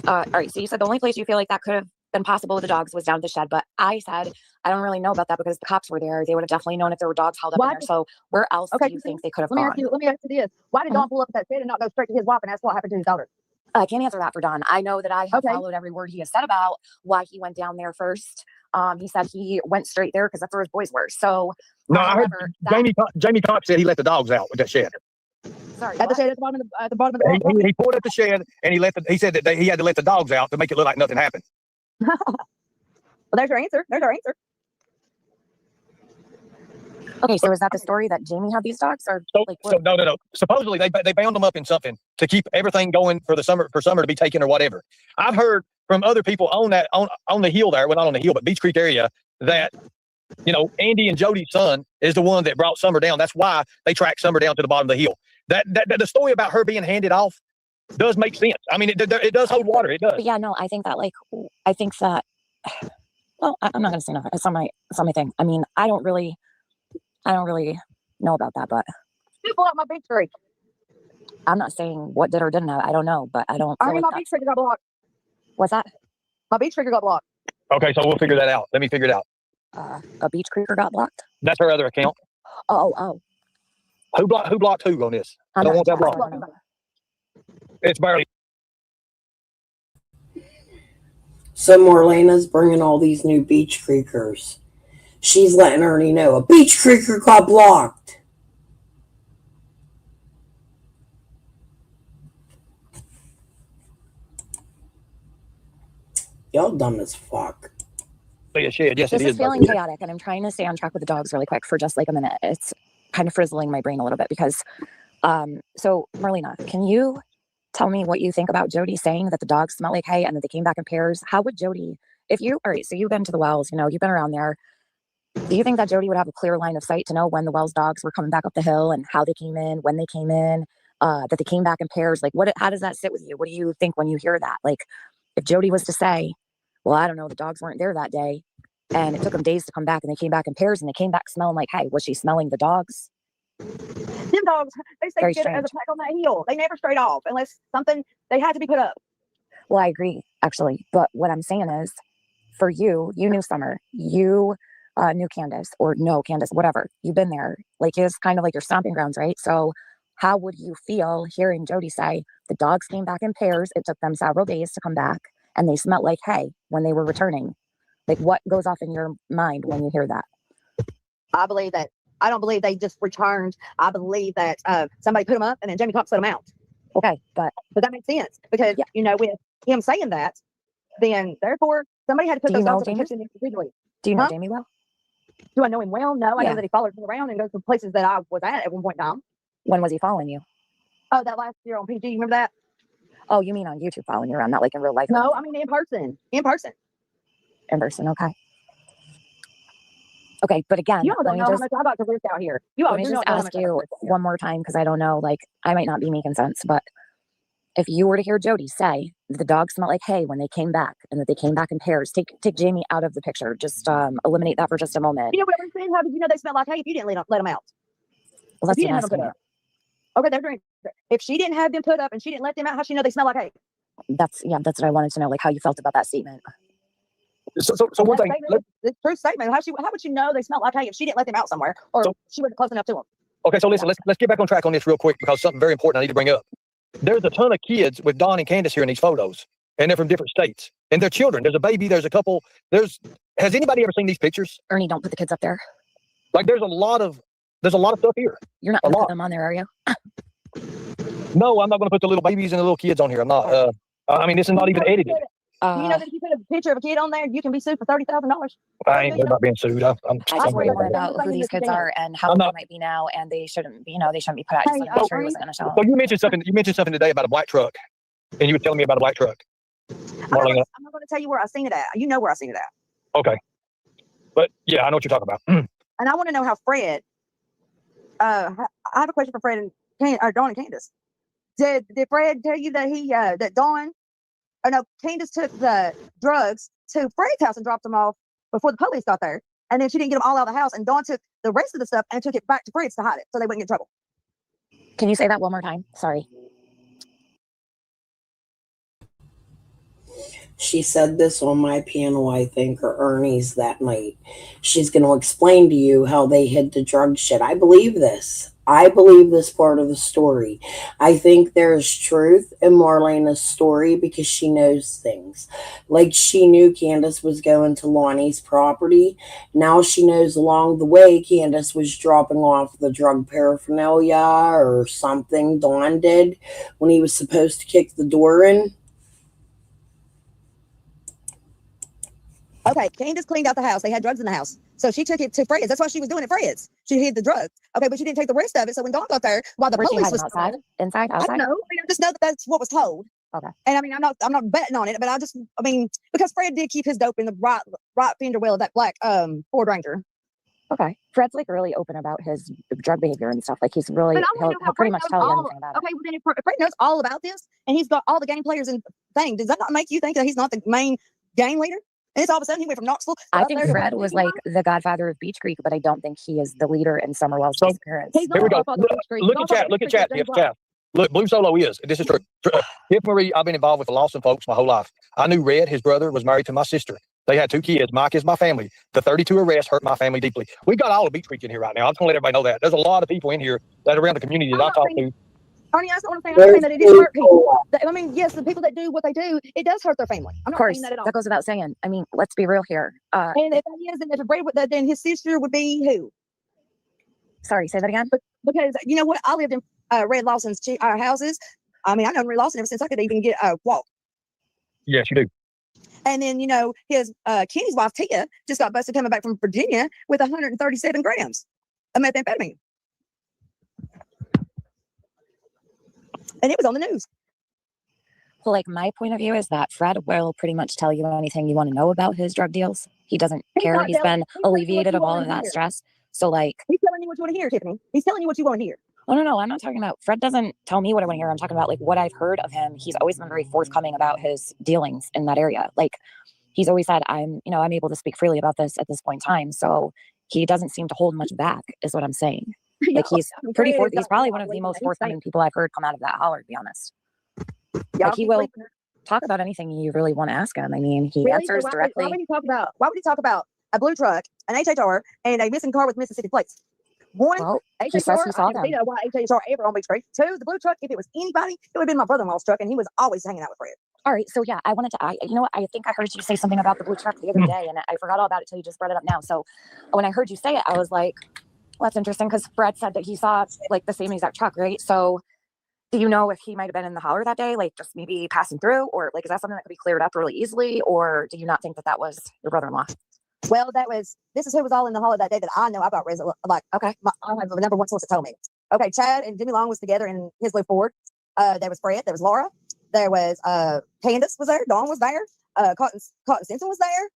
All right. So you said the only place you feel like that could have been possible with the dogs was down at the shed, but I said I don't really know about that because the cops were there. They would have definitely known if there were dogs held up in there. So where else do you think they could have gone? Let me ask you this: why did Don pull up at that shed and not go straight to his wife and ask what happened to his daughter? I can't answer that for Don. I know that I have followed every word he has said about why he went down there first. He said he went straight there because that's where his boys were. So No, I heard Jamie Cox said he let the dogs out with that shed. Sorry, at the shed at the bottom of the He pulled up the shed and he said that he had to let the dogs out to make it look like nothing happened. Well, there's your answer. There's our answer. Okay, so is that the story that Jamie had these dogs, or No. Supposedly they bound them up in something to keep everything going for summer to be taken or whatever. I've heard from other people on the hill there, well, not on the hill, but Beach Creek area, that Andy and Jody's son is the one that brought Summer down. That's why they tracked Summer down to the bottom of the hill. That the story about her being handed off does make sense. I mean, it does hold water. It does. But yeah, no, I think that well, I'm not gonna say nothing. It's not my thing. I mean, I don't really know about that, but Who blew up my beach tree? I'm not saying what did or didn't have. I don't know, but I don't feel My like beach trigger got blocked. What's that? My beach trigger got blocked. Okay, so we'll figure that out. Let me figure it out. A beach creeper got blocked. That's her other account. Oh. Who blocked who on this? I don't want that blocked. It's barely. So Marlena's bringing all these new beach creekers. She's letting Ernie know a beach creeker got blocked. Y'all dumb as fuck. Yes, This it is is. feeling chaotic, and I'm trying to stay on track with the dogs really quick for just like a minute. It's kind of frizzling my brain a little bit because, so Marlena, can you tell me what you think about Jody saying that the dogs smell like hay and that they came back in pairs? How would Jody, all right, so you've been to the Wells, you've been around there. Do you think that Jody would have a clear line of sight to know when the Wells dogs were coming back up the hill and how they came in, when they came in, that they came back in pairs? Like, how does that sit with you? What do you think when you hear that? Like, if Jody was to say, well, I don't know, the dogs weren't there that day, and it took them days to come back, and they came back in pairs, and they came back smelling like hay. Was she smelling the dogs? Them dogs, they stay Very together as a strange. pack on that hill. They never strayed off unless something, they had to be put up. Well, I agree, actually. But what I'm saying is, for you knew Summer, you knew Candace, or no Candace, whatever. You've been there. Like, it's kind of like your stomping grounds, right? So how would you feel hearing Jody say the dogs came back in pairs? It took them several days to come back, and they smelled like hay when they were returning. Like, what goes off in your mind when you hear that? I don't believe they just returned. I believe that somebody put them up and then Jamie Cox let them out. Okay, but that makes sense because, with him saying that, then therefore somebody had to put those dogs up and catch them individually. Do you know Jamie well? Do I know him well? No, I Yeah. know that he followed me around and goes to places that I was at one point in time. When was he following you? Oh, that last year on PG, you remember that? Oh, you mean on YouTube following you around, not like in real life? No, I mean in person. In person. Okay. Okay, but again, You all let don't me know just, how much I got to risk out here. You all let me do just not know how ask much I got to you risk out here. one more time, because I don't know, like, I might not be making sense, but if you were to hear Jody say that the dogs smelled like hay when they came back and that they came back in pairs, take Jamie out of the picture. Just eliminate that for just a moment. You know what I'm saying? How did you know they smelled like hay if you didn't let them out? Well, that's If you what didn't I'm have them put asking. up. Okay, they're drinking. If she didn't have them put up and she didn't let them out, how she know they smell like hay? That's what I wanted to know, like how you felt about that statement. So one thing. The true statement. How would you know they smelled like hay if she didn't let them out somewhere or she wasn't close enough to them? Okay, so listen, let's get back on track on this real quick because something very important I need to bring up. There's a ton of kids with Don and Candace here in these photos, and they're from different states, and they're children. There's a baby. There's a couple. Has anybody ever seen these pictures? Ernie, don't put the kids up there. Like, there's a lot of stuff here. You're not going to put them on there, are you? No, I'm not going to put the little babies and the little kids on here. I'm not. I mean, this is not even edited. You know that if you put a picture of a kid on there, you can be sued for $30,000. I ain't they're not being sued. I'm I just worry more about who these kids are and how old they might be now, and they shouldn't be. They shouldn't be put out. I'm sure he wasn't going to show So you mentioned something. You mentioned something today about a black truck, and you were telling me about a black truck. I'm not going to tell you where I seen it at. You know where I seen it at. Okay, but yeah, I know what you're talking about. And I want to know how Fred. I have a question for Fred and Dawn and Candace. Did Fred tell you that that Dawn? Or no, Candace took the drugs to Fred's house and dropped them off before the police got there. And then she didn't get them all out of the house. And Dawn took the rest of the stuff and took it back to Fred's to hide it so they wouldn't get in trouble. Can you say that one more time? Sorry. She said this on my panel, I think, or Ernie's that night. She's going to explain to you how they hid the drug shit. I believe this. I believe this part of the story. I think there's truth in Marlena's story because she knows things. Like she knew Candace was going to Lonnie's property. Now she knows along the way Candace was dropping off the drug paraphernalia or something Dawn did when he was supposed to kick the door in. Okay, Candace cleaned out the house. They had drugs in the house. So she took it to Fred's. That's why she was doing it Fred's. She hid the drugs. Okay, but she didn't take the rest of it. So when Dawn got there, while the police was outside, inside, I outside. don't know. I just know that that's what was told. Okay. And I mean, I'm not betting on it, but because Fred did keep his dope in the right fender well of that black Ford Ranger. Okay. Fred's like really open about his drug behavior and stuff. Like he's really, But I he'll, want to know he'll how pretty Fred much knows tell you all. anything about it. Okay, well then if Fred knows all about this and he's got all the gang players and thing, does that not make you think that he's not the main gang leader? And it's all of a sudden he went from Knoxville. I think Fred was like the godfather of Beach Creek, but I don't think he is the leader in Summerwell's disappearance. He's not Here we the go. godfather of Beach Creek. Look at chat. Look at chat. Tiff, chat. Look, Blue Solo is. This is true. Tiff Marie, I've been involved with the Lawson folks my whole life. I knew Red, his brother, was married to my sister. They had 2 kids. Mike is my family. The 32 arrests hurt my family deeply. We've got all of Beach Creek in here right now. I just want to let everybody know that. There's a lot of people in here that are around the community that I talk to. Arnie, that's what I'm saying. I'm saying that it is hurt people. I mean, yes, the people that do what they do, it does hurt their family. I'm Of not course, saying that at all. that goes without saying. I mean, let's be real here. And if he is, and if Brad, then his sister would be who? Sorry, say that again. Because you know what, I lived in Red Lawson's houses. I mean, I've known Red Lawson ever since I could even get a walk. Yes, you do. And then you know his Kenny's wife Tia just got busted coming back from Virginia with 137 grams of methamphetamine, and it was on the news. Well, like my point of view is that Fred will pretty much tell you anything you want to know about his drug deals. He doesn't care. not He's telling- been he's telling you alleviated what of you all wanna of that hear. stress. So like, He's telling you what you want to hear, Tiffany. He's telling you what you want to hear. oh no, I'm not talking about Fred doesn't tell me what I want to hear. I'm talking about like what I've heard of him. He's always been very forthcoming about his dealings in that area. Like he's always said, I'm able to speak freely about this at this point in time. So he doesn't seem to hold much back, is what I'm saying. Like he's pretty forth. He's probably one of the most forthcoming people I've heard come out of that holler, to be honest. Like he will talk about anything you really want to ask him. I mean, he answers So directly. Why would he talk about a blue truck, an HHR, and a missing car with Mississippi plates? One, he says HHR, he saw I can them. see that why HHR ever on Beach Creek. 2, the blue truck, if it was anybody, it would have been my brother-in-law's truck, and he was always hanging out with Fred. All right, so yeah, I wanted to. You know what? I think I heard you say something about the blue truck the other day, and I forgot all about it till you just brought it up now. So when I heard you say it, I was like, well, that's interesting because Fred said that he saw like the same exact truck, right? So do you know if he might have been in the holler that day, like just maybe passing through, or like is that something that could be cleared up really easily, or do you not think that that was your brother-in-law? Well, this is who was all in the holler that day that I know about. Like, okay, I have a number one source that told me. Okay, Chad and Jimmy Long was together in his blue Ford. There was Fred, there was Laura, there was Candace was there, Dawn was there, Cotton Stinson was there.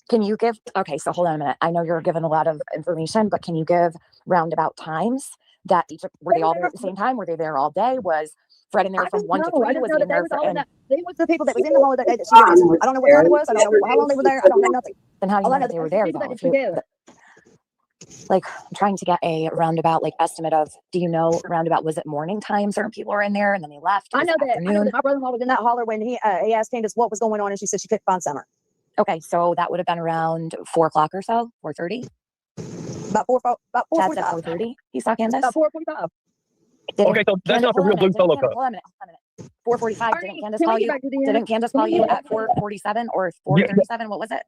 Can you give, okay, so hold on a minute. I know you're giving a lot of information, but can you give roundabout times that were they all there at the same time? Were they there all day? Was Fred in there from 1 to 3? Was he in there for, They was the people that was in the holler that day that she was. I don't know what time it was. I don't know how long they were there. I don't know nothing. Then how do you know that they were there though? If you, like I'm trying to get a roundabout like estimate of, do you know roundabout, was it morning time certain people were in there and then they left? I know that my brother-in-law was in that holler when he asked Candace what was going on and she said she couldn't find Summer. Okay, so that would have been around 4 o'clock or so, 4:30. About 4:45. 4:30. He saw Candace. About 4:45. Okay, so that's not the real blue solo cup. Hold on a minute. 4:45. Didn't Candace call you? Didn't Candace call you at 4:47 or 4:37? What was it?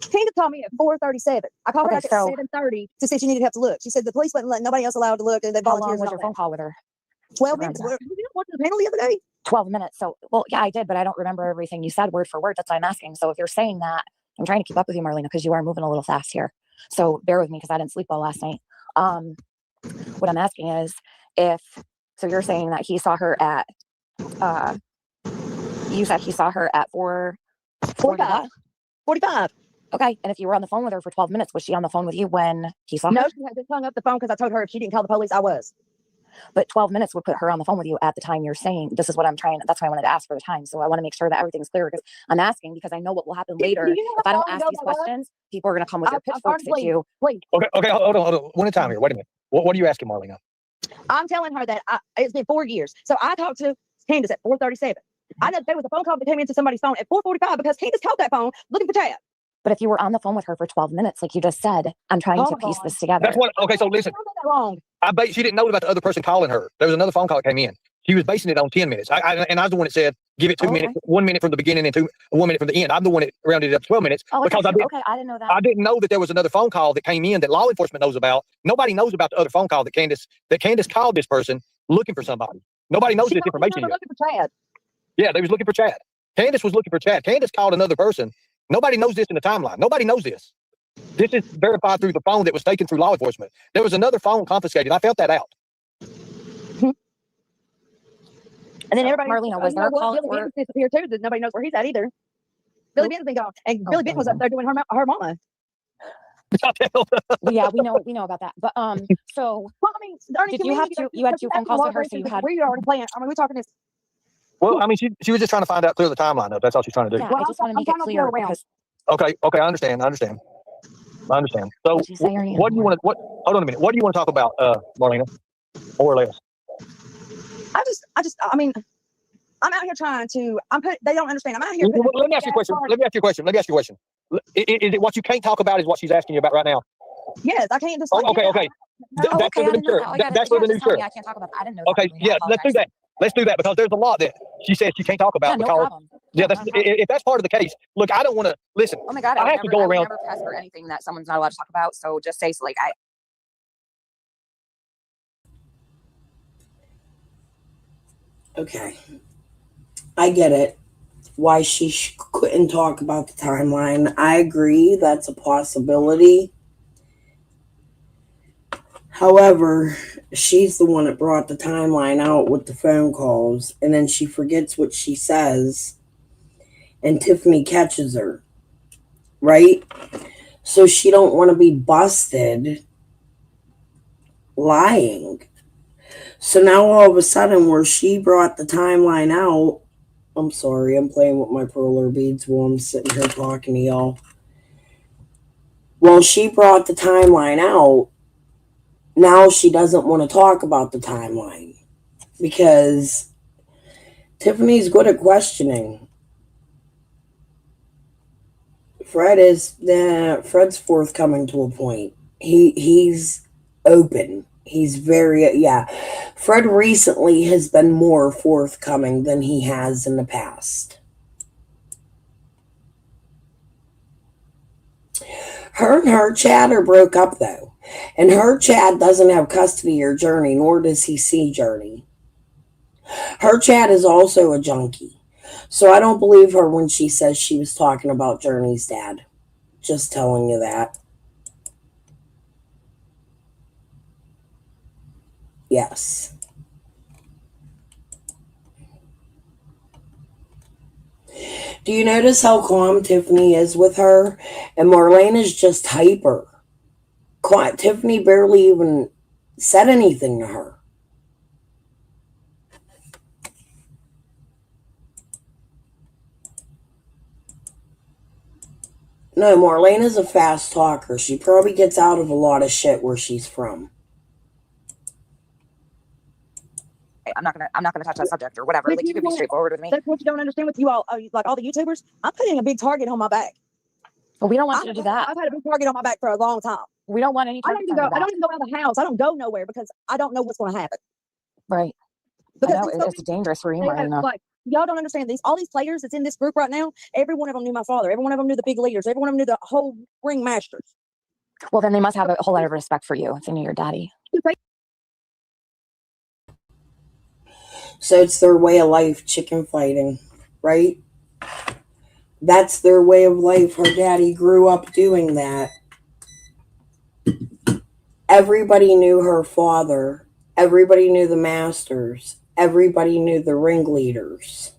Candace called me at 4:37. I called her back at 7:30 to say she needed help to look. She said the police wouldn't let nobody else allowed to look, and they How volunteered. long was your phone call with her? 12 minutes. Did you watch the panel the other day? 12 minutes. So, well, yeah, I did, but I don't remember everything you said word for word. That's why I'm asking. So if you're saying that, I'm trying to keep up with you, Marlena, because you are moving a little fast here. So bear with me because I didn't sleep well last night. What I'm asking is so you're saying that he saw her at, you said he saw her at 4:45. 45. Okay. And if you were on the phone with her for 12 minutes, was she on the phone with you when he saw her? No, she had just hung up the phone because I told her if she didn't call the police, I was. But 12 minutes would put her on the phone with you at the time you're saying. This is what I'm trying. That's why I wanted to ask for the time. So I want to make sure that everything's clear because I'm asking because I know what will happen later. If I don't ask these questions, people are going to come with their pitchforks at you. Okay, hold on. One at a time here. Wait a minute. What are you asking, Marlena? I'm telling her that it's been 4 years. So I talked to Candace at 4:37. I know there was a phone call that came into somebody's phone at 4:45 because Candace called that phone looking for Chad. But if you were on the phone with her for 12 minutes, like you just said, I'm trying to piece this together. That's what. Okay, so listen. I bet she didn't know about the other person calling her. There was another phone call that came in. She was basing it on 10 minutes. And I was the one that said, give it 2 minutes, 1 minute from the beginning and 1 minute from the end. I'm the one that rounded it up to 12 minutes. Oh, because I didn't know that. I didn't know that there was another phone call that came in that law enforcement knows about. Nobody knows about the other phone call that Candace called this person looking for somebody. Nobody knows this information yet. Looking for Chad. Yeah, they was looking for Chad. Candace was looking for Chad. Candace called another person. Nobody knows this in the timeline. Nobody knows this. This is verified through the phone that was taken through law enforcement. There was another phone confiscated. I found that out. And then everybody, Marlena, was there a call Billy Benton's disappeared too. That nobody knows where he's at either. Billy Benton's been gone, and Billy Benton was up there doing her mama. Yeah, we know about that. But so Well, I mean, Ernie, did can you we have maybe two? go- You had because two you're phone asking a calls lot with of her, so questions you because had. we already playing. I mean, we're talking this. Well, I mean, she was just trying to find out, clear the timeline up. That's all she's trying to do. Yeah, Well, I just want to I'm make it trying not to go clear around. because Okay, I understand. So, what'd you say, Ernie? what do you want to? What? Hold on a minute. What do you want to talk about, Marlena? More or less. I mean, I'm out here trying to. They don't understand. I'm out here. Let me ask you a question. Is it what you can't talk about? Is what she's asking you about right now? Yes, I can't just. Oh, okay. That's okay, for I the new didn't know shirt. that. Oh, I got it. That's for the new Just tell me shirt. I can't talk about that. I didn't know Okay, that. yeah, let's do that. Let's do that because there's a lot that she says she can't talk about Yeah, no because problem. yeah, if that's part of the case. Look, I don't want to listen. Oh my God, I have to go I would around. never press for anything that someone's not allowed to talk about. So just say like I. Okay. I get it. Why she couldn't talk about the timeline. I agree. That's a possibility. However, she's the one that brought the timeline out with the phone calls, and then she forgets what she says, and Tiffany catches her, right? So she don't want to be busted lying. So now all of a sudden, where she brought the timeline out, I'm sorry, I'm playing with my perler beads while I'm sitting here talking to y'all. Well, she brought the timeline out. Now she doesn't want to talk about the timeline because Tiffany's good at questioning. Fred's forthcoming to a point. He's open. He's very Fred recently has been more forthcoming than he has in the past. Her and her Chad are broke up though. And her Chad doesn't have custody of Journey, nor does he see Journey. Her Chad is also a junkie. So I don't believe her when she says she was talking about Journey's dad. Just telling you that. Yes. Do you notice how calm Tiffany is with her? And Marlene is just hyper. Tiffany barely even said anything to her. No, Marlene is a fast talker. She probably gets out of a lot of shit where she's from. I'm not gonna touch that subject or whatever. But Like you can be straightforward with me. That's what you don't understand with you all, like all the YouTubers. I'm putting a big target on my back. Well, we don't want you to do that. I've had a big target on my back for a long time. We don't want any. I don't even go out of the house. I don't go nowhere because I don't know what's going to happen. Right. Because I know it's dangerous for you, Marlena. Like y'all don't understand all these players that's in this group right now. Every one of them knew my father. Every one of them knew the big leaders. Every one of them knew the whole ring masters. Well, then they must have a whole lot of respect for you if they knew your daddy. So it's their way of life, chicken fighting, right? That's their way of life. Her daddy grew up doing that. Everybody knew her father. Everybody knew the masters. Everybody knew the ringleaders.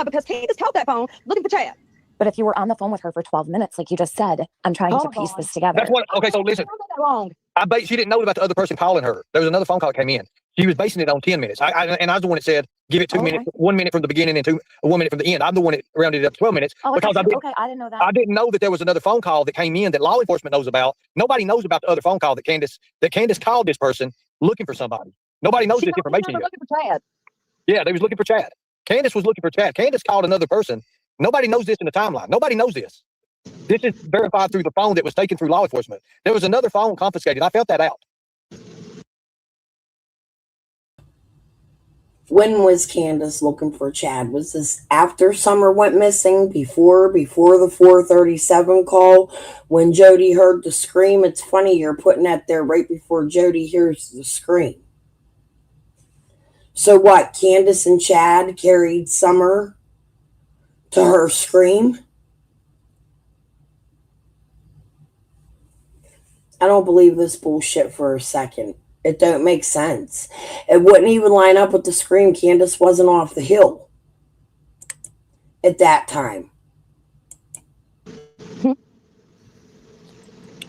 Because Candace held that phone looking for Chad. But if you were on the phone with her for 12 minutes, like you just said, I'm trying to piece this together. That's what. Okay, so listen. I bet she didn't know about the other person calling her. There was another phone call that came in. She was basing it on 10 minutes. I was the one that said, give it 2 minutes, 1 minute from the beginning and 1 minute from the end. I'm the one that rounded it up to 12 minutes. Oh, because I didn't know that. I didn't know that there was another phone call that came in that law enforcement knows about. Nobody knows about the other phone call that Candace called this person looking for somebody. Nobody knows this information yet. Looking for Chad. Yeah, they was looking for Chad. Candace was looking for Chad. Candace called another person. Nobody knows this in the timeline. Nobody knows this. This is verified through the phone that was taken through law enforcement. There was another phone confiscated. I felt that out. When was Candace looking for Chad? Was this after Summer went missing? Before the 437 call? When Jody heard the scream? It's funny you're putting that there right before Jody hears the scream. So what? Candace and Chad carried Summer to her scream? I don't believe this bullshit for a second. It don't make sense. It wouldn't even line up with the scream. Candace wasn't off the hill at that time.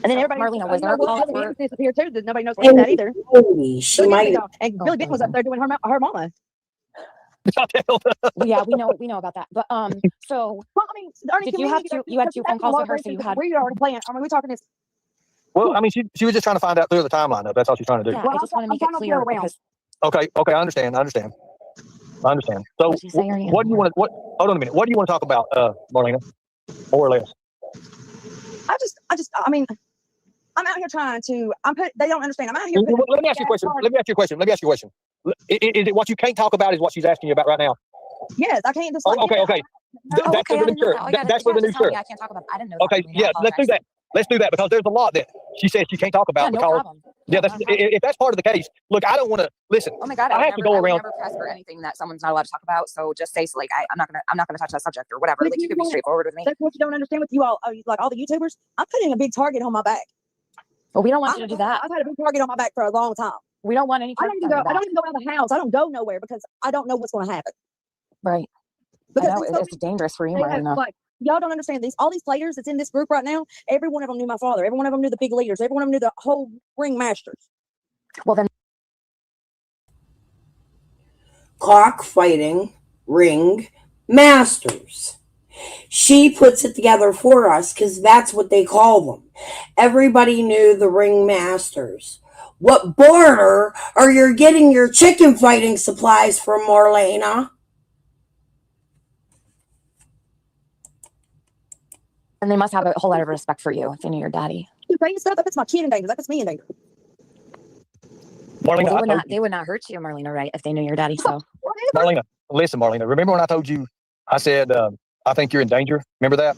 And then everybody, Marlena, was there a call for? Disappeared too. Nobody knows about that either. She Billy might. and Billy Bitten was up there doing her mama. Yeah, we know about that. But so Well, I mean, Ernie, did can you we have get two? that- You had because two that's phone calls a with her, lot so you of had. we already playing. I mean, we're talking this. Well, I mean, she was just trying to find out through the timeline of. That's all she's trying to do. Yeah, I just want to make it clear because Okay, I understand. So, What'd she say, Ernie? what do you want to? What? Hold on a minute. What do you want to talk about, Marlena? More or less. I mean, I'm out here trying to. They don't understand. I'm out here. Let me ask you a question. Is it what you can't talk about? Is what she's asking you about right now? Yes, I can't just. Okay. That's for the new shirt. That's for the new shirt. I can't talk about. I didn't know. Okay, yeah, let's do that. Let's do that because there's a lot that she says she can't talk about. Yeah, no because, problem. Yeah, if that's part of the case. Look, I don't want to listen. Oh my God, I have to go around. never press for anything that someone's not allowed to talk about. So just say like I'm not gonna touch that subject or whatever. Like you can be straightforward with me. That's what you don't understand with you all, like all the YouTubers. I'm putting a big target on my back. Well, we don't want you to do that. I've had a big target on my back for a long time. We don't want any. I don't even go out of the house. I don't go nowhere because I don't know what's going to happen. Right. Because I know it's dangerous for you, Marlena. Like y'all don't understand all these players that's in this group right now. Every one of them knew my father. Every one of them knew the big leaders. Every one of them knew the whole ring masters. Well then, Cockfighting ring masters. She puts it together for us because that's what they call them. Everybody knew the ring masters. What border are you getting your chicken fighting supplies from, Marlena? and they must have a whole lot of respect for you if they knew your daddy. You crazy stuff. That puts my kid in danger. That puts me in danger. Marlena, Well, they would not hurt you, Marlena, right? If they knew your daddy. So, Marlena, listen, Marlena. Remember when I told you? I said I think you're in danger. Remember that?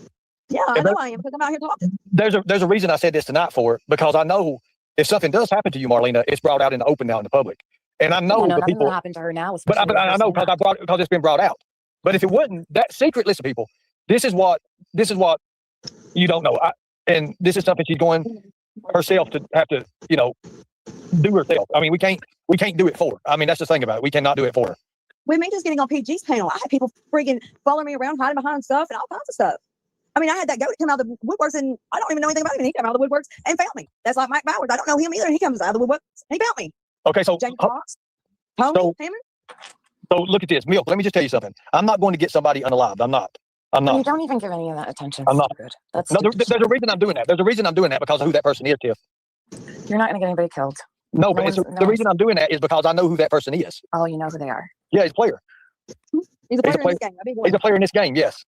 Yeah, I know I am because I'm out here talking. There's a reason I said this tonight for because I know if something does happen to you, Marlena, it's brought out in the open now in the public, and I know the nothing people. will happen to her now. But I know because it's been brought out. But if it wouldn't, that secret. Listen, people, this is what you don't know, and this is something she's going herself to have to do herself. I mean, we can't do it for her. I mean, that's the thing about it. We cannot do it for her. With me just getting on PG's panel, I had people freaking following me around, hiding behind stuff and all kinds of stuff. I mean, I had that goat come out of the woodworks, and I don't even know anything about him. And he came out of the woodworks and found me. That's like Mike Bowers. I don't know him either, and he comes out of the woodworks and he found me. Okay, so James Fox, Tony Hammond. So look at this, Milk. Let me just tell you something. I'm not going to get somebody unalived. I'm not. You don't even give any of that attention. I'm not. Good. That's no. There's a reason I'm doing that. There's a reason I'm doing that because of who that person is, Tiff. You're not going to get anybody killed. No, but the reason I'm doing that is because I know who that person is. Oh, you know who they are. Yeah, he's a player. He's a player in this game. He's a player in this game. Yes.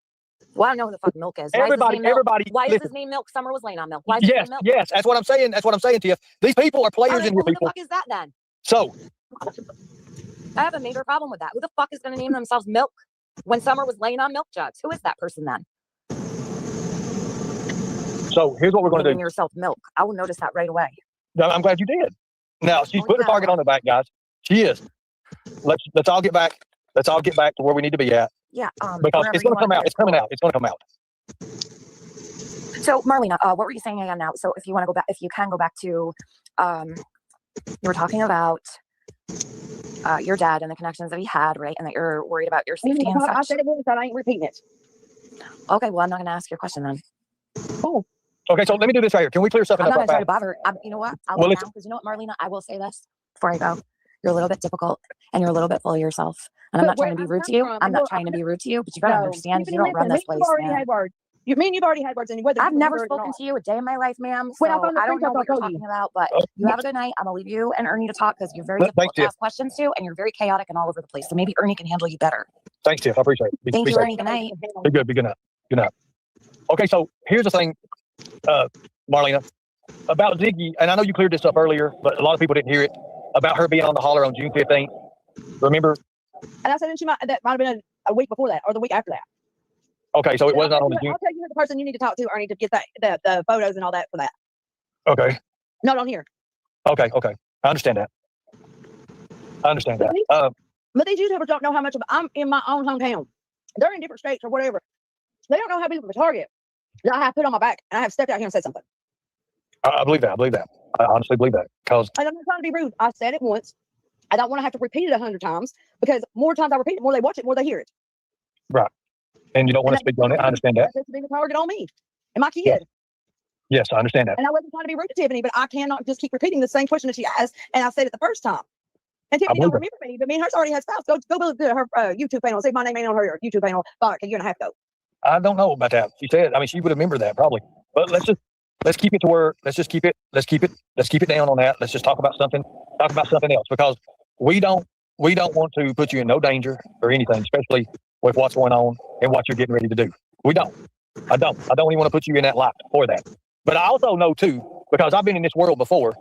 Well, I know who the fuck Milk is. Everybody. Why is his name Milk? Summer was laying on Milk. Why is his name Milk? Yes. That's what I'm saying. That's what I'm saying, Tiff. These people are players in here. Who the fuck is that then? So I have a major problem with that. Who the fuck is going to name themselves Milk when Summer was laying on milk jugs? Who is that person then? So here's what we're going to do. Name yourself Milk. I will notice that right away. I'm glad you did. Now she's put a target on the back, guys. She is. Let's all get back. Let's all get back to where we need to be at. Yeah. Because it's going to come out. It's coming out. It's going to come out. So Marlena, what were you saying again now? So if you want to go back, if you can go back to, you were talking about your dad and the connections that he had, right? And that you're worried about your safety and such. I said it once, I ain't repeating it. Okay, well, I'm not going to ask your question then. Oh. Okay, so let me do this right here. Can we clear something I'm up? not going to try to bother. You know what? I'll let because you know what, Marlena? I will say this before I go. You're a little bit difficult and you're a little bit full of yourself. And I'm not trying to be rude to you. I'm not trying to be rude to you, but you got to understand you don't run this place, man. You mean you've already had words, and whether I've never spoken to you a day in my life, ma'am. So I don't know what you're talking about, but you have a good night. I'm gonna leave you and Ernie to talk because you're very difficult to ask questions to, and you're very chaotic and all over the place. So maybe Ernie can handle you better. Thanks, Tiff. I appreciate it. Thank you, Ernie. Good night. Be good. Be good night. Good night. Okay, so here's the thing, Marlena, about Ziggy, and I know you cleared this up earlier, but a lot of people didn't hear it, about her being on the holler on June 15th. Remember? And I said that might have been a week before that or the week after that. Okay, so it was not on the June. I'll tell you the person you need to talk to, Ernie, to get the photos and all that for that. Okay. Not on here. Okay. I understand that. But these YouTubers don't know how much of I'm in my own hometown. They're in different states or whatever. They don't know how big of a target that I have put on my back, and I have stepped out here and said something. I believe that. I honestly believe that because I'm not trying to be rude. I said it once. I don't want to have to repeat it 100 times because more times I repeat it, more they watch it, more they hear it. right, and you don't want to speak on it. I understand that. That's a target on me and my kid. Yes. Yes, I understand that. And I wasn't trying to be rude to Tiffany, but I cannot just keep repeating the same question that she asked, and I said it the first time. And Tiffany don't remember me, but me and her already had spouse. Go build her YouTube panel. See if my name ain't on her YouTube panel about a year and a half ago. I don't know about that. She said, I mean, she would remember that probably. But let's keep it to where let's keep it down on that. Let's just talk about something else because we don't want to put you in no danger or anything, especially with what's going on and what you're getting ready to do. We don't. I don't even want to put you in that light for that. But I also know too, because I've been in this world before,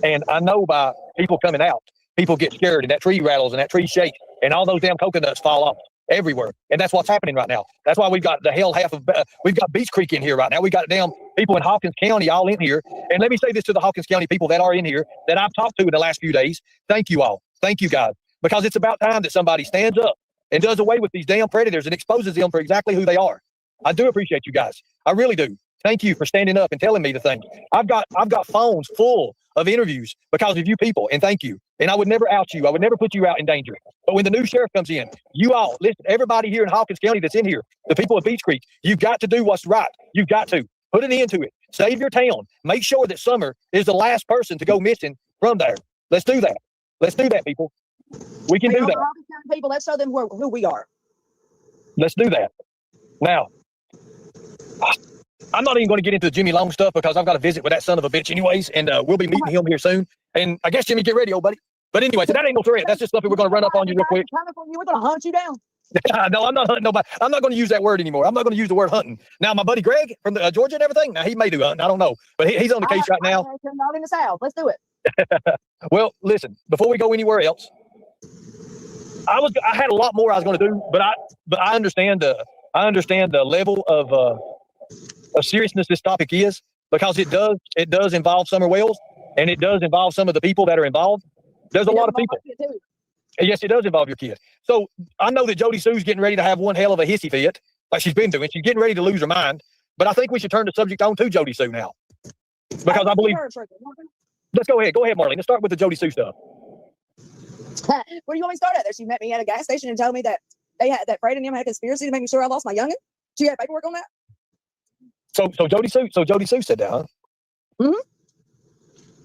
and I know by people coming out, people get scared and that tree rattles and that tree shakes and all those damn coconuts fall off everywhere. And that's what's happening right now. That's why we've got we've got Beach Creek in here right now. We got damn people in Hawkins County all in here. And let me say this to the Hawkins County people that are in here that I've talked to in the last few days. Thank you all. Thank you guys. Because it's about time that somebody stands up and does away with these damn predators and exposes them for exactly who they are. I do appreciate you guys. I really do. Thank you for standing up and telling me the things. I've got phones full of interviews because of you people, and thank you. And I would never out you. I would never put you out in danger. But when the new sheriff comes in, you all, listen, everybody here in Hawkins County that's in here, the people of Beach Creek, you've got to do what's right. You've got to put an end to it. Save your town. Make sure that Summer is the last person to go missing from there. Let's do that. Let's do that, people. We can do that. Hawkins County people, let's show them who we are. Let's do that. Now, I'm not even going to get into the Jimmy Long stuff because I've got to visit with that son of a bitch anyways, and we'll be meeting him here soon. And I guess, Jimmy, get ready, old buddy. But anyway, so that ain't no threat. That's just something we're going to run up on you real quick. We're going to hunt you down. No, I'm not hunting nobody. I'm not going to use that word anymore. I'm not going to use the word hunting. Now, my buddy Greg from Georgia and everything, now he may do hunting. I don't know. But he's on the case right now. Not in the South. Let's do it. Well, listen, before we go anywhere else, I had a lot more I was going to do, but I understand the level of seriousness this topic is because it does involve Summer Wells and it does involve some of the people that are involved. There's a lot of people. Yes, it does involve your kids. So I know that Jody Sue's getting ready to have one hell of a hissy fit, like she's been doing. She's getting ready to lose her mind. But I think we should turn the subject on to Jody Sue now. Because I believe. Let's go ahead. Go ahead, Marlene. Let's start with the Jody Sue stuff. Where do you want me to start at? She met me at a gas station and told me that Fred and him had a conspiracy to make sure I lost my youngin. She had paperwork on that. So Jody Sue said that, huh? Mm-hmm.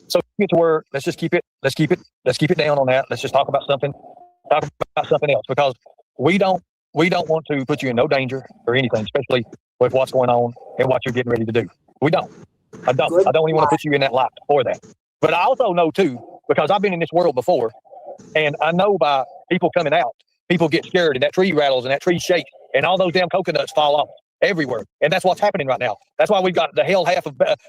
So get to where let's keep it down on that. Let's just talk about something else because we don't want to put you in no danger or anything, especially with what's going on and what you're getting ready to do. We don't. I don't even want to put you in that light for that. But I also know too, because I've been in this world before, and I know by people coming out, people get scared and that tree rattles and that tree shakes and all those damn coconuts fall off everywhere. And that's what's happening right now. That's why we've got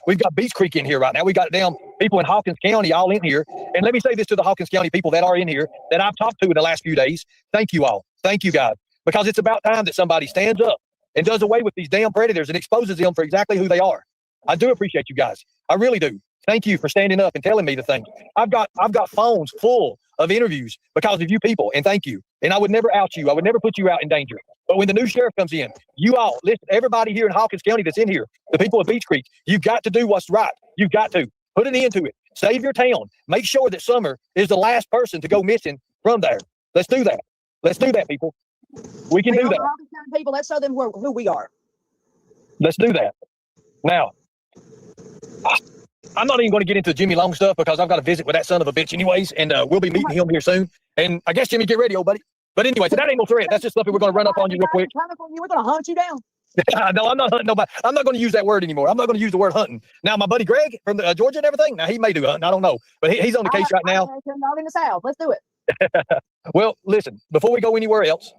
we've got Beach Creek in here right now. We got damn people in Hawkins County all in here. And let me say this to the Hawkins County people that are in here that I've talked to in the last few days. Thank you all. Thank you guys. Because it's about time that somebody stands up and does away with these damn predators and exposes them for exactly who they are. I do appreciate you guys. I really do. Thank you for standing up and telling me the things. I've got phones full of interviews because of you people, and thank you. And I would never out you. I would never put you out in danger. But when the new sheriff comes in, you all, listen, everybody here in Hawkins County that's in here, the people of Beach Creek, you've got to do what's right. You've got to put an end to it. Save your town. Make sure that Summer is the last person to go missing from there. Let's do that. Let's do that, people. We can do that. Hawkins County people, let's show them who we are. Let's do that. Now, I'm not even going to get into the Jimmy Long stuff because I've got to visit with that son of a bitch anyways, and we'll be meeting him here soon. And I guess, Jimmy, get ready, old buddy. But anyway, so that ain't no threat. That's just something we're going to run up on you real quick. We're going to hunt you down. No, I'm not hunting nobody. I'm not going to use that word anymore. I'm not going to use the word hunting. Now, my buddy Greg from Georgia and everything, now he may do hunting. I don't know. But he's on the case right now. Not in the South. Let's do it. Well, listen, before we go anywhere else,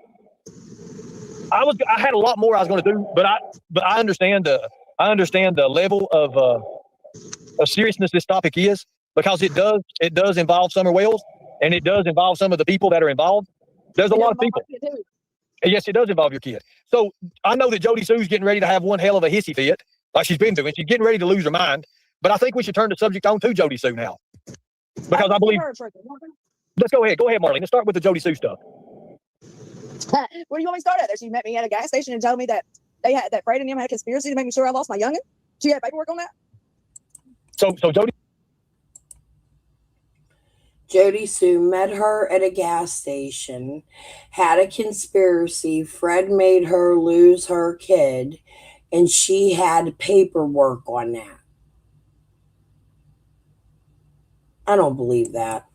I had a lot more I was going to do, but I understand the level of seriousness this topic is because it does involve Summer Wells and it does involve some of the people that are involved. There's a lot of people. Yes, it does involve your kid. So I know that Jody Sue's getting ready to have one hell of a hissy fit, like she's been doing. She's getting ready to lose her mind. But I think we should turn the subject on to Jody Sue now. Because I believe. Let's go ahead. Go ahead, Marlene. Let's start with the Jody Sue stuff. Where do you want me to start at? She met me at a gas station and told me that Fred and him had a conspiracy to make sure I lost my youngin. She had paperwork on that. So Jody Sue met her at a gas station, had a conspiracy. Fred made her lose her kid, and she had paperwork on that. I don't believe that.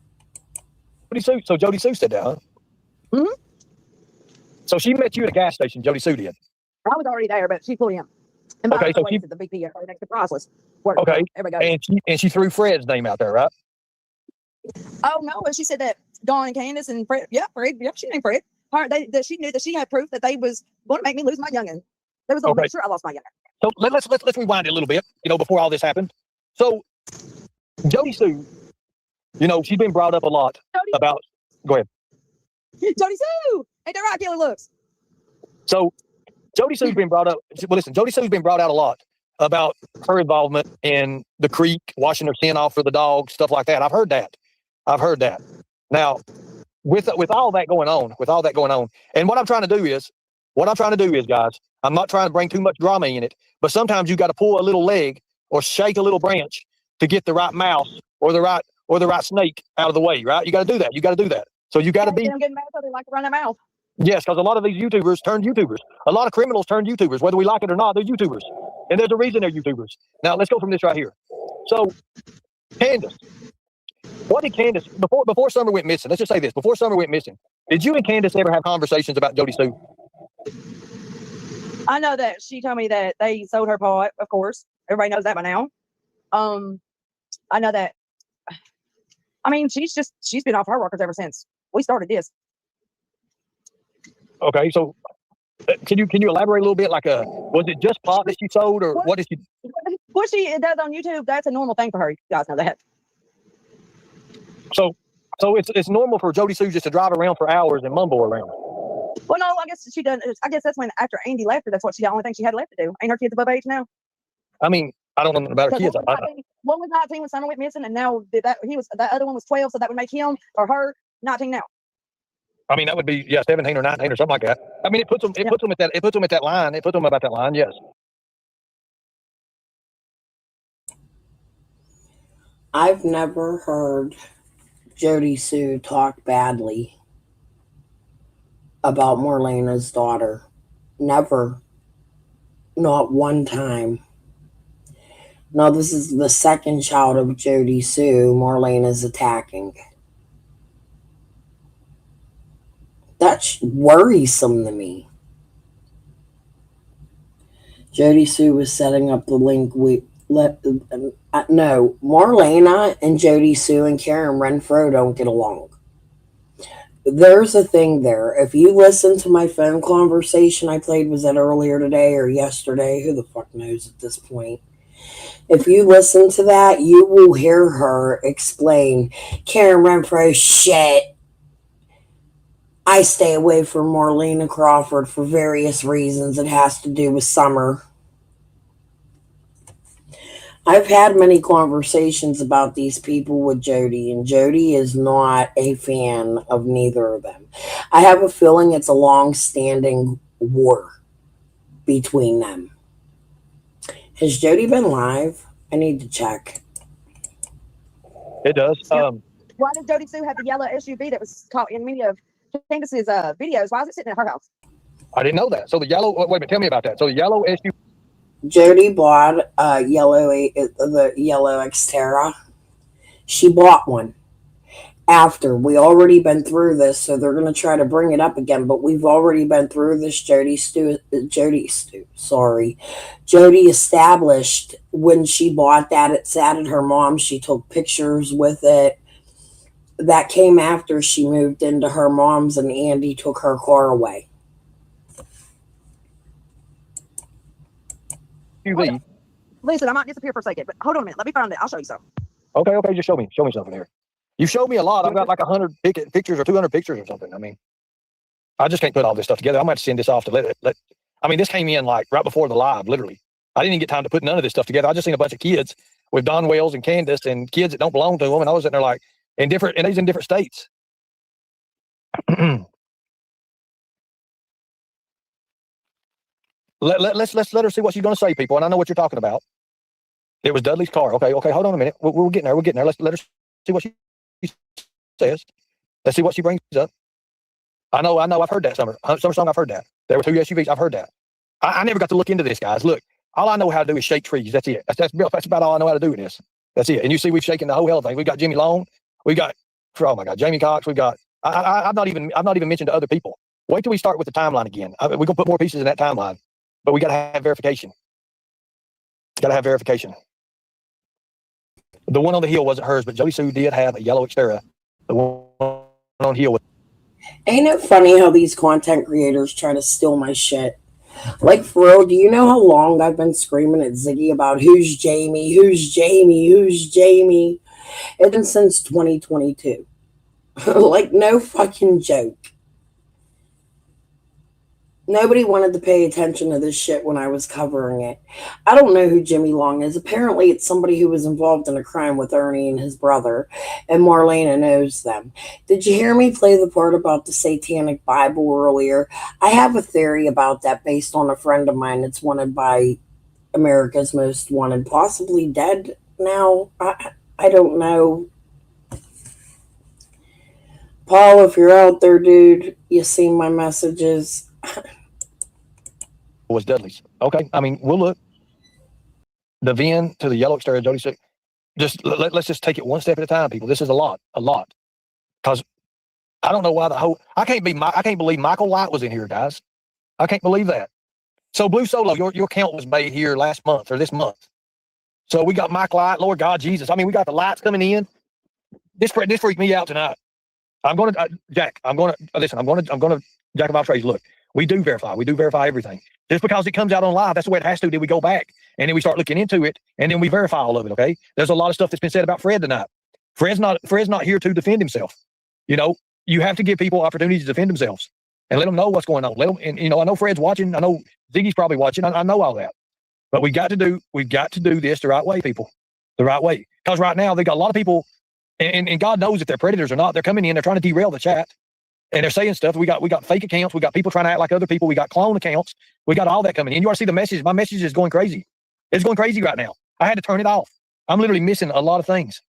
So Jody Sue said that, huh? Mm-hmm. So she met you at a gas station, Jody Sue did. I was already there, but she flew in. And by Okay, the so way, she, to the BP next to Priceless. Where okay, everybody goes. and she threw Fred's name out there, right? Oh no, but she said that Dawn and Candace and Fred, Fred, she named Fred. That she knew that she had proof that they was going to make me lose my youngin. They was going to Okay. make sure I lost my youngin. So let's rewind it a little bit, before all this happened. So Jody Sue, she's been brought up a lot about. Go ahead. Jody Sue, ain't that right, Killer Looks? So Jody Sue's been brought up. Well, listen, Jody Sue's been brought out a lot about her involvement in the creek, washing her sin off for the dogs, stuff like that. I've heard that. Now, with all that going on, and what I'm trying to do is, guys, I'm not trying to bring too much drama in it, but sometimes you got to pull a little leg or shake a little branch to get the right mouse or the right snake out of the way, right? You got to do that. So you got to be. I'm getting mad because they like to run their mouth. Yes, because a lot of these YouTubers turned YouTubers. A lot of criminals turned YouTubers. Whether we like it or not, they're YouTubers. And there's a reason they're YouTubers. Now, let's go from this right here. So, Candace, what did Candace, before Summer went missing, let's just say this, before Summer went missing, did you and Candace ever have conversations about Jody Sue? I know that she told me that they sold her pot, of course. Everybody knows that by now. I know that, she's been off her records ever since we started this. Okay, so can you elaborate a little bit? Was it just pot that she sold, or what did she? What she does on YouTube, that's a normal thing for her. You guys know that. So it's normal for Jody Sue just to drive around for hours and mumble around. Well, no, I guess she doesn't. I guess that's when after Andy left her, that's the only thing she had left to do. Ain't her kids above age now? I mean, I don't know nothing about her kids. One was 19 when Summer went missing, and now that other one was 12, so that would make him or her 19 now. I mean, that would be 17 or 19 or something like that. I mean, it puts them at that line. It puts them about that line. Yes. I've never heard Jody Sue talk badly about Marlena's daughter. Never. Not one time. Now, this is the second child of Jody Sue Marlena's attacking. That's worrisome to me. Jody Sue was setting up the link. No, Marlena and Jody Sue and Karen Renfro don't get along. There's a thing there. If you listen to my phone conversation I played, was that earlier today or yesterday? Who the fuck knows at this point? If you listen to that, you will hear her explain Karen Renfro shit. I stay away from Marlena Crawford for various reasons. It has to do with Summer. I've had many conversations about these people with Jody, and Jody is not a fan of neither of them. I have a feeling it's a long-standing war between them. Has Jody been live? I need to check. It does. Why does Jody Sue have the yellow SUV that was caught in many of Candace's videos? Why is it sitting at her house? I didn't know that. So the yellow. Wait a minute. Tell me about that. So the yellow SUV. Jody bought the yellow Xterra. She bought one after we already been through this, so they're gonna try to bring it up again. But we've already been through this. Jody established when she bought that it sat at her mom. She took pictures with it. That came after she moved into her mom's, and Andy took her car away. Listen, I might disappear for a second, but hold on a minute. Let me find it. I'll show you something. Okay, just show me something here. You showed me a lot. I've got like 100 pictures or 200 pictures or something. I mean, I just can't put all this stuff together. I might send this off to let. I mean, this came in like right before the live, literally. I didn't even get time to put none of this stuff together. I just seen a bunch of kids with Don Wells and Candace and kids that don't belong to them, and I was sitting there like in different states. Let's let her see what she's going to say, people. And I know what you're talking about. It was Dudley's car. Okay. Hold on a minute. We're getting there. Let's let her see what she says. Let's see what she brings up. I know. I've heard that Summer Song. I've heard that. There were 2 SUVs. I've heard that. I never got to look into this, guys. Look, all I know how to do is shake trees. That's it. That's about all I know how to do in this. That's it. And you see, we've shaken the whole hell thing. We've got Jimmy Long. We got, oh my God, Jamie Cox. We've got. I've not even mentioned to other people. Wait till we start with the timeline again. We're gonna put more pieces in that timeline, but we got to have verification. Got to have verification. The one on the hill wasn't hers, but Jody Sue did have a yellow Xterra. The one on the hill was. Ain't it funny how these content creators try to steal my shit? Like, for real, do you know how long I've been screaming at Ziggy about who's Jamie, who's Jamie, who's Jamie? It's been since 2022. Like, no fucking joke. Nobody wanted to pay attention to this shit when I was covering it. I don't know who Jimmy Long is. Apparently, it's somebody who was involved in a crime with Ernie and his brother, and Marlena knows them. Did you hear me play the part about the Satanic Bible earlier? I have a theory about that based on a friend of mine that's wanted by America's Most Wanted, possibly dead now. I don't know. Paul, if you're out there, dude, you see my messages. Was Dudley's. Okay. I mean, we'll look. The VIN to the yellow Xterra, Jody Sue. Just let's just take it one step at a time, people. This is a lot. Because I don't know why I can't believe Michael Light was in here, guys. I can't believe that. So Blue Solo, your count was made here last month or this month. So we got Mike Light, Lord God Jesus. I mean, we got the lights coming in. This freaked me out tonight. I'm going to Jack of all trades. Look, we do verify everything. Just because it comes out on live, that's the way it has to. Then we go back and then we start looking into it and then we verify all of it. Okay. There's a lot of stuff that's been said about Fred tonight. Fred's not here to defend himself. You know, you have to give people opportunities to defend themselves and let them know what's going on. And I know Fred's watching. I know Ziggy's probably watching. I know all that, but we've got to do this the right way, people, the right way. Because right now they got a lot of people and God knows if they're predators or not. They're coming in, they're trying to derail the chat. And they're saying stuff. We got fake accounts. We got people trying to act like other people. We got clone accounts. We got all that coming in. You want to see the message? My message is going crazy. It's going crazy right now. I had to turn it off. I'm literally missing a lot of things.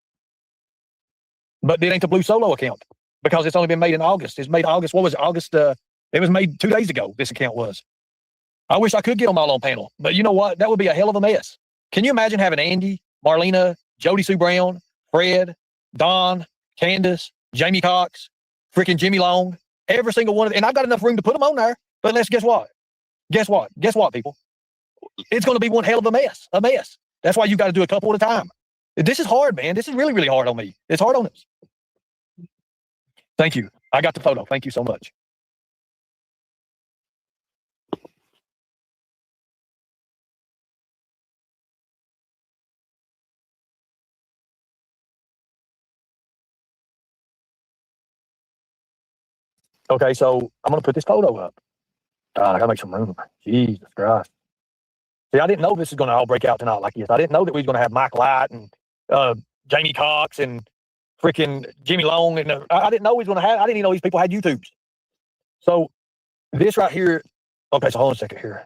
But it ain't the Blue Solo account because it's only been made in August. It's made August. What was it? August? It was made 2 days ago. This account was. I wish I could get them all on panel. But you know what? That would be a hell of a mess. Can you imagine having Andy, Marlena, Jody Sue Brown, Fred, Don, Candace, Jamie Cox, freaking Jimmy Long, every single one of them. And I've got enough room to put them on there. But guess what? Guess what, people? It's going to be one hell of a mess. That's why you got to do a couple at a time. This is hard, man. This is really, really hard on me. It's hard on us. Thank you. I got the photo. Thank you so much. Okay, so I'm going to put this photo up. God, I got to make some room. Jesus Christ. See, I didn't know this was going to all break out tonight like this. I didn't know that we was going to have Mike Light and Jamie Cox and freaking Jimmy Long. And I didn't know we was going to have, I didn't even know these people had YouTubes. So this right here, okay, so hold on a second here.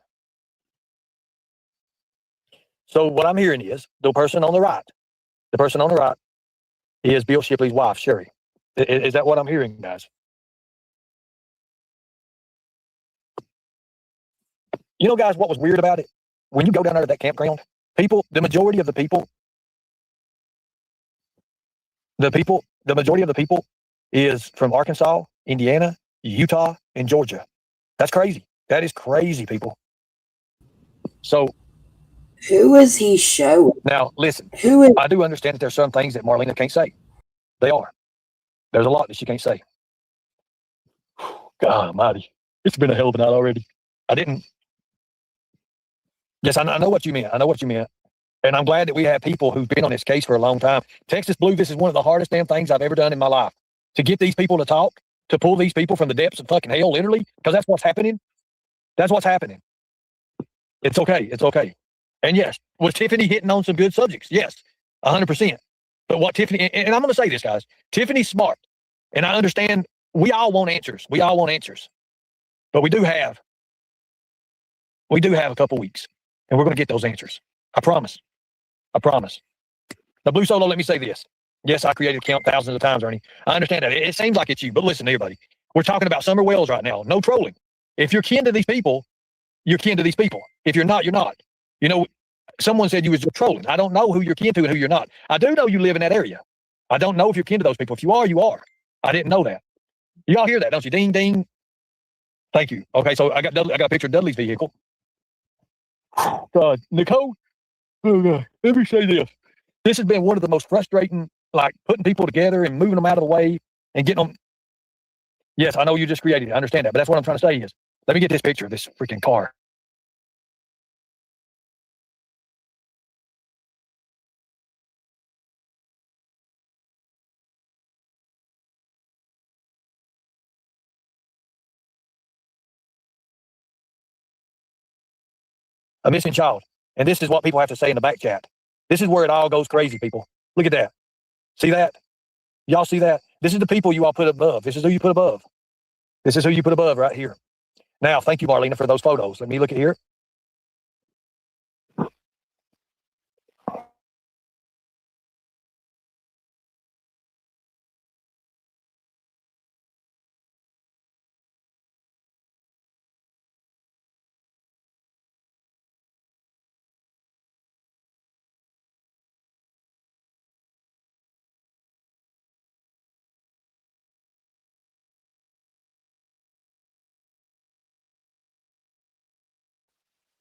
So what I'm hearing is the person on the right is Bill Shipley's wife, Sherry. Is that what I'm hearing, guys? You know, guys, what was weird about it? When you go down there to that campground, the majority of the people is from Arkansas, Indiana, Utah, and Georgia. That's crazy. That is crazy, people. So who is he showing? Now, listen, I do understand that there's some things that Marlena can't say. They are. There's a lot that she can't say. God almighty. It's been a hell of a night already. Yes, I know what you meant. And I'm glad that we have people who've been on this case for a long time. Texas Blue, this is one of the hardest damn things I've ever done in my life. To get these people to talk, to pull these people from the depths of fucking hell, literally, because that's what's happening. That's what's happening. It's okay. And yes, was Tiffany hitting on some good subjects? Yes, 100%. But what Tiffany, and I'm going to say this, guys, Tiffany's smart. And I understand we all want answers. But we do have a couple weeks. And we're going to get those answers. I promise. Now, Blue Solo, let me say this. Yes, I created account thousands of times, Ernie. I understand that. It seems like it's you, but listen, everybody. We're talking about Summer Wells right now. No trolling. If you're kin to these people, you're kin to these people. If you're not, you're not. You know, someone said you was just trolling. I don't know who you're kin to and who you're not. I do know you live in that area. I don't know if you're kin to those people. If you are, you are. I didn't know that. Y'all hear that, don't you? Ding, ding. Thank you. Okay, so I got a picture of Dudley's vehicle. Nicole, oh God, let me say this. This has been one of the most frustrating, like putting people together and moving them out of the way and getting them. Yes, I know you just created it. I understand that. But that's what I'm trying to say is, let me get this picture of this freaking car. A missing child. And this is what people have to say in the back chat. This is where it all goes crazy, people. Look at that. See that? Y'all see that? This is the people you all put above. This is who you put above. This is who you put above right here. Now, thank you, Marlena, for those photos. Let me look at here.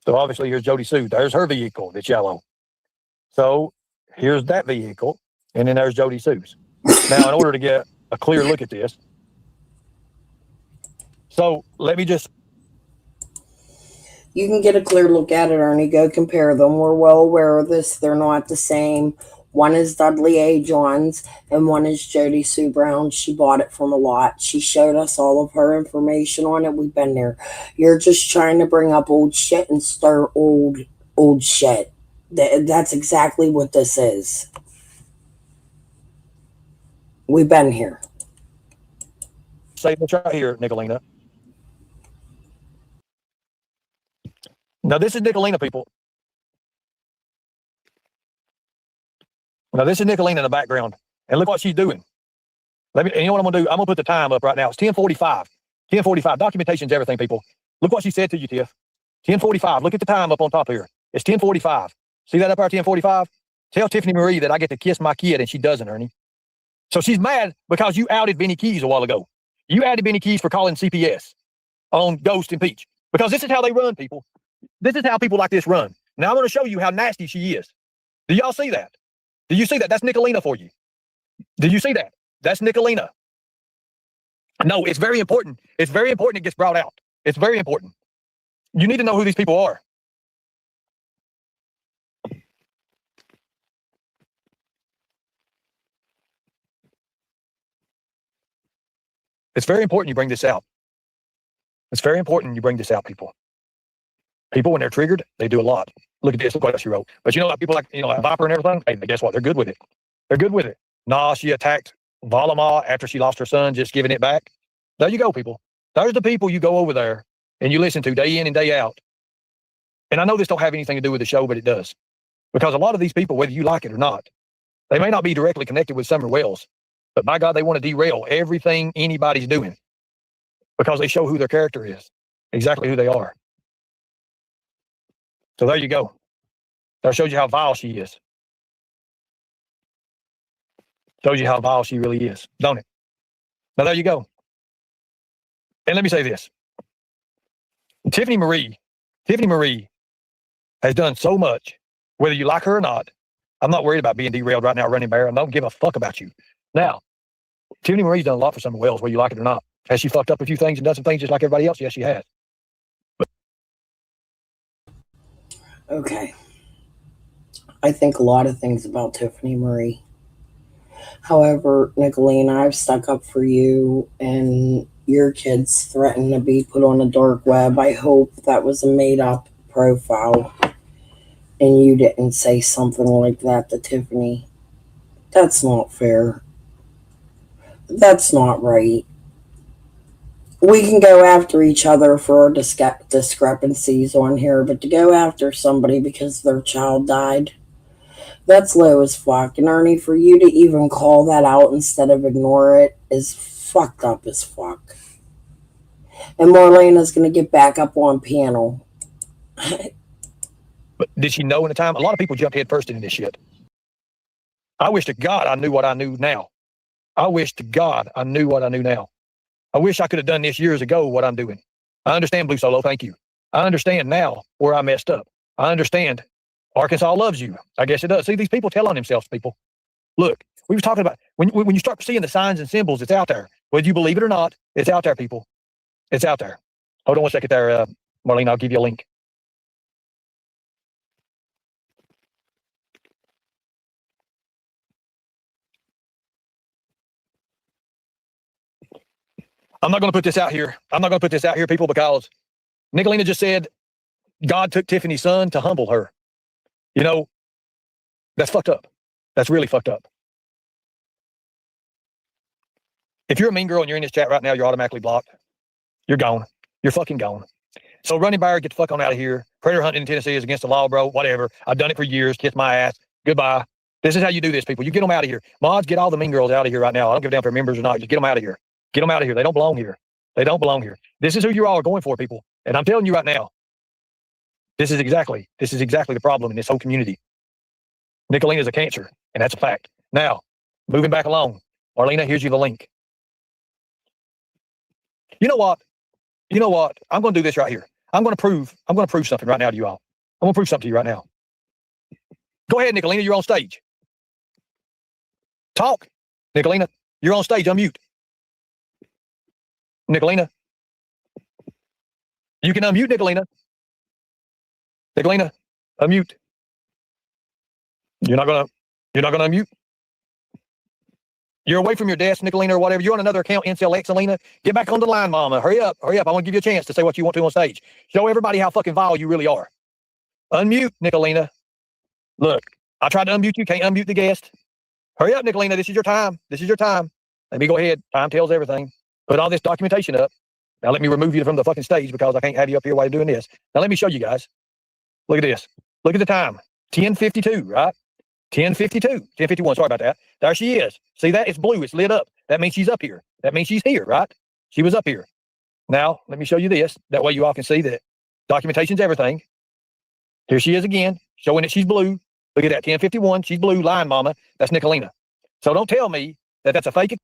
So obviously here's Jody Sue. There's her vehicle that's yellow. So here's that vehicle. And then there's Jody Sue's. Now, in order to get a clear look at this. So let me just. You can get a clear look at it, Ernie. Go compare them. We're well aware of this. They're not the same. One is Dudley A. Johns and one is Jody Sue Brown. She bought it from a lot. She showed us all of her information on it. We've been there. You're just trying to bring up old shit and stir old shit. That's exactly what this is. We've been here. Say this right here, Nicolina. Now, this is Nicolina, people. Now, this is Nicolina in the background. And look what she's doing. And you know what I'm going to do? I'm going to put the time up right now. It's 10:45. 10:45. Documentation's everything, people. Look what she said to you, Tiff. 10:45. Look at the time up on top here. It's 10:45. See that up there, 10:45? Tell Tiffany Marie that I get to kiss my kid, and she doesn't, Ernie. So she's mad because you outed Benny Keys a while ago. You outed Benny Keys for calling CPS on Ghost and Peach. Because this is how they run, people. This is how people like this run. Now I'm going to show you how nasty she is. Do y'all see that? Do you see that? That's Nicolina for you. Do you see that? That's Nicolina. No, it's very important. It's very important it gets brought out. It's very important. You need to know who these people are. It's very important you bring this out. It's very important you bring this out, people. People, when they're triggered, they do a lot. Look at this. Look what she wrote. But you know, like people like, like Viper and everything, hey, guess what? They're good with it. They're good with it. Nah, she attacked Valama after she lost her son, just giving it back. There you go, people. There's the people you go over there and you listen to day in and day out. And I know this don't have anything to do with the show, but it does. Because a lot of these people, whether you like it or not, they may not be directly connected with Summer Wells, but by God, they want to derail everything anybody's doing because they show who their character is, exactly who they are. So there you go. That shows you how vile she is. Shows you how vile she really is, don't it? Now there you go. And let me say this. Tiffany Marie has done so much, whether you like her or not. I'm not worried about being derailed right now, running bear. I don't give a fuck about you. Now, Tiffany Marie's done a lot for Summer Wells, whether you like it or not. Has she fucked up a few things and done some things just like everybody else? Yes, she has. Okay. I think a lot of things about Tiffany Marie. However, Nicolina, I've stuck up for you and your kids threatened to be put on the dark web. I hope that was a made-up profile and you didn't say something like that to Tiffany. That's not fair. That's not right. We can go after each other for our discrepancies on here, but to go after somebody because their child died, That's low as fuck. And Ernie, for you to even call that out instead of ignore it is fucked up as fuck. And Marlena's going to get back up on panel. But did she know in the time? A lot of people jumped head first into this shit. I wish to God I knew what I knew now. I wish to God I knew what I knew now. I wish I could have done this years ago, what I'm doing. I understand, Blue Solo. Thank you. I understand now where I messed up. I understand Arkansas loves you. I guess it does. See, these people tell on themselves, people. Look, we were talking about when you start seeing the signs and symbols, it's out there. Whether you believe it or not, it's out there, people. It's out there. Hold on one second there, Marlene. I'll give you a link. I'm not going to put this out here. I'm not going to put this out here, people, because Nicolina just said God took Tiffany's son to humble her. You know, that's fucked up. That's really fucked up. If you're a mean girl and you're in this chat right now, you're automatically blocked. You're gone. You're fucking gone. So Running Bear, get the fuck on out of here. Predator hunting in Tennessee is against the law, bro. Whatever. I've done it for years. Kiss my ass. Goodbye. This is how you do this, people. You get them out of here. Mods, get all the mean girls out of here right now. I don't give a damn if they're members or not. Just get them out of here. Get them out of here. They don't belong here. They don't belong here. This is who you all are going for, people. And I'm telling you right now, this is exactly the problem in this whole community. Nicolina is a cancer, and that's a fact. Now, moving back along. Marlena, here's you the link. You know what? I'm going to do this right here. I'm going to prove something right now to you all. I'm going to prove something to you right now. Go ahead, Nicolina. You're on stage. Talk. Nicolina, you're on stage. Unmute. Nicolina. You can unmute, Nicolina. Nicolina, unmute. You're not gonna unmute. You're away from your desk, Nicolina, or whatever. You're on another account, NCLX, Alina. Get back on the line, mama. Hurry up. I want to give you a chance to say what you want to on stage. Show everybody how fucking vile you really are. Unmute, Nicolina. Look, I tried to unmute you. Can't unmute the guest. Hurry up, Nicolina. This is your time. Let me go ahead. Time tells everything. Put all this documentation up. Now let me remove you from the fucking stage because I can't have you up here while you're doing this. Now let me show you guys. Look at this. Look at the time. 10:52, right? 10:52. 10:51. Sorry about that. There she is. See that? It's blue. It's lit up. That means she's up here. That means she's here, right? She was up here. Now, let me show you this. That way you all can see that documentation's everything. Here she is again, showing that she's blue. Look at that. 10:51. She's blue. Line mama. That's Nicolina. So don't tell me that that's a fake.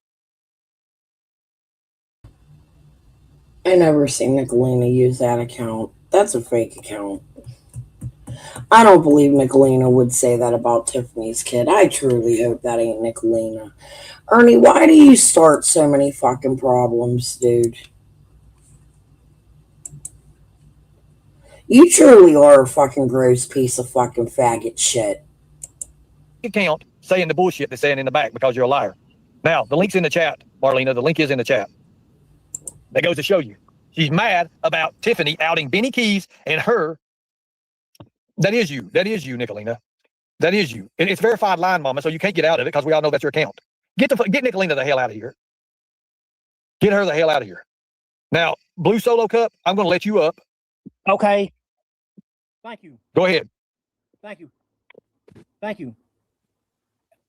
I never seen Nicolina use that account. That's a fake account. I don't believe Nicolina would say that about Tiffany's kid. I truly hope that ain't Nicolina. Ernie, why do you start so many fucking problems, dude? You truly are a fucking gross piece of fucking faggot shit. Account saying the bullshit they're saying in the back because you're a liar. Now, the link's in the chat, Marlena. The link is in the chat. That goes to show you. She's mad about Tiffany outing Benny Keys and her. That is you. That is you, Nicolina. That is you. And it's verified line, mama, so you can't get out of it because we all know that's your account. Get Nicolina the hell out of here. Get her the hell out of here. Now, Blue Solo Cup, I'm going to let you up. Okay. Thank you. Go ahead. Thank you. Thank you.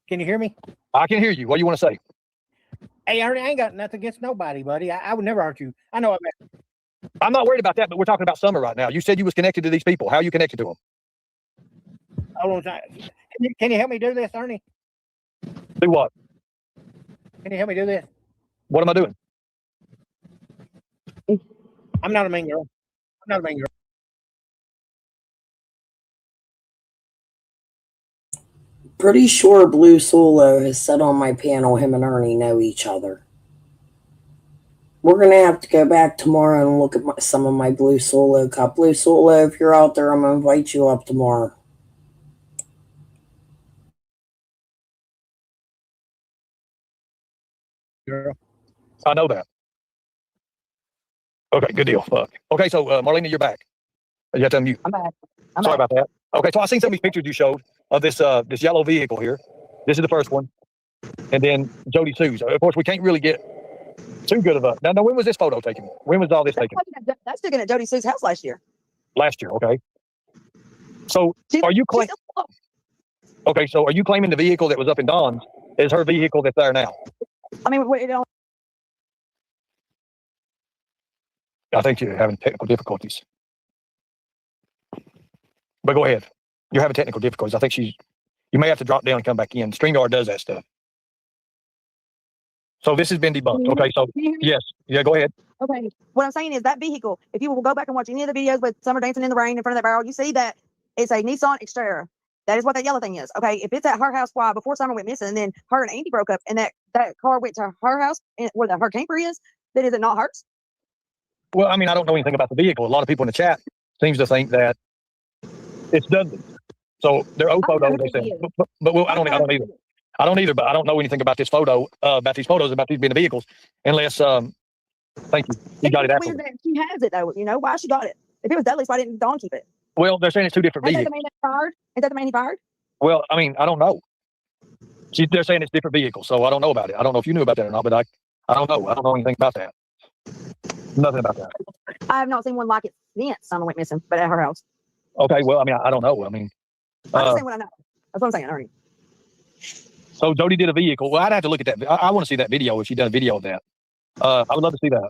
Can you hear me? I can hear you. What do you want to say? Hey, Ernie, I ain't got nothing against nobody, buddy. I would never hurt you. I know I'm not worried about that, but we're talking about Summer right now. You said you was connected to these people. How are you connected to them? Hold on. Can you help me do this, Ernie? Do what? Can you help me do this? What am I doing? I'm not a mean girl. I'm not a mean girl. Pretty sure Blue Solo has said on my panel him and Ernie know each other. We're going to have to go back tomorrow and look at some of my Blue Solo Cup. Blue Solo, if you're out there, I'm going to invite you up tomorrow. Girl. I know that. Okay, good deal. Fuck. Okay, so Marlena, you're back. You have to unmute. I'm back. Sorry about that. Okay, so I seen some of these pictures you showed of this this yellow vehicle here. This is the first one, and then Jody Sue's. Of course, we can't really get too good of a. Now, when was this photo taken? When was all this taken? That's taken at Jody Sue's house last year. Last year, okay. So, are you claiming? Okay, so are you claiming the vehicle that was up in Dawn's is her vehicle that's there now? I mean, you know, I think you're having technical difficulties. But go ahead. You're having technical difficulties. I think you may have to drop down and come back in. StreamYard does that stuff. So this has been debunked. Okay, so yes. Yeah, go ahead. okay. What I'm saying is that vehicle, if you will go back and watch any of the videos with Summer dancing in the rain in front of that barrel, you see that it's a Nissan Xterra. That is what that yellow thing is. Okay, if it's at her house while before Summer went missing, and then her and Andy broke up, and that car went to her house where her camper is, then is it not hers? Well, I mean, I don't know anything about the vehicle. A lot of people in the chat seems to think that it's Dudley. So their old photo, they said, but well, I don't either. I don't either, but I don't know anything about this photo, about these photos, about these being the vehicles, unless, thank you, you got it It's after. weird that she has it though. You know why she got it? If it was Dudley's, why didn't Dawn keep it? Well, they're saying it's two different Ain't that the vehicles. man that fired? Ain't that the man he fired? Well, I mean, I don't know. They're saying it's different vehicles, so I don't know about it. I don't know if you knew about that or not, but I don't know. I don't know anything about that. Nothing about that. I have not seen one like it since Summer went missing, but at her house. Okay, well, I mean, I don't know. I mean, I'm just saying what I know. That's what I'm saying, Ernie. so Jody did a vehicle. Well, I'd have to look at that. I want to see that video if she done a video of that. I would love to see that.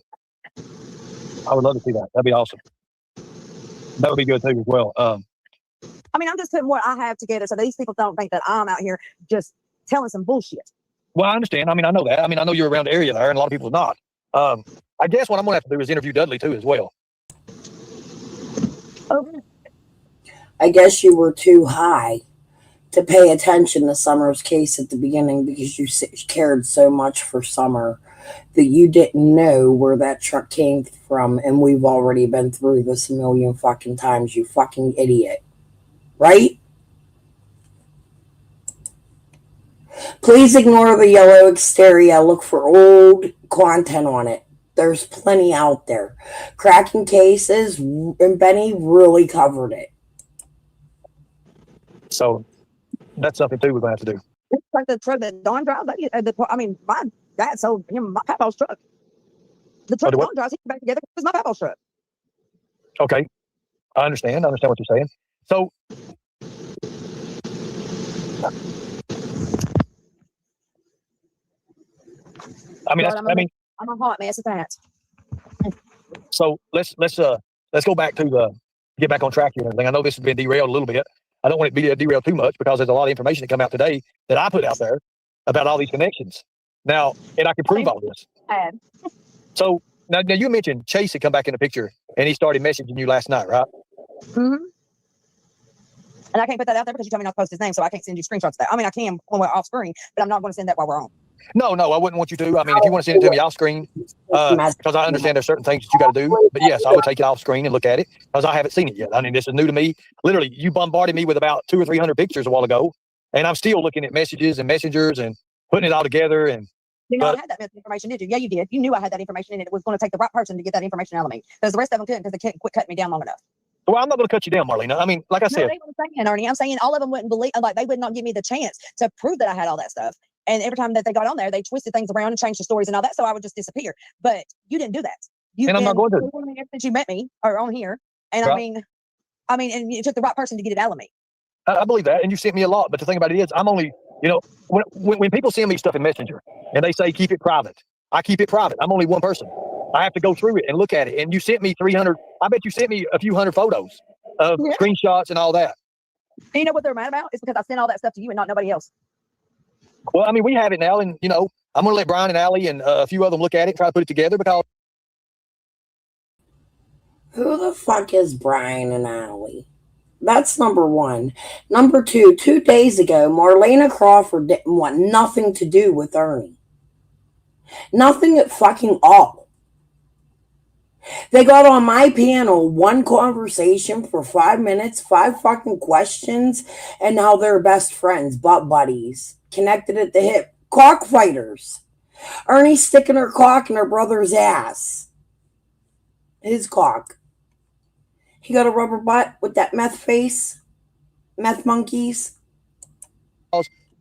I would love to see that. That'd be awesome. That would be good too as well. I mean, I'm just putting what I have together so these people don't think that I'm out here just telling some bullshit. Well, I understand. I mean, I know that. I mean, I know you're around the area there, and a lot of people are not. I guess what I'm gonna have to do is interview Dudley too as well. Okay. I guess you were too high to pay attention to Summer's case at the beginning because you cared so much for Summer that you didn't know where that truck came from, and we've already been through this a million fucking times, you fucking idiot. Right? Please ignore the yellow Xterra. Look for old content on it. There's plenty out there. Cracking cases, and Benny really covered it. So that's something too we're gonna have to do. It's like the truck that Dawn drives. I mean, my dad sold him my papa's truck. The truck Dawn drives, he put back together, was my papa's truck. Okay, I understand. I understand what you're saying. So, I mean, I'm a hot mess at that. so let's go back to get back on track here and everything. I know this has been derailed a little bit. I don't want it to be derailed too much because there's a lot of information that come out today that I put out there about all these connections. Now, and I can prove all this. So now you mentioned Chase had come back in the picture and he started messaging you last night, right? Mm-hmm. And I can't put that out there because you told me not to post his name, so I can't send you screenshots of that. I mean, I can when we're off screen, but I'm not going to send that while we're on. No, I wouldn't want you to. I mean, if you want to send it to me off screen, because I understand there's certain things that you got to do. But yes, I would take it off screen and look at it because I haven't seen it yet. I mean, this is new to me. Literally, you bombarded me with about 200 or 300 pictures a while ago, and I'm still looking at messages and messengers and putting it all together. And you know, I had that information, did you? Yeah, you did. You knew I had that information, and it was going to take the right person to get that information out of me because the rest of them couldn't because they couldn't quit cutting me down long enough. Well, I'm not going to cut you down, Marlena. I mean, like I said, they weren't saying, Ernie. I'm saying all of them wouldn't believe, like they would not give me the chance to prove that I had all that stuff. And every time that they got on there, they twisted things around and changed the stories and all that. So I would just disappear. But you didn't do that. And I'm not going to. Since you met me or on here, and right. I mean, and it took the right person to get it out of me. I believe that, and you sent me a lot. But the thing about it is, I'm only, you know, when people send me stuff in Messenger and they say keep it private, I keep it private. I'm only one person. I have to go through it and look at it. And you sent me 300. I bet you sent me a few hundred photos of screenshots and all that. And you know what they're mad about? It's because I sent all that stuff to you and not nobody else. Well, I mean, we have it now, and you know, I'm going to let Brian and Allie and a few of them look at it, try to put it together because. Who the fuck is Brian and Allie? That's number one. Number two, 2 days ago, Marlena Crawford didn't want nothing to do with Ernie. Nothing at fucking all. They got on my panel, one conversation for 5 minutes, 5 fucking questions, and now they're best friends, butt buddies, connected at the hip, cockfighters. Ernie sticking her cock in her brother's ass. His cock. He got a rubber butt with that meth face, meth monkeys.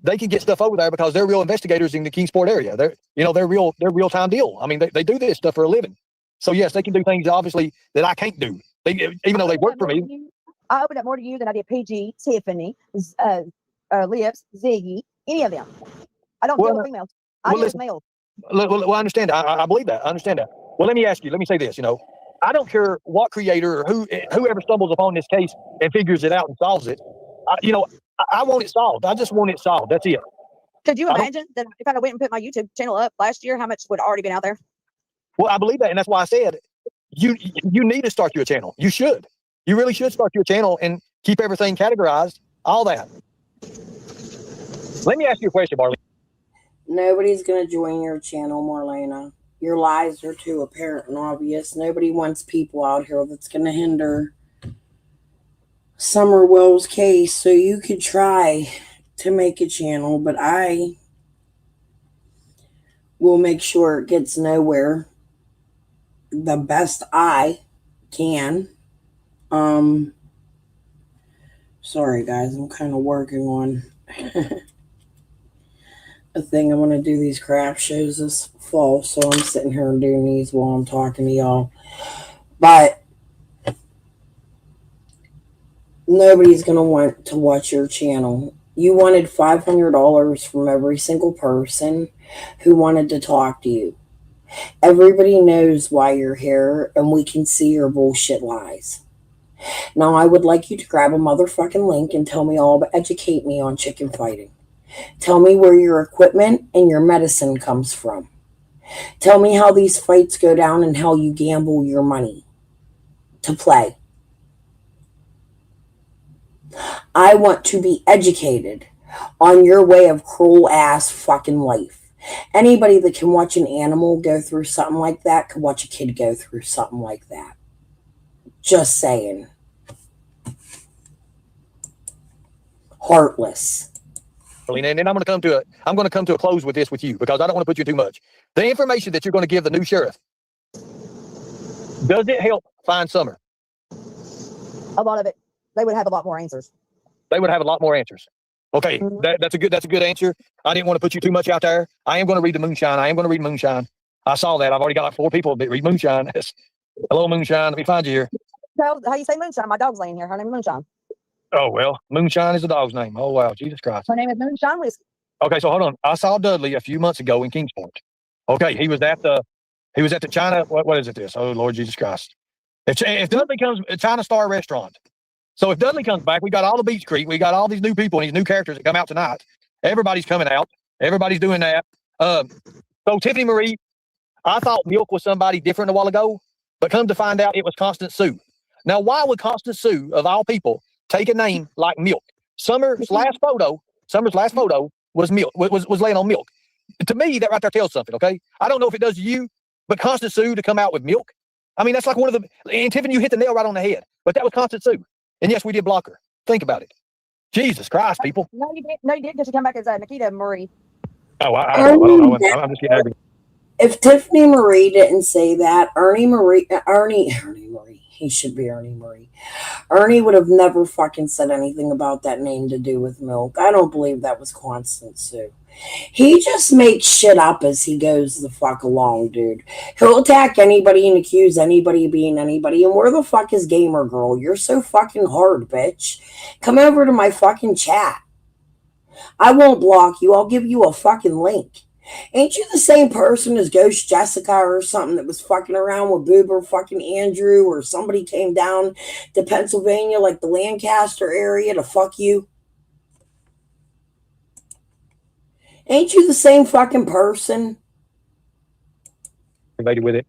They can get stuff over there because they're real investigators in the Kingsport area. They're real time deal. I mean, they do this stuff for a living. So yes, they can do things obviously that I can't do. Even though they work for me. I opened up more to you than I did PG, Tiffany, Lips, Ziggy, any of them. I don't deal with females. I deal with males. Well, I understand. I believe that. I understand that. Well, let me ask you. Let me say this. I don't care what creator or whoever stumbles upon this case and figures it out and solves it. I want it solved. I just want it solved. That's it. Could you imagine that if I went and put my YouTube channel up last year, how much would already been out there? Well, I believe that, and that's why I said you need to start your channel. You should. You really should start your channel and keep everything categorized. All that. Let me ask you a question, Marlene. Nobody's going to join your channel, Marlena. Your lies are too apparent and obvious. Nobody wants people out here that's going to hinder Summer Will's case. So you could try to make a channel, but I will make sure it gets nowhere the best I can. Sorry guys, I'm kind of working on a thing. I want to do these craft shows this fall, so I'm sitting here and doing these while I'm talking to y'all. But nobody's going to want to watch your channel. You wanted $500 from every single person who wanted to talk to you. Everybody knows why you're here, and we can see your bullshit lies. Now, I would like you to grab a motherfucking link and tell me all, but educate me on chicken fighting. Tell me where your equipment and your medicine comes from. Tell me how these fights go down and how you gamble your money to play. I want to be educated on your way of cruel ass fucking life. Anybody that can watch an animal go through something like that can watch a kid go through something like that. Just saying. Heartless. And then I'm going to come to a close with this with you because I don't want to put you too much. The information that you're going to give the new sheriff, does it help find Summer? A lot of it. They would have a lot more answers. They would have a lot more answers. Okay, that's a good answer. I didn't want to put you too much out there. I am going to read the Moonshine. I saw that. I've already got like 4 people that read Moonshine. Hello, Moonshine. Let me find you here. How you say Moonshine? My dog's laying here. Her name is Moonshine. Oh, well, Moonshine is the dog's name. Oh, wow. Jesus Christ. Her name is Moonshine Whiskey. Okay, so hold on. I saw Dudley a few months ago in Kingsport. Okay, he was at the China. What is it? This? Oh, Lord Jesus Christ. If Dudley comes, China Star Restaurant. So if Dudley comes back, we got all the Beach Creek. We got all these new people and these new characters that come out tonight. Everybody's coming out. Everybody's doing that. So Tiffany Marie, I thought Milk was somebody different a while ago, but come to find out it was Constance Sue. Now, why would Constance Sue, of all people, take a name like Milk? Summer's last photo was Milk, was laying on Milk. To me, that right there tells something, okay? I don't know if it does to you, but Constance Sue to come out with Milk, I mean, that's like one of the, and Tiffany, you hit the nail right on the head, but that was Constance Sue. And yes, we did block her. Think about it. Jesus Christ, people. No, you didn't. No, you didn't, because she come back as Nikita Marie. Oh, I don't know. I'm just getting angry. If Tiffany Marie didn't say that, Ernie Marie, he should be Ernie Marie. Ernie would have never fucking said anything about that name to do with Milk. I don't believe that was Constance Sue. He just makes shit up as he goes the fuck along, dude. He'll attack anybody and accuse anybody of being anybody. And where the fuck is Gamer Girl? You're so fucking hard, bitch. Come over to my fucking chat. I won't block you. I'll give you a fucking link. Ain't you the same person as Ghost Jessica or something that was fucking around with Boober fucking Andrew, or somebody came down to Pennsylvania, like the Lancaster area, to fuck you? Ain't you the same fucking person? Related with it.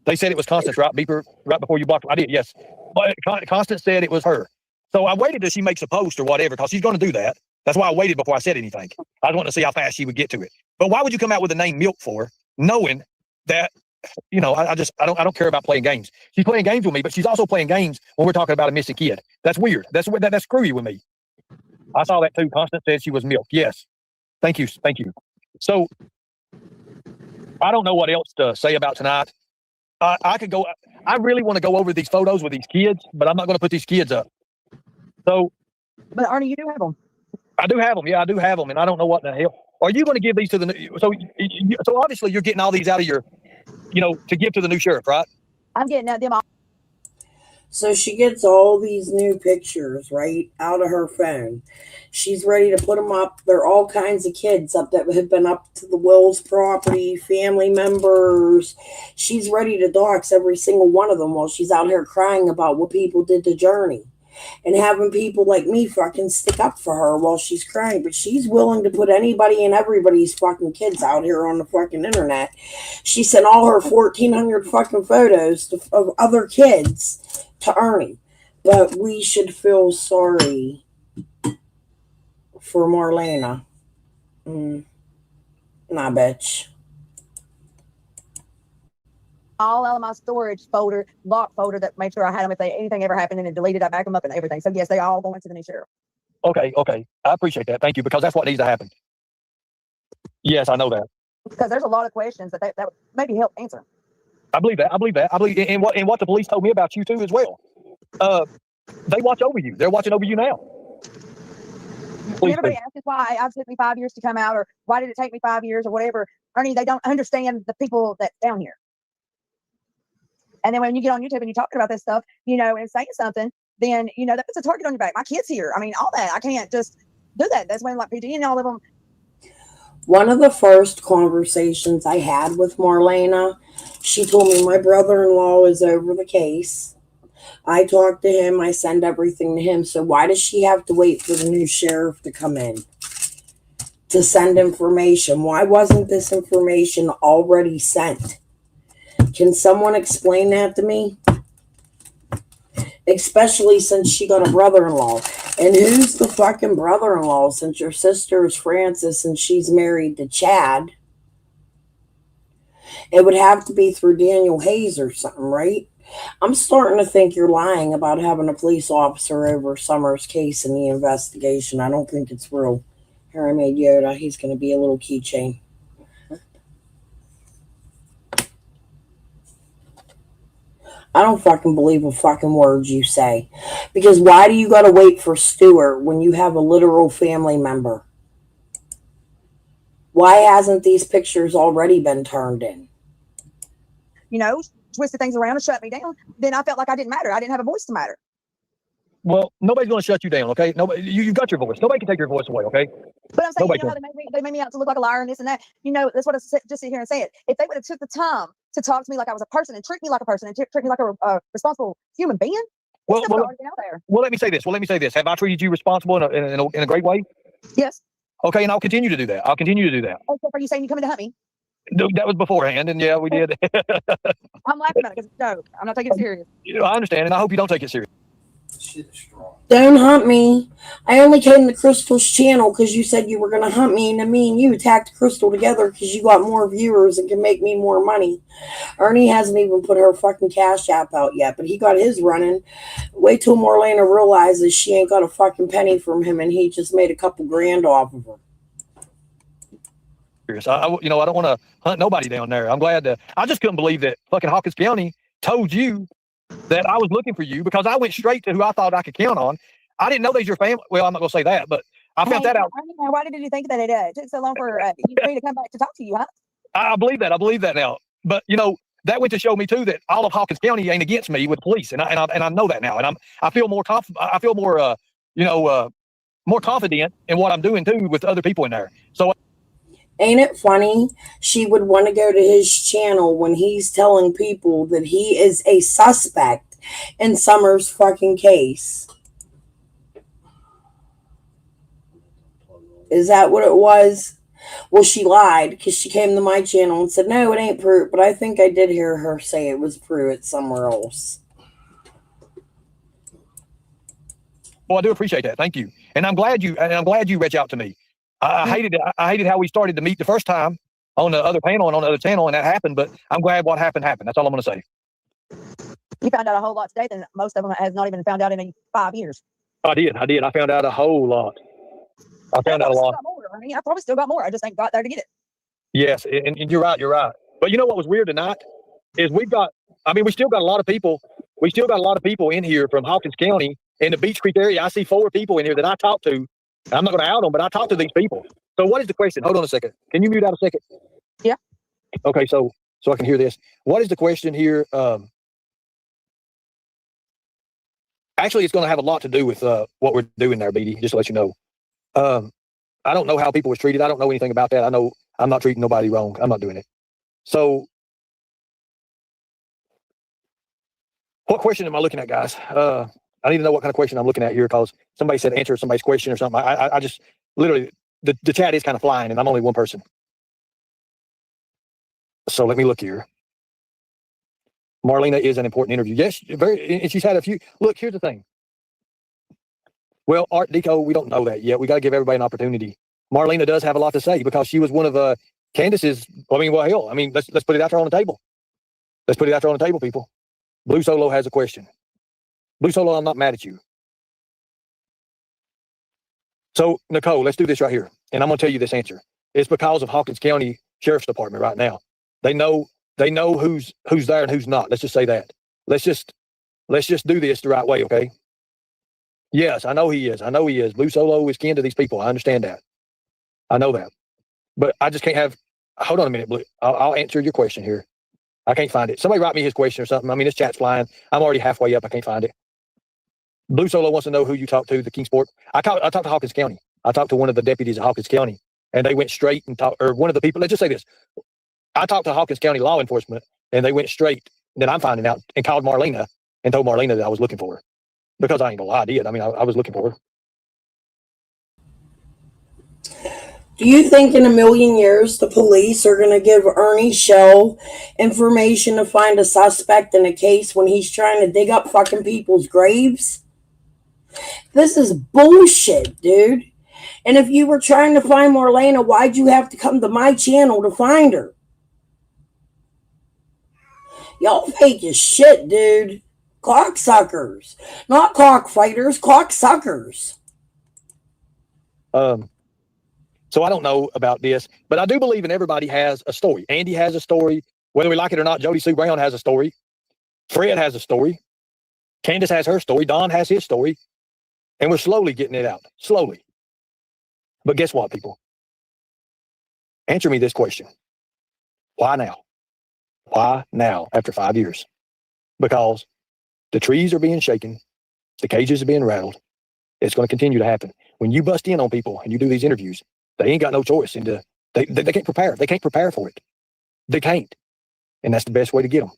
They said it was Constance right before you blocked her. I did, yes. But Constance said it was her. So I waited till she makes a post or whatever, because she's going to do that. That's why I waited before I said anything. I was wanting to see how fast she would get to it. But why would you come out with the name Milk for, knowing that, you know, I don't care about playing games. She's playing games with me, but she's also playing games when we're talking about a missing kid. That's weird. That's screwy with me. I saw that too. Constance said she was Milk. Yes. Thank you. So I don't know what else to say about tonight. I could go. I really want to go over these photos with these kids, but I'm not going to put these kids up. So, but Arnie, you do have them. I do have them. Yeah, I do have them, and I don't know what the hell. Are you going to give these to the new? So obviously you're getting all these out of your, to give to the new sheriff, right? I'm getting them all. So she gets all these new pictures, right, out of her phone. She's ready to put them up. There are all kinds of kids up that have been up to the Wills property, family members. She's ready to dox every single one of them while she's out here crying about what people did to Journey. And having people like me fucking stick up for her while she's crying. But she's willing to put anybody and everybody's fucking kids out here on the fucking internet. She sent all her 1,400 fucking photos of other kids to Ernie. But we should feel sorry for Marlena. Nah, bitch. All out of my storage folder, lock folder that made sure I had them if anything ever happened, and it deleted, I back them up and everything. So yes, they all going to the new sheriff. Okay. I appreciate that. Thank you, because that's what needs to happen. Yes, I know that. Because there's a lot of questions that would maybe help answer. I believe that. I believe and what the police told me about you too as well. They watch over you. They're watching over you now. Everybody asks why it took me 5 years to come out, or why did it take me 5 years, or whatever. Ernie, they don't understand the people that's down here. And then when you get on YouTube and you're talking about this stuff, and saying something, then, that puts a target on your back. My kid's here. I mean, all that. I can't just do that. That's when, like, PD and all of them. One of the first conversations I had with Marlena, she told me my brother-in-law is over the case. I talked to him. I send everything to him. So why does she have to wait for the new sheriff to come in to send information? Why wasn't this information already sent? Can someone explain that to me? Especially since she got a brother-in-law. And who's the fucking brother-in-law, since your sister is Frances and she's married to Chad? It would have to be through Daniel Hayes or something, right? I'm starting to think you're lying about having a police officer over Summer's case in the investigation. I don't think it's real. Here, I made Yoda. He's going to be a little keychain. I don't fucking believe a fucking word you say. Because why do you got to wait for Stuart when you have a literal family member? Why hasn't these pictures already been turned in? Twisted things around and shut me down. Then I felt like I didn't matter. I didn't have a voice to matter. Well, nobody's going to shut you down, okay? Nobody, you've got your voice. Nobody can take your voice away, okay? But I'm saying, Nobody how they made me out to look like a liar and this and that. That's what I just sit here and say it. If they would have took the time to talk to me like I was a person and treat me like a person and treat me like a responsible human being, well, already been out there. Well, let me say this. Have I treated you responsible in a great way? Yes. Okay, and I'll continue to do that. Except for you saying you coming to hunt me. No, that was beforehand, and yeah, we did. I'm laughing at it because it's a joke. I'm not taking it serious. I understand, and I hope you don't take it serious. Don't hunt me. I only came to Crystal's channel because you said you were going to hunt me, and then me and you attacked Crystal together because you got more viewers and can make me more money. Ernie hasn't even put her fucking Cash App out yet, but he got his running. Wait till Marlena realizes she ain't got a fucking penny from him and he just made a couple grand off of her. I don't want to hunt nobody down there. I'm glad that I just couldn't believe that fucking Hawkins County told you that I was looking for you, because I went straight to who I thought I could count on. I didn't know they's your family. Well, I'm not going to say that, but I found that out. Why did you think that it took so long for me to come back to talk to you, huh? I believe that. I believe that now. But, that went to show me too that all of Hawkins County ain't against me with the police, and I know that now, and I feel more more confident in what I'm doing too with other people in there. So. Ain't it funny? She would want to go to his channel when he's telling people that he is a suspect in Summer's fucking case. Is that what it was? Well, she lied because she came to my channel and said, no, it ain't Pruitt, but I think I did hear her say it was Pruitt somewhere else. Well, I do appreciate that. Thank you. And I'm glad you reached out to me. I hated it. I hated how we started to meet the first time on the other panel and on the other channel, and that happened. But I'm glad what happened. That's all I'm going to say. You found out a whole lot today than most of them has not even found out in 5 years. I did. I found out a whole lot. I found out a lot. I probably still got more. I just ain't got there to get it. Yes, and you're right. But you know what was weird tonight is we still got a lot of people. We still got a lot of people in here from Hawkins County in the Beach Creek area. I see 4 people in here that I talked to. I'm not going to out them, but I talked to these people. So what is the question? Hold on a second. Can you mute out a second? Yeah. Okay, so I can hear this. What is the question here? Actually, it's going to have a lot to do with what we're doing there, BD, just to let you know. I don't know how people was treated. I don't know anything about that. I know I'm not treating nobody wrong. I'm not doing it. So what question am I looking at, guys? I need to know what kind of question I'm looking at here because somebody said answer somebody's question or something. I just literally, the chat is kind of flying and I'm only one person. So let me look here. Marlena is an important interview. Yes, very. And she's had a few. Look, here's the thing. Well, Art Deco, we don't know that yet. We got to give everybody an opportunity. Marlena does have a lot to say because she was one of Candace's. I mean, well, hell, I mean, let's put it out there on the table. Let's put it out there on the table, people. Blue Solo has a question. Blue Solo, I'm not mad at you. So, Nicole, let's do this right here. And I'm going to tell you this answer. It's because of Hawkins County Sheriff's Department right now. They know who's there and who's not. Let's just say that. Let's just do this the right way, okay? Yes, I know he is. I know he is. Blue Solo is kin to these people. I understand that. I know that. But I just can't have... Hold on a minute, Blue. I'll answer your question here. I can't find it. Somebody write me his question or something. I mean, this chat's flying. I'm already halfway up. I can't find it. Blue Solo wants to know who you talked to, the Kingsport. I talked to Hawkins County. I talked to one of the deputies at Hawkins County, and they went straight and talked, or one of the people, let's just say this. I talked to Hawkins County law enforcement, and they went straight, then I'm finding out, and called Marlena and told Marlena that I was looking for her. Because I ain't gonna lie, I did. I mean, I was looking for her. Do you think in a million years the police are going to give Ernie Shell information to find a suspect in a case when he's trying to dig up fucking people's graves? This is bullshit, dude. And if you were trying to find Marlena, why'd you have to come to my channel to find her? Y'all fake as shit, dude. Cocksuckers. Not cockfighters, cocksuckers. So I don't know about this, but I do believe in everybody has a story. Andy has a story. Whether we like it or not, Jody Sue Brown has a story. Fred has a story. Candace has her story. Don has his story. And we're slowly getting it out. Slowly. But guess what, people? Answer me this question. Why now? Why now after 5 years? Because the trees are being shaken. The cages are being rattled. It's going to continue to happen. When you bust in on people and you do these interviews, they ain't got no choice. They can't prepare. They can't prepare for it. They can't. And that's the best way to get them.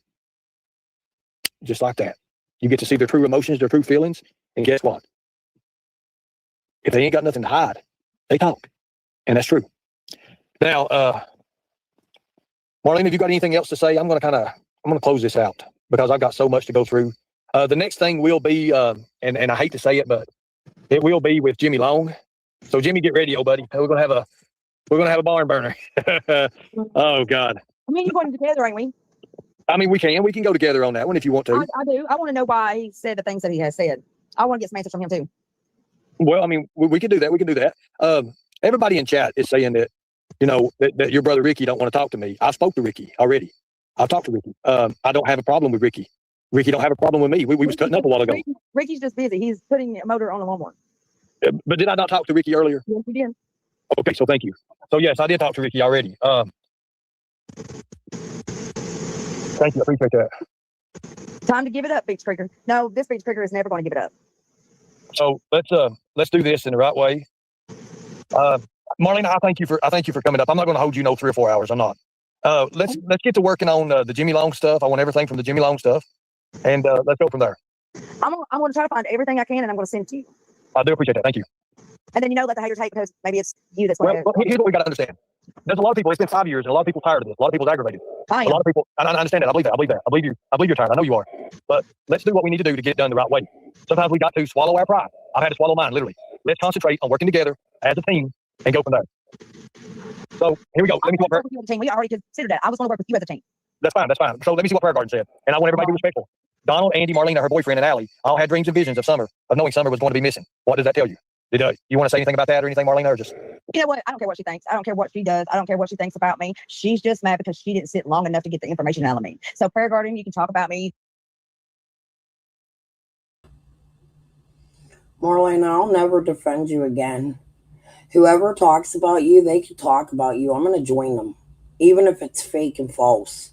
Just like that. You get to see their true emotions, their true feelings. And guess what? If they ain't got nothing to hide, they talk. And that's true. Now, Marlene, have you got anything else to say? I'm going to close this out because I've got so much to go through. The next thing will be, and I hate to say it, but it will be with Jimmy Long. So Jimmy, get ready, old buddy. We're gonna have a barn burner. Oh God. I mean, you're going together, ain't we? I mean, we can go together on that one if you want to. I do. I want to know why he said the things that he has said. I want to get some answers from him too. Well, I mean, we can do that. We can do that. Everybody in chat is saying that, that your brother Ricky don't want to talk to me. I spoke to Ricky already. I've talked to Ricky. I don't have a problem with Ricky. Ricky don't have a problem with me. We was cutting up a while ago. Ricky's just busy. He's putting a motor on the lawnmower. But did I not talk to Ricky earlier? Yes, you did. Okay, so thank you. So yes, I did talk to Ricky already. Thank you. I appreciate that. Time to give it up, Beach Creeker. No, this Beach Creeker is never going to give it up. So let's do this in the right way. Marlena, I thank you for coming up. I'm not going to hold you 3 or 4 hours. I'm not. Let's get to working on the Jimmy Long stuff. I want everything from the Jimmy Long stuff, and let's go from there. I'm going to try to find everything I can, and I'm going to send it to you. I do appreciate that. Thank you. And then let the haters hate because maybe it's you that's well, here's what we got to understand. There's a lot of people. It's been 5 years, and a lot of people tired of this. A lot of people's aggravated. A lot of people. I understand that. I believe that. I believe you. I believe you're tired. I know you are. But let's do what we need to do to get it done the right way. Sometimes we got to swallow our pride. I've had to swallow mine, literally. Let's concentrate on working together as a team and go from there. So here we go. Let me see what we already considered that. I was going to work with you as a team. That's fine. So let me see what Prayer Garden said. And I want everybody to be respectful. Donald, Andy, Marlena, her boyfriend, and Allie all had dreams and visions of knowing Summer was going to be missing. What does that tell you? Did you want to say anything about that or anything, Marlena, or just? You know what? I don't care what she thinks. I don't care what she does. I don't care what she thinks about me. She's just mad because she didn't sit long enough to get the information out of me. So Prayer Garden, you can talk about me. Marlena, I'll never defend you again. Whoever talks about you, they can talk about you. I'm going to join them, even if it's fake and false.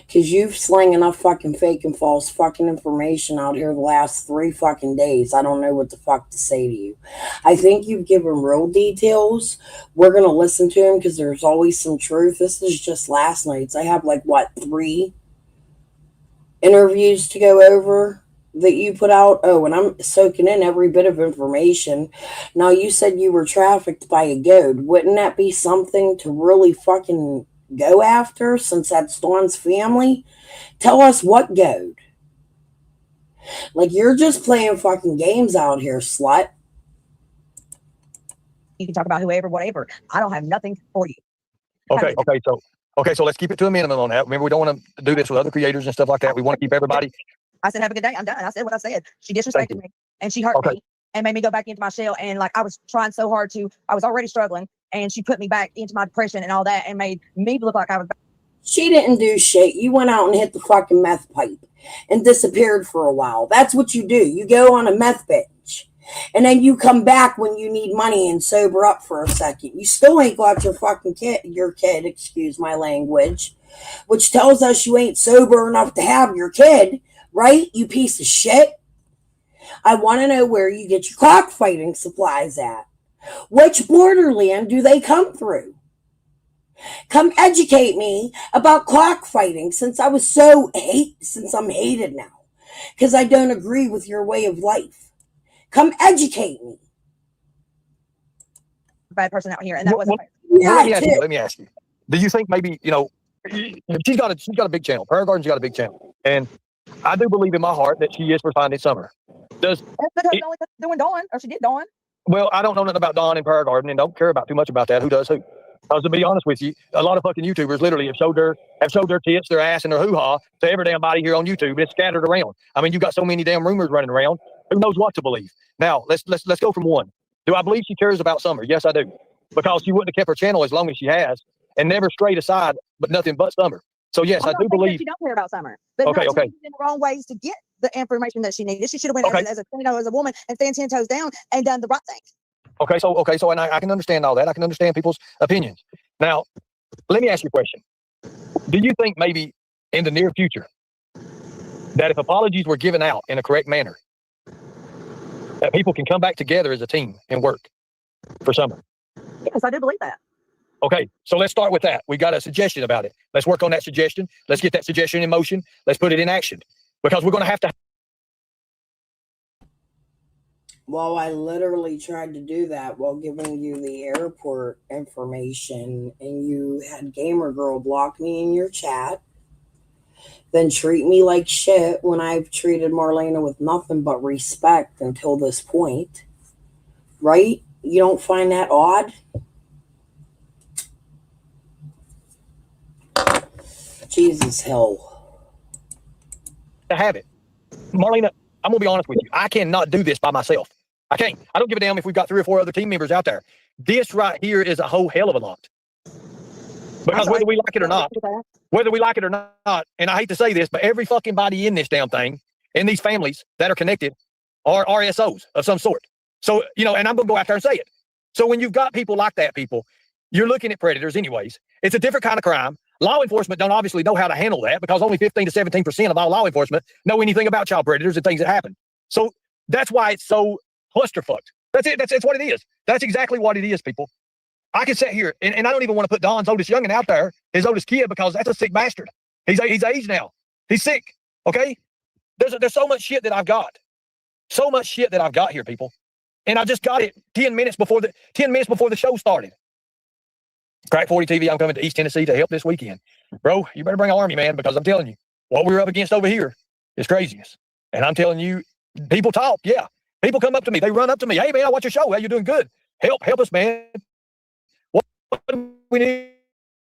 Because you've slang enough fucking fake and false fucking information out here the last 3 fucking days. I don't know what the fuck to say to you. I think you've given real details. We're going to listen to them because there's always some truth. This is just last night's. I have 3 interviews to go over that you put out. Oh, and I'm soaking in every bit of information. Now, you said you were trafficked by a goat. Wouldn't that be something to really fucking go after, since that's Dawn's family? Tell us what goat. You're just playing fucking games out here, slut. You can talk about whoever, whatever. I don't have nothing for you. Okay, so let's keep it to a minimum on that. Remember, we don't want to do this with other creators and stuff like that. We want to keep everybody. I said, have a good day. I'm done. I said what I said. She disrespected me and she hurt me and made me go back into my shell. And I was trying so hard I was already struggling, and she put me back into my depression and all that and made me look like I was. She didn't do shit. You went out and hit the fucking meth pipe and disappeared for a while. That's what you do. You go on a meth binge, and then you come back when you need money and sober up for a second. You still ain't got your fucking kid, excuse my language, which tells us you ain't sober enough to have your kid, right? You piece of shit. I want to know where you get your cockfighting supplies at. Which borderland do they come through? Come educate me about cockfighting, since I'm hated now because I don't agree with your way of life. Come educate me. Bad person out here, and that wasn't. Let me ask you. Do you think maybe she's got a big channel. Prairie Garden's got a big channel, and I do believe in my heart that she is for finding Summer. That's because doing Dawn, or she did Dawn. Well, I don't know nothing about Dawn and Prairie Garden, and don't care about too much about that. Who does who? Because to be honest with you, a lot of fucking YouTubers literally have showed their tits, their ass, and their hoo-ha to every damn body here on YouTube. It's scattered around. I mean, you got so many damn rumors running around. Who knows what to believe? Now, let's go from one. Do I believe she cares about Summer? Yes, I do. Because she wouldn't have kept her channel as long as she has and never strayed aside, but nothing but Summer. So yes, I do believe she don't care about Summer. But okay. She went in the wrong ways to get the information that she needed. She should have went as a woman and stand 10 toes down and done the right thing. Okay, so and I can understand all that. I can understand people's opinions. Now, let me ask you a question. Do you think maybe in the near future that if apologies were given out in a correct manner, that people can come back together as a team and work for Summer? Yes, I do believe that. Okay, so let's start with that. We got a suggestion about it. Let's work on that suggestion. Let's get that suggestion in motion. Let's put it in action, because we're going to have to. Well, I literally tried to do that while giving you the airport information, and you had Gamer Girl block me in your chat, then treat me like shit when I've treated Marlena with nothing but respect until this point. Right? You don't find that odd? Jesus, hell. To have it. Marlena, I'm going to be honest with you. I cannot do this by myself. I can't. I don't give a damn if we've got 3 or 4 other team members out there. This right here is a whole hell of a lot. Because whether we like it or not, and I hate to say this, but every fucking body in this damn thing, in these families that are connected, are RSOs of some sort. So, and I'm going to go out there and say it. So when you've got people like that, you're looking at predators anyways. It's a different kind of crime. Law enforcement don't obviously know how to handle that, because only 15 to 17% of all law enforcement know anything about child predators and things that happen. So that's why it's so clusterfucked. That's it. That's what it is. That's exactly what it is, people. I can sit here, and I don't even want to put Don's oldest youngin' out there, his oldest kid, because that's a sick bastard. He's aged now. He's sick. Okay? There's so much shit that I've got. So much shit that I've got here, people. And I just got it 10 minutes before the show started. Crack 40 TV, I'm coming to East Tennessee to help this weekend. Bro, you better bring an army, man, because I'm telling you, what we're up against over here is craziness. And I'm telling you, people talk, yeah. People come up to me. They run up to me. Hey, man, I watch your show. How you doing? Good. Help us, man. What do we need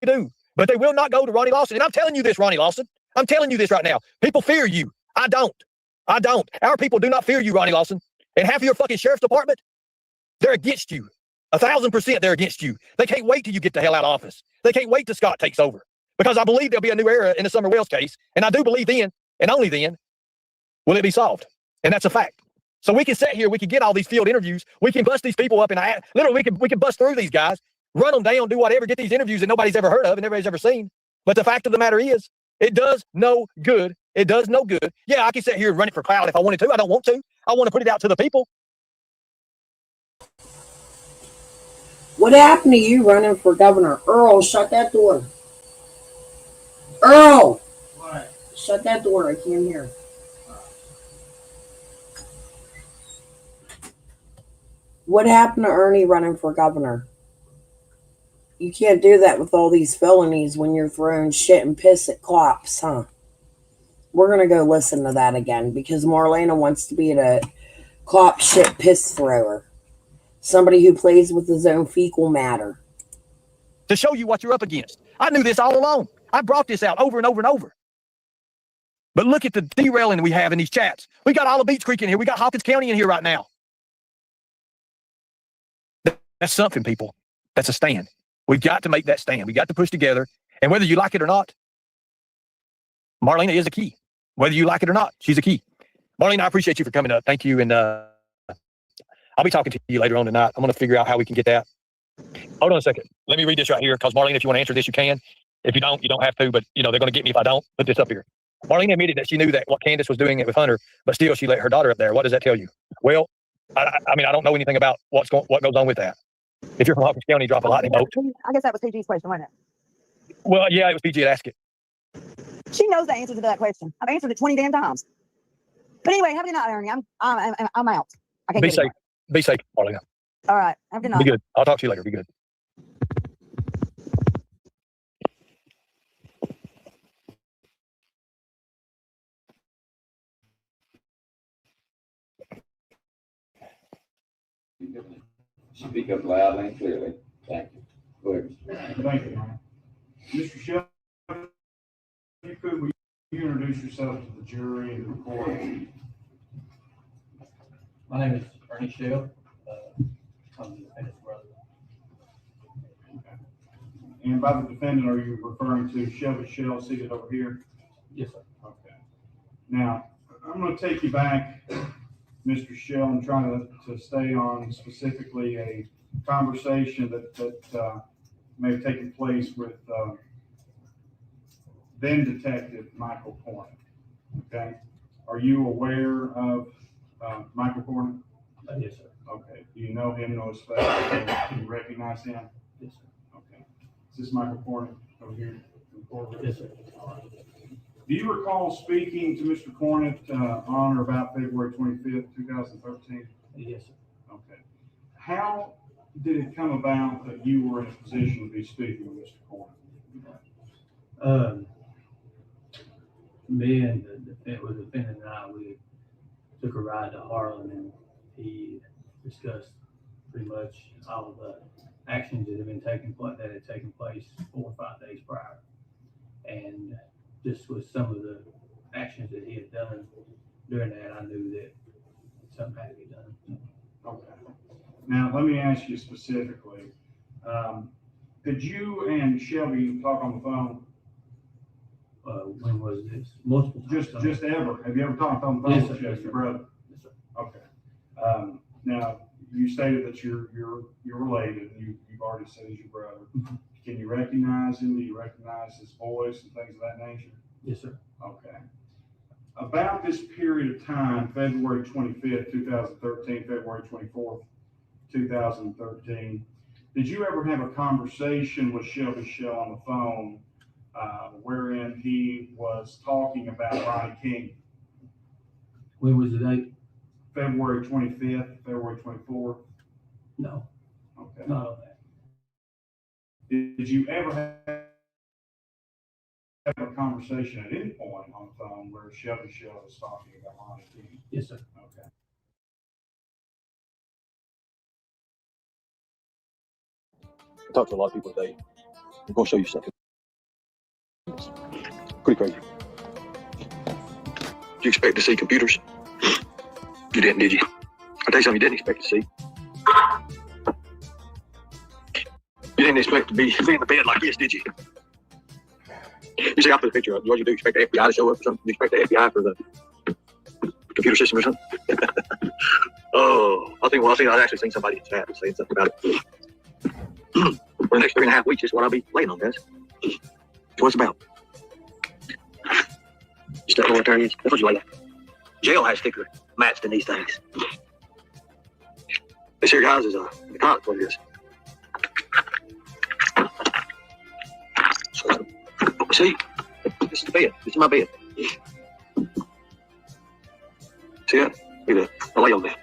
to do? But they will not go to Ronnie Lawson. And I'm telling you this, Ronnie Lawson. I'm telling you this right now. People fear you. I don't. Our people do not fear you, Ronnie Lawson. And half of your fucking sheriff's department, they're against you. 1,000% they're against you. They can't wait till you get the hell out of office. They can't wait till Scott takes over. Because I believe there'll be a new era in the Summer Wells case. And I do believe then, and only then, will it be solved. And that's a fact. So we can sit here, we can get all these field interviews, we can bust these people up, and literally we can bust through these guys, run them down, do whatever, get these interviews that nobody's ever heard of and nobody's ever seen. But the fact of the matter is, It does no good. It does no good. Yeah, I can sit here and run it for clout if I wanted to. I don't want to. I want to put it out to the people. What happened to you running for governor? Earl, shut that door. Earl! What? Shut that door. I can't hear. What happened to Ernie running for governor? You can't do that with all these felonies when you're throwing shit and piss at cops, huh? We're going to go listen to that again because Marlena wants to be a cop shit piss thrower. Somebody who plays with his own fecal matter. To show you what you're up against. I knew this all along. I brought this out over and over and over. But look at the derailing we have in these chats. We got Olive Beach Creek in here. We got Hawkins County in here right now. That's something, people. That's a stand. We've got to make that stand. We got to push together. And whether you like it or not, Marlena is a key. Whether you like it or not, she's a key. Marlena, I appreciate you for coming up. Thank you. And I'll be talking to you later on tonight. I'm going to figure out how we can get that. Hold on a second. Let me read this right here because Marlena, if you want to answer this, you can. If you don't, you don't have to. But, they're going to get me if I don't. Put this up here. Marlena admitted that she knew that what Candace was doing it with Hunter, but still she let her daughter up there. What does that tell you? Well, I don't know anything about what goes on with that. If you're from Hawkins County, drop a lightning bolt. I guess that was PG's question, wasn't it? Well, yeah, it was PG that asked it. She knows the answer to that question. I've answered it 20 damn times. But anyway, have a good night, Ernie. I'm out. I can't Be safe. Be safe, Marlena. All right. Have a good night. Be good. I'll talk to you later. Be good. Speak up loudly and clearly. Thank you. Go ahead. Thank you, Ron. Mr. Shell, if you could, will you introduce yourself to the jury and the court? My name is Ernie Shell. I'm the defendant's brother. Okay. And by the defendant, are you referring to Shelby Shell seated over here? Yes, sir. Okay. Now, I'm going to take you back, Mr. Shell, and try to stay on specifically a conversation that may have taken place with then Detective Michael Cornett. Okay. Are you aware of Michael Cornett? Yes, sir. Okay. Do you know him, know his face? Can you recognize him? Yes, sir. Okay. Is this Michael Cornett over here? Yes, sir. Do you recall speaking to Mr. Cornett on or about February 25th, 2013? Yes, sir. Okay. How did it come about that you were in a position to be speaking with Mr. Cornett? Me and the defendant and I, we took a ride to Harlan, and he discussed pretty much all of the actions that had taken place 4 or 5 days prior. And just with some of the actions that he had done during that, I knew that something had to be done. Okay. Now, let me ask you specifically, did you and Shelby talk on the phone? When was this? Multiple times. Just ever. Have you ever talked on the phone with Shelby, your brother? Yes, sir. Okay. Now, you stated that you're related, and you've already said he's your brother. Can you recognize him? Do you recognize his voice and things of that nature? Yes, sir. Okay. About this period of time, February 25th, 2013, February 24th, 2013, did you ever have a conversation with Shelby Shell on the phone wherein he was talking about Ronnie King? When was the date? February 25th, February 24th? No. Okay. Not on that. Did you ever have a conversation at any point on the phone where Shelby Shell was talking about Ronnie King? Yes, sir. Okay. I talked to a lot of people today. I'm going to show you something. Pretty crazy. Did you expect to see computers? You didn't, did you? I'll tell you something you didn't expect to see. You didn't expect to be in the bed like this, did you? You see, I put a picture up. What you do? Expect the FBI to show up or something? You expect the FBI for the computer system or something? Oh, I've actually seen somebody in chat saying something about it. For the next 3.5 weeks, this is what I'll be laying on, guys. That's what it's about. State law attorneys. That's what you like. Jail has thicker mats than these things. This here, guys, is the cot. What it is. So, see, this is the bed. This is my bed. See that? Look at that. I lay on that.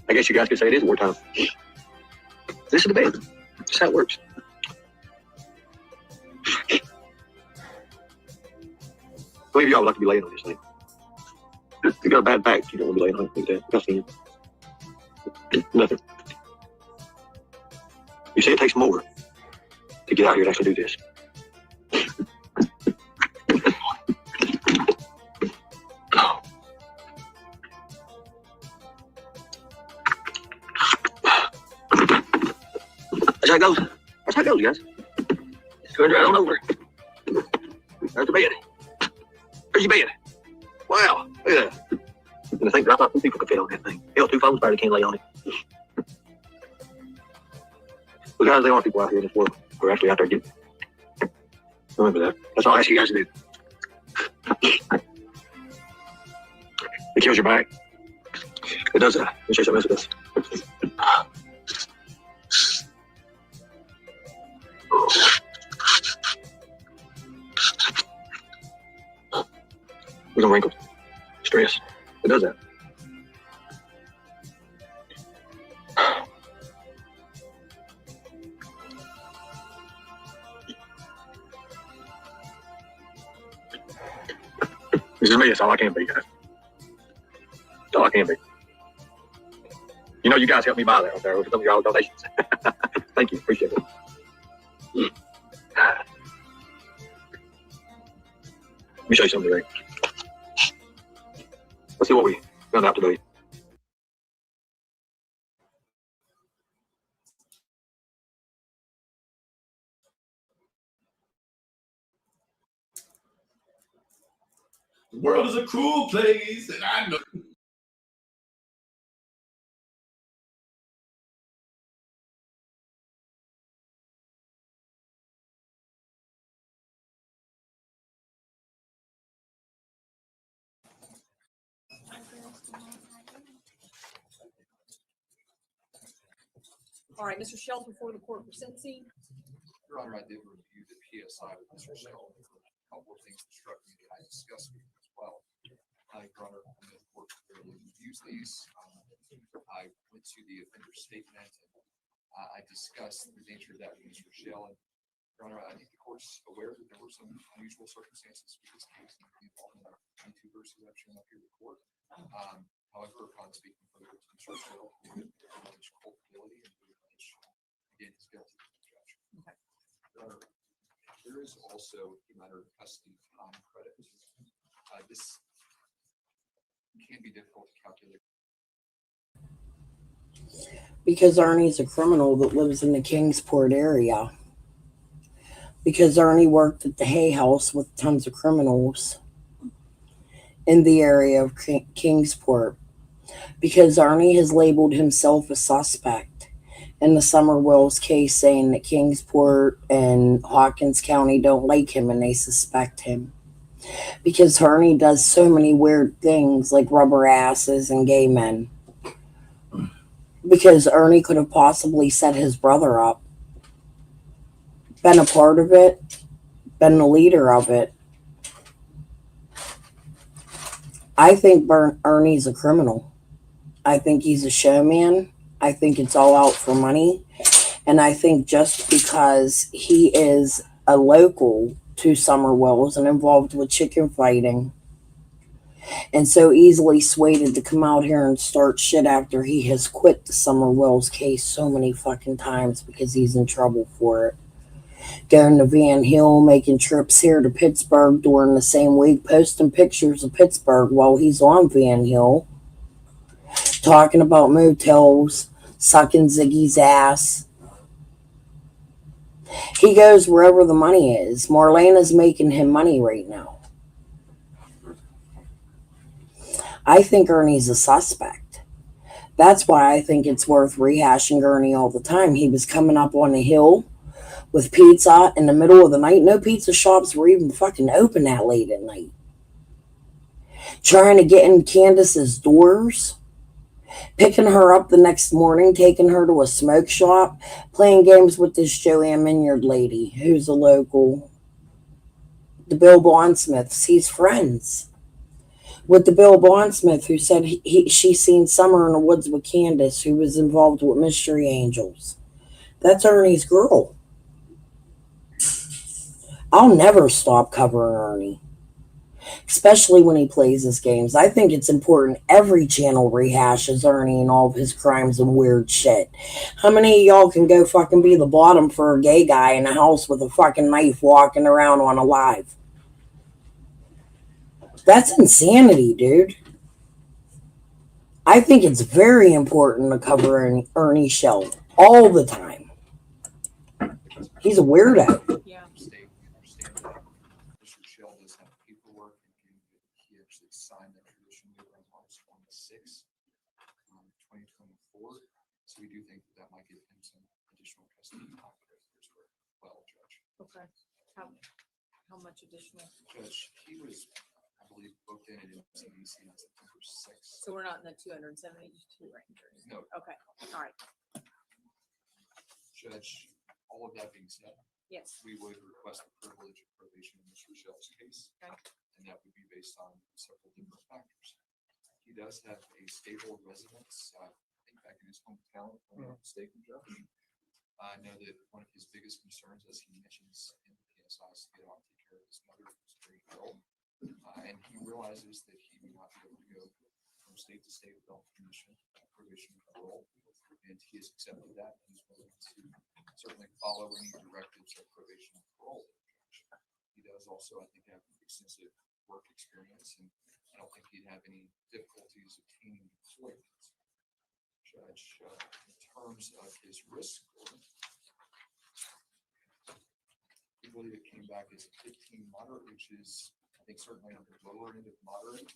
I guess you guys could say it is wartime. This is the bed. That's how it works. How many of y'all would like to be laying on this thing? If you got a bad back, you don't want to be laying on it like that. Nothing. Nothing. You see, it takes more to get out here and actually do this. That's how it goes. That's how it goes, guys. Turn right on over. There's the bed. There's your bed. Wow, look at that. And I think I thought 2 people could fit on that thing. Hell, 2 phones probably can't lay on it. But guys, there are people out here in this world who are actually out there getting. Remember that. That's all I ask you guys to do. It kills your back. It does that. Let me show you something else with this. There's no wrinkles. Stress. It does that. This is me. That's all I can be, guys. That's all I can be. You know, you guys helped me buy that out there with some of y'all donations. Thank you. Appreciate it. Let me show you something today. Let's see what we found out today. The world is a cruel place, and I know. All right, Mr. Shell, before the court for sentencing. Your Honor, I did review the PSI with Mr. Shell. A couple of things that struck me that I discussed with him as well. Your Honor, I'm going to court clearly use these. I went to the offender statement. I discussed the nature of that with Mr. Shell. And Your Honor, I think the court's aware that there were some unusual circumstances for this case involving the YouTubers who have shown up here to court. However, upon speaking for Mr. Shell, culpability and again, he's guilty of obstruction. Okay. Your Honor, there is also a matter of custody time credit. This can be difficult to calculate. Because Arnie's a criminal that lives in the Kingsport area. Because Arnie worked at the Hay House with tons of criminals in the area of Kingsport. Because Arnie has labeled himself a suspect in the Summer Wells case, saying that Kingsport and Hawkins County don't like him and they suspect him. Because Arnie does so many weird things like rubber asses and gay men. Because Ernie could have possibly set his brother up, been a part of it, been the leader of it. I think Ernie's a criminal. I think he's a showman. I think it's all out for money. And I think just because he is a local to Summer Wells and involved with chicken fighting and so easily swayed to come out here and start shit after he has quit the Summer Wells case so many fucking times because he's in trouble for it. Going to Van Hill, making trips here to Pittsburgh during the same week, posting pictures of Pittsburgh while he's on Van Hill, talking about motels, sucking Ziggy's ass. He goes wherever the money is. Marlena's making him money right now. I think Ernie's a suspect. That's why I think it's worth rehashing Ernie all the time. He was coming up on the hill with pizza in the middle of the night. No pizza shops were even fucking open that late at night. Trying to get in Candace's doors, picking her up the next morning, taking her to a smoke shop, playing games with this Joanne Minyard lady who's a local, the Bill Bondsmiths. He's friends with the Bill Bondsmith, who said she seen Summer in the woods with Candace, who was involved with Mystery Angels. That's Ernie's girl. I'll never stop covering Ernie, especially when he plays his games. I think it's important every channel rehashes Ernie and all of his crimes and weird shit. How many of y'all can go fucking be the bottom for a gay guy in a house with a fucking knife walking around on a live? That's insanity, dude. I think it's very important to cover Ernie Shell all the time. He's a weirdo. Yeah. State, we understand that Mr. Shell does have paperwork, and he actually signed that tradition waiver on March 26, 2024. So we do think that might give him some additional custody time as well, Judge. Okay. How much additional? Judge, he was, I believe, booked in at MCDC on September 6th. So we're not in the 272 range. No. Okay. All right. Judge, all of that being said, yes, we would request the privilege of probation in Mr. Shell's case, okay, and that would be based on several different factors. He does have a stable residence, I think back in his hometown, if I'm not mistaken, Judge. I know that one of his biggest concerns, as he mentions in the PSI, is to get out and take care of his mother, who's very ill, and he realizes that he may not be able to go from state to state without permission, probation, and parole, and he has accepted that and is willing to certainly follow any directives of probation and parole. He does also, I think, have extensive work experience, and I don't think he'd have any difficulties obtaining employment. Judge, in terms of his risk score, we believe it came back as a 15 moderate, which is, I think, certainly on the lower end of moderate.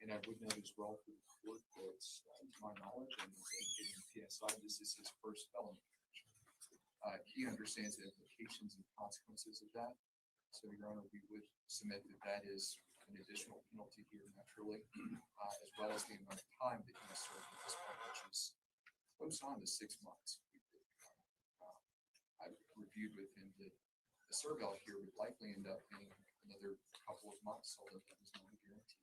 And I would note as well for the court that, to my knowledge, and in PSI, this is his first felony. He understands the implications and consequences of that. So, Your Honor, we would submit that that is an additional penalty here naturally, as well as the amount of time that he has served at this point, which is close on to 6 months. I've reviewed with him that the surveil here would likely end up being another couple of months, although that is not a guarantee.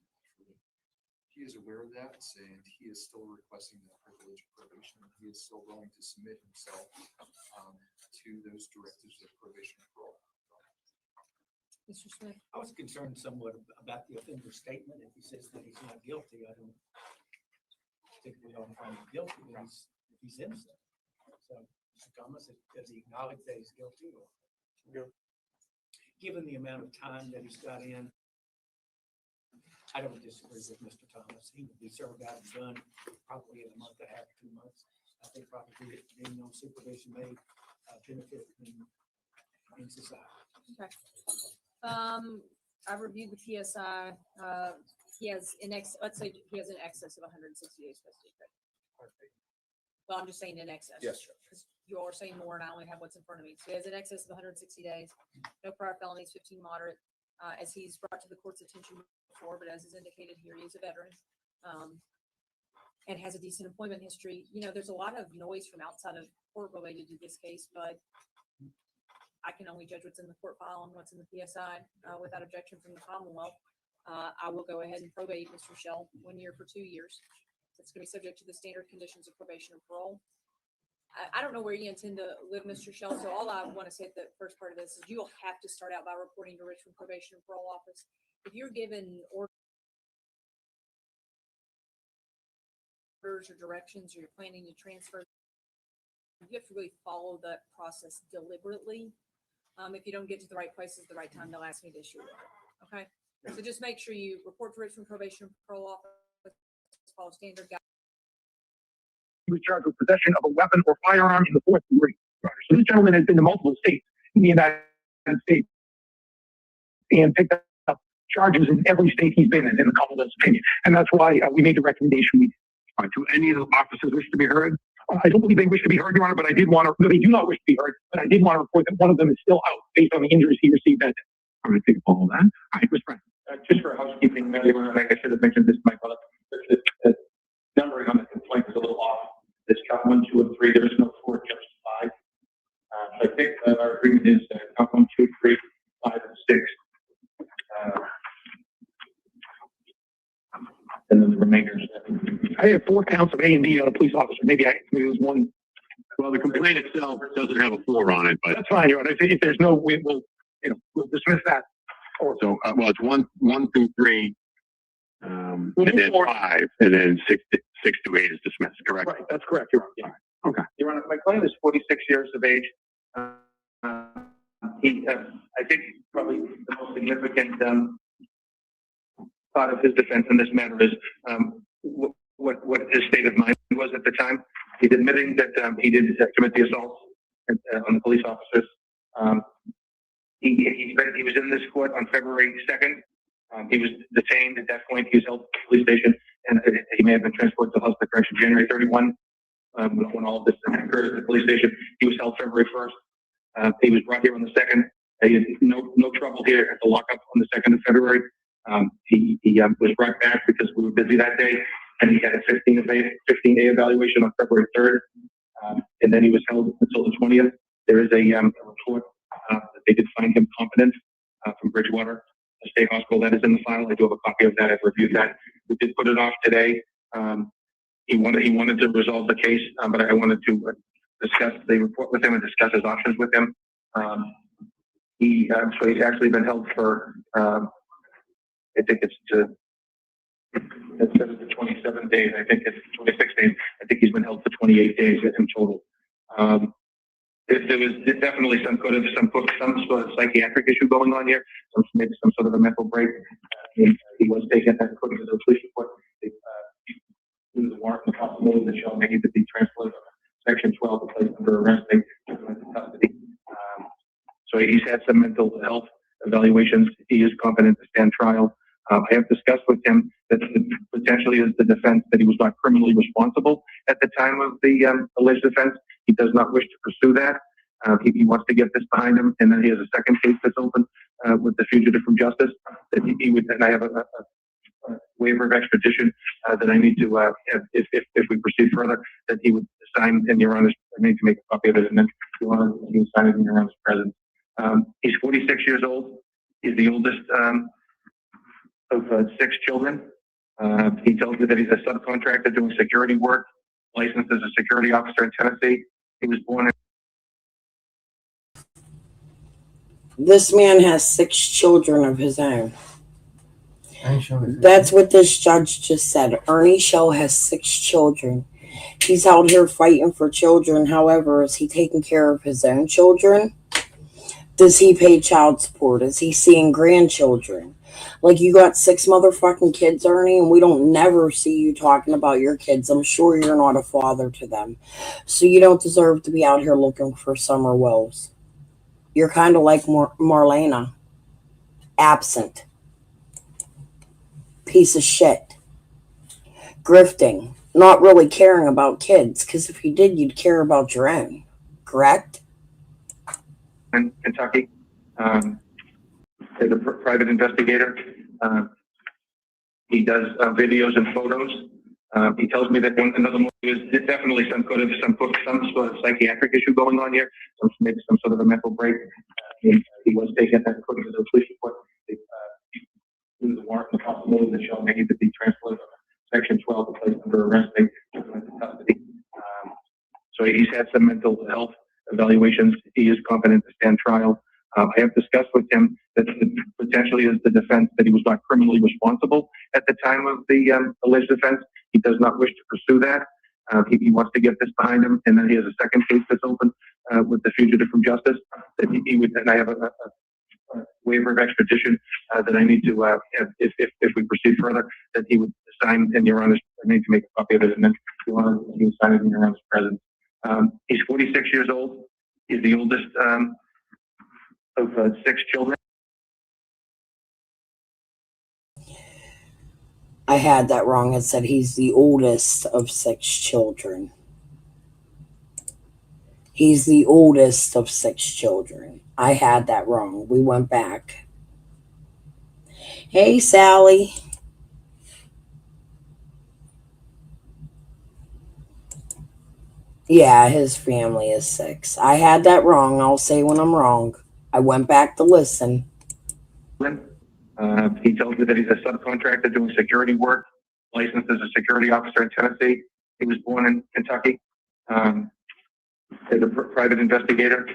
He is aware of that, and he is still requesting that privilege of probation. He is still willing to submit himself to those directives of probation and parole. Mr. Smith. I was concerned somewhat about the offender's statement. If he says that he's not guilty, I don't think we don't find him guilty if he's innocent. So, Mr. Thomas, does he acknowledge that he's guilty? Or, given the amount of time that he's got in, I don't disagree with Mr. Thomas. He would be served out and done probably in a month and a half, 2 months. I think probably being on supervision may benefit in society. Okay. I reviewed the PSI. He has let's say he has in excess of 160 days custody. Well, I'm just saying in excess. Yes, sir. Because you are saying more, and I only have what's in front of me. So he has in excess of 160 days. No prior felonies, 15 moderate. As he's brought to the court's attention before, but as is indicated here, he is a veteran and has a decent employment history. You know, there's a lot of noise from outside of court related to this case, but I can only judge what's in the court file and what's in the PSI without objection from the Commonwealth. I will go ahead and probate Mr. Shell 1 year for 2 years. It's going to be subject to the standard conditions of probation and parole. I don't know where you intend to live, Mr. Shell, so all I want to say at the first part of this is you'll have to start out by reporting to Richmond Probation and Parole Office. If you're given orders or directions or you're planning to transfer, you have to really follow that process deliberately. If you don't get to the right places at the right time, they'll ask me to issue it. Okay? So just make sure you report to Richmond Probation and Parole Office, follow standard guidelines. He was charged with possession of a weapon or firearm in the 4th degree. So this gentleman has been to multiple states in the United States and picked up charges in every state he's been in the Commonwealth's opinion. And that's why we made the recommendation we did. Do any of the officers wish to be heard? I don't believe they wish to be heard, Your Honor, but I did want to, they do not wish to be heard, but I did want to report that one of them is still out based on the injuries he received that day. I'm going to take all of that. All right, Mr. President. Just for housekeeping, Your Honor, I should have mentioned this, my brother. The numbering on the complaint is a little off. It's count 1, 2, and 3. There is no 4, just 5. So I think our agreement is count 1, 2, 3, 5, and 6. And then the remainder is I have 4 counts of A and D on a police officer. Maybe it was one. Well, the complaint itself doesn't have a 4 on it, but that's fine, Your Honor. If there's no, we'll dismiss that. So, well, it's 1, 2, 3, and then 5, and then 6 to 8 is dismissed, correct? Right, that's correct, Your Honor. Yeah. Okay. Your Honor, my client is 46 years of age. He, I think, probably the most significant part of his defense in this matter is what his state of mind was at the time. He's admitting that he did commit the assault on the police officers. He was in this court on February 2nd. He was detained at that point. He was held at the police station, and he may have been transported to hospital correction January 31. When all of this occurred at the police station, he was held February 1st. He was brought here on the 2nd. He had no trouble here at the lockup on the 2nd of February. He was brought back because we were busy that day, and he had a 15A evaluation on February 3rd. And then he was held until the 20th. There is a report that they did find him competent from Bridgewater State Hospital. That is in the file. I do have a copy of that. I've reviewed that. We did put it off today. He wanted to resolve the case, but I wanted to discuss the report with him and discuss his options with him. So he's actually been held for I think it's instead of the 27 days, I think it's 26 days. I think he's been held for 28 days in total. There was definitely some sort of psychiatric issue going on here, maybe some sort of a mental break. He was taken, according to the police report, due to the warrant and the possibility that Shell may need to be transported to Section 12 to place under arrest. They took him into custody. So he's had some mental health evaluations. He is competent to stand trial. I have discussed with him that potentially is the defense that he was not criminally responsible at the time of the alleged offense. He does not wish to pursue that. He wants to get this behind him, and then he has a second case that's open with the fugitive from justice. That he would, and I have a waiver of extradition that I need to have if we proceed further. That he would sign in Your Honor's. I need to make a copy of it, and then he would sign it in Your Honor's presence. He's 46 years old. He's the oldest of 6 children. He tells me that he's a subcontractor doing security work, licensed as a security officer in Tennessee. He was born in. This man has 6 children of his own. That's what this judge just said. Ernie Shell has 6 children. He's out here fighting for children. However, is he taking care of his own children? Does he pay child support? Is he seeing grandchildren? Like, you got 6 motherfucking kids, Ernie, and we don't never see you talking about your kids. I'm sure you're not a father to them. So you don't deserve to be out here looking for Summer Wells. You're kind of like Marlena. Absent. Piece of shit. Grifting. Not really caring about kids, because if you did, you'd care about your own. Correct? In Kentucky, as a private investigator. He does videos and photos. He tells me that another movie is definitely some sort of psychiatric issue going on here, maybe some sort of a mental break. He was taken, according to the police report, due to the warrant and the possibility that Shell may need to be transported to Section 12 to place under arrest. They took him into custody. So he's had some mental health evaluations. He is competent to stand trial. I have discussed with him that potentially is the defense that he was not criminally responsible at the time of the alleged offense. He does not wish to pursue that. He wants to get this behind him, and then he has a second case that's open with the fugitive from justice. That he would, and I have a waiver of extradition that I need to have if we proceed further. That he would sign in Your Honor's. I need to make a copy of it, and then he would sign it in Your Honor's presence. He's 46 years old. He's the oldest of 6 children. I had that wrong. It said he's the oldest of 6 children. He's the oldest of 6 children. I had that wrong. We went back. Hey, Sally. Yeah, his family is 6. I had that wrong. I'll say when I'm wrong. I went back to listen. He tells me that he's a subcontractor doing security work, licensed as a security officer in Tennessee. He was born in Kentucky. As a private investigator.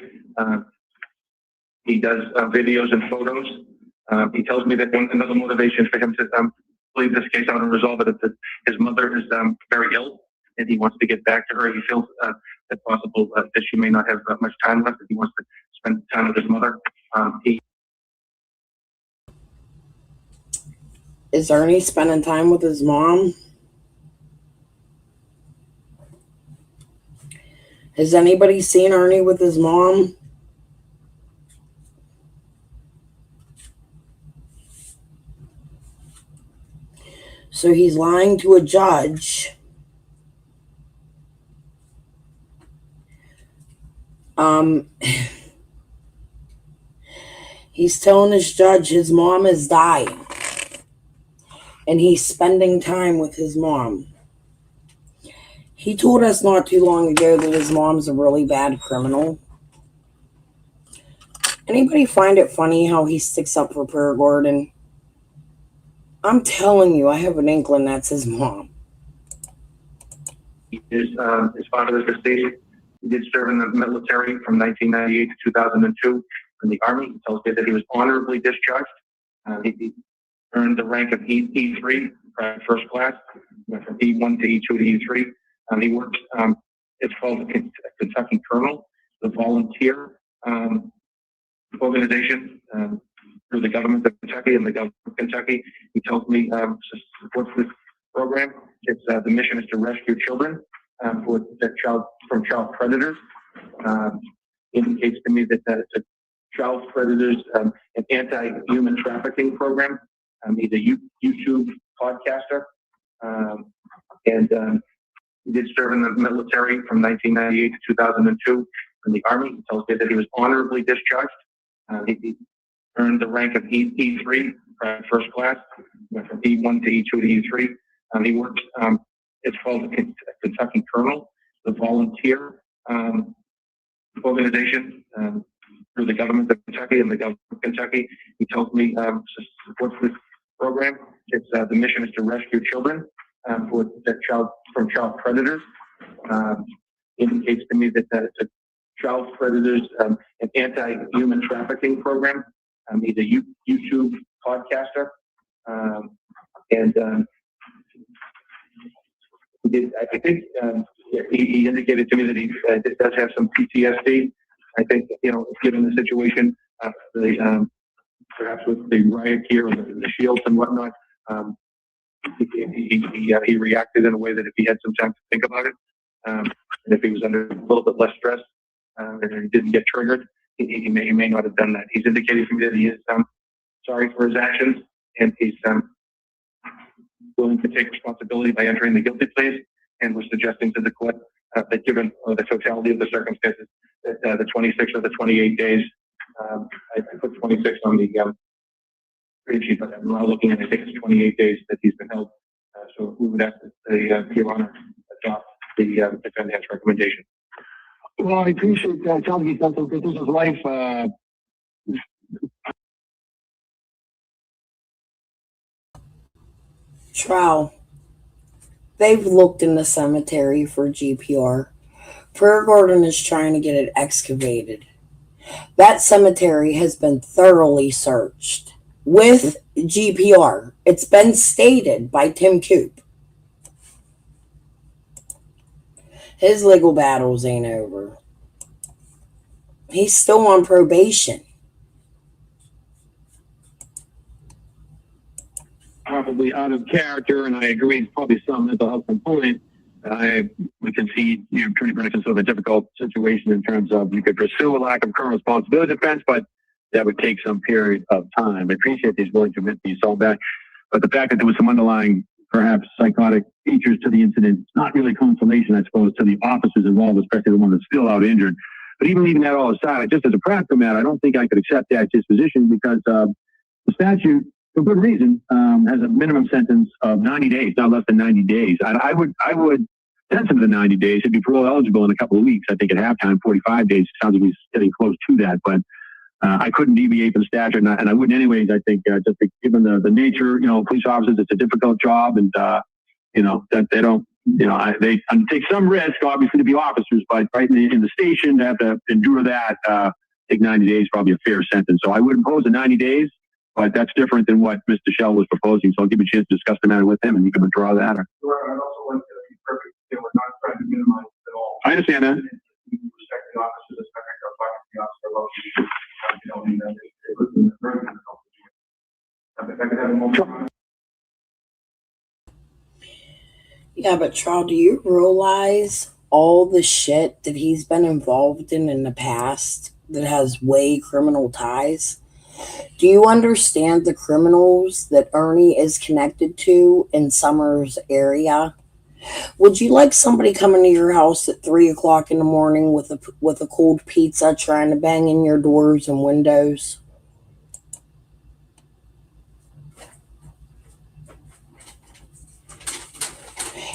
He does videos and photos. He tells me that another motivation for him to leave this case out and resolve it is that his mother is very ill and he wants to get back to her. He feels that possible that she may not have much time left, and he wants to spend time with his mother. Is Ernie spending time with his mom? Has anybody seen Ernie with his mom? So he's lying to a judge. He's telling his judge his mom is dying. And he's spending time with his mom. He told us not too long ago that his mom's a really bad criminal. Anybody find it funny how he sticks up for Per Gordon? I'm telling you, I have an inkling that's his mom. His father is deceased. He did serve in the military from 1998 to 2002 in the Army. He tells me that he was honorably discharged. He earned the rank of E3, first class, went from E1 to E2 to E3. He works, it's called the Kentucky Colonel, the volunteer organization through the government of Kentucky and the government of Kentucky. He tells me supports this program. It's the mission is to rescue children from child predators. Indicates to me that it's a child predators an anti-human trafficking program. He's a YouTube podcaster, and he did serve in the military from 1998 to 2002 in the Army. He tells me that he was honorably discharged. He earned the rank of E3, first class, went from E1 to E2 to E3. He works, it's called the Kentucky Colonel, the volunteer organization through the government of Kentucky and the government of Kentucky. He tells me supports this program. It's the mission is to rescue children from child predators. Indicates to me that it's a child predators an anti-human trafficking program. He's a YouTube podcaster, and I think he indicated to me that he does have some PTSD. I think, given the situation, perhaps with the riot gear and the shields and whatnot, he reacted in a way that if he had some time to think about it, and if he was under a little bit less stress, and he didn't get triggered, he may not have done that. He's indicated to me that he is sorry for his actions, and he's willing to take responsibility by entering the guilty pleas, and was suggesting to the court that given the totality of the circumstances, that the 26 or the 28 days, I put 26 on the grade sheet, but I'm now looking at, I think it's 28 days that he's been held. So we would ask that Your Honor adopt the defendant's recommendation. Well, I appreciate that. Sounds like he's done some good things in his life. Trial. They've looked in the cemetery for GPR. Per Gordon is trying to get it excavated. That cemetery has been thoroughly searched with GPR. It's been stated by Tim Coop. His legal battles ain't over. He's still on probation. Probably out of character, and I agree, it's probably some mental health component. We can see Attorney Brennan sort of a difficult situation in terms of you could pursue a lack of criminal responsibility defense, but that would take some period of time. I appreciate that he's willing to admit the assault back, but the fact that there was some underlying, perhaps psychotic features to the incident, not really consolation, I suppose, to the officers involved, especially the one that's still out injured. But even leaving that all aside, just as a practical matter, I don't think I could accept that disposition because the statute, for good reason, has a minimum sentence of 90 days, not less than 90 days. I would sentence him to 90 days. He'd be parole eligible in a couple of weeks. I think at halftime, 45 days. Sounds like he's getting close to that, but I couldn't deviate from the statute, and I wouldn't anyways. I think just given the nature, police officers, it's a difficult job, and that they don't, they take some risk, obviously, to be officers, but right in the station to have to endure that, I think 90 days is probably a fair sentence. So I would impose the 90 days, but that's different than what Mr. Shell was proposing. So I'll give you a chance to discuss the matter with him, and you can withdraw that. Or... I'd also like to be perfect. We're not trying to minimize it at all. I understand that. We respect the officers, respect the officer level. Yeah, but Charles, do you realize all the shit that he's been involved in the past that has way criminal ties? Do you understand the criminals that Ernie is connected to in Summers area? Would you like somebody coming to your house at 3:00 in the morning with a cold pizza trying to bang in your doors and windows?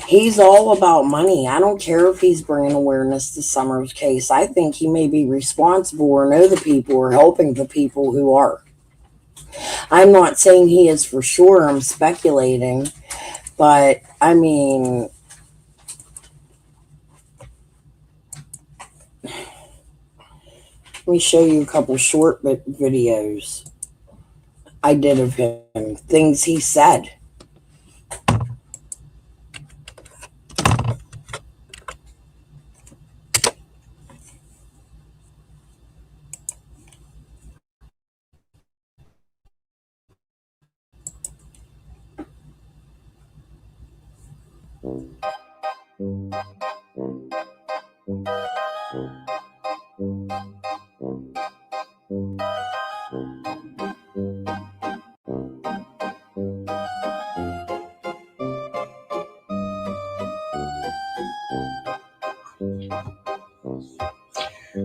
He's all about money. I don't care if he's bringing awareness to Summers' case. I think he may be responsible or know the people or helping the people who are. I'm not saying he is for sure. I'm speculating. But, I mean... Let me show you a couple short videos I did of him. Things he said.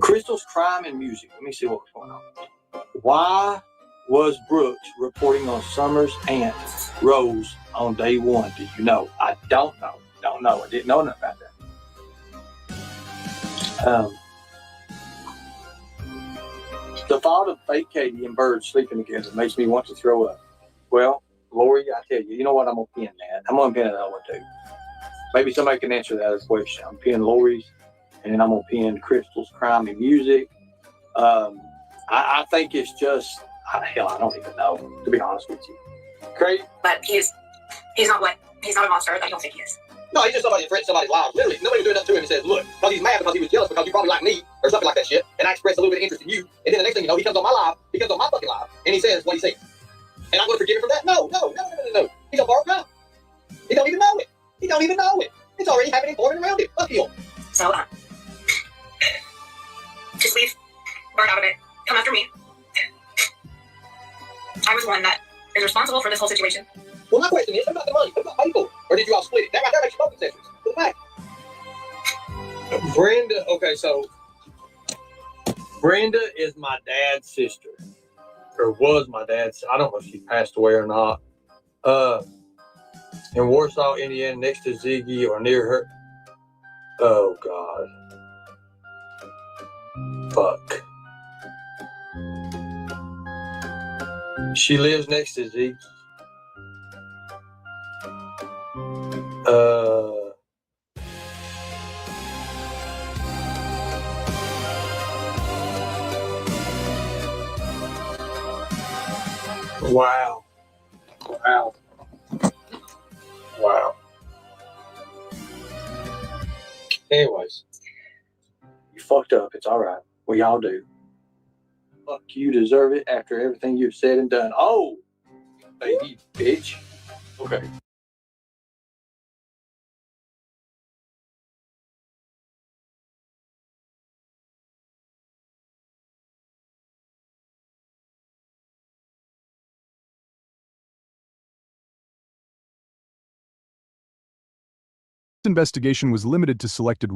Crystal's crime and music. Let me see what's going on. Why was Brooks reporting on Summers' aunt Rose on day one? Do you know? I don't know. Don't know. I didn't know enough about that. The thought of fake Katie and Bird sleeping together makes me want to throw up. Well, Lori, I tell you, you know what? I'm going to pin that. I'm going to pin another one too. Maybe somebody can answer that as a question. I'm pinning Lori's, and I'm going to pin Crystal's crime and music. I think it's just, hell, I don't even know, to be honest with you. Craig? But he's not a monster that you don't think he is. No, he's just somebody that threatens somebody's lives. Literally, nobody was doing nothing to him and says, look, because he's mad because he was jealous because you probably like me or something like that shit, and I expressed a little bit of interest in you, and then the next thing you know, he comes on my live, he comes on my fucking live, and he says what he says. And I'm going to forgive him for that? No. He's on borrowed time. He don't even know it. It's already happening for him around him. Fuck him. So, just leave Bird out of it. Come after me. I was the one that is responsible for this whole situation. Well, my question is, what about the money? What about people? Or did you all split it? That right there makes you both concessions. To the back. Brenda, okay, so Brenda is my dad's sister. Or was my dad's. I don't know if she passed away or not. In Warsaw, Indiana, next to Ziggy or near her. Oh, God. Fuck. She lives next to Ziggy. Wow. Anyways, you fucked up. It's all right. We all do. Fuck, you deserve it after everything you've said and done. Oh, baby bitch. Okay. Investigation was limited to selected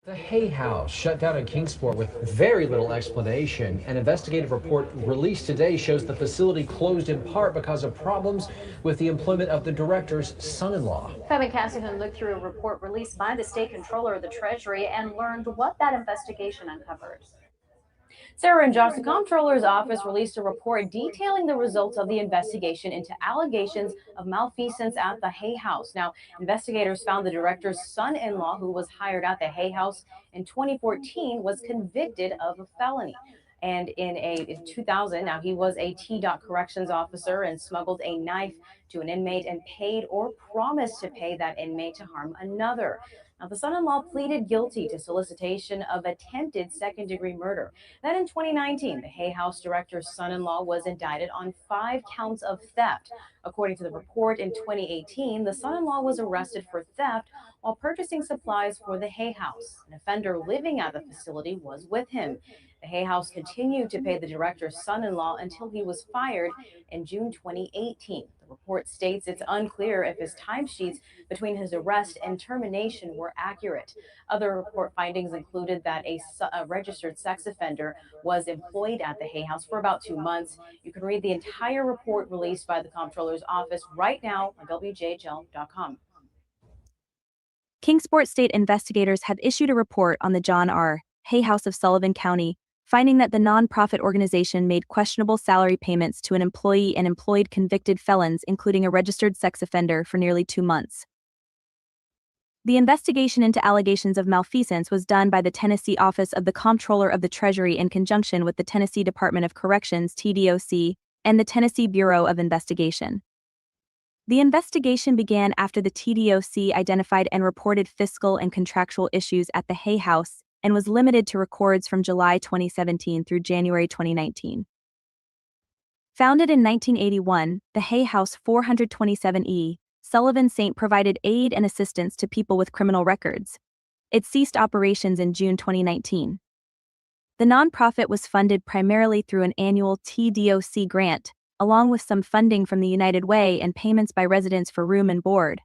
The Hay House shut down in Kingsport with very little explanation. An investigative report released today shows the facility closed in part because of problems with the employment of the director's son-in-law. Kevin Cassidy looked through a report released by the state controller of the Treasury and learned what that investigation uncovered. Sarah and Josh, the comptroller's office released a report detailing the results of the investigation into allegations of malfeasance at the Hay House. Now, investigators found the director's son-in-law, who was hired at the Hay House in 2014, was convicted of a felony. And in 2000, now he was a T-Dot corrections officer and smuggled a knife to an inmate and paid or promised to pay that inmate to harm another. Now, the son-in-law pleaded guilty to solicitation of attempted second-degree murder. Then in 2019, the Hay House director's son-in-law was indicted on 5 counts of theft. According to the report, in 2018, the son-in-law was arrested for theft while purchasing supplies for the Hay House. An offender living at the facility was with him. The Hay House continued to pay the director's son-in-law until he was fired in June 2018. The report states it's unclear if his timesheets between his arrest and termination were accurate. Other report findings included that a registered sex offender was employed at the Hay House for about 2 months. You can read the entire report released by the comptroller's office right now on WJHL.com. Kingsport state investigators have issued a report on the John R. Hay House of Sullivan County, finding that the nonprofit organization made questionable salary payments to an employee and employed convicted felons, including a registered sex offender, for nearly 2 months. The investigation into allegations of malfeasance was done by the Tennessee Office of the Comptroller of the Treasury in conjunction with the Tennessee Department of Corrections, TDOC, and the Tennessee Bureau of Investigation. The investigation began after the TDOC identified and reported fiscal and contractual issues at the Hay House and was limited to records from July 2017 through January 2019. Founded in 1981, the Hay House 427E, Sullivan St. provided aid and assistance to people with criminal records. It ceased operations in June 2019. The nonprofit was funded primarily through an annual TDOC grant, along with some funding from the United Way and payments by residents for room and board.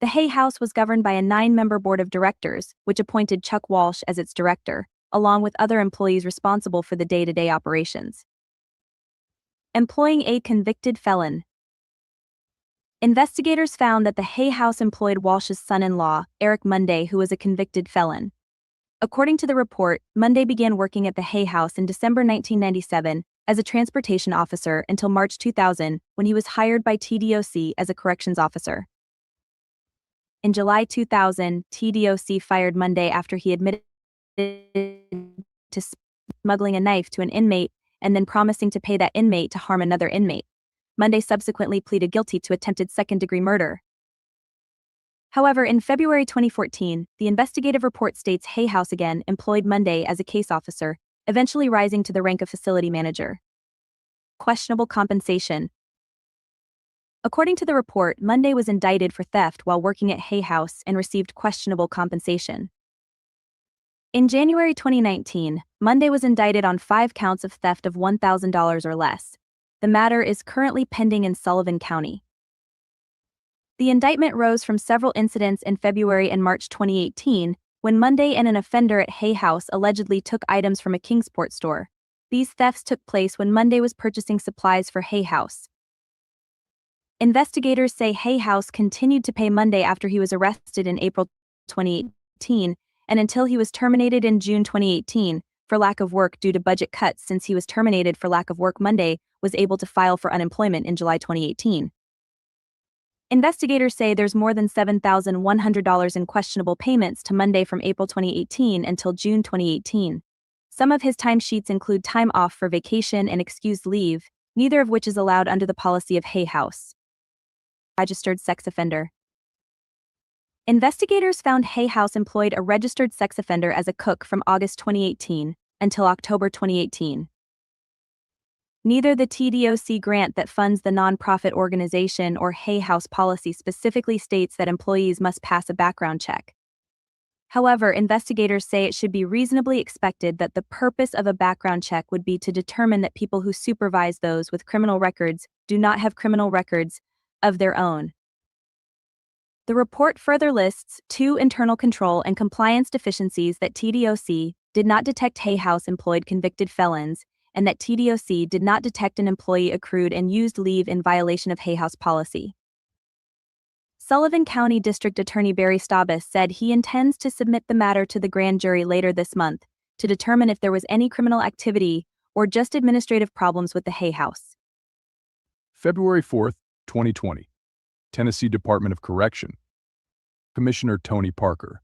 The Hay House was governed by a 9-member board of directors, which appointed Chuck Walsh as its director, along with other employees responsible for the day-to-day operations. Employing a convicted felon. Investigators found that the Hay House employed Walsh's son-in-law, Eric Monday, who was a convicted felon. According to the report, Monday began working at the Hay House in December 1997 as a transportation officer until March 2000, when he was hired by TDOC as a corrections officer. In July 2000, TDOC fired Monday after he admitted to smuggling a knife to an inmate and then promising to pay that inmate to harm another inmate. Monday subsequently pleaded guilty to attempted second-degree murder. However, in February 2014, the investigative report states Hay House again employed Monday as a case officer, eventually rising to the rank of facility manager. Questionable compensation. According to the report, Monday was indicted for theft while working at Hay House and received questionable compensation. In January 2019, Monday was indicted on 5 counts of theft of $1,000 or less. The matter is currently pending in Sullivan County. The indictment rose from several incidents in February and March 2018, when Monday and an offender at Hay House allegedly took items from a Kingsport store. These thefts took place when Monday was purchasing supplies for Hay House. Investigators say Hay House continued to pay Monday after he was arrested in April 2018 and until he was terminated in June 2018 for lack of work due to budget cuts. Since he was terminated for lack of work, Monday was able to file for unemployment in July 2018. Investigators say there's more than $7,100 in questionable payments to Monday from April 2018 until June 2018. Some of his timesheets include time off for vacation and excused leave, neither of which is allowed under the policy of Hay House. Registered sex offender. Investigators found Hay House employed a registered sex offender as a cook from August 2018 until October 2018. Neither the TDOC grant that funds the nonprofit organization or Hay House policy specifically states that employees must pass a background check. However, investigators say it should be reasonably expected that the purpose of a background check would be to determine that people who supervise those with criminal records do not have criminal records of their own. The report further lists 2 internal control and compliance deficiencies that TDOC did not detect Hay House employed convicted felons, and that TDOC did not detect an employee accrued and used leave in violation of Hay House policy. Sullivan County District Attorney Barry Staubus said he intends to submit the matter to the grand jury later this month to determine if there was any criminal activity or just administrative problems with the Hay House. February 4th, 2020. Tennessee Department of Correction. Commissioner Tony Parker.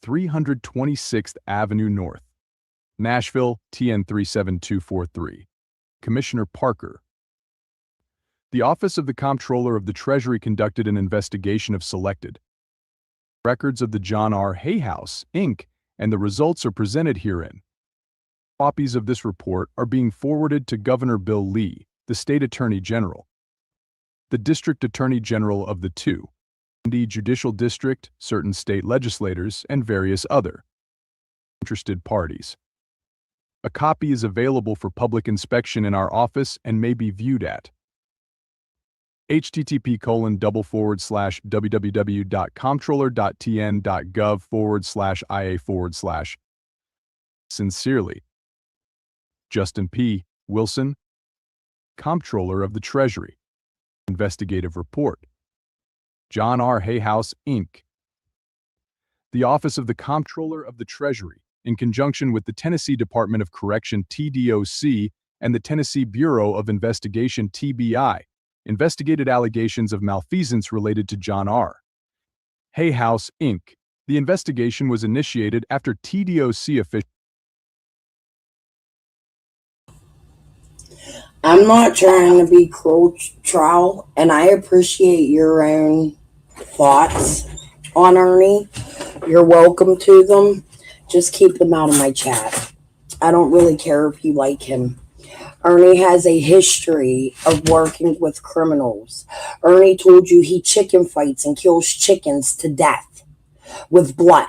326th Avenue North, Nashville, TN 37243. Commissioner Parker. The Office of the Comptroller of the Treasury conducted an investigation of selected records of the John R. Hay House, Inc., and the results are presented herein. Copies of this report are being forwarded to Governor Bill Lee, the State Attorney General, the District Attorney General of the 2, the Judicial District, certain state legislators, and various other interested parties. A copy is available for public inspection in our office and may be viewed at http://www.comptroller.tn.gov/ia/. Sincerely, Justin P. Wilson, Comptroller of the Treasury. Investigative Report. John R. Hay House, Inc. The Office of the Comptroller of the Treasury, in conjunction with the Tennessee Department of Correction TDOC and the Tennessee Bureau of Investigation TBI, investigated allegations of malfeasance related to John R. Hay House, Inc. The investigation was initiated after TDOC officials. I'm not trying to be cruel, Trial, and I appreciate your own thoughts on Ernie. You're welcome to them. Just keep them out of my chat. I don't really care if you like him. Ernie has a history of working with criminals. Ernie told you he chicken fights and kills chickens to death with blood.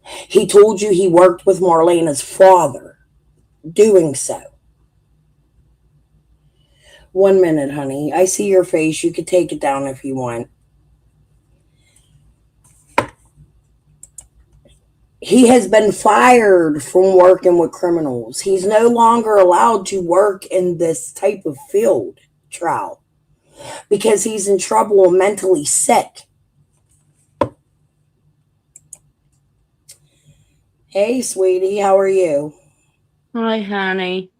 He told you he worked with Marlena's father doing so. 1 minute, honey. I see your face. You could take it down if you want. He has been fired from working with criminals. He's no longer allowed to work in this type of field, Trial, because he's in trouble and mentally sick. Hey, sweetie, how are you? Hi, honey.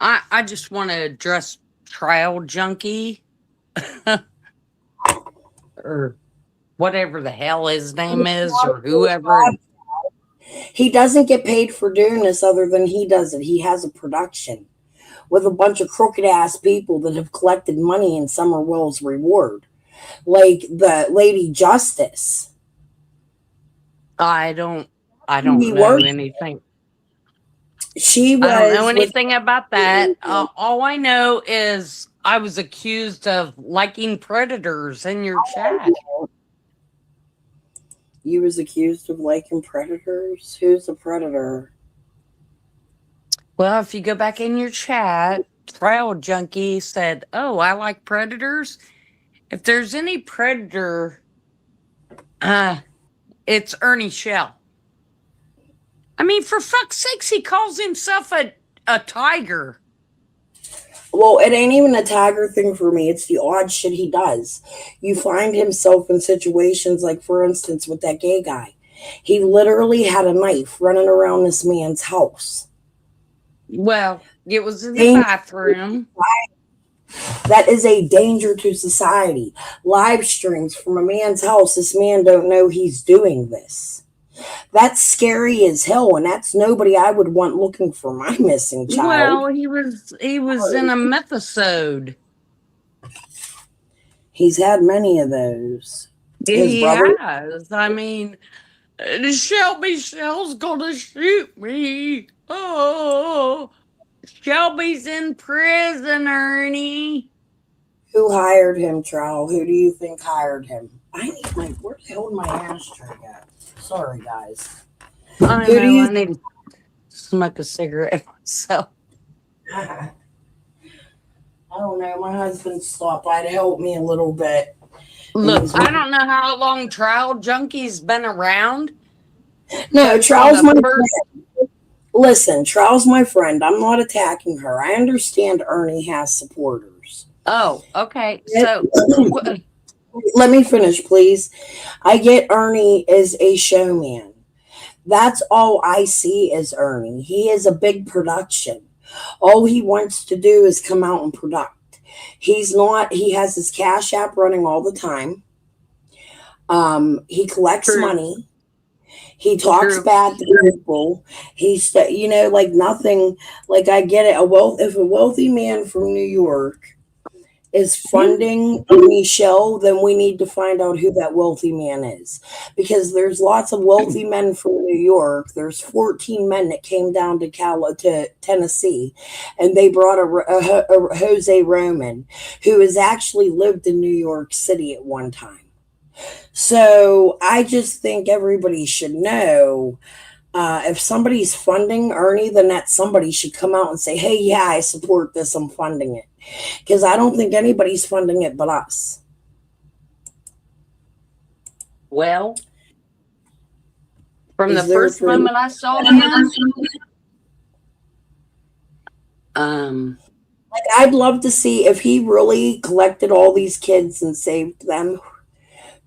I just want to address Trial Junkie or whatever the hell his name is, or whoever. He doesn't get paid for doing this other than he does it. He has a production with a bunch of crooked ass people that have collected money in Somerville's reward, like the Lady Justice. I don't know anything. I don't know anything about that. All I know is I was accused of liking predators in your chat. You was accused of liking predators? Who's a predator? Well, if you go back in your chat, Trial Junkie said, "Oh, I like predators." If there's any predator, it's Ernie Shell. I mean, for fuck's sakes, he calls himself a tiger. Well, it ain't even a tiger thing for me. It's the odd shit he does. You find himself in situations like, for instance, with that gay guy. He literally had a knife running around this man's house. Well, it was in the bathroom. That is a danger to society. Live streams from a man's house. This man don't know he's doing this. That's scary as hell, and that's nobody I would want looking for my missing child. Well, he was in a methasode. He's had many of those. He has. I mean, Shelby Shell's gonna shoot me. Oh, Shelby's in prison, Ernie. Who hired him, Trial? Who do you think hired him? I need my, where the hell is my ashtray at? Sorry, guys. I know, I need to smoke a cigarette myself. I don't know. My husband stopped by to help me a little bit. Look, I don't know how long Trial Junkie's been around. No, but Trial's from my the first- friend. Listen, Trial's my friend. I'm not attacking her. I understand Ernie has supporters. Oh, okay. So Let me finish, please. I get Ernie is a showman. That's all I see as Ernie. He is a big production. All he wants to do is come out and product. He's not, he has his Cash App running all the time. He collects True. money. He talks True. bad to people. He's, you know, like nothing, like I get it. If a wealthy man from New York is funding Michelle, then we need to find out who that wealthy man is. Because there's lots of wealthy men from New York. There's 14 men that came down to Tennessee, and they brought a Jose Roman, who has actually lived in New York City at one time. So I just think everybody should know, if somebody's funding Ernie, then that somebody should come out and say, hey, yeah, I support this, I'm funding it. Because I don't think anybody's funding it but us. Well, from Is the there first proof? moment I saw him, Like, I'd love to see if he really collected all these kids and saved them.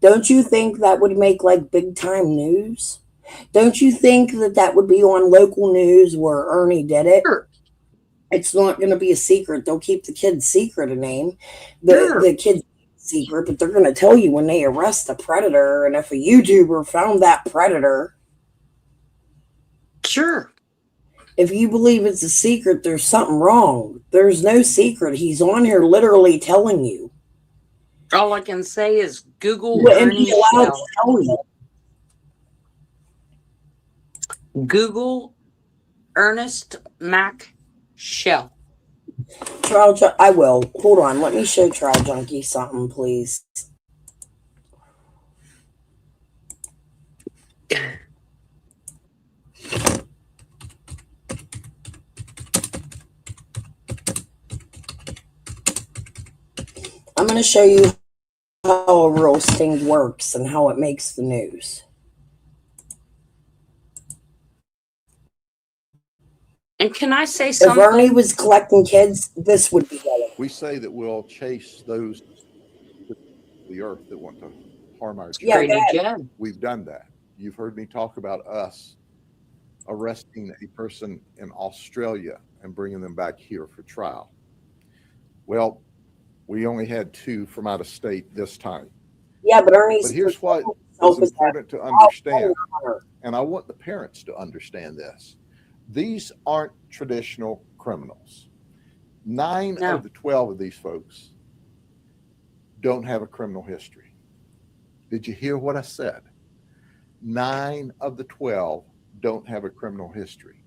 Don't you think that would make like big time news? Don't you think that that would be on local news where Ernie did it? Sure. It's not going to be a secret. They'll keep the kid's secret a name. Sure. The kid's secret, but they're going to tell you when they arrest a predator. And if a YouTuber found that predator, sure. If you believe it's a secret, there's something wrong. There's no secret. He's on here literally telling you. All I can say is Google And Ernie he's allowed Shell. to tell you. Google Ernest Mac Shell. I will. Hold on. Let me show Trial Junkie something, please. I'm going to show you how a real sting works and how it makes the news. And can I say If something? Ernie was collecting kids, this would be yellow. We say that we'll chase those to the earth that want to harm our Yeah, children. go ahead. We've done that. You've heard me talk about us arresting a person in Australia and bringing them back here for trial. Well, we only had 2 from out of state this time. Yeah, but Ernie's. But here's what is important to understand, and I want the parents to understand this. These aren't traditional criminals. 9 of the 12 of these folks don't have a criminal history. Did you hear what I said? 9 of the 12 don't have a criminal history.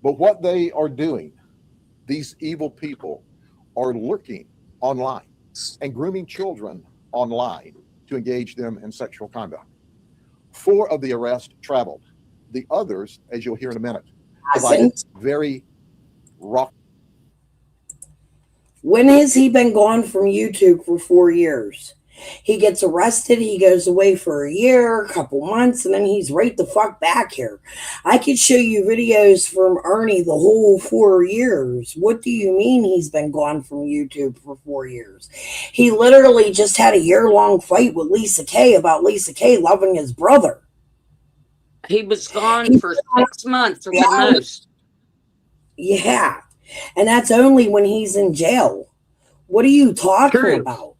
But what they are doing, these evil people are lurking online and grooming children online to engage them in sexual conduct. 4 of the arrests traveled. The others, as you'll hear in a minute, provided very rough. When has he been gone from YouTube for 4 years? He gets arrested, he goes away for a year, a couple months, and then he's right the fuck back here. I could show you videos from Ernie the whole 4 years. What do you mean he's been gone from YouTube for 4 years? He literally just had a year-long fight with Lisa Kay about Lisa Kay loving his brother. He was gone for 6 months at the most. Yeah. And that's only when he's in jail. What are you talking about?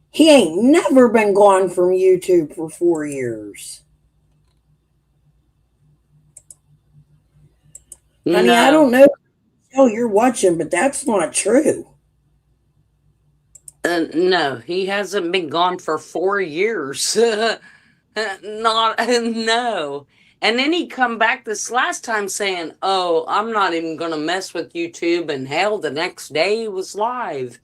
He ain't never been gone from YouTube for 4 years. Honey, I don't know how you're watching, but that's not true. No, he hasn't been gone for 4 years. No. And then he come back this last time saying, oh, I'm not even going to mess with YouTube. And hell, the next day he was live.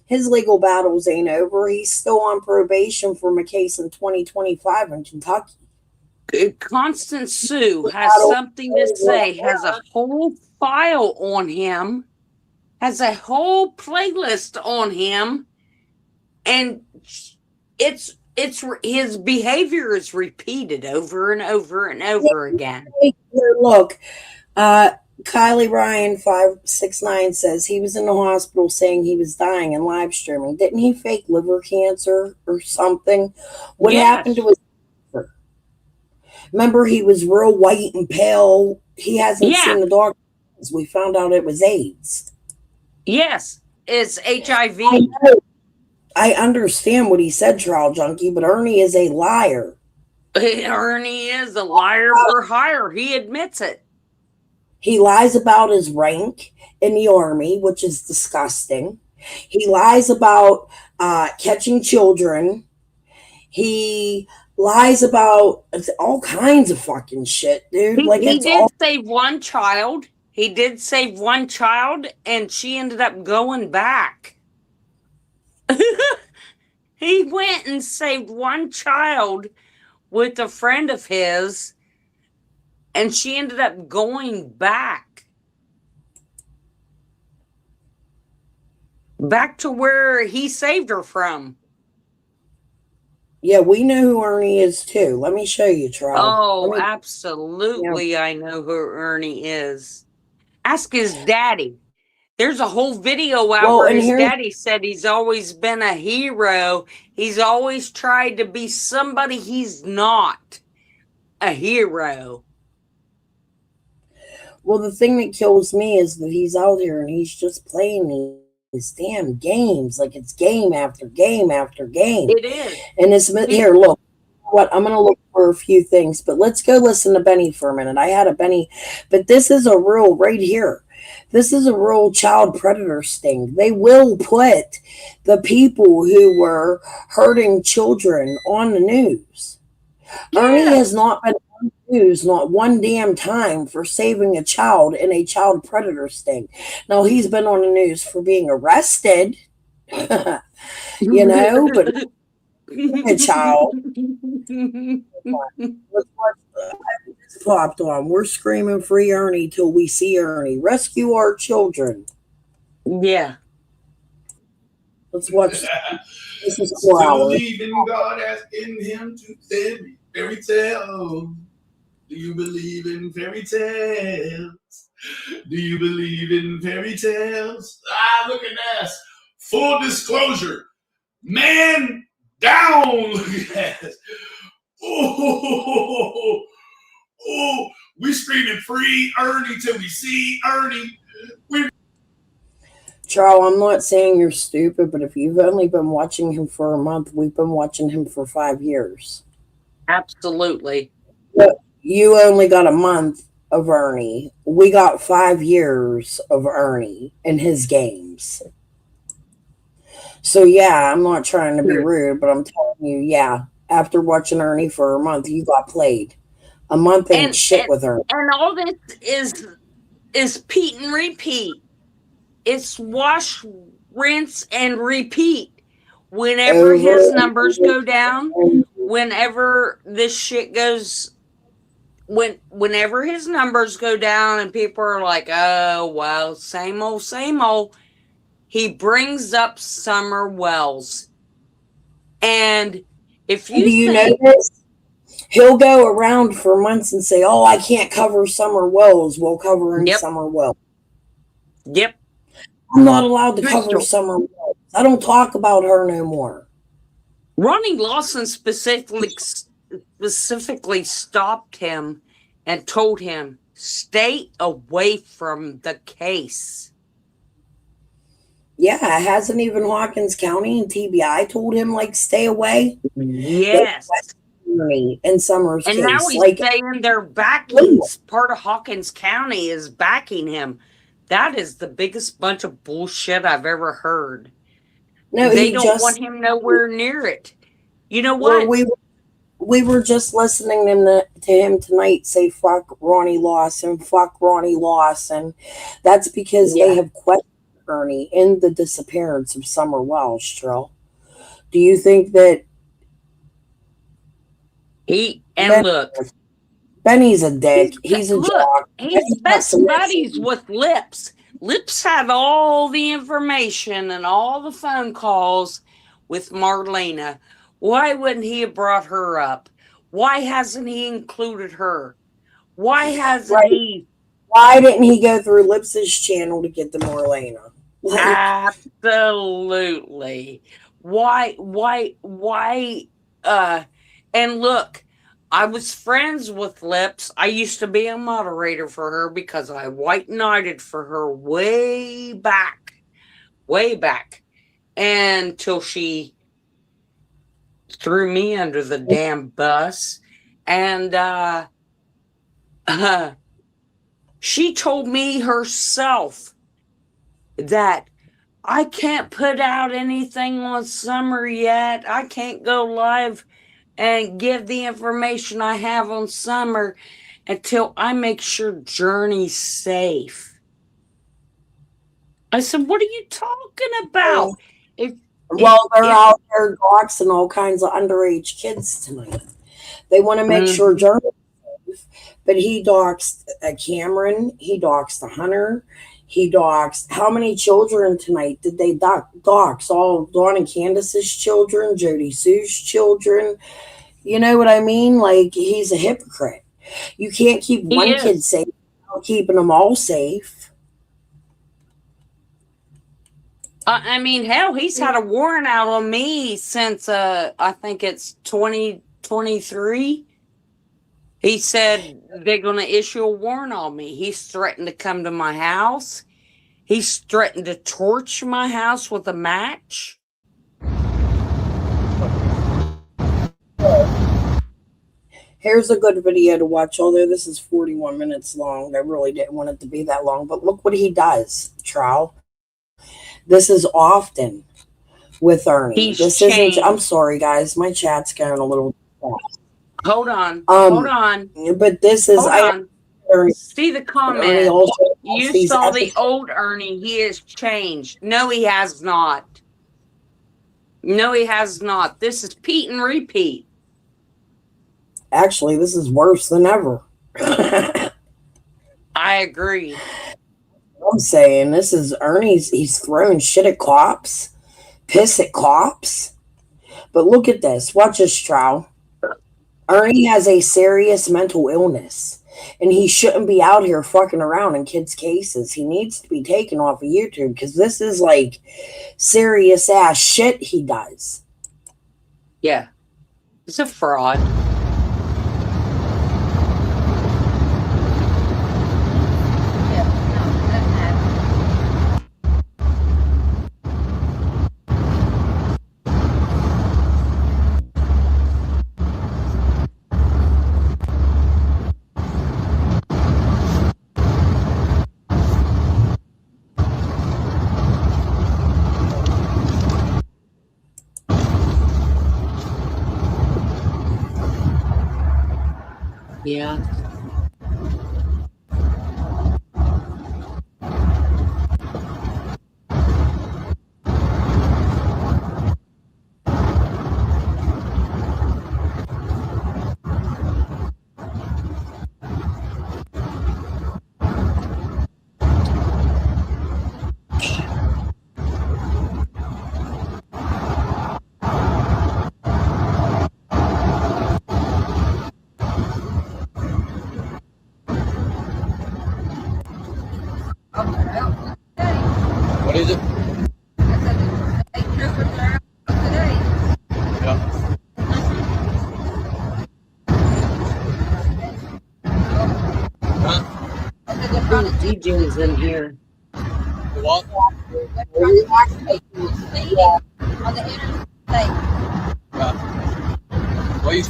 His legal battles ain't over. He's still on probation from a case in 2025 in Kentucky. Constance Sue has something to say, has a whole file on him, has a whole playlist on him, And it's his behavior is repeated over and over and over again. Here, look, Kylie Ryan 569 says he was in the hospital saying he was dying and live streaming. Didn't he fake liver cancer or something? What happened to his liver? Remember, he was real white and pale. He hasn't seen the doctor. We found out it was AIDS. Yes, it's HIV. I understand what he said, Trial Junkie, but Ernie is a liar. Ernie is a liar for hire. He admits it. He lies about his rank in the army, which is disgusting. He lies about catching children. He lies about all kinds of fucking shit, dude. He did save one child. He did save one child, and she ended up going back. He went and saved one child with a friend of his, and she ended up going back to where he saved her from. Yeah, we know who Ernie is too. Let me show you, Troy. Oh, absolutely. Yeah. I know who Ernie is. Ask his daddy. There's a whole video out where his daddy said he's always been a hero. He's always tried to be somebody he's not. A hero. Well, the thing that kills me is that he's out here and he's just playing these damn games. Like it's game after game after game. It is. And it's here, look. What I'm going to look for a few things, but let's go listen to Benny for a minute. I had a Benny, but this is a real right here. This is a real child predator sting. They will put the people who were hurting children on the news. Yeah. Ernie has not been on the news not one damn time for saving a child in a child predator sting. Now, he's been on the news for being arrested, you know, but a child. Let's popped on. We're screaming free Ernie till we see Ernie. Rescue our children. Yeah. Let's watch. This is 4 hours. Believe in God, asking Him to send me fairy tales. Do you believe in fairy tales? Do you believe in fairy tales? Look at this. Full disclosure. Man down. Look at this. Oh, we screaming free Ernie till we see Ernie. Charles, I'm not saying you're stupid, but if you've only been watching him for a month, we've been watching him for 5 years. Absolutely. But you only got a month of Ernie. We got 5 years of Ernie in his games. So, yeah, I'm not trying to be rude, but I'm telling you, yeah, after watching Ernie for a month, you got played. A month ain't shit with her. And all this is Pete and repeat. It's wash, rinse, and repeat. Whenever his numbers go down, whenever this shit goes, whenever his numbers go down and people are like, oh, well, same old, he brings up Summer Wells. And if you do you know this? He'll go around for months and say, oh, I can't cover Summer Wells. We'll cover in Summer Wells. Yep. I'm not allowed to cover Summer Wells. I don't talk about her no more. Ronnie Lawson specifically stopped him and told him, stay away from the case. Yeah, hasn't even Hawkins County and TBI told him, like, stay away? Yes. In Summer's and case. Now he's saying they're backing, part of Hawkins County is backing him. That is the biggest bunch of bullshit I've ever heard. No, they don't want him nowhere near it. You know what? We were just listening to him tonight say, fuck Ronnie Lawson, fuck Ronnie Lawson. That's because they have questioned Ernie in the disappearance of Summer Wells, Trill. Do you think that Benny's a dick. He's a jock. He's best buddies with Lips. Lips had all the information and all the phone calls with Marlena. Why wouldn't he have brought her up? Why hasn't he included her? Why hasn't he? Why didn't he go through Lips's channel to get the Marlena? Absolutely. Why, and look, I was friends with Lips. I used to be a moderator for her because I white knighted for her way back, until she threw me under the damn bus. And she told me herself that I can't put out anything on Summer yet. I can't go live and give the information I have on Summer until I make sure Journey's safe. I said, what are you talking about? Well, they're out there doxing all kinds of underage kids tonight. They want to make sure Journey's safe, but he doxed Cameron, he doxed the Hunter, he doxed how many children tonight did they dox? All Dawn and Candace's children, Jody Sue's children. You know what I mean? Like, he's a hypocrite. You can't keep one kid safe without keeping them all safe. I mean, hell, he's had a warrant out on me since I think it's 2023. He said they're going to issue a warrant on me. He's threatened to come to my house. He's threatened to torch my house with a match. Here's a good video to watch, although this is 41 minutes long. I really didn't want it to be that long, but look what he does, Trow. This is often with Ernie. I'm sorry, guys. My chat's going a little fast. Hold on. Hold on. But this is... See the comment. You saw the old Ernie. He has changed. No, he has not. No, he has not. This is Pete and repeat. Actually, this is worse than ever. I agree. I'm saying this is Ernie's. He's throwing shit at cops, piss at cops. But look at this. Watch this, Trow. Ernie has a serious mental illness, and he shouldn't be out here fucking around in kids' cases. He needs to be taken off of YouTube because this is like serious ass shit he does. Yeah. He's a fraud. Yeah. What is it? DJ's in here. What? What you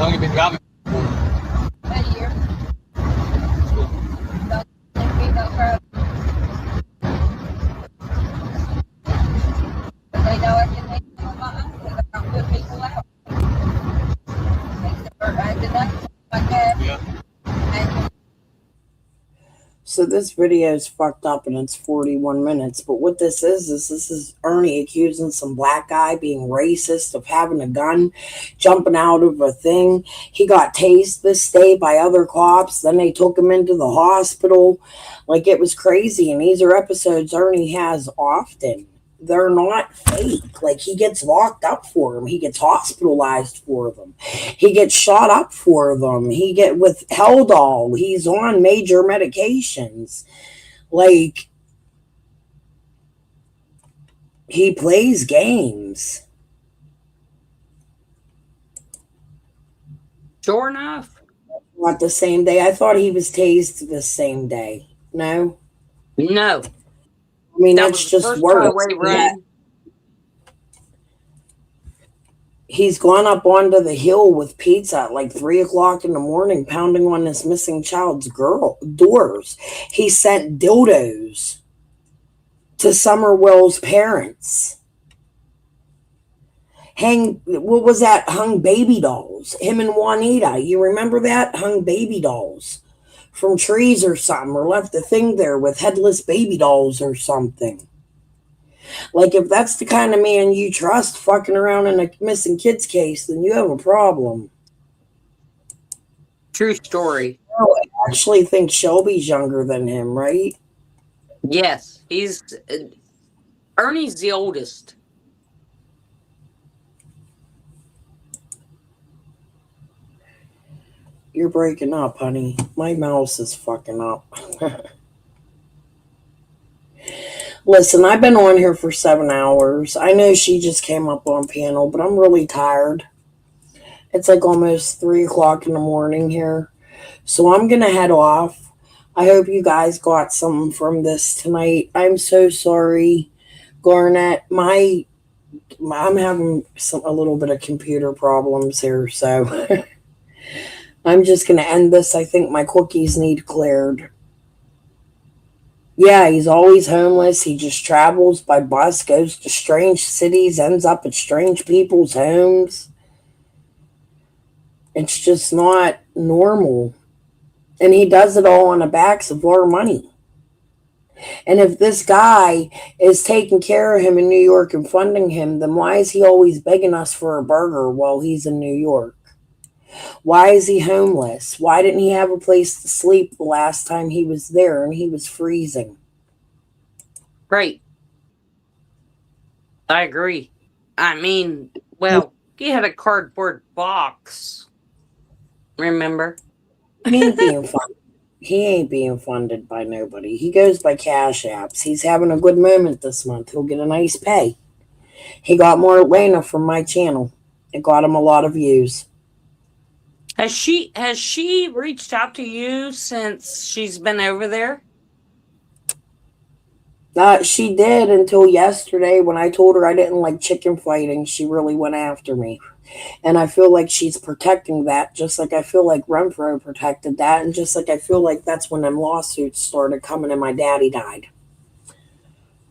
long you been driving? A year. They know everything about us. They're not good people out. They're acting up like that. Yeah. So this video is fucked up and it's 41 minutes. But what this is Ernie accusing some black guy being racist, of having a gun, jumping out of a thing. He got tased this day by other cops. Then they took him into the hospital. Like, it was crazy. And these are episodes Ernie has often. They're not fake. Like, he gets locked up for them. He gets hospitalized for them. He gets shot up for them. He get with Haldol. He's on major medications. Like, he plays games. Sure enough. Not the same day. I thought he was tased the same day. No? No. I mean, that's just worse. Yeah. He's gone up onto the hill with pizza at like 3 o'clock in the morning, pounding on this missing child's doors. He sent dildos to Summerwell's parents. What was that? Hung baby dolls. Him and Juanita. You remember that? Hung baby dolls from trees or something, or left a thing there with headless baby dolls or something. Like, if that's the kind of man you trust fucking around in a missing kids case, then you have a problem. True story. Oh, I actually think Shelby's younger than him, right? Yes, he's Ernie's the oldest. You're breaking up, honey. My mouse is fucking up. Listen, I've been on here for 7 hours. I know she just came up on panel, but I'm really tired. It's like almost 3 o'clock in the morning here. So I'm going to head off. I hope you guys got something from this tonight. I'm so sorry, Garnett. I'm having a little bit of computer problems here, so I'm just going to end this. I think my cookies need cleared. Yeah, he's always homeless. He just travels by bus, goes to strange cities, ends up at strange people's homes. It's just not normal. And he does it all on the backs of our money. And if this guy is taking care of him in New York and funding him, then why is he always begging us for a burger while he's in New York? Why is he homeless? Why didn't he have a place to sleep the last time he was there and he was freezing? Right. I agree. I mean, well, he had a cardboard box. Remember? He ain't being funded. He ain't being funded by nobody. He goes by Cash Apps. He's having a good moment this month. He'll get a nice pay. He got more Atlanta from my channel. It got him a lot of views. Has she reached out to you since she's been over there? She did until yesterday when I told her I didn't like chicken fighting. She really went after me. And I feel like she's protecting that, just like I feel like Renfro protected that, and just like I feel like that's when them lawsuits started coming and my daddy died.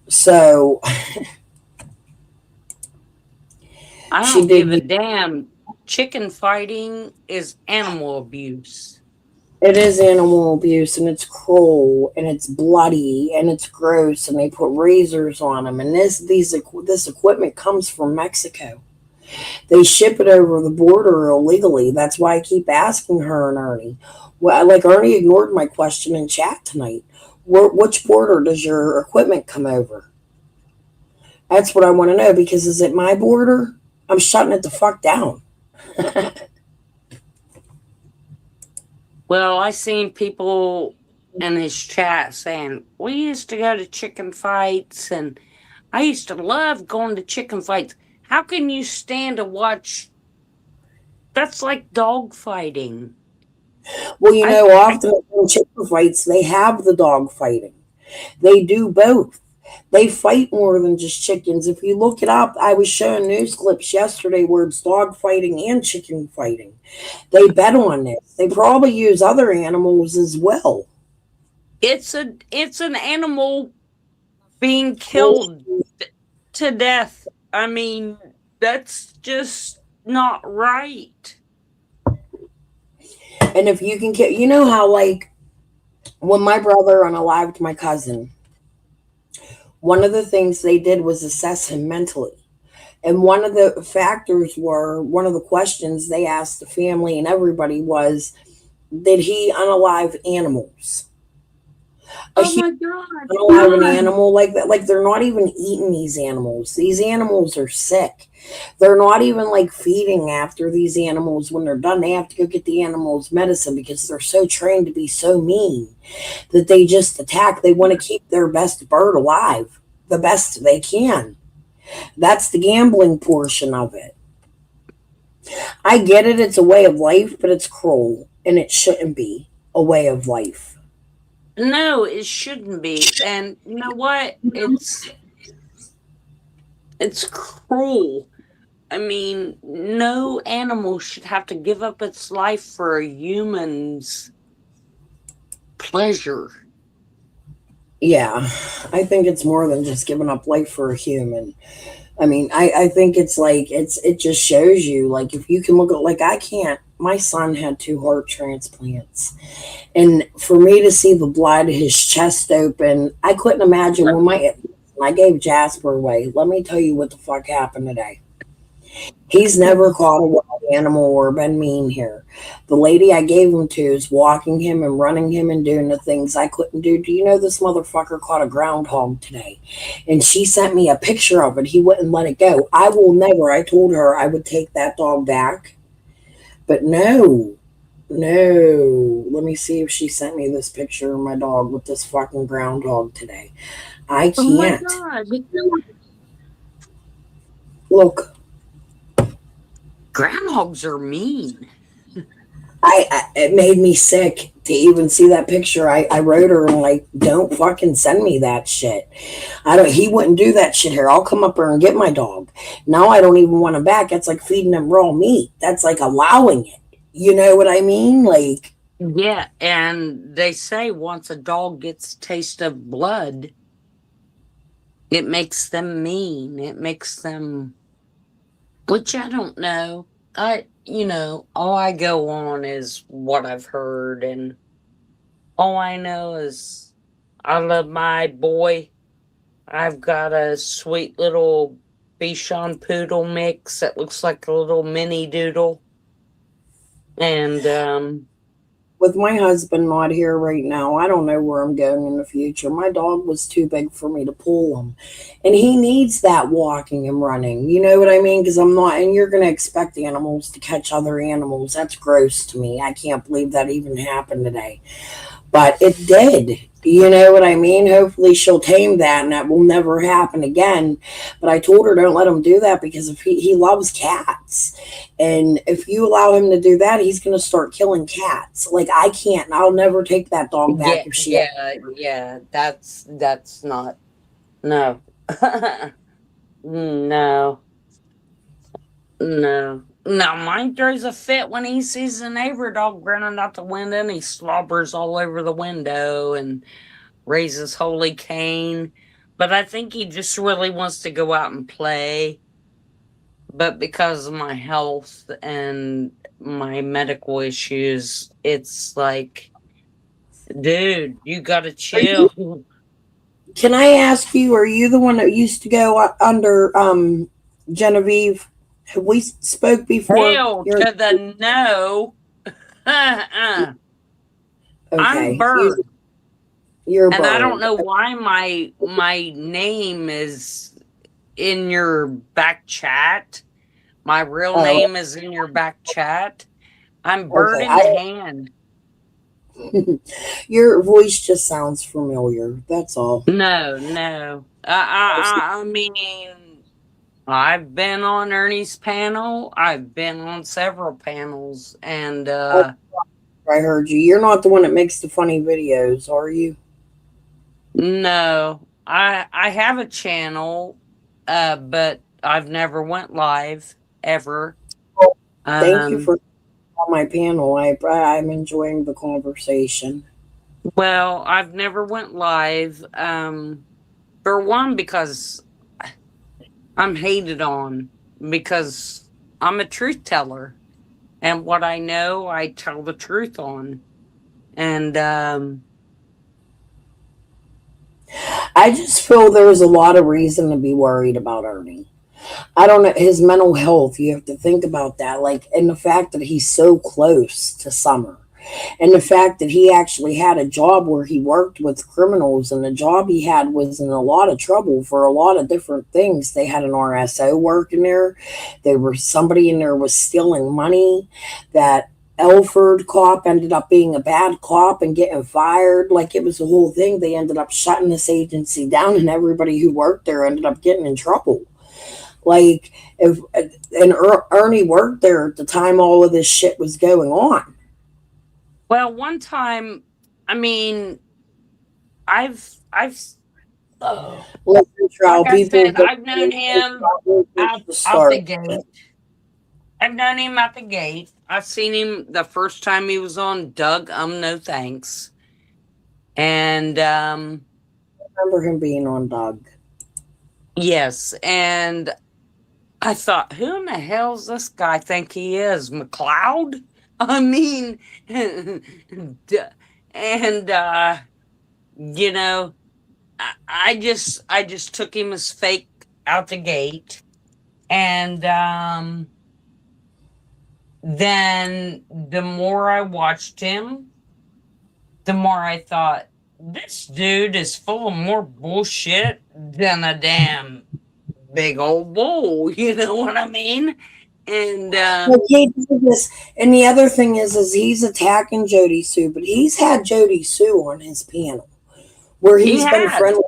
So I don't give a damn. Chicken fighting is animal abuse. It is animal abuse, and it's cruel, and it's bloody, and it's gross, and they put razors on them. And this equipment comes from Mexico. They ship it over the border illegally. That's why I keep asking her and Ernie. Well, like, Ernie ignored my question in chat tonight. Which border does your equipment come over? That's what I want to know, because is it my border? I'm shutting it the fuck down. Well, I seen people in his chat saying, we used to go to chicken fights, and I used to love going to chicken fights. How can you stand to watch? That's like dog fighting. Well, often in chicken fights, they have the dog fighting. They do both. They fight more than just chickens. If you look it up, I was showing news clips yesterday where it's dog fighting and chicken fighting. They bet on this. They probably use other animals as well. It's an animal being killed to death. I mean, that's just not right. And if you can get, you know how, like, when my brother unalived my cousin, one of the things they did was assess him mentally. And one of the factors one of the questions they asked the family and everybody was, did he unalive animals? Oh my God. Unalive an animal like that. Like, they're not even eating these animals. These animals are sick. They're not even like feeding after these animals when they're done. They have to go get the animals medicine because they're so trained to be so mean that they just attack. They want to keep their best bird alive the best they can. That's the gambling portion of it. I get it. It's a way of life, but it's cruel and it shouldn't be a way of life. No, it shouldn't be. And you know what? It's cruel. I mean, no animal should have to give up its life for a human's pleasure. Yeah, I think it's more than just giving up life for a human. I mean, I think it's like, it just shows you, like, if you can look at, like, my son had 2 heart transplants. And for me to see the blood, his chest open, I couldn't imagine when I gave Jasper away. Let me tell you what the fuck happened today. He's never caught a wild animal or been mean here. The lady I gave him to is walking him and running him and doing the things I couldn't do. Do you know this motherfucker caught a groundhog today? And she sent me a picture of it. He wouldn't let it go. I told her I would take that dog back. But no. Let me see if she sent me this picture of my dog with this fucking groundhog today. I can't. Oh my God. Look. Groundhogs are mean. It made me sick to even see that picture. I wrote her and like, don't fucking send me that shit. He wouldn't do that shit here. I'll come up here and get my dog. Now I don't even want him back. That's like feeding him raw meat. That's like allowing it. You know what I mean? Like, yeah, and they say once a dog gets a taste of blood, it makes them mean. It makes them, which I don't know. All I go on is what I've heard, and all I know is I love my boy. I've got a sweet little Bichon Poodle mix that looks like a little mini doodle. And with my husband not here right now, I don't know where I'm going in the future. My dog was too big for me to pull him. And he needs that walking and running. You know what I mean? Because I'm not, and you're going to expect animals to catch other animals. That's gross to me. I can't believe that even happened today. But it did. You know what I mean? Hopefully she'll tame that and that will never happen again. But I told her don't let him do that because if he loves cats. And if you allow him to do that, he's going to start killing cats. Like, I can't. And I'll never take that dog back if she... Yeah, that's not... No. No. Now, mine throws a fit when he sees a neighbor dog running out the window and he slobbers all over the window and raises holy Cain. But I think he just really wants to go out and play. But because of my health and my medical issues, it's like, dude, you gotta chill. Can I ask you, are you the one that used to go under Genevieve? Have we spoke before? Hell to the no. Okay. I'm Bert. You're and Bert. I don't know why my name is in your back chat. My real name is in your back chat. I'm Bert in the hand. Your voice just sounds familiar. That's all. No. I mean, I've been on Ernie's panel. I've been on several panels, and I heard you. You're not the one that makes the funny videos, are you? No, I have a channel, but I've never went live ever. Thank you for on my panel. I'm enjoying the conversation. Well, I've never went live. For one, because I'm hated on because I'm a truth teller, and what I know, I tell the truth on. And I just feel there's a lot of reason to be worried about Ernie. I don't know his mental health. You have to think about that. Like, and the fact that he's so close to Summer, and the fact that he actually had a job where he worked with criminals, and the job he had was in a lot of trouble for a lot of different things. They had an RSO working there. There was somebody in there was stealing money. That Elford cop ended up being a bad cop and getting fired. Like, it was a whole thing. They ended up shutting this agency down, and everybody who worked there ended up getting in trouble. Like, Ernie worked there at the time all of this shit was going on. Well, one time, I mean, I've Listen, Trout, like I people said, I've known him out the gate. I've known him out the gate. I've seen him the first time he was on Doug No Thanks. And I remember him being on Doug. Yes, and I thought, who in the hell's this guy think he is? McLeod? I mean, and you know, I just took him as fake out the gate, and then the more I watched him, the more I thought, this dude is full of more bullshit than a damn big old bull. You know what I mean? And and the other thing is he's attacking Jody Sue, but he's had Jody Sue on his panel where he's been friendly.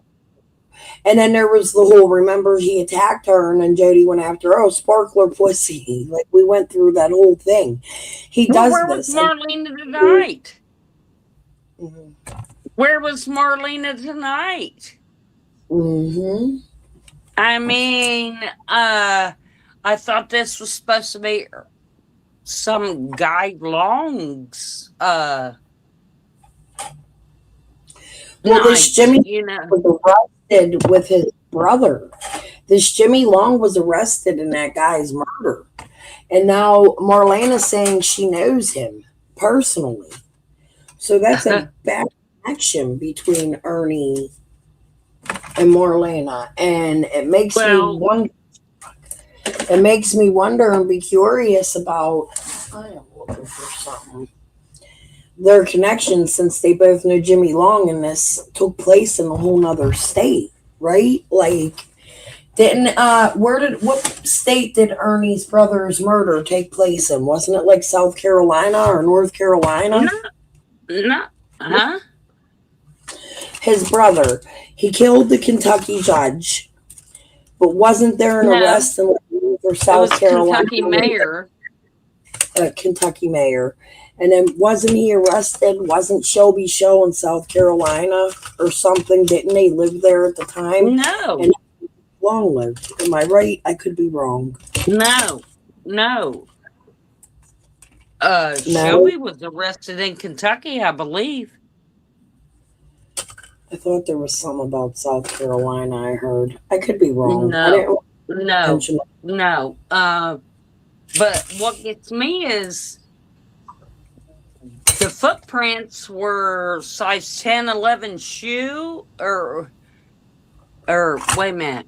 And then there was the whole, remember, he attacked her, and then Jody went after, oh, sparkler pussy. Like, we went through that whole thing. He does where this. Was Marlena tonight? Mm-hmm. Where was Marlena tonight? Mm-hmm. I mean, I thought this was supposed to be some Guy Long's well, this Jimmy was arrested with his brother. This Jimmy Long was arrested in that guy's murder. And now Marlena's saying she knows him personally. So that's a bad connection between Ernie and Marlena. And it makes me wonder. It makes me wonder and be curious about, I am looking for something, their connection, since they both know Jimmy Long, and this took place in a whole nother state, right? Like, what state did Ernie's brother's murder take place in? Wasn't it like South Carolina or North Carolina? No. Huh? His brother, he killed the Kentucky judge, but wasn't there an arrest in for South Carolina? Kentucky mayor. Kentucky mayor. And then wasn't he arrested? Wasn't Shelby Show in South Carolina or something? Didn't they live there at the time? No. And Long lived. Am I right? I could be wrong. No. Shelby was arrested in Kentucky, I believe. I thought there was some about South Carolina, I heard. I could be wrong. No. But what gets me is the footprints were size 10, 11 shoe, or wait a minute.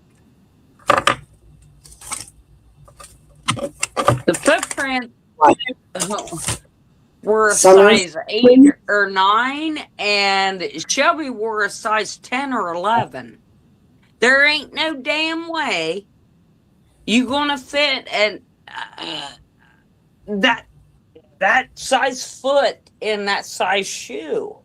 The footprints were a size 8 or 9, and Shelby wore a size 10 or 11. There ain't no damn way you gonna fit and that size foot in that size shoe.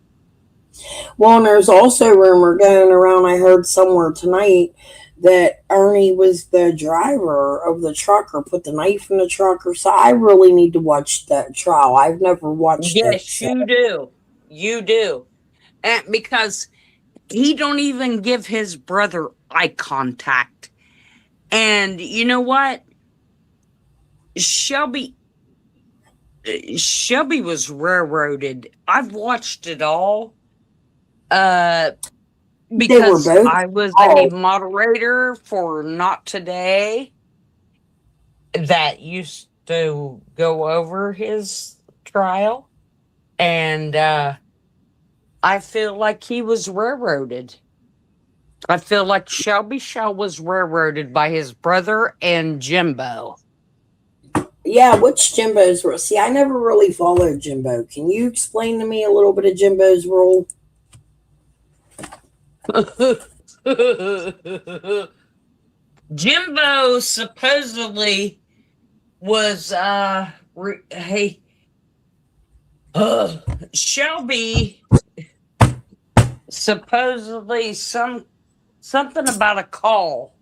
Well, and there's also rumor going around, I heard somewhere tonight, that Ernie was the driver of the truck or put the knife in the truck or so. I really need to watch that trial. I've never watched it. Yes, you do. You do. And because He don't even give his brother eye contact. And you know what? Shelby was railroaded. I've watched it all. Because I was a moderator for Not Today that used to go over his trial. And I feel like he was railroaded. I feel like Shelby Shell was railroaded by his brother and Jimbo. Yeah, which Jimbo's role? See, I never really followed Jimbo. Can you explain to me a little bit of Jimbo's role? Jimbo supposedly was Shelby supposedly something about a call.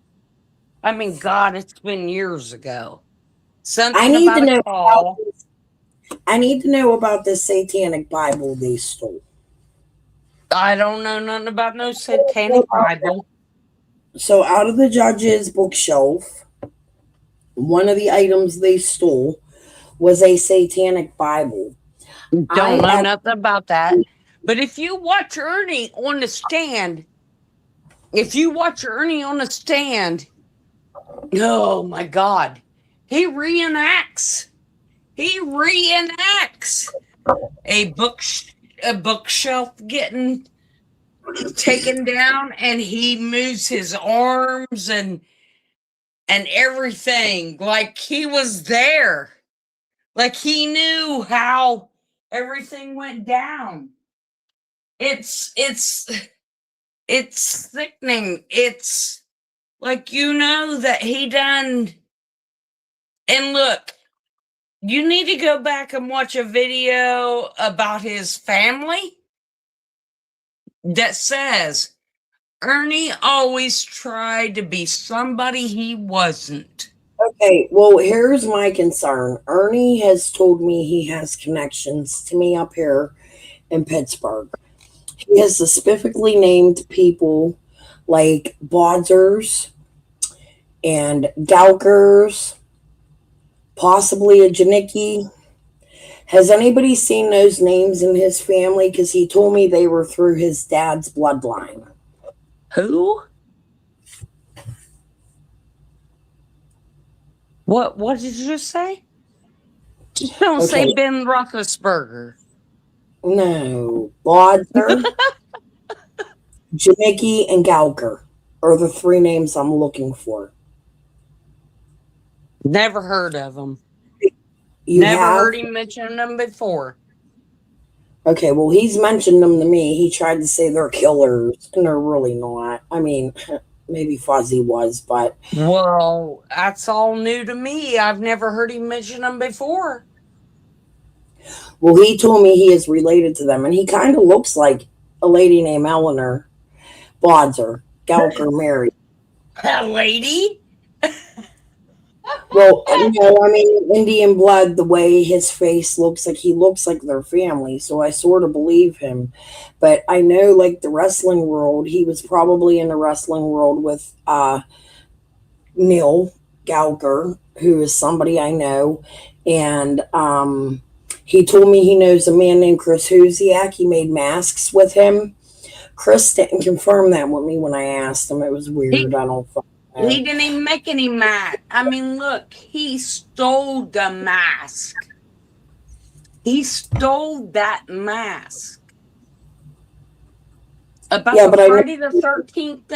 I mean, God, it's been years ago. Something I need about to know a call. I need to know about this satanic Bible they stole. I don't know nothing about no satanic Bible. So out of the judge's bookshelf, one of the items they stole was a satanic Bible. Don't know nothing about that. But if you watch Ernie on the stand, oh my God, he reenacts a bookshelf getting taken down, and he moves his arms and everything like he was there, like he knew how everything went down. It's sickening. It's like, you know, that he done. And look, you need to go back and watch a video about his family that says Ernie always tried to be somebody he wasn't. Okay, well, here's my concern. Ernie has told me he has connections to me up here in Pittsburgh. He has specifically named people like Bodzers and Gaukers, possibly a Janicki. Has anybody seen those names in his family? Because he told me they were through his dad's bloodline. Who? What did you just say? Don't say Ben Roethlisberger. No, Bodzer, Janicki, and Gauker are the three names I'm looking for. Never heard of them. You Never have? heard him mention them before. Okay, well, he's mentioned them to me. He tried to say they're killers, and they're really not. I mean, maybe Fuzzy was, but... Well, that's all new to me. I've never heard him mention them before. Well, he told me he is related to them, and he kind of looks like a lady named Eleanor Bodzer, Gauker Mary. A lady? Well, no, I mean, Indian blood, the way his face looks like, he looks like their family, so I sort of believe him. But I know, like, the wrestling world, he was probably in the wrestling world with Neil Gauker, who is somebody I know, and he told me he knows a man named Chris Huziak. He made masks with him. Chris didn't confirm that with me when I asked him. It was weird. I don't fucking know. He didn't even make any mask. I mean, look, he stole the mask. He stole that mask. About the Friday the 13th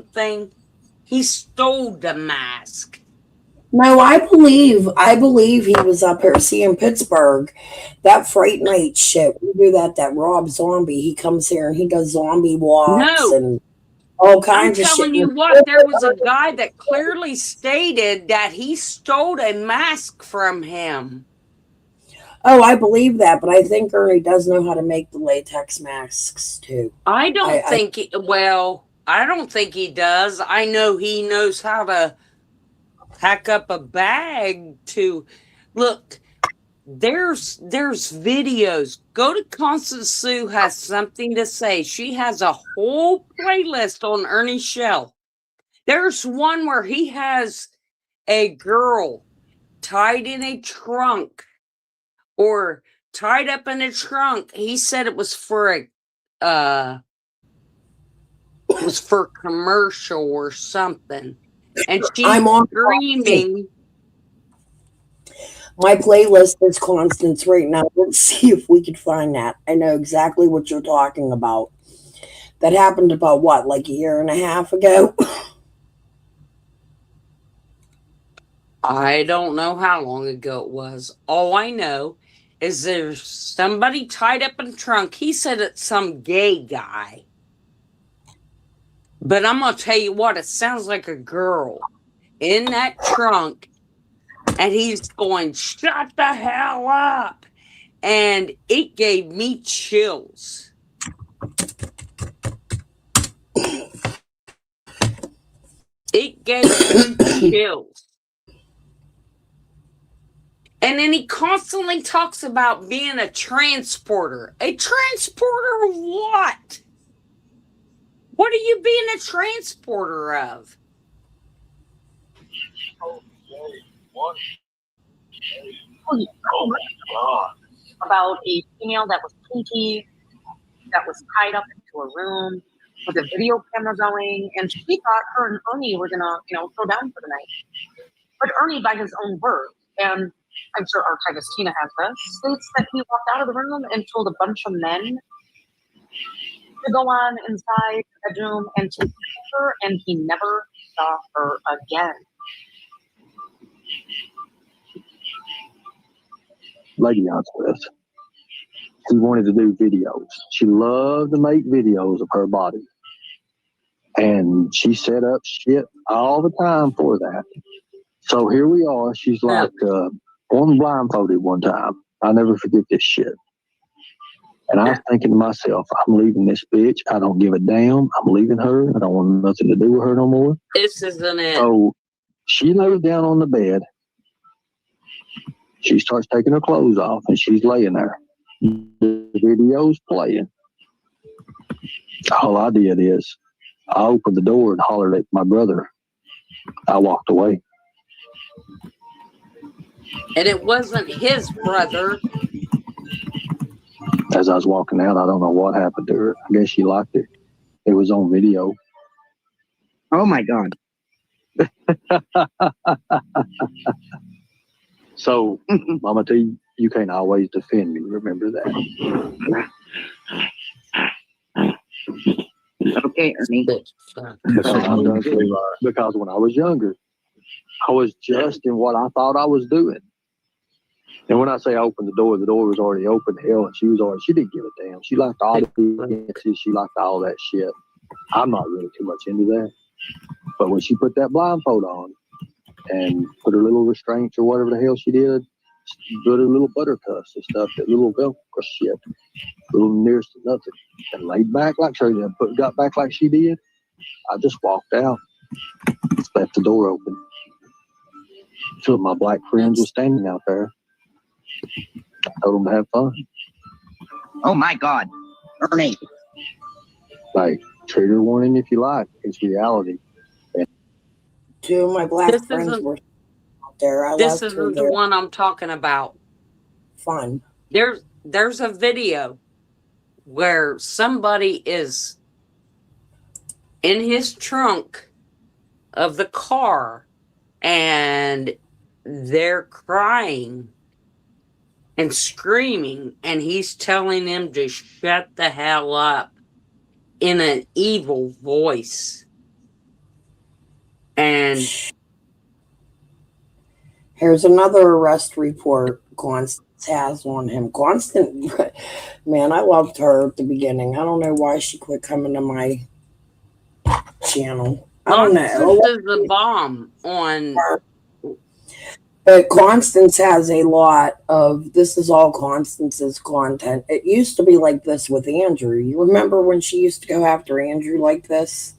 thing, he stole the mask. No, I believe he was up here. See, in Pittsburgh, that Fright Night shit, we do that Rob Zombie, he comes here and he does zombie walks and all kinds of shit. I'm telling you what, there was a guy that clearly stated that he stole a mask from him. Oh, I believe that, but I think Ernie does know how to make the latex masks too. I don't think he does. I know he knows how to pack up a bag to look. There's videos. Go to Constance Sue Has Something to Say. She has a whole playlist on Ernie Shell. There's one where he has a girl tied in a trunk or tied up in a trunk. He said it was for a commercial or something. And she's screaming. My playlist is Constance right now. Let's see if we can find that. I know exactly what you're talking about. That happened about what, like a year and a half ago? I don't know how long ago it was. All I know is there's somebody tied up in a trunk. He said it's some gay guy. But I'm going to tell you what, it sounds like a girl in that trunk. And he's going, shut the hell up. And it gave me chills. It gave me chills. And then he constantly talks about being a transporter. A transporter of what? What are you being a transporter of? Oh my God. About a female that was kinky, that was tied up into a room with a video camera going, and she thought her and Ernie were gonna, throw down for the night. But Ernie, by his own words, and I'm sure Archivist Tina has this, states that he walked out of the room and told a bunch of men to go on inside the bedroom and take her, and he never saw her again. Lady I was with, she wanted to do videos. She loved to make videos of her body. And she set up shit all the time for that. So here we are. She's like, one blindfolded one time. I'll never forget this shit. And I was thinking to myself, I'm leaving this bitch. I don't give a damn. I'm leaving her. I don't want nothing to do with her no more. This isn't it. So she lays down on the bed. She starts taking her clothes off, and she's laying there. The video's playing. All I did is I opened the door and hollered at my brother. I walked away. And it wasn't his brother. As I was walking out, I don't know what happened to her. I guess she liked it. It was on video. Oh, my God. So, Mama T, you can't always defend me. Remember that. Okay, Ernie. Because when I was younger, I was just in what I thought I was doing. And when I say I opened the door was already open. Hell, and she didn't give a damn. She liked all the she liked all that shit. I'm not really too much into that. But when she put that blindfold on and put her little restraints or whatever the hell she did, put her little buttercuffs and stuff, that little Velcro shit, little nearest to nothing, and laid back like she did, got back like she did, I just walked out, left the door open. Two of my black friends were standing out there. I told them to have fun. Oh my God, Ernie. Like, trigger warning if you like. It's reality. Two of my black friends were out there. This isn't the one I'm talking about. Fun. There's a video where somebody is in his trunk of the car and they're crying and screaming, and he's telling them to shut the hell up in an evil voice. And here's another arrest report Constance has on him. Constance, man, I loved her at the beginning. I don't know why she quit coming to my channel. I don't know. This is the bomb on. But Constance has a lot of, this is all Constance's content. It used to be like this with Andrew. You remember when she used to go after Andrew like this?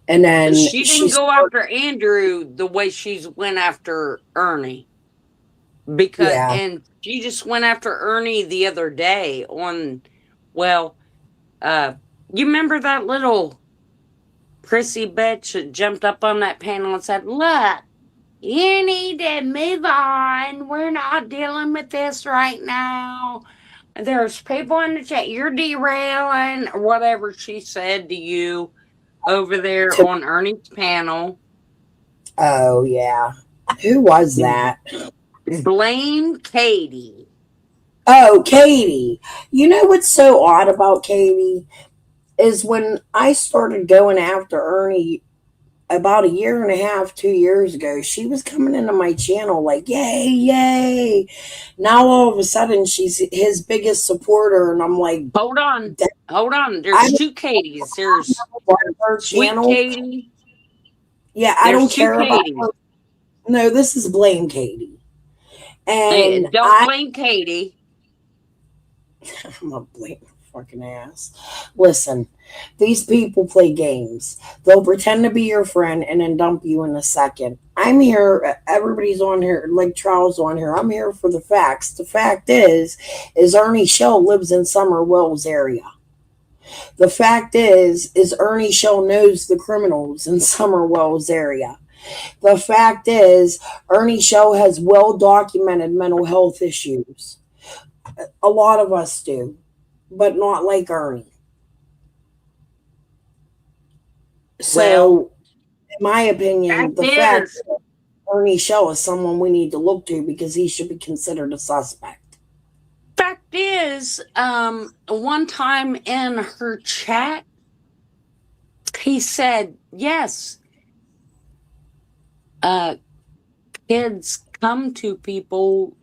And then she didn't go after Andrew the way she's went after Ernie. because Yeah. and she just went after Ernie the other day on, well, you remember that little prissy bitch that jumped up on that panel and said, "Look, you need to move on. We're not dealing with this right now. There's people in the chat. You're derailing," or whatever she said to you over there on Ernie's panel. Oh, yeah. Who was that? Blame Katie. Oh, Katie. You know what's so odd about Katie is when I started going after Ernie about a year and a half, 2 years ago, she was coming into my channel like, yay, yay. Now all of a sudden she's his biggest supporter, and I'm like, hold on. There's two Katies. There's her Sweet channel. Katie. Yeah, I There's don't two care about Katies. her. No, this is Blame Katie. And don't blame Katie. I'm a blame fucking ass. Listen, these people play games. They'll pretend to be your friend and then dump you in a second. I'm here. Everybody's on here, like Charles on here. I'm here for the facts. The fact is Ernie Shell lives in Summer Wells area. The fact is Ernie Shell knows the criminals in Summer Wells area. The fact is Ernie Shell has well-documented mental health issues. A lot of us do, but not like Ernie. So, in my opinion, the fact that Ernie Shell is someone we need to look to because he should be considered a suspect. Fact is, one time in her chat, he said, yes, kids come to people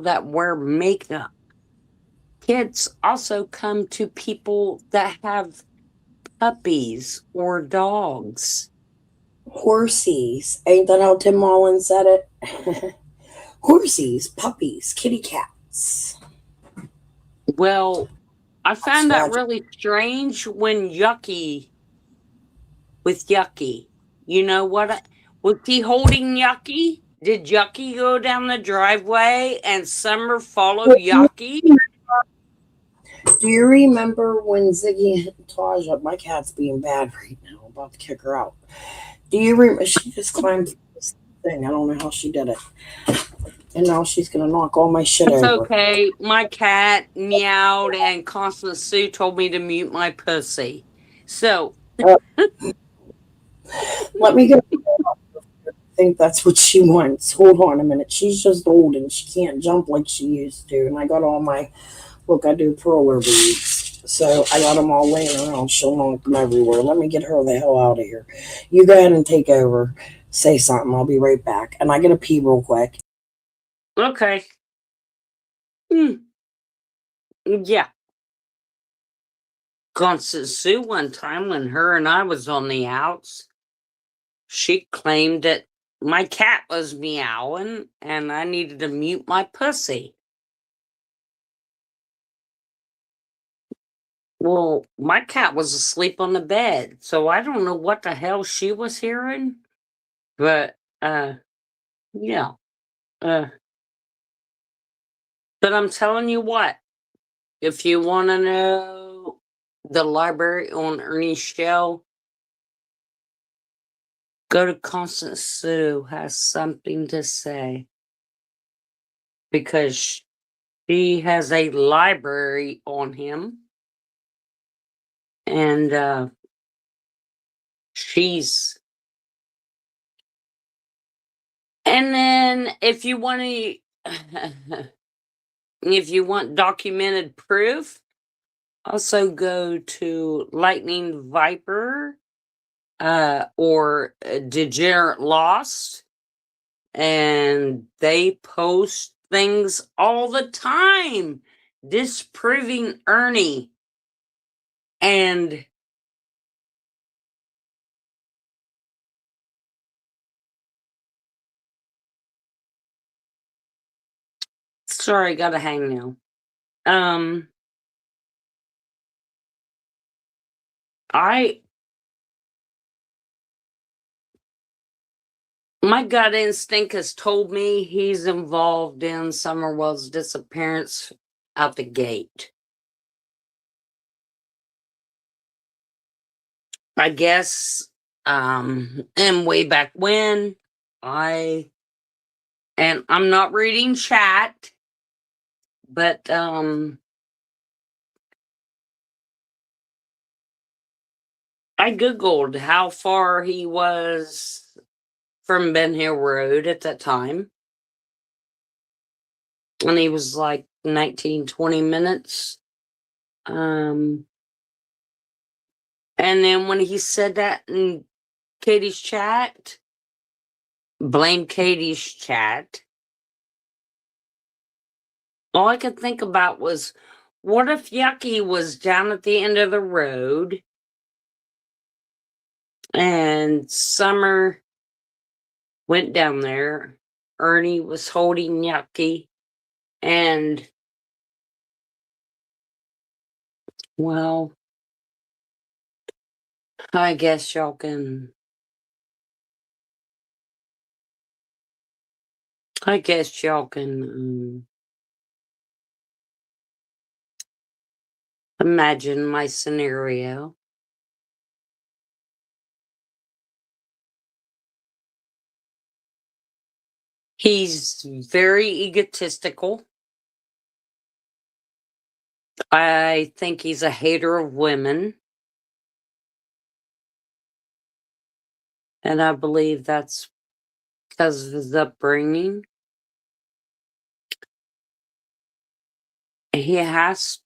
that wear makeup. Kids also come to people that have puppies or dogs. Horsies. Ain't that how Tim Mullins said it? Horsies, puppies, kitty cats. Well, I found that really strange when Yucky, you know what? Was he holding Yucky? Did Yucky go down the driveway and Summer followed Yucky? Do you remember when Ziggy and Taja, my cat's being bad right now, I'm about to kick her out. Do you remember, she just climbed this thing, I don't know how she did it. And now she's going to knock all my shit It's over. okay, my cat meowed and Constance Sue told me to mute my pussy. So. Let me go. I think that's what she wants. Hold on a minute. She's just old and she can't jump like she used to. And I got all my, look, I do perler beads. So I got them all laying around. She'll knock them everywhere. Let me get her the hell out of here. You go ahead and take over. Say something. I'll be right back. And I got to pee real quick. Okay. Yeah. Constance Sue, one time when her and I was on the outs, she claimed that my cat was meowing and I needed to mute my pussy. Well, my cat was asleep on the bed, so I don't know what the hell she was hearing. But, yeah. But I'm telling you what, if you want to know the library on Ernie Shell, go to Constance Sue has something to say. Because she has a library on him. And she's. And then if you want to, if you want documented proof, also go to Lightning Viper or Degenerate Lost, and they post things all the time disproving Ernie. And sorry, gotta hang now. My gut instinct has told me he's involved in Summerwell's disappearance out the gate. I guess, and way back when, and I'm not reading chat, but, I Googled how far he was from Ben Hill Road at that time. And he was like 19, 20 minutes. And then when he said that in Katie's chat, blame Katie's chat, all I could think about was, what if Yucky was down at the end of the road and Summer went down there, Ernie was holding Yucky, and, well, I guess y'all can imagine my scenario. He's very egotistical. I think he's a hater of women. And I believe that's because of his upbringing. He has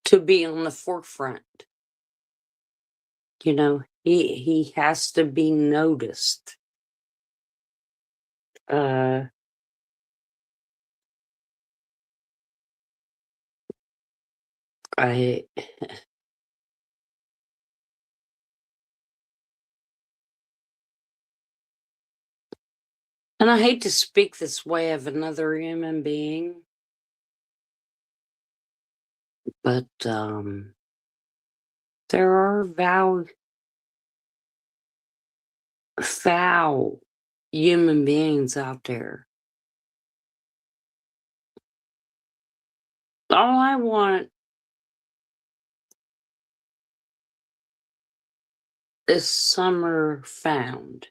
to be on the forefront. You know, he has to be noticed. And I hate to speak this way of another human being, but there are foul human beings out there. All I want is Summer found.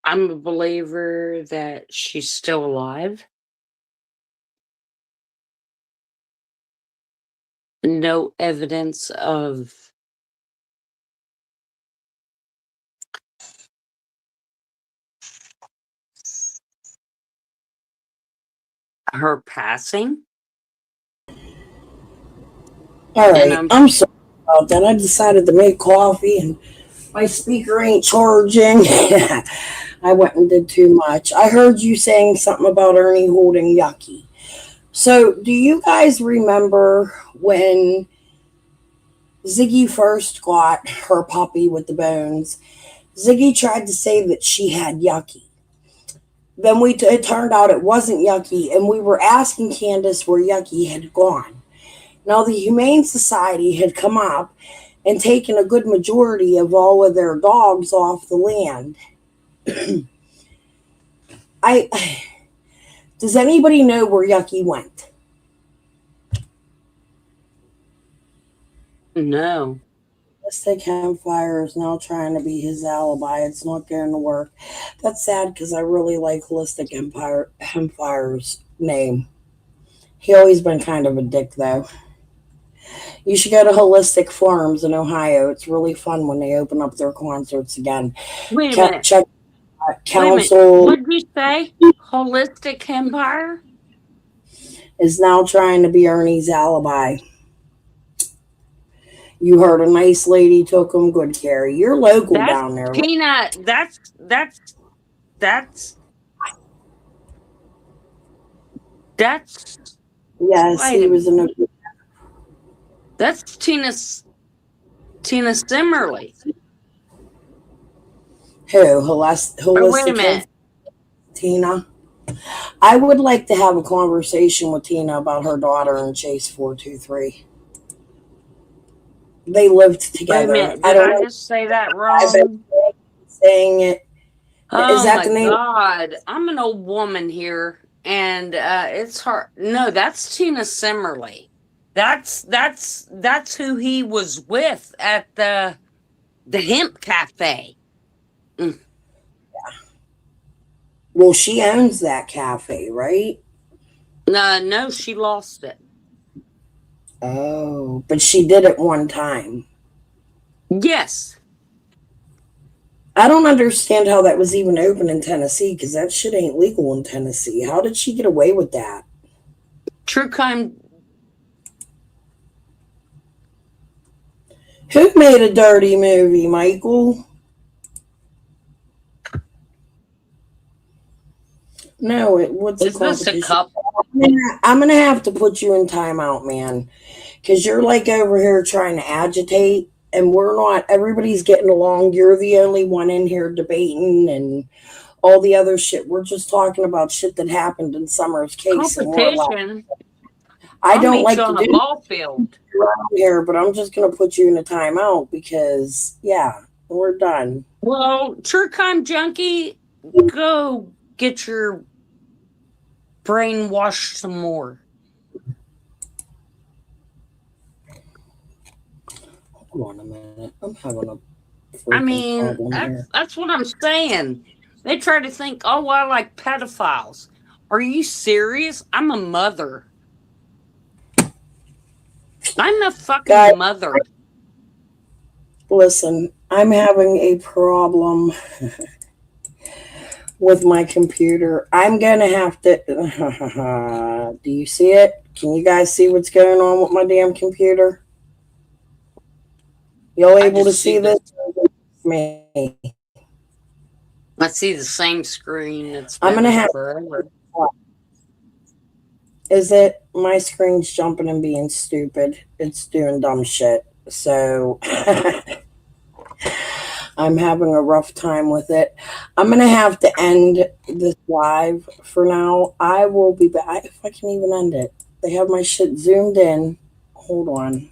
I'm a believer that she's still alive. No evidence of her passing. All right, I'm sorry about that. I decided to make coffee and my speaker ain't charging. I went and did too much. I heard you saying something about Ernie holding Yucky. So, do you guys remember when Ziggy first got her puppy with the bones? Ziggy tried to say that she had Yucky. Then it turned out it wasn't Yucky, and we were asking Candace where Yucky had gone. Now, the Humane Society had come up and taken a good majority of all of their dogs off the land. Does anybody know where Yucky went? No. Holistic Hempfire is now trying to be his alibi. It's not going to work. That's sad because I really like Holistic Hempfire's name. He always been kind of a dick, though. You should go to Holistic Farms in Ohio. It's really fun when they open up their concerts again. Wait a minute. Check Council. What did you say? Holistic Empire? Is now trying to be Ernie's alibi. You heard a nice lady took him good care. You're local down there. Tina, that's yes, he was in a. That's Tina Simmerly. Who? Holistic. Wait a minute. Tina. I would like to have a conversation with Tina about her daughter in Chase 423. They lived Wait a together. minute. I Did don't I know. just say that I've been wrong? saying it. Is Oh that my the name? God. I'm an old woman here, and it's hard. No, that's Tina Simmerly. That's who he was with at the hemp cafe. Well, she owns that cafe, right? No, she lost it. Oh, but she did it one time. Yes. I don't understand how that was even open in Tennessee because that shit ain't legal in Tennessee. How did she get away with that? True crime. Who made a dirty movie, Michael? No, what's it Is called? this a cup? I'm gonna have to put you in timeout, man, because you're like over here trying to agitate, and we're not. Everybody's getting along. You're the only one in here debating and all the other shit. We're just talking about shit that happened in Summer's case, and we're like, Competition. I I'll don't meet like you to on do a ball field. around here, but I'm just gonna put you in a timeout because yeah, we're done. Well, True Crime Junkie, go get your brain washed some more. Hold on a minute. I'm having a I freaking mean, problem here. that's what I'm saying. They try to think, oh, I like pedophiles. Are you serious? I'm a mother. I'm a fucking Guys, mother. Listen, I'm having a problem with my computer. I'm gonna have to. Do you see it? Can you guys see what's going on with my damn computer? Y'all able to see this? Me. I see the same screen. It's I'm been gonna have. forever. Is it? My screen's jumping and being stupid. It's doing dumb shit. So I'm having a rough time with it. I'm going to have to end this live for now. I will be back if I can even end it. They have my shit zoomed in. Hold on.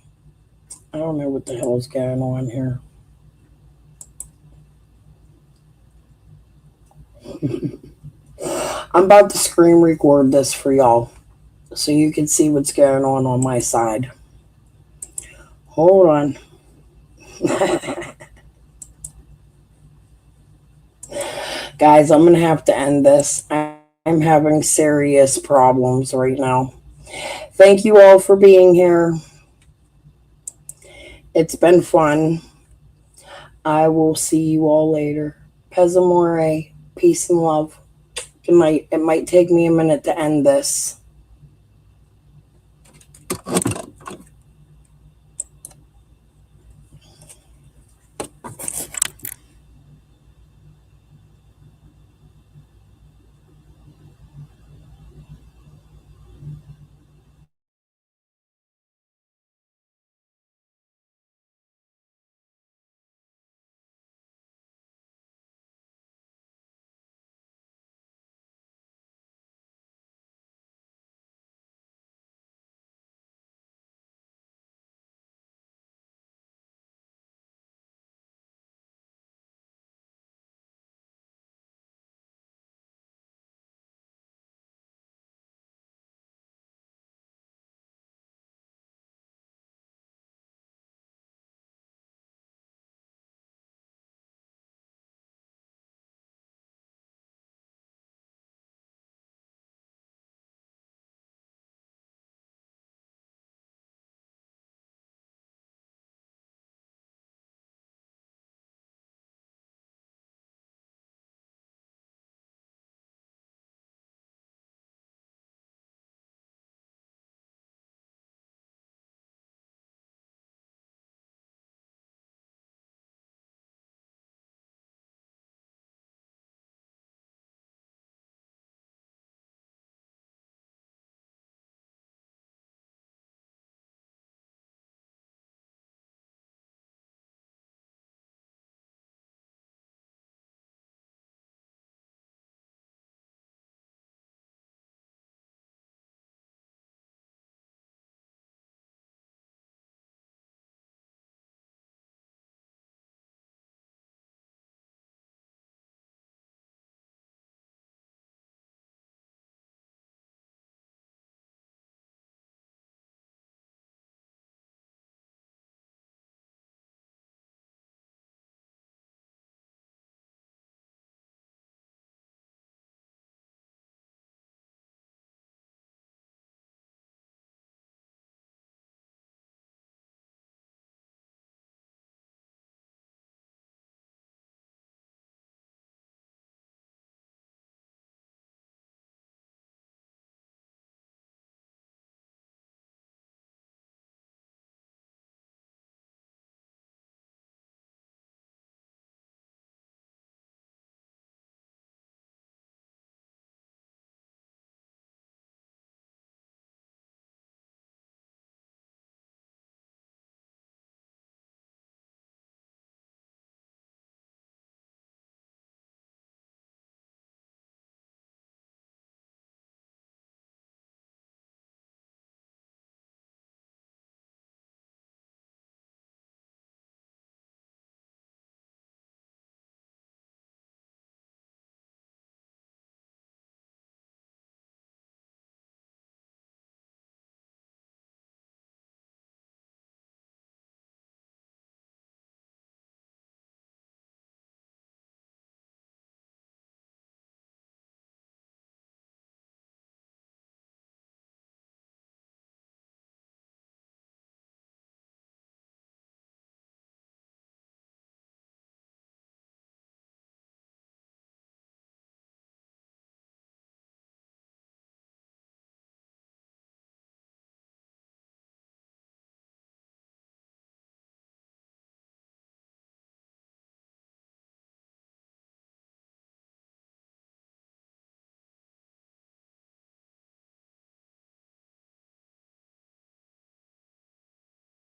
I don't know what the hell is going on here. I'm about to screen record this for y'all so you can see what's going on my side. Hold on. Guys, I'm going to have to end this. I'm having serious problems right now. Thank you all for being here. It's been fun. I will see you all later. Pez Amore, peace and love. Good night. It might take me a minute to end this.